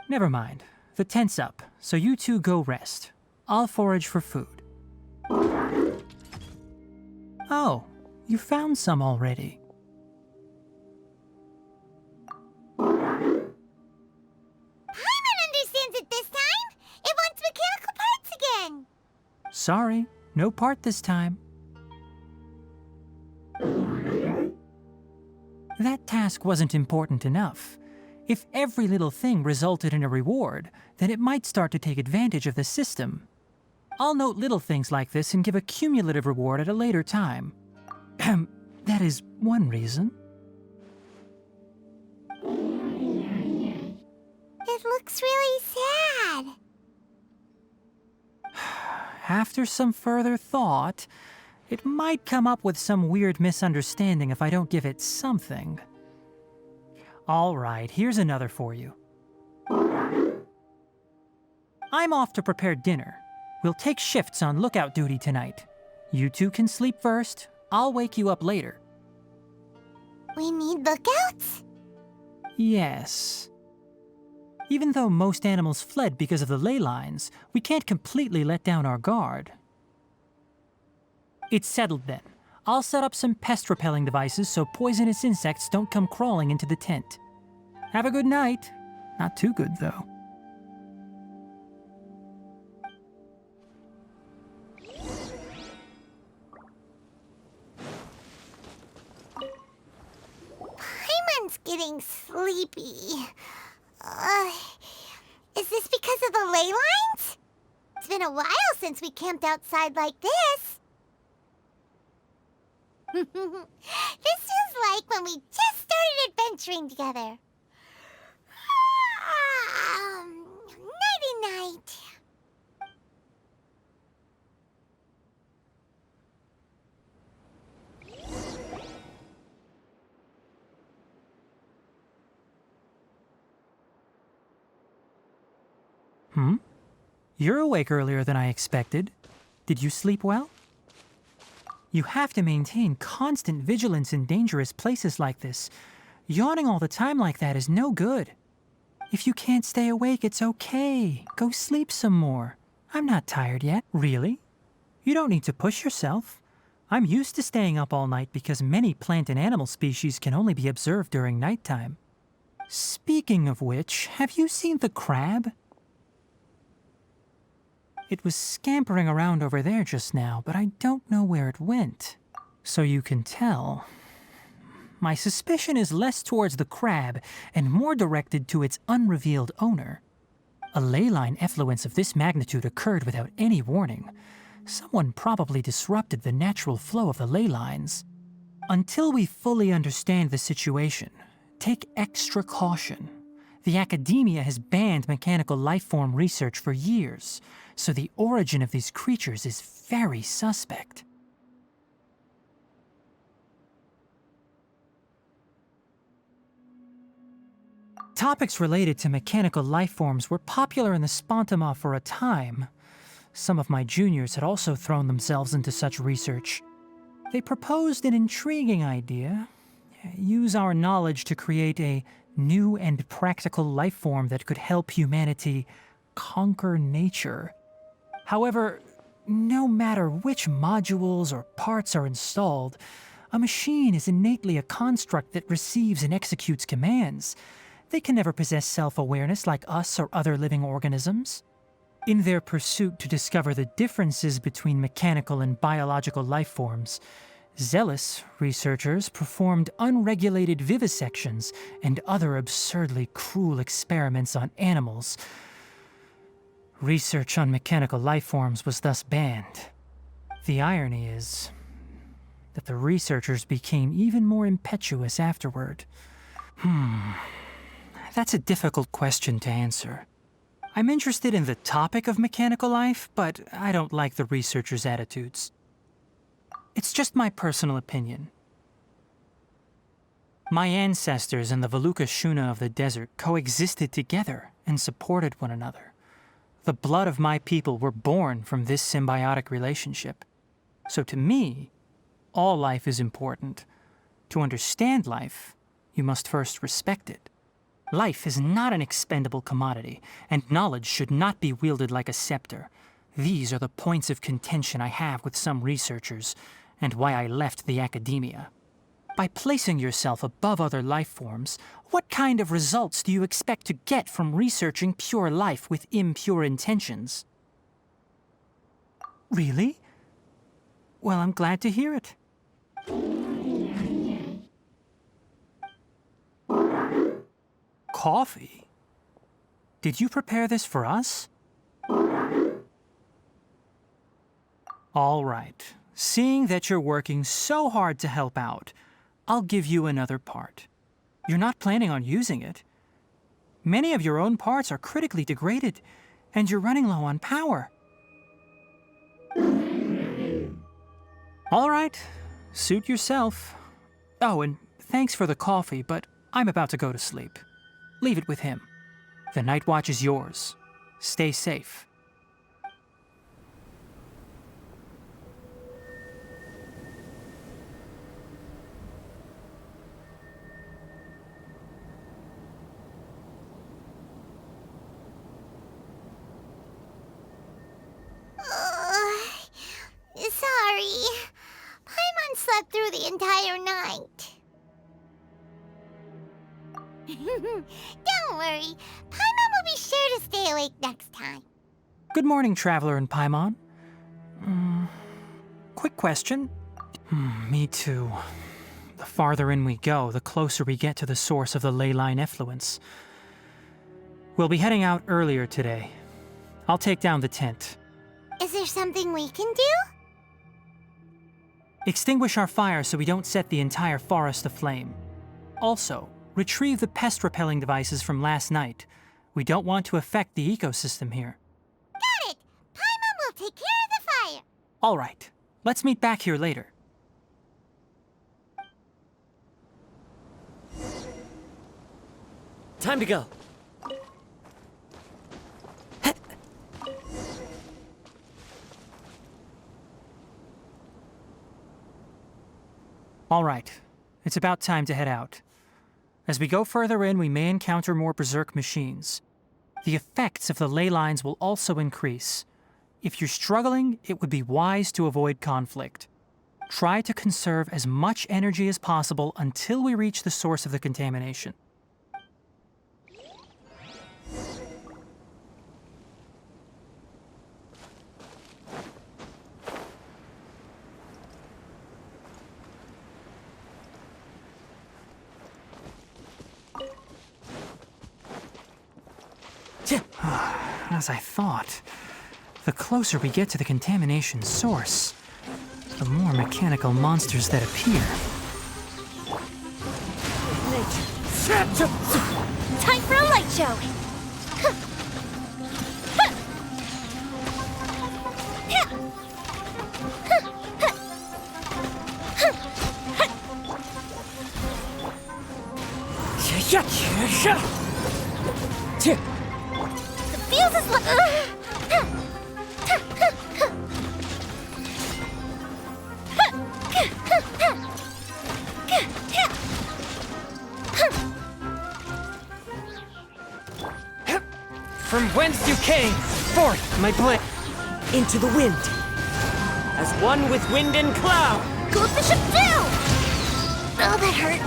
Never mind. The tent's up, so you two go rest. I'll forage for food. Oh, you found some already. Paimon understands it this time! It wants mechanical parts again! Sorry, no part this time. That task wasn't important enough. If every little thing resulted in a reward, then it might start to take advantage of the system. I'll note little things like this and give a cumulative reward at a later time. That is one reason. It looks really sad. After some further thought, it might come up with some weird misunderstanding if I don't give it something. All right, here's another for you. I'm off to prepare dinner. We'll take shifts on lookout duty tonight. You two can sleep first. I'll wake you up later. We need lookouts? Yes. Even though most animals fled because of the ley lines, we can't completely let down our guard. It's settled then. I'll set up some pest-repelling devices so poisonous insects don't come crawling into the tent. Have a good night. Not too good, though. Paimon's getting sleepy. Is this because of the ley lines? It's been a while since we camped outside like this. This feels like when we just started adventuring together. Nighty-night. You're awake earlier than I expected. Did you sleep well? You have to maintain constant vigilance in dangerous places like this. Yawning all the time like that is no good. If you can't stay awake, it's okay. Go sleep some more. I'm not tired yet. Really? You don't need to push yourself. I'm used to staying up all night because many plant and animal species can only be observed during nighttime. Speaking of which, have you seen the crab? It was scampering around over there just now, but I don't know where it went. So you can tell. My suspicion is less towards the crab and more directed to its unrevealed owner. A ley line effluence of this magnitude occurred without any warning. Someone probably disrupted the natural flow of the ley lines. Until we fully understand the situation, take extra caution. The academia has banned mechanical lifeform research for years, so the origin of these creatures is very suspect. Topics related to mechanical lifeforms were popular in the Spontama for a time. Some of my juniors had also thrown themselves into such research. They proposed an intriguing idea. Use our knowledge to create a new and practical lifeform that could help humanity conquer nature. However, no matter which modules or parts are installed, a machine is innately a construct that receives and executes commands. They can never possess self-awareness like us or other living organisms. In their pursuit to discover the differences between mechanical and biological lifeforms, zealous researchers performed unregulated vivisections and other absurdly cruel experiments on animals. Research on mechanical lifeforms was thus banned. The irony is that the researchers became even more impetuous afterward. That's a difficult question to answer. I'm interested in the topic of mechanical life, but I don't like the researchers' attitudes. It's just my personal opinion. My ancestors and the Veluca Shuna of the desert coexisted together and supported one another. The blood of my people were born from this symbiotic relationship. So to me, all life is important. To understand life, you must first respect it. Life is not an expendable commodity, and knowledge should not be wielded like a scepter. These are the points of contention I have with some researchers, and why I left the academia. By placing yourself above other life forms, what kind of results do you expect to get from researching pure life with impure intentions? Really? Well, I'm glad to hear it. Coffee? Did you prepare this for us? All right. Seeing that you're working so hard to help out, I'll give you another part. You're not planning on using it. Many of your own parts are critically degraded, and you're running low on power. All right. Suit yourself. Oh, and thanks for the coffee, but I'm about to go to sleep. Leave it with him. The night watch is yours. Stay safe. Sorry. Paimon slept through the entire night. Don't worry. Paimon will be sure to stay awake next time. Good morning, Traveler and Paimon. Quick question. Me too. The farther in we go, the closer we get to the source of the ley line effluence. We'll be heading out earlier today. I'll take down the tent. Is there something we can do? Extinguish our fire so we don't set the entire forest aflame. Also, retrieve the pest-repelling devices from last night. We don't want to affect the ecosystem here. Got it! Paimon will take care of the fire. All right. Let's meet back here later. Time to go. All right. It's about time to head out. As we go further in, we may encounter more berserk machines. The effects of the ley lines will also increase. If you're struggling, it would be wise to avoid conflict. Try to conserve as much energy as possible until we reach the source of the contamination. As I thought, the closer we get to the contamination source, the more mechanical monsters that appear. Time for a light show! The fuse is From whence you came, forth, my blade, into the wind. As one with wind and cloud. Go the ship down! Oh, that hurt.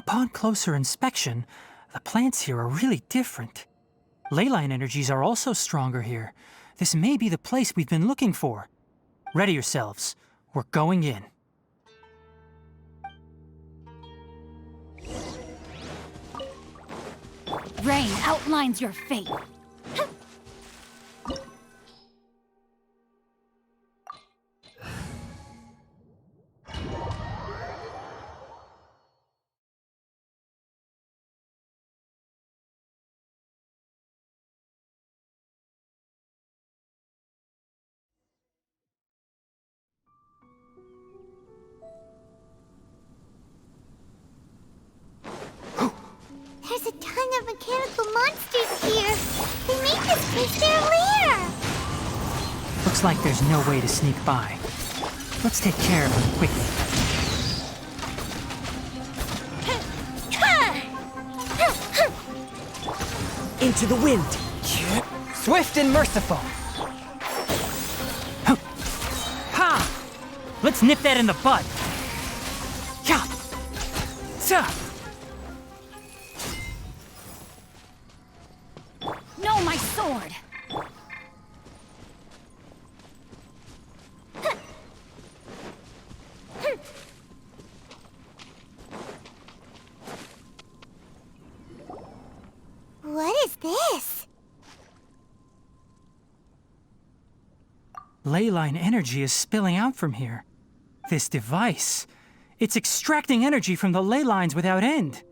Upon closer inspection, the plants here are really different. Leyline energies are also stronger here. This may be the place we've been looking for. Ready yourselves. We're going in. Rain outlines your fate. There's a ton of mechanical monsters here. They made this place their lair. Looks like there's no way to sneak by. Let's take care of them quickly. Into the wind. Swift and merciful. Ha! Let's nip that in the bud. Yeah. No, my sword! What is this? Leyline energy is spilling out from here. This device, it's extracting energy from the ley lines without end.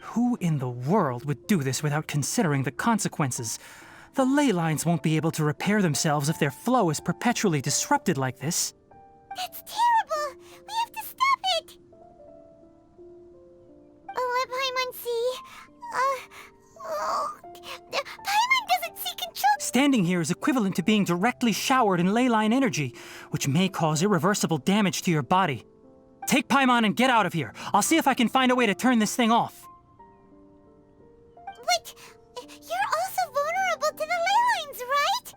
Who in the world would do this without considering the consequences? The ley lines won't be able to repair themselves if their flow is perpetually disrupted like this. That's terrible! We have to stop it! Let Paimon see. Paimon doesn't see control. Standing here is equivalent to being directly showered in leyline energy, which may cause irreversible damage to your body. Take Paimon and get out of here. I'll see if I can find a way to turn this thing off. But you're also vulnerable to the ley lines, right?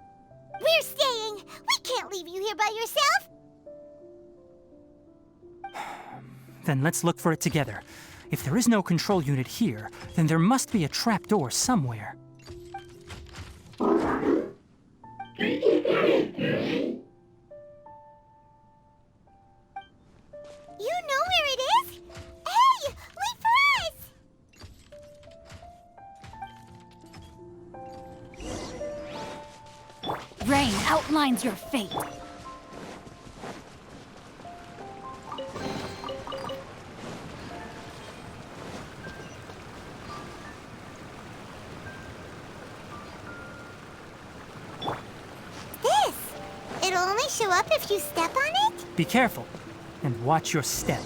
We're staying. We can't leave you here by yourself. Then let's look for it together. If there is no control unit here, then there must be a trapdoor somewhere. You know where it is? Hey, wait for us! Rain outlines your fate. It'll only show up if you step on it? Be careful, and watch your step.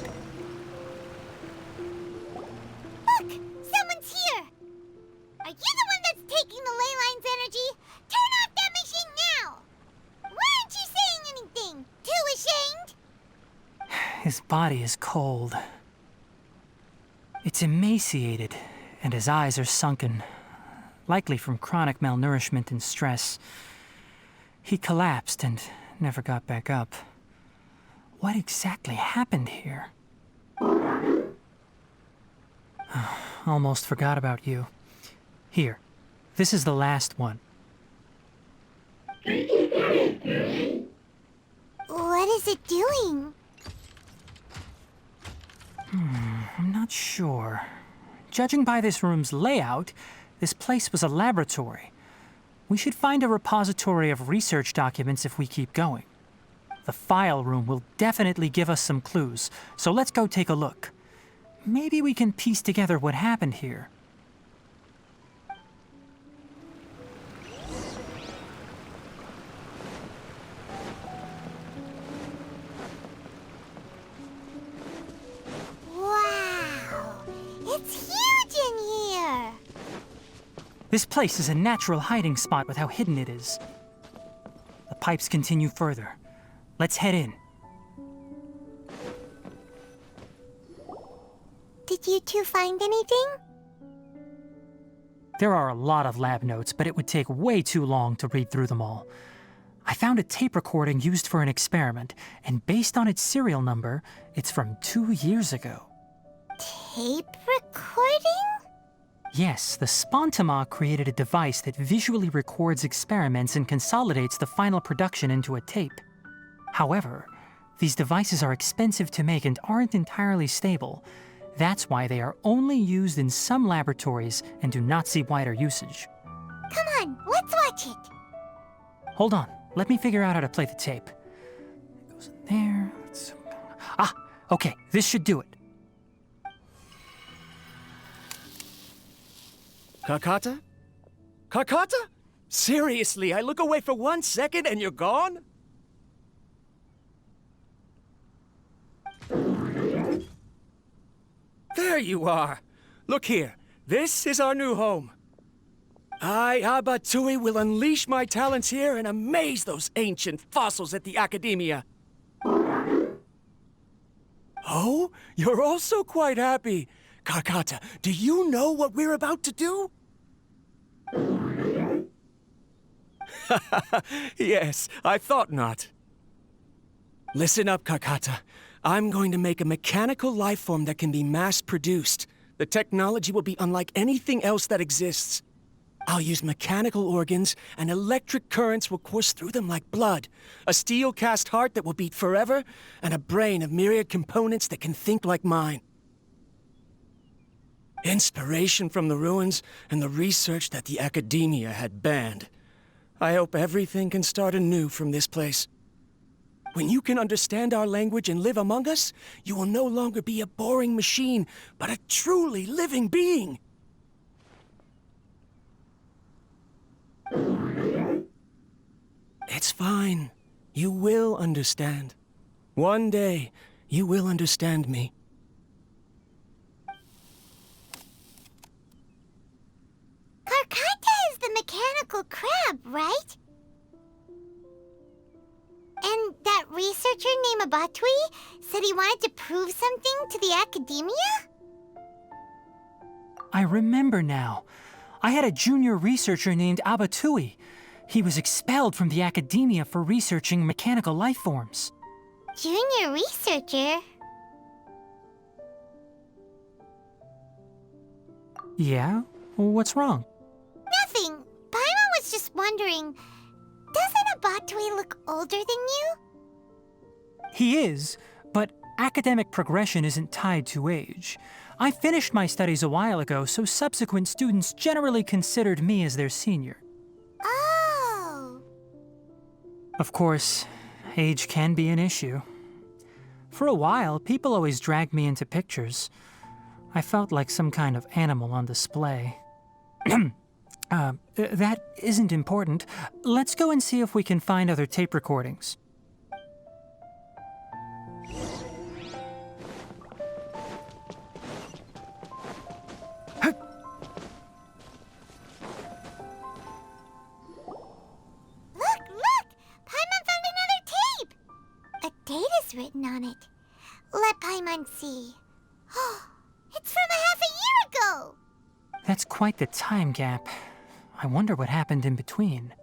Look! Someone's here! Are you the one that's taking the ley line's energy? Turn off that machine now! Why aren't you saying anything? Too ashamed? His body is cold. It's emaciated, and his eyes are sunken, likely from chronic malnourishment and stress. He collapsed and never got back up. What exactly happened here? Almost forgot about you. Here, this is the last one. What is it doing? I'm not sure. Judging by this room's layout, this place was a laboratory. We should find a repository of research documents if we keep going. The file room will definitely give us some clues, so let's go take a look. Maybe we can piece together what happened here. Wow! It's huge in here! This place is a natural hiding spot with how hidden it is. The pipes continue further. Let's head in. Did you two find anything? There are a lot of lab notes, but it would take way too long to read through them all. I found a tape recording used for an experiment, and based on its serial number, it's from 2 years ago. tape recording? Yes, the Spontama created a device that visually records experiments and consolidates the final production into a tape. However, these devices are expensive to make and aren't entirely stable. That's why they are only used in some laboratories and do not see wider usage. Come on, let's watch it. Hold on, let me figure out how to play the tape. It goes in there. Ah, okay, this should do it. Kakata? Kakata? Seriously, I look away for 1 second and you're gone? There you are. Look here. This is our new home. I, Abatui, will unleash my talents here and amaze those ancient fossils at the Academia. Oh, you're also quite happy. Kakata, do you know what we're about to do? Yes, I thought not. Listen up, Kakata. I'm going to make a mechanical life form that can be mass-produced. The technology will be unlike anything else that exists. I'll use mechanical organs, and electric currents will course through them like blood. A steel-cast heart that will beat forever, and a brain of myriad components that can think like mine. Inspiration from the ruins and the research that the Academia had banned. I hope everything can start anew from this place. When you can understand our language and live among us, you will no longer be a boring machine, but a truly living being. It's fine. You will understand. One day, you will understand me. Karkata is the mechanical crab, right? And that researcher named Abatui said he wanted to prove something to the Academia? I remember now. I had a junior researcher named Abatui. He was expelled from the Academia for researching mechanical life forms. Junior researcher? Yeah? What's wrong? Nothing. Paimon was just wondering, doesn't Abatui look older than you? He is, but academic progression isn't tied to age. I finished my studies a while ago, so subsequent students generally considered me as their senior. Oh. Of course, age can be an issue. For a while, people always dragged me into pictures. I felt like some kind of animal on display. That isn't important. Let's go and see if we can find other tape recordings. Look! Paimon found another tape! A date is written on it. Let Paimon see. Oh, it's from a half a year ago! That's quite the time gap. I wonder what happened in between.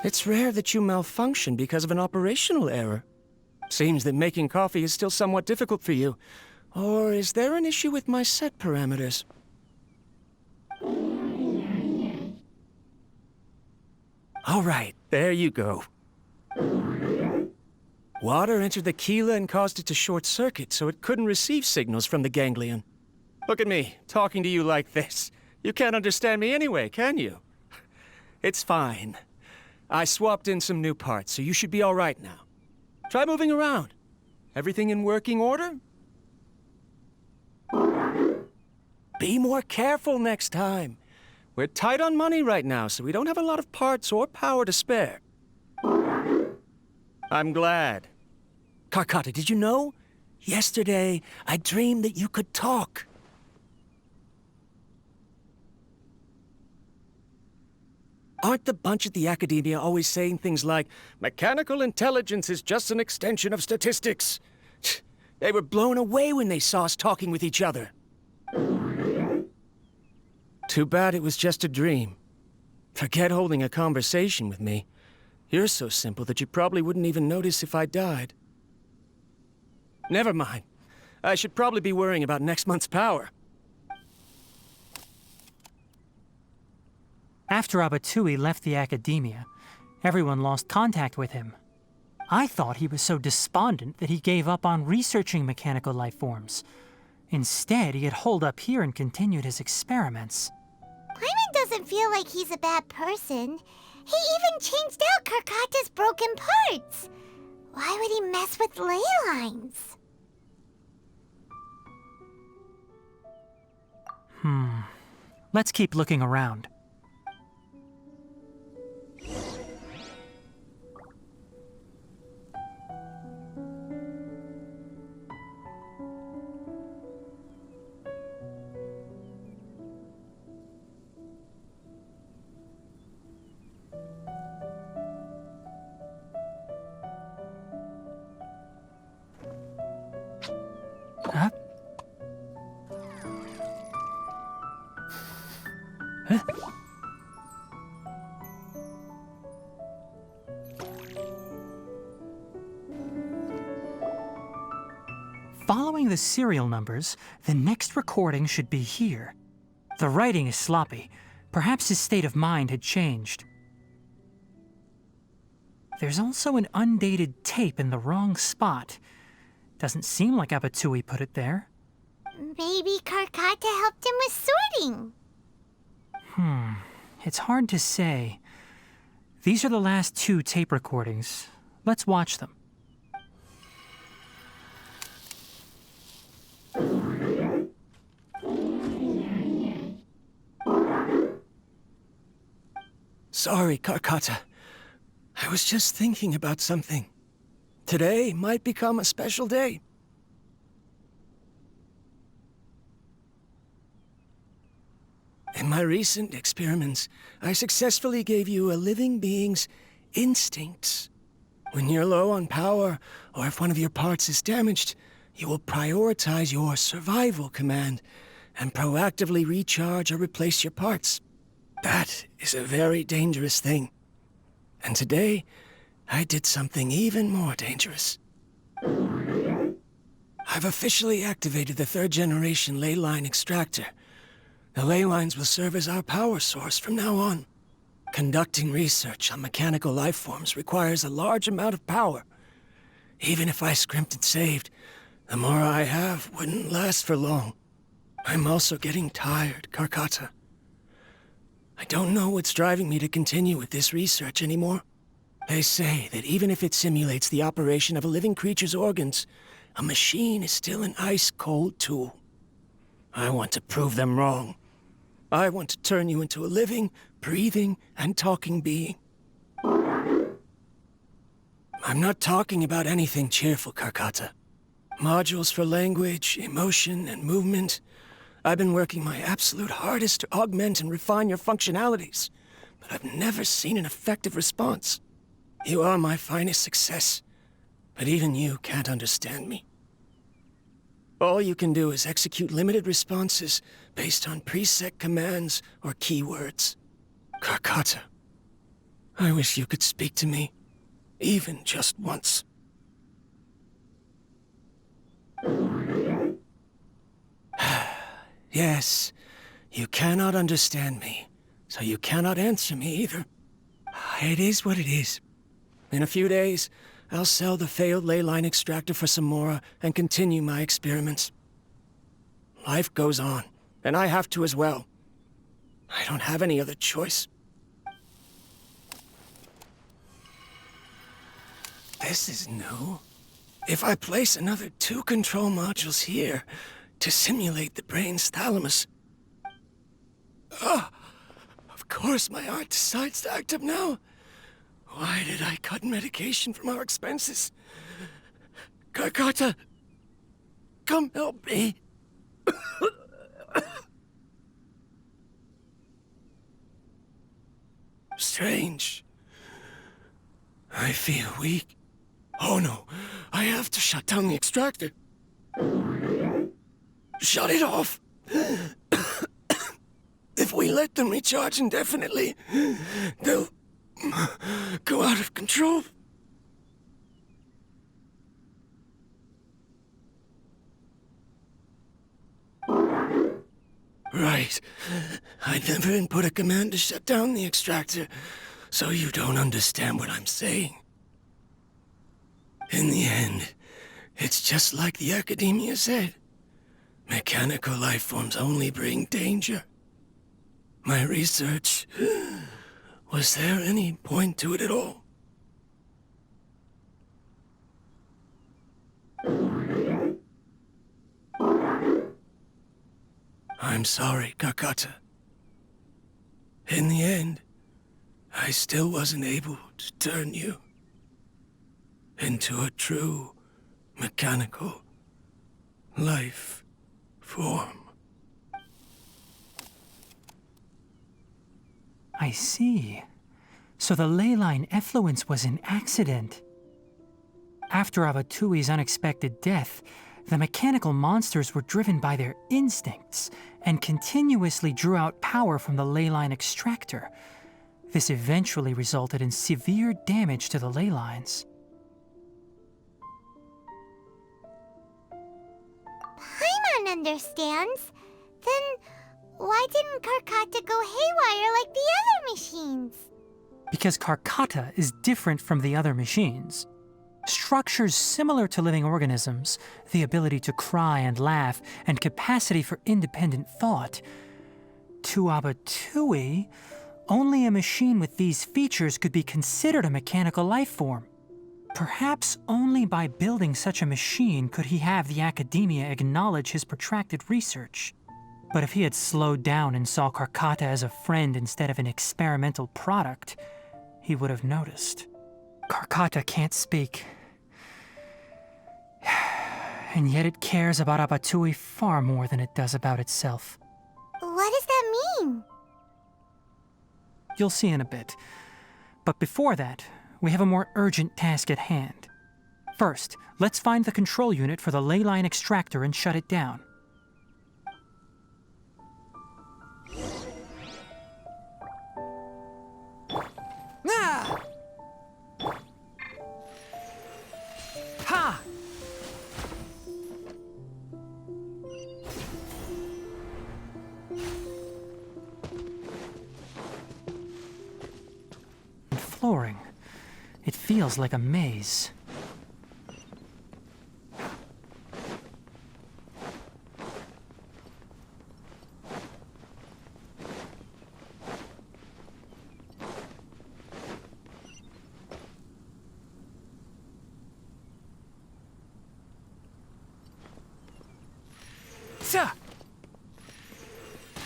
It's rare that you malfunction because of an operational error. Seems that making coffee is still somewhat difficult for you. Or is there an issue with my set parameters? All right, there you go. Water entered the chela and caused it to short-circuit, so it couldn't receive signals from the ganglion. Look at me, talking to you like this. You can't understand me anyway, can you? It's fine. I swapped in some new parts, so you should be all right now. Try moving around. Everything in working order? Be more careful next time. We're tight on money right now, so we don't have a lot of parts or power to spare. I'm glad. Karkata, did you know? Yesterday, I dreamed that you could talk. Aren't the bunch at the Academia always saying things like, mechanical intelligence is just an extension of statistics? They were blown away when they saw us talking with each other. Too bad it was just a dream. Forget holding a conversation with me. You're so simple that you probably wouldn't even notice if I died. Never mind. I should probably be worrying about next month's power. After Abatui left the academia, everyone lost contact with him. I thought he was so despondent that he gave up on researching mechanical life forms. Instead, he had holed up here and continued his experiments. Paimon doesn't feel like he's a bad person. He even changed out Karkata's broken parts. Why would he mess with ley lines? Let's keep looking around. Huh? Huh? Following the serial numbers, the next recording should be here. The writing is sloppy. Perhaps his state of mind had changed. There's also an undated tape in the wrong spot. Doesn't seem like Abatui put it there. Maybe Karkata helped him with sorting. It's hard to say. These are the last 2 tape recordings. Let's watch them. Sorry, Karkata. I was just thinking about something. Today might become a special day. In my recent experiments, I successfully gave you a living being's instincts. When you're low on power, or if one of your parts is damaged, you will prioritize your survival command and proactively recharge or replace your parts. That is a very dangerous thing. And today, I did something even more dangerous. I've officially activated the 3rd generation ley line extractor. The ley lines will serve as our power source from now on. Conducting research on mechanical life forms requires a large amount of power. Even if I scrimped and saved, the more I have wouldn't last for long. I'm also getting tired, Karkata. I don't know what's driving me to continue with this research anymore. They say that even if it simulates the operation of a living creature's organs, a machine is still an ice-cold tool. I want to prove them wrong. I want to turn you into a living, breathing, and talking being. I'm not talking about anything cheerful, Karkata. Modules for language, emotion, and movement. I've been working my absolute hardest to augment and refine your functionalities, but I've never seen an effective response. You are my finest success, but even you can't understand me. All you can do is execute limited responses based on preset commands or keywords. Karkata, I wish you could speak to me, even just once. Yes, you cannot understand me, so you cannot answer me either. It is what it is. In a few days, I'll sell the failed ley line extractor for some more and continue my experiments. Life goes on, and I have to as well. I don't have any other choice. This is new. If I place another 2 control modules here to simulate the brain's thalamus... Of course my heart decides to act up now. Why did I cut medication from our expenses? Karkata, come help me. Strange. I feel weak. Oh no, I have to shut down the extractor. Shut it off. If we let them recharge indefinitely, they'll go out of control. Right. I never input a command to shut down the extractor, so you don't understand what I'm saying. In the end, it's just like the Academia said. Mechanical life forms only bring danger. My research... Was there any point to it at all? I'm sorry, Kakata. In the end, I still wasn't able to turn you into a true mechanical life form. I see. So the ley line effluence was an accident. After Abatui's unexpected death, the mechanical monsters were driven by their instincts and continuously drew out power from the ley line extractor. This eventually resulted in severe damage to the ley lines. Paimon understands. Then why didn't Karkata go haywire like the other machines? Because Karkata is different from the other machines. Structures similar to living organisms, the ability to cry and laugh, and capacity for independent thought. To Abatui, only a machine with these features could be considered a mechanical life form. Perhaps only by building such a machine could he have the Academia acknowledge his protracted research. But if he had slowed down and saw Karkata as a friend instead of an experimental product, he would have noticed. Karkata can't speak. And yet it cares about Abatui far more than it does about itself. What does that mean? You'll see in a bit. But before that, we have a more urgent task at hand. First, let's find the control unit for the ley line extractor and shut it down. Ah! Ha! And flooring. It feels like a maze.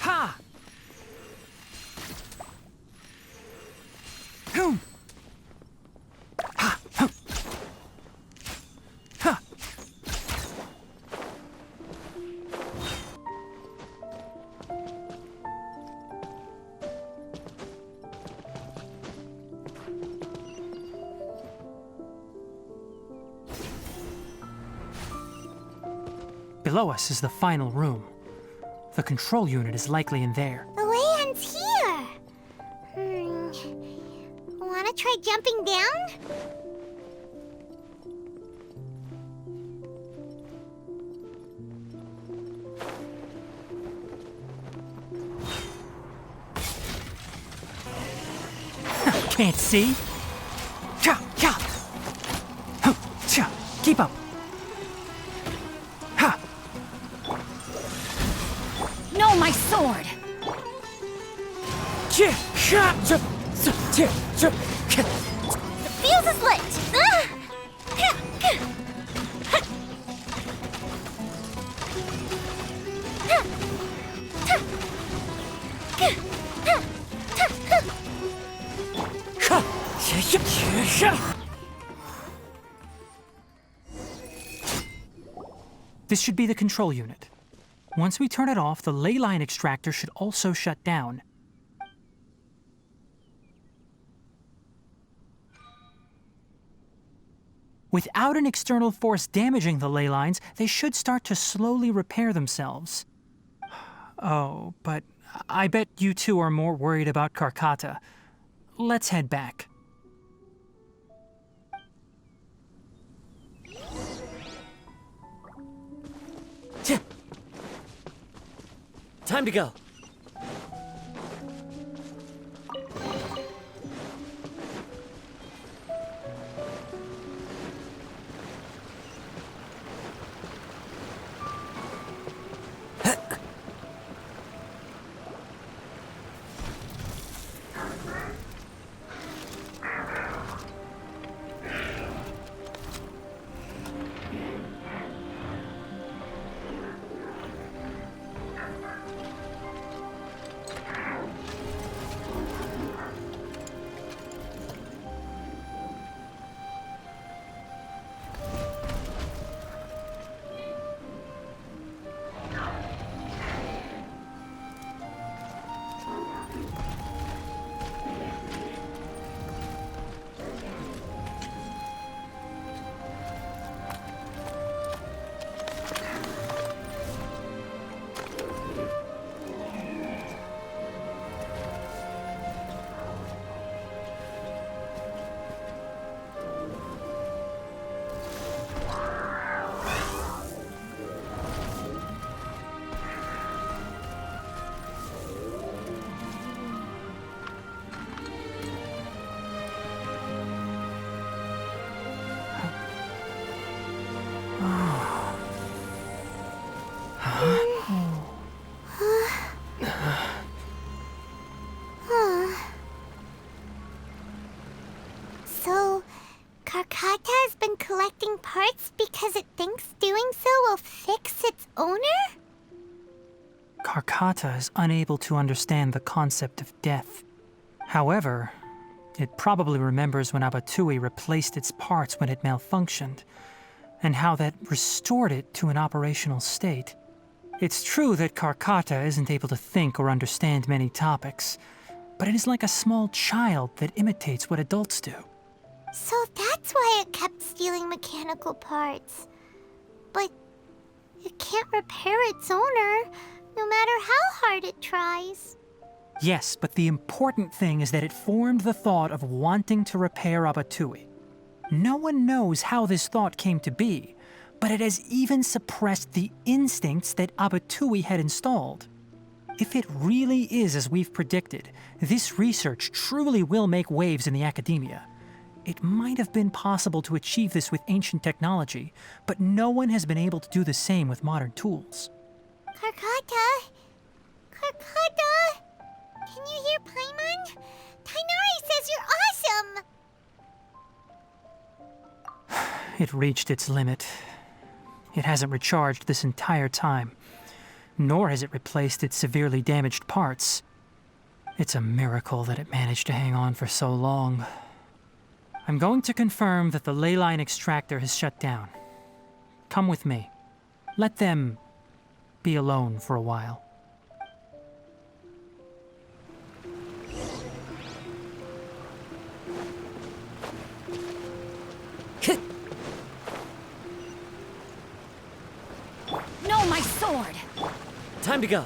Ha! Hum! Ha! Hum! Ha! Below us is the final room. The control unit is likely in there. The way ends here. Wanna try jumping down? Can't see? Cha! Cha! Huh, cha! Keep up! Ha! No, my sword! Cha! Cha! Cha! Cha! Cha! Cha! The fuse is lit! This should be the control unit. Once we turn it off, the ley line extractor should also shut down. Without an external force damaging the ley lines, they should start to slowly repair themselves. Oh, but I bet you two are more worried about Karkata. Let's head back. Time to go. So, Karkata has been collecting parts because it thinks doing so will fix its owner? Karkata is unable to understand the concept of death. However, it probably remembers when Abatui replaced its parts when it malfunctioned, and how that restored it to an operational state. It's true that Karkata isn't able to think or understand many topics, but it is like a small child that imitates what adults do. So that's why it kept stealing mechanical parts. But it can't repair its owner, no matter how hard it tries. Yes, but the important thing is that it formed the thought of wanting to repair Abatui. No one knows how this thought came to be, but it has even suppressed the instincts that Abatui had installed. If it really is as we've predicted, this research truly will make waves in the academia. It might have been possible to achieve this with ancient technology, but no one has been able to do the same with modern tools. Karkata? Karkata? Can you hear Paimon? Tainari says you're awesome! It reached its limit. It hasn't recharged this entire time, nor has it replaced its severely damaged parts. It's a miracle that it managed to hang on for so long. I'm going to confirm that the ley line extractor has shut down. Come with me. Let them be alone for a while. No, my sword! Time to go.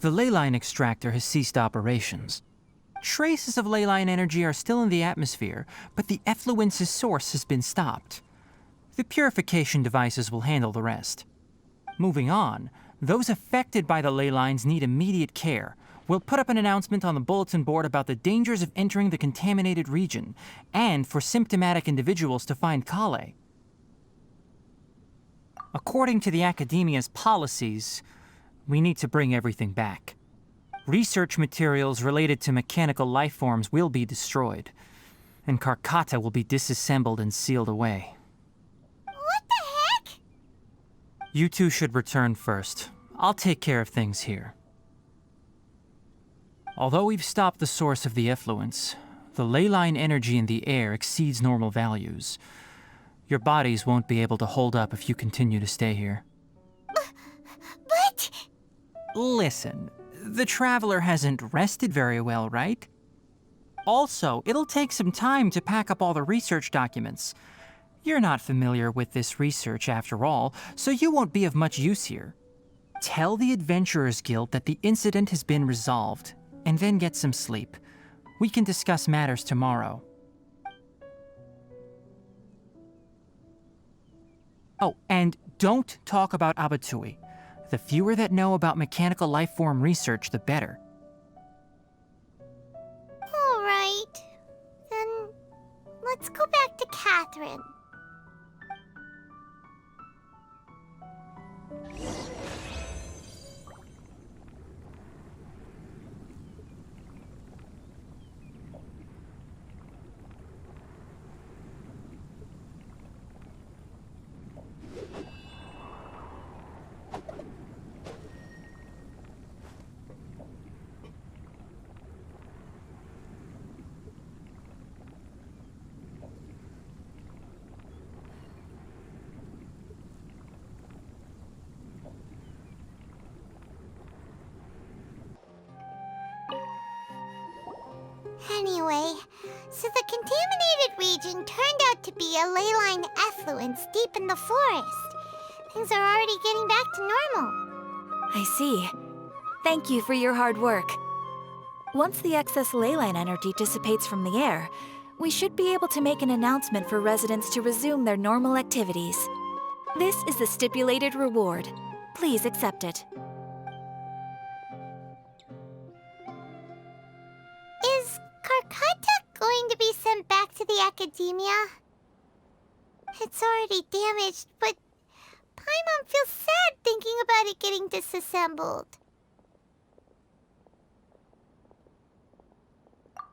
The ley line extractor has ceased operations. Traces of ley line energy are still in the atmosphere, but the effluence's source has been stopped. The purification devices will handle the rest. Moving on, those affected by the ley lines need immediate care. We'll put up an announcement on the bulletin board about the dangers of entering the contaminated region, and for symptomatic individuals to find Kale. According to the Academia's policies, we need to bring everything back. Research materials related to mechanical life forms will be destroyed, and Karkata will be disassembled and sealed away. What the heck? You two should return first. I'll take care of things here. Although we've stopped the source of the effluence, the ley line energy in the air exceeds normal values. Your bodies won't be able to hold up if you continue to stay here. But... Listen, the Traveler hasn't rested very well, right? Also, it'll take some time to pack up all the research documents. You're not familiar with this research after all, so you won't be of much use here. Tell the Adventurers Guild that the incident has been resolved, and then get some sleep. We can discuss matters tomorrow. Oh, and don't talk about Abatui. The fewer that know about mechanical life form research, the better. All right. Then let's go back to Catherine. Anyway, so the contaminated region turned out to be a ley line effluence deep in the forest. Things are already getting back to normal. I see. Thank you for your hard work. Once the excess ley line energy dissipates from the air, we should be able to make an announcement for residents to resume their normal activities. This is the stipulated reward. Please accept it. Is Karkata going to be sent back to the academia? It's already damaged, but Paimon feels sad thinking about it getting disassembled.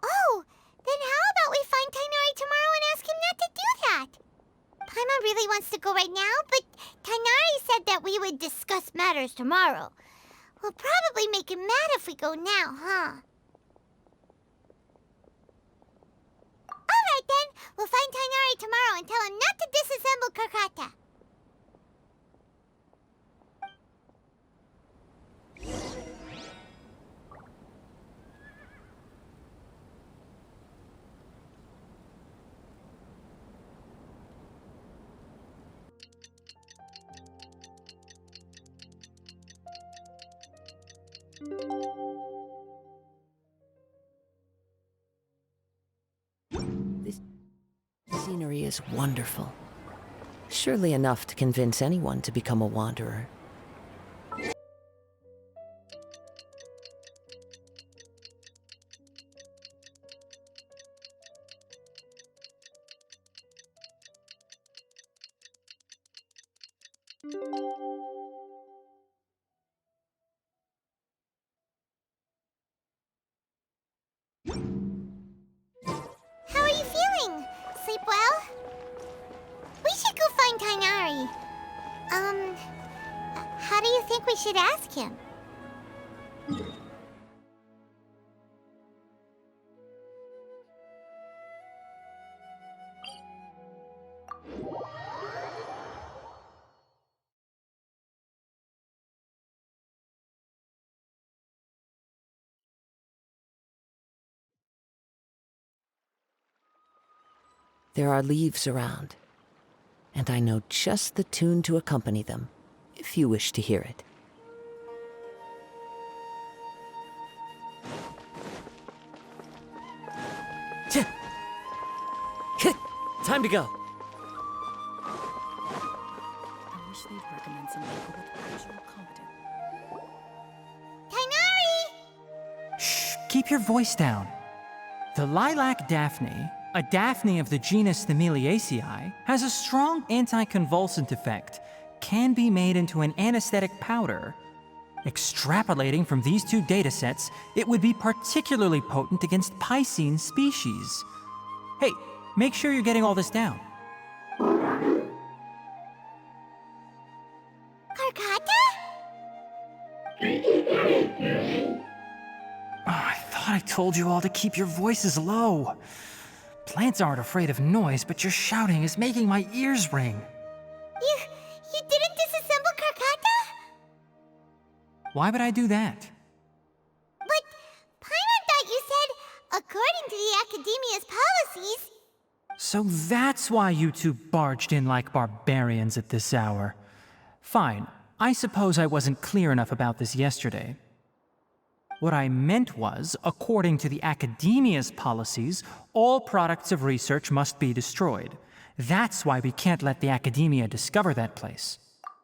Oh, then how about we find Tainari tomorrow and ask him not to do that? Paimon really wants to go right now, but Tainari said that we would discuss matters tomorrow. We'll probably make him mad if we go now, huh? Alright then, we'll find Tainari tomorrow and tell him not to disassemble Karkata. This scenery is wonderful. Surely enough to convince anyone to become a wanderer. How are you feeling? Sleep well? We should go find Tainari. How do you think we should ask him? There are leaves around, and I know just the tune to accompany them, if you wish to hear it. Time to go. I wish they'd recommend some people with actual competence. Tainari! Shh, keep your voice down. The lilac daphne, a daphne of the genus Thameliaceae, has a strong anticonvulsant effect, can be made into an anesthetic powder. Extrapolating from these two datasets, it would be particularly potent against Piscine species. Hey, make sure you're getting all this down. Karkata? I thought I told you all to keep your voices low. Plants aren't afraid of noise, but your shouting is making my ears ring. You didn't disassemble Karkata? Why would I do that? But Paimon thought you said, according to the Academia's policies... So that's why you two barged in like barbarians at this hour. Fine, I suppose I wasn't clear enough about this yesterday. What I meant was, according to the Academia's policies, all products of research must be destroyed. That's why we can't let the Academia discover that place.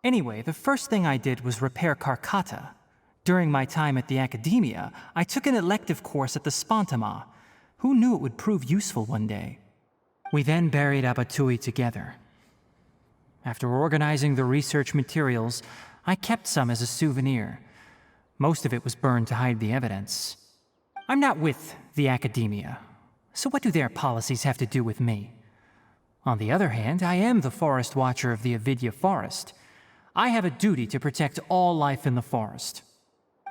Anyway, the first thing I did was repair Karkata. During my time at the Academia, I took an elective course at the Spontama. Who knew it would prove useful one day? We then buried Abatui together. After organizing the research materials, I kept some as a souvenir. Most of it was burned to hide the evidence. I'm not with the Academia, so what do their policies have to do with me? On the other hand, I am the Forest Watcher of the Avidya Forest. I have a duty to protect all life in the forest.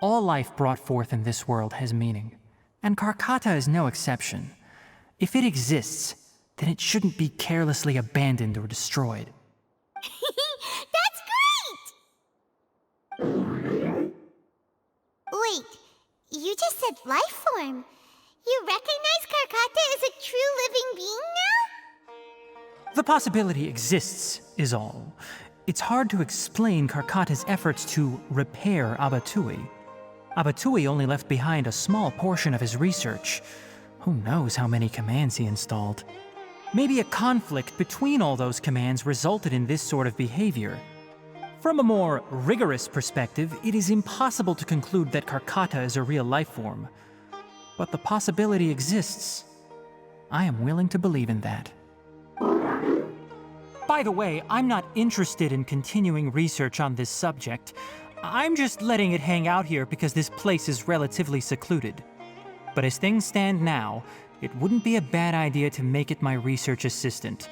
All life brought forth in this world has meaning, and Karkata is no exception. If it exists, then it shouldn't be carelessly abandoned or destroyed. That's great! Wait, you just said life form. You recognize Karkata as a true living being now? The possibility exists, is all. It's hard to explain Karkata's efforts to repair Abatui. Abatui only left behind a small portion of his research. Who knows how many commands he installed? Maybe a conflict between all those commands resulted in this sort of behavior. From a more rigorous perspective, it is impossible to conclude that Karkata is a real life form. But the possibility exists. I am willing to believe in that. By the way, I'm not interested in continuing research on this subject. I'm just letting it hang out here because this place is relatively secluded. But as things stand now, it wouldn't be a bad idea to make it my research assistant.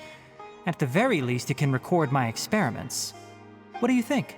At the very least, it can record my experiments. What do you think?